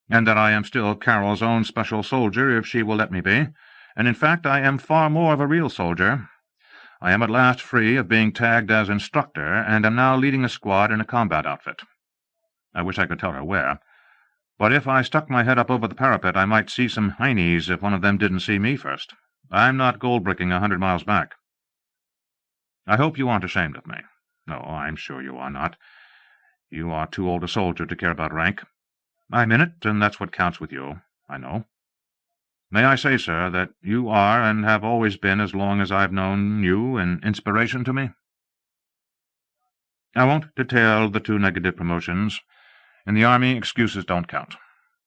And that I am still Carol's own special soldier, if she will let me be, and in fact I am far more of a real soldier. I am at last free of being tagged as instructor, and am now leading a squad in a combat outfit. I wish I could tell her where. But if I stuck my head up over the parapet, I might see some heinies if one of them didn't see me first. I'm not gold-bricking 100 miles back. I hope you aren't ashamed of me. No, I'm sure you are not. You are too old a soldier to care about rank. I'm in it, and that's what counts with you, I know. May I say, sir, that you are, and have always been, as long as I've known you, an inspiration to me? I won't detail the 2 negative promotions. In the army, excuses don't count.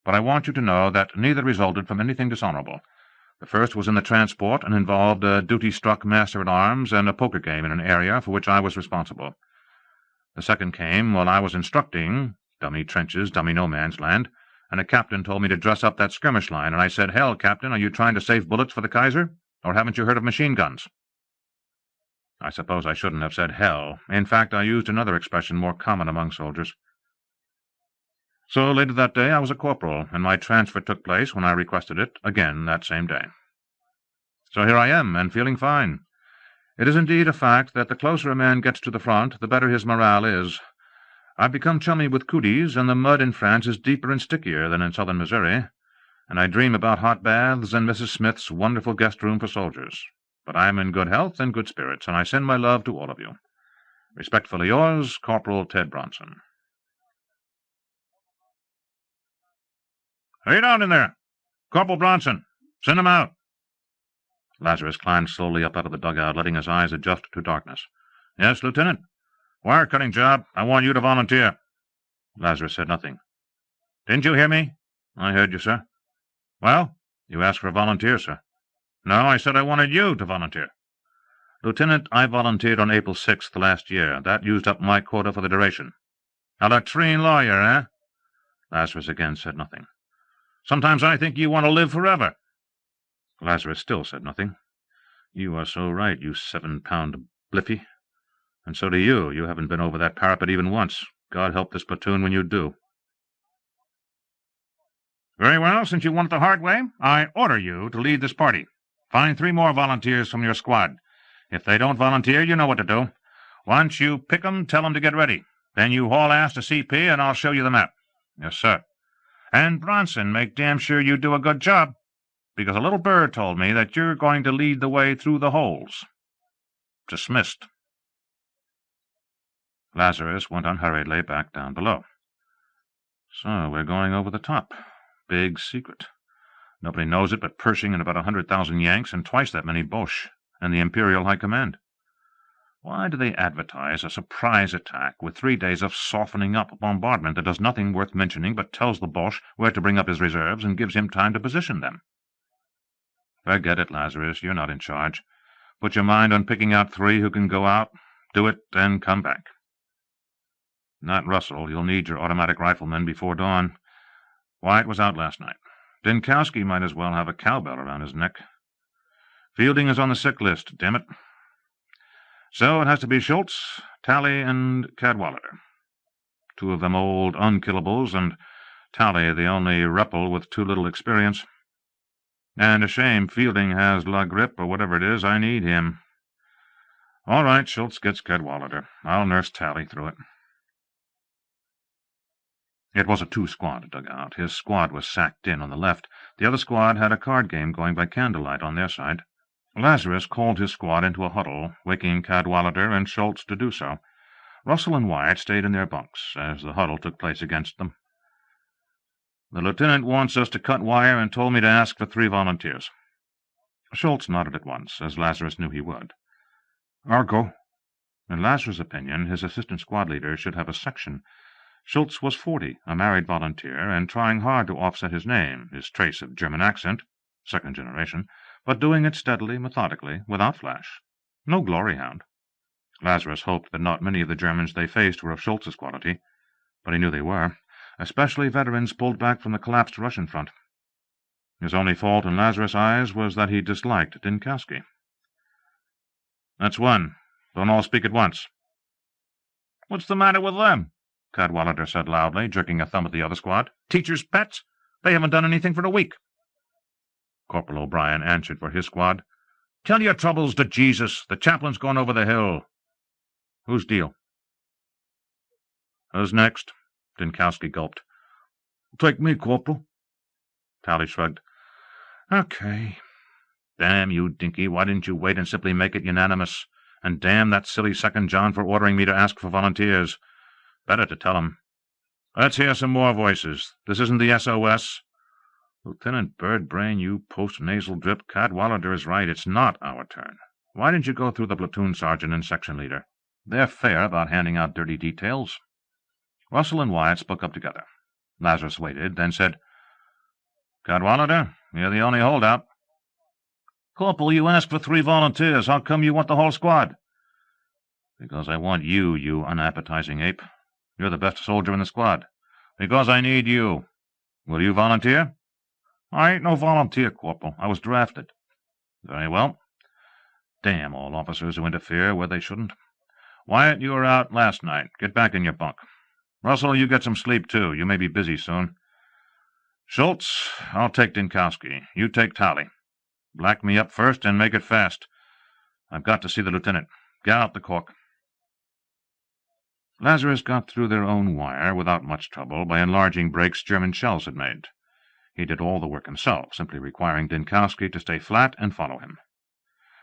But I want you to know that neither resulted from anything dishonorable. The first was in the transport, and involved a duty-struck master-at-arms and a poker game in an area for which I was responsible. The second came while I was instructing, dummy trenches, dummy no-man's land, and a captain told me to dress up that skirmish line, and I said, "Hell, Captain, are you trying to save bullets for the Kaiser? Or haven't you heard of machine guns?" I suppose I shouldn't have said hell. In fact, I used another expression more common among soldiers. So later that day I was a corporal, and my transfer took place when I requested it, again that same day. So here I am, and feeling fine. It is indeed a fact that the closer a man gets to the front, the better his morale is. I've become chummy with cooties, and the mud in France is deeper and stickier than in southern Missouri, and I dream about hot baths and Mrs. Smith's wonderful guest room for soldiers. But I am in good health and good spirits, and I send my love to all of you. Respectfully yours, Corporal Ted Bronson. Hey, down in there! Corporal Bronson! Send him out! Lazarus climbed slowly up out of the dugout, letting his eyes adjust to darkness. Yes, Lieutenant? Wire-cutting job. I want you to volunteer. Lazarus said nothing. Didn't you hear me? I heard you, sir. Well, you asked for a volunteer, sir. No, I said I wanted you to volunteer. Lieutenant, I volunteered on April 6th last year. That used up my quota for the duration. A latrine lawyer, eh? Lazarus again said nothing. Sometimes I think you want to live forever. Lazarus still said nothing. You are so right, you 7-pound bliffy. And so do you. You haven't been over that parapet even once. God help this platoon when you do. Very well, since you want it the hard way, I order you to lead this party. Find 3 more volunteers from your squad. If they don't volunteer, you know what to do. Once you pick 'em, tell 'em to get ready. Then you haul ass to CP, and I'll show you the map. Yes, sir. And Bronson, make damn sure you do a good job, because a little bird told me that you're going to lead the way through the holes. Dismissed. Lazarus went unhurriedly back down below. So we're going over the top. Big secret. Nobody knows it but Pershing and about 100,000 Yanks and twice that many Boche and the Imperial High Command. Why do they advertise a surprise attack with 3 days of softening up bombardment that does nothing worth mentioning but tells the Boche where to bring up his reserves and gives him time to position them? Forget it, Lazarus. You're not in charge. Put your mind on picking out 3 who can go out, do it, and come back. Not Russell. You'll need your automatic riflemen before dawn. Wyatt was out last night. Dinkowski might as well have a cowbell around his neck. Fielding is on the sick list, damn it. So it has to be Schultz, Talley, and Cadwallader. 2 of them old unkillables, and Talley the only repple with too little experience. And a shame Fielding has La Grippe, or whatever it is. I need him. All right, Schultz gets Cadwallader. I'll nurse Talley through it. It was a 2-squad dugout. His squad was sacked in on the left. The other squad had a card game going by candlelight on their side. Lazarus called his squad into a huddle, waking Cadwallader and Schultz to do so. Russell and Wyatt stayed in their bunks as the huddle took place against them. The lieutenant wants us to cut wire and told me to ask for 3 volunteers. Schultz nodded at once, as Lazarus knew he would. I'll go. In Lazarus' opinion, his assistant squad leader should have a section. Schultz was 40, a married volunteer, and trying hard to offset his name, his trace of German accent, 2nd generation, but doing it steadily, methodically, without flash. No glory hound. Lazarus hoped that not many of the Germans they faced were of Schultz's quality, but he knew they were, especially veterans pulled back from the collapsed Russian front. His only fault in Lazarus' eyes was that he disliked Dinkowski. That's 1. Don't all speak at once. What's the matter with them? Cadwallader said loudly, jerking a thumb at the other squad. Teachers' pets? They haven't done anything for a week. Corporal O'Brien answered for his squad. Tell your troubles to Jesus. The chaplain's gone over the hill. Whose deal? Who's next? Dinkowski gulped. Take me, Corporal. Talley shrugged. Okay. Damn you, Dinky. Why didn't you wait and simply make it unanimous? And damn that silly Second John for ordering me to ask for volunteers. Better to tell him. Let's hear some more voices. This isn't the SOS. Lieutenant Birdbrain, you post-nasal drip, Cadwallader is right. It's not our turn. Why didn't you go through the platoon sergeant and section leader? They're fair about handing out dirty details. Russell and Wyatt spoke up together. Lazarus waited, then said, Cadwallader, you're the only holdout. Corporal, you asked for 3 volunteers. How come you want the whole squad? Because I want you, you unappetizing ape. You're the best soldier in the squad. Because I need you. Will you volunteer? I ain't no volunteer, Corporal. I was drafted. Very well. Damn all officers who interfere where they shouldn't. Wyatt, you were out last night. Get back in your bunk. Russell, you get some sleep, too. You may be busy soon. Schultz, I'll take Dinkowski. You take Talley. Black me up first and make it fast. I've got to see the lieutenant. Get out the cork. Lazarus got through their own wire without much trouble by enlarging breaks German shells had made. He did all the work himself, simply requiring Dinkowski to stay flat and follow him.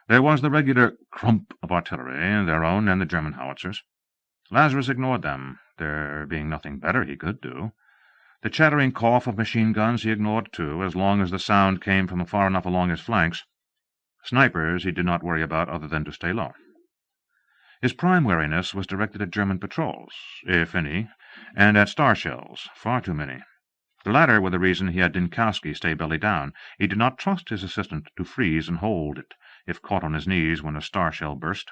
There was the regular crump of artillery, their own and the German howitzers. Lazarus ignored them, there being nothing better he could do. The chattering cough of machine guns he ignored, too, as long as the sound came from far enough along his flanks. Snipers he did not worry about other than to stay low. His prime wariness was directed at German patrols, if any, and at star shells, far too many. The latter were the reason he had Dinkowski stay belly down. He did not trust his assistant to freeze and hold it, if caught on his knees when a star shell burst.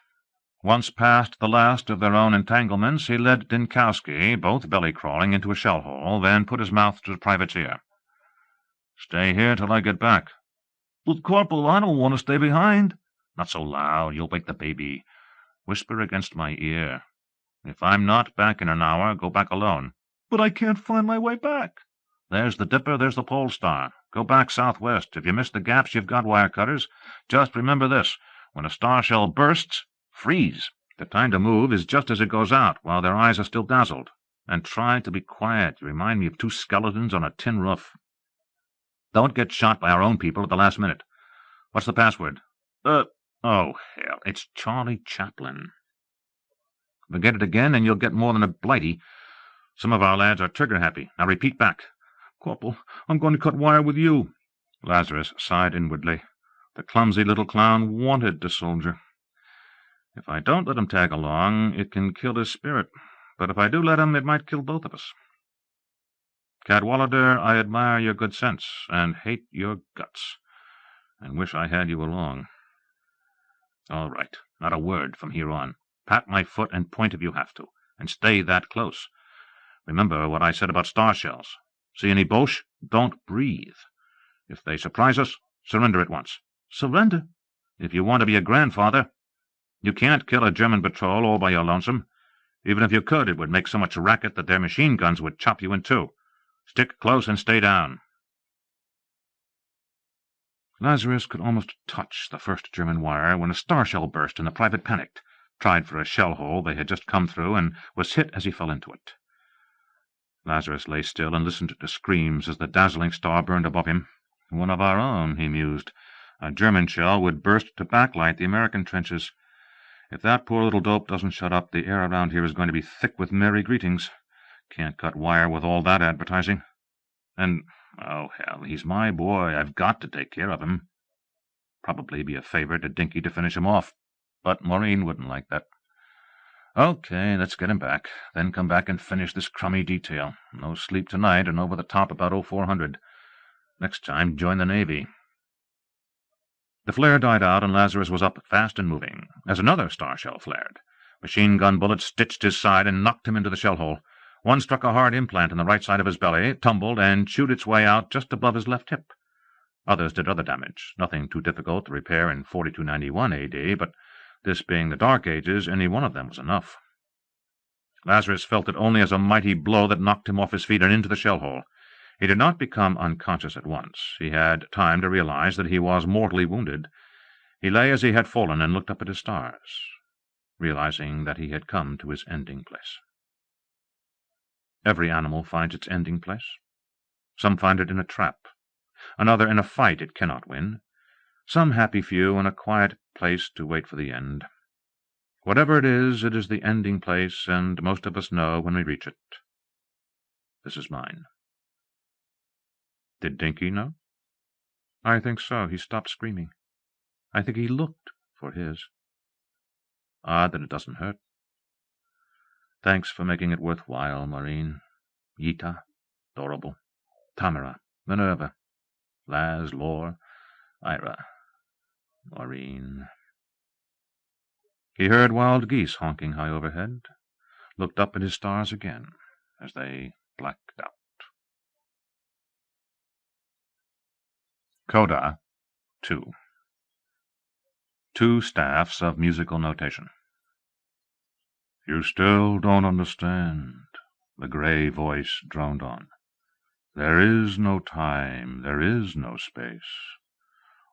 Once past the last of their own entanglements, he led Dinkowski, both belly-crawling, into a shell-hole, then put his mouth to the private's ear. "Stay here till I get back." "But, Corporal, I don't want to stay behind." "Not so loud. You'll wake the baby. Whisper against my ear. If I'm not back in an hour, go back alone." "But I can't find my way back." "There's the Dipper, there's the Pole Star. Go back southwest. If you miss the gaps, you've got wire cutters. Just remember this. When a star shell bursts, freeze. The time to move is just as it goes out, while their eyes are still dazzled. And try to be quiet. You remind me of two skeletons on a tin roof. Don't get shot by our own people at the last minute. What's the password?" Oh, hell, it's Charlie Chaplin." "Forget it again, and you'll get more than a blighty. Some of our lads are trigger-happy. Now repeat back." "Corporal, I'm going to cut wire with you." Lazarus sighed inwardly. The clumsy little clown wanted to soldier. "If I don't let him tag along, it can kill his spirit. But if I do let him, it might kill both of us. Cadwallader, I admire your good sense, and hate your guts, and wish I had you along. All right, not a word from here on. Pat my foot and point if you have to, and stay that close. Remember what I said about star shells. See any Boche? Don't breathe. If they surprise us, surrender at once." "Surrender?" "If you want to be a grandfather. You can't kill a German patrol all by your lonesome. Even if you could, it would make so much racket that their machine guns would chop you in two. Stick close and stay down." Lazarus could almost touch the first German wire when a star shell burst and the private panicked, tried for a shell hole they had just come through, and was hit as he fell into it. Lazarus lay still and listened to screams as the dazzling star burned above him. "One of our own," he mused. "A German shell would burst to backlight the American trenches. If that poor little dope doesn't shut up, the air around here is going to be thick with merry greetings. Can't cut wire with all that advertising. And, oh, hell, he's my boy. I've got to take care of him. Probably be a favor to Dinky to finish him off, but Maureen wouldn't like that. Okay, let's get him back, then come back and finish this crummy detail. No sleep tonight, and over the top about 0400. Next time, join the Navy." The flare died out, and Lazarus was up fast and moving, as another star shell flared. Machine-gun bullets stitched his side and knocked him into the shell hole. One struck a hard implant in the right side of his belly, tumbled, and chewed its way out just above his left hip. Others did other damage, nothing too difficult to repair in 4291 AD, but this being the Dark Ages, any one of them was enough. Lazarus felt it only as a mighty blow that knocked him off his feet and into the shell hole. He did not become unconscious at once. He had time to realize that he was mortally wounded. He lay as he had fallen and looked up at his stars, realizing that he had come to his ending place. Every animal finds its ending place. Some find it in a trap, another in a fight it cannot win, some happy few in a quiet place to wait for the end. Whatever it is the ending place, and most of us know when we reach it. This is mine. Did Dinky know? I think so. He stopped screaming. I think he looked for his. Odd that it doesn't hurt. Thanks for making it worthwhile, Maureen. Yita, Adorable, Tamara, Minerva, Laz, Lore, Ira, Maureen. He heard wild geese honking high overhead, looked up at his stars again as they blacked out. Coda II. Two staffs of musical notation. You still don't understand, the gray voice droned on. There is no time, there is no space.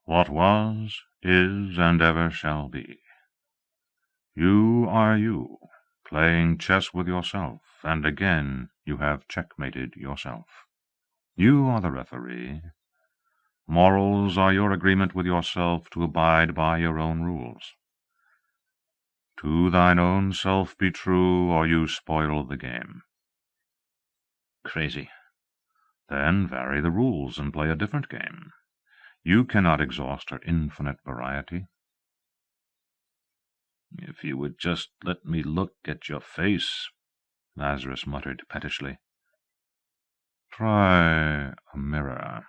What was, is, and ever shall be. You are you, playing chess with yourself, and again you have checkmated yourself. You are the referee. Morals are your agreement with yourself to abide by your own rules. To thine own self be true, or you spoil the game. Crazy. Then vary the rules and play a different game. You cannot exhaust her infinite variety. If you would just let me look at your face, Lazarus muttered pettishly. Try a mirror.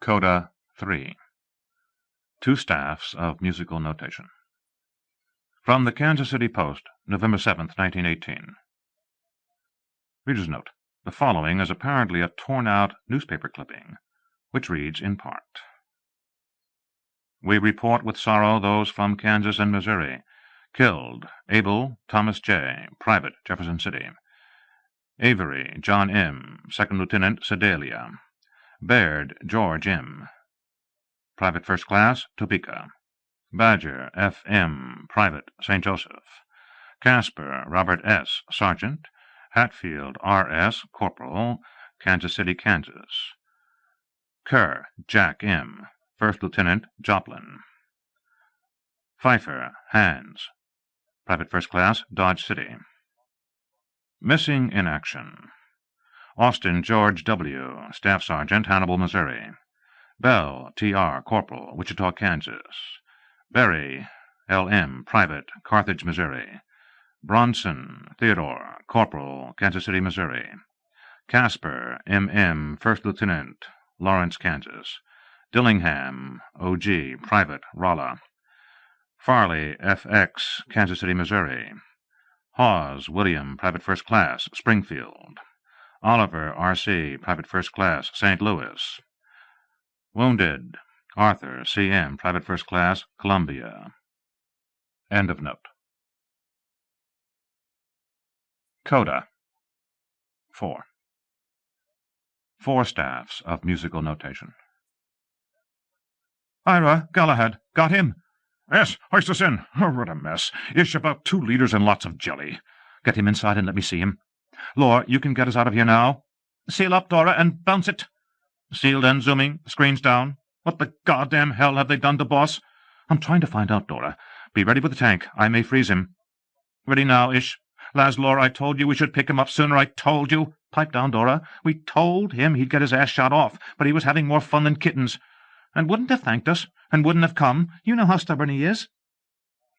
Coda III. Two staffs of musical notation. From the Kansas City Post, November 7, 1918. Reader's note. The following is apparently a torn-out newspaper clipping, which reads in part. We report with sorrow those from Kansas and Missouri. Killed: Abel Thomas J., Private, Jefferson City. Avery John M., Second Lieutenant, Sedalia. Baird George M., Private First Class, Topeka. Badger F. M., Private, St. Joseph. Casper Robert S., Sergeant. Hatfield R. S., Corporal, Kansas City, Kansas. Kerr Jack M., First Lieutenant, Joplin. Pfeiffer Hans, Private First Class, Dodge City. Missing in action: Austin George W., Staff Sergeant, Hannibal, Missouri. Bell T.R., Corporal, Wichita, Kansas. Berry L.M., Private, Carthage, Missouri. Bronson Theodore, Corporal, Kansas City, Missouri. Casper M.M., First Lieutenant, Lawrence, Kansas. Dillingham O.G., Private, Rolla. Farley F.X., Kansas City, Missouri. Hawes William, Private First Class, Springfield. Oliver R.C., Private First Class, St. Louis. Wounded: Arthur C.M., Private First Class, Columbia. End of note. Coda 4. 4 staffs of musical notation. Ira, Galahad, got him? Yes, hoist us in. Oh, what a mess. Ish about 2 liters and lots of jelly. Get him inside and let me see him. Lore, you can get us out of here now. Seal up, Dora, and bounce it. Sealed and zooming, screens down. What the goddamn hell have they done to Boss? I'm trying to find out, Dora. Be ready with the tank. I may freeze him. Ready now, Ish. Laszlo, I told you we should pick him up sooner. I told you. Pipe down, Dora. We told him he'd get his ass shot off, but he was having more fun than kittens. And wouldn't have thanked us, and wouldn't have come. You know how stubborn he is.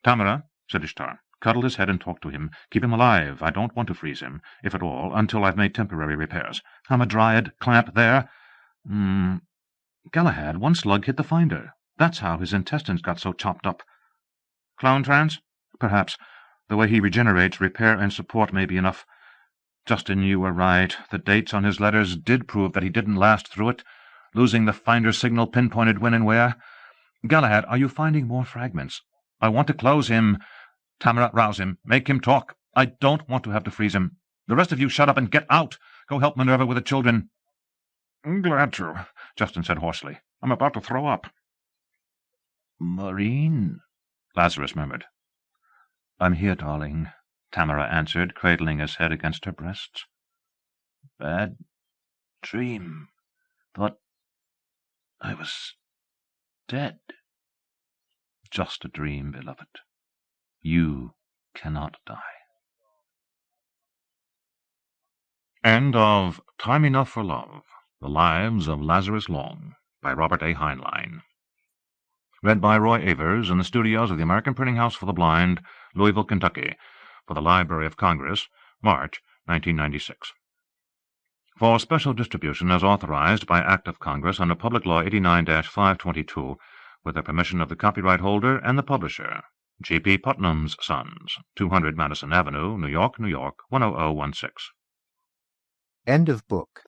Tamara, said Ishtar, cuddle his head and talk to him. Keep him alive. I don't want to freeze him, if at all, until I've made temporary repairs. I'm a dryad. Clamp there. Galahad, one slug hit the finder. That's how his intestines got so chopped up. Clone trans? Perhaps. The way he regenerates, repair and support may be enough. Justin, you were right. The dates on his letters did prove that he didn't last through it, losing the finder signal pinpointed when and where. Galahad, are you finding more fragments? I want to close him. Tamara, rouse him. Make him talk. I don't want to have to freeze him. The rest of you shut up and get out. Go help Minerva with the children. I'm glad to, Justin said hoarsely. I'm about to throw up. Maureen, Lazarus murmured. I'm here, darling, Tamara answered, cradling his head against her breasts. Bad dream. Thought I was dead. Just a dream, beloved. You cannot die. End of Time Enough for Love, The Lives of Lazarus Long, by Robert A. Heinlein. Read by Roy Avers in the studios of the American Printing House for the Blind, Louisville, Kentucky, for the Library of Congress, March 1996. For special distribution as authorized by Act of Congress under Public Law 89-522, with the permission of the copyright holder and the publisher, G.P. Putnam's Sons, 200 Madison Avenue, New York, 10016. End of book.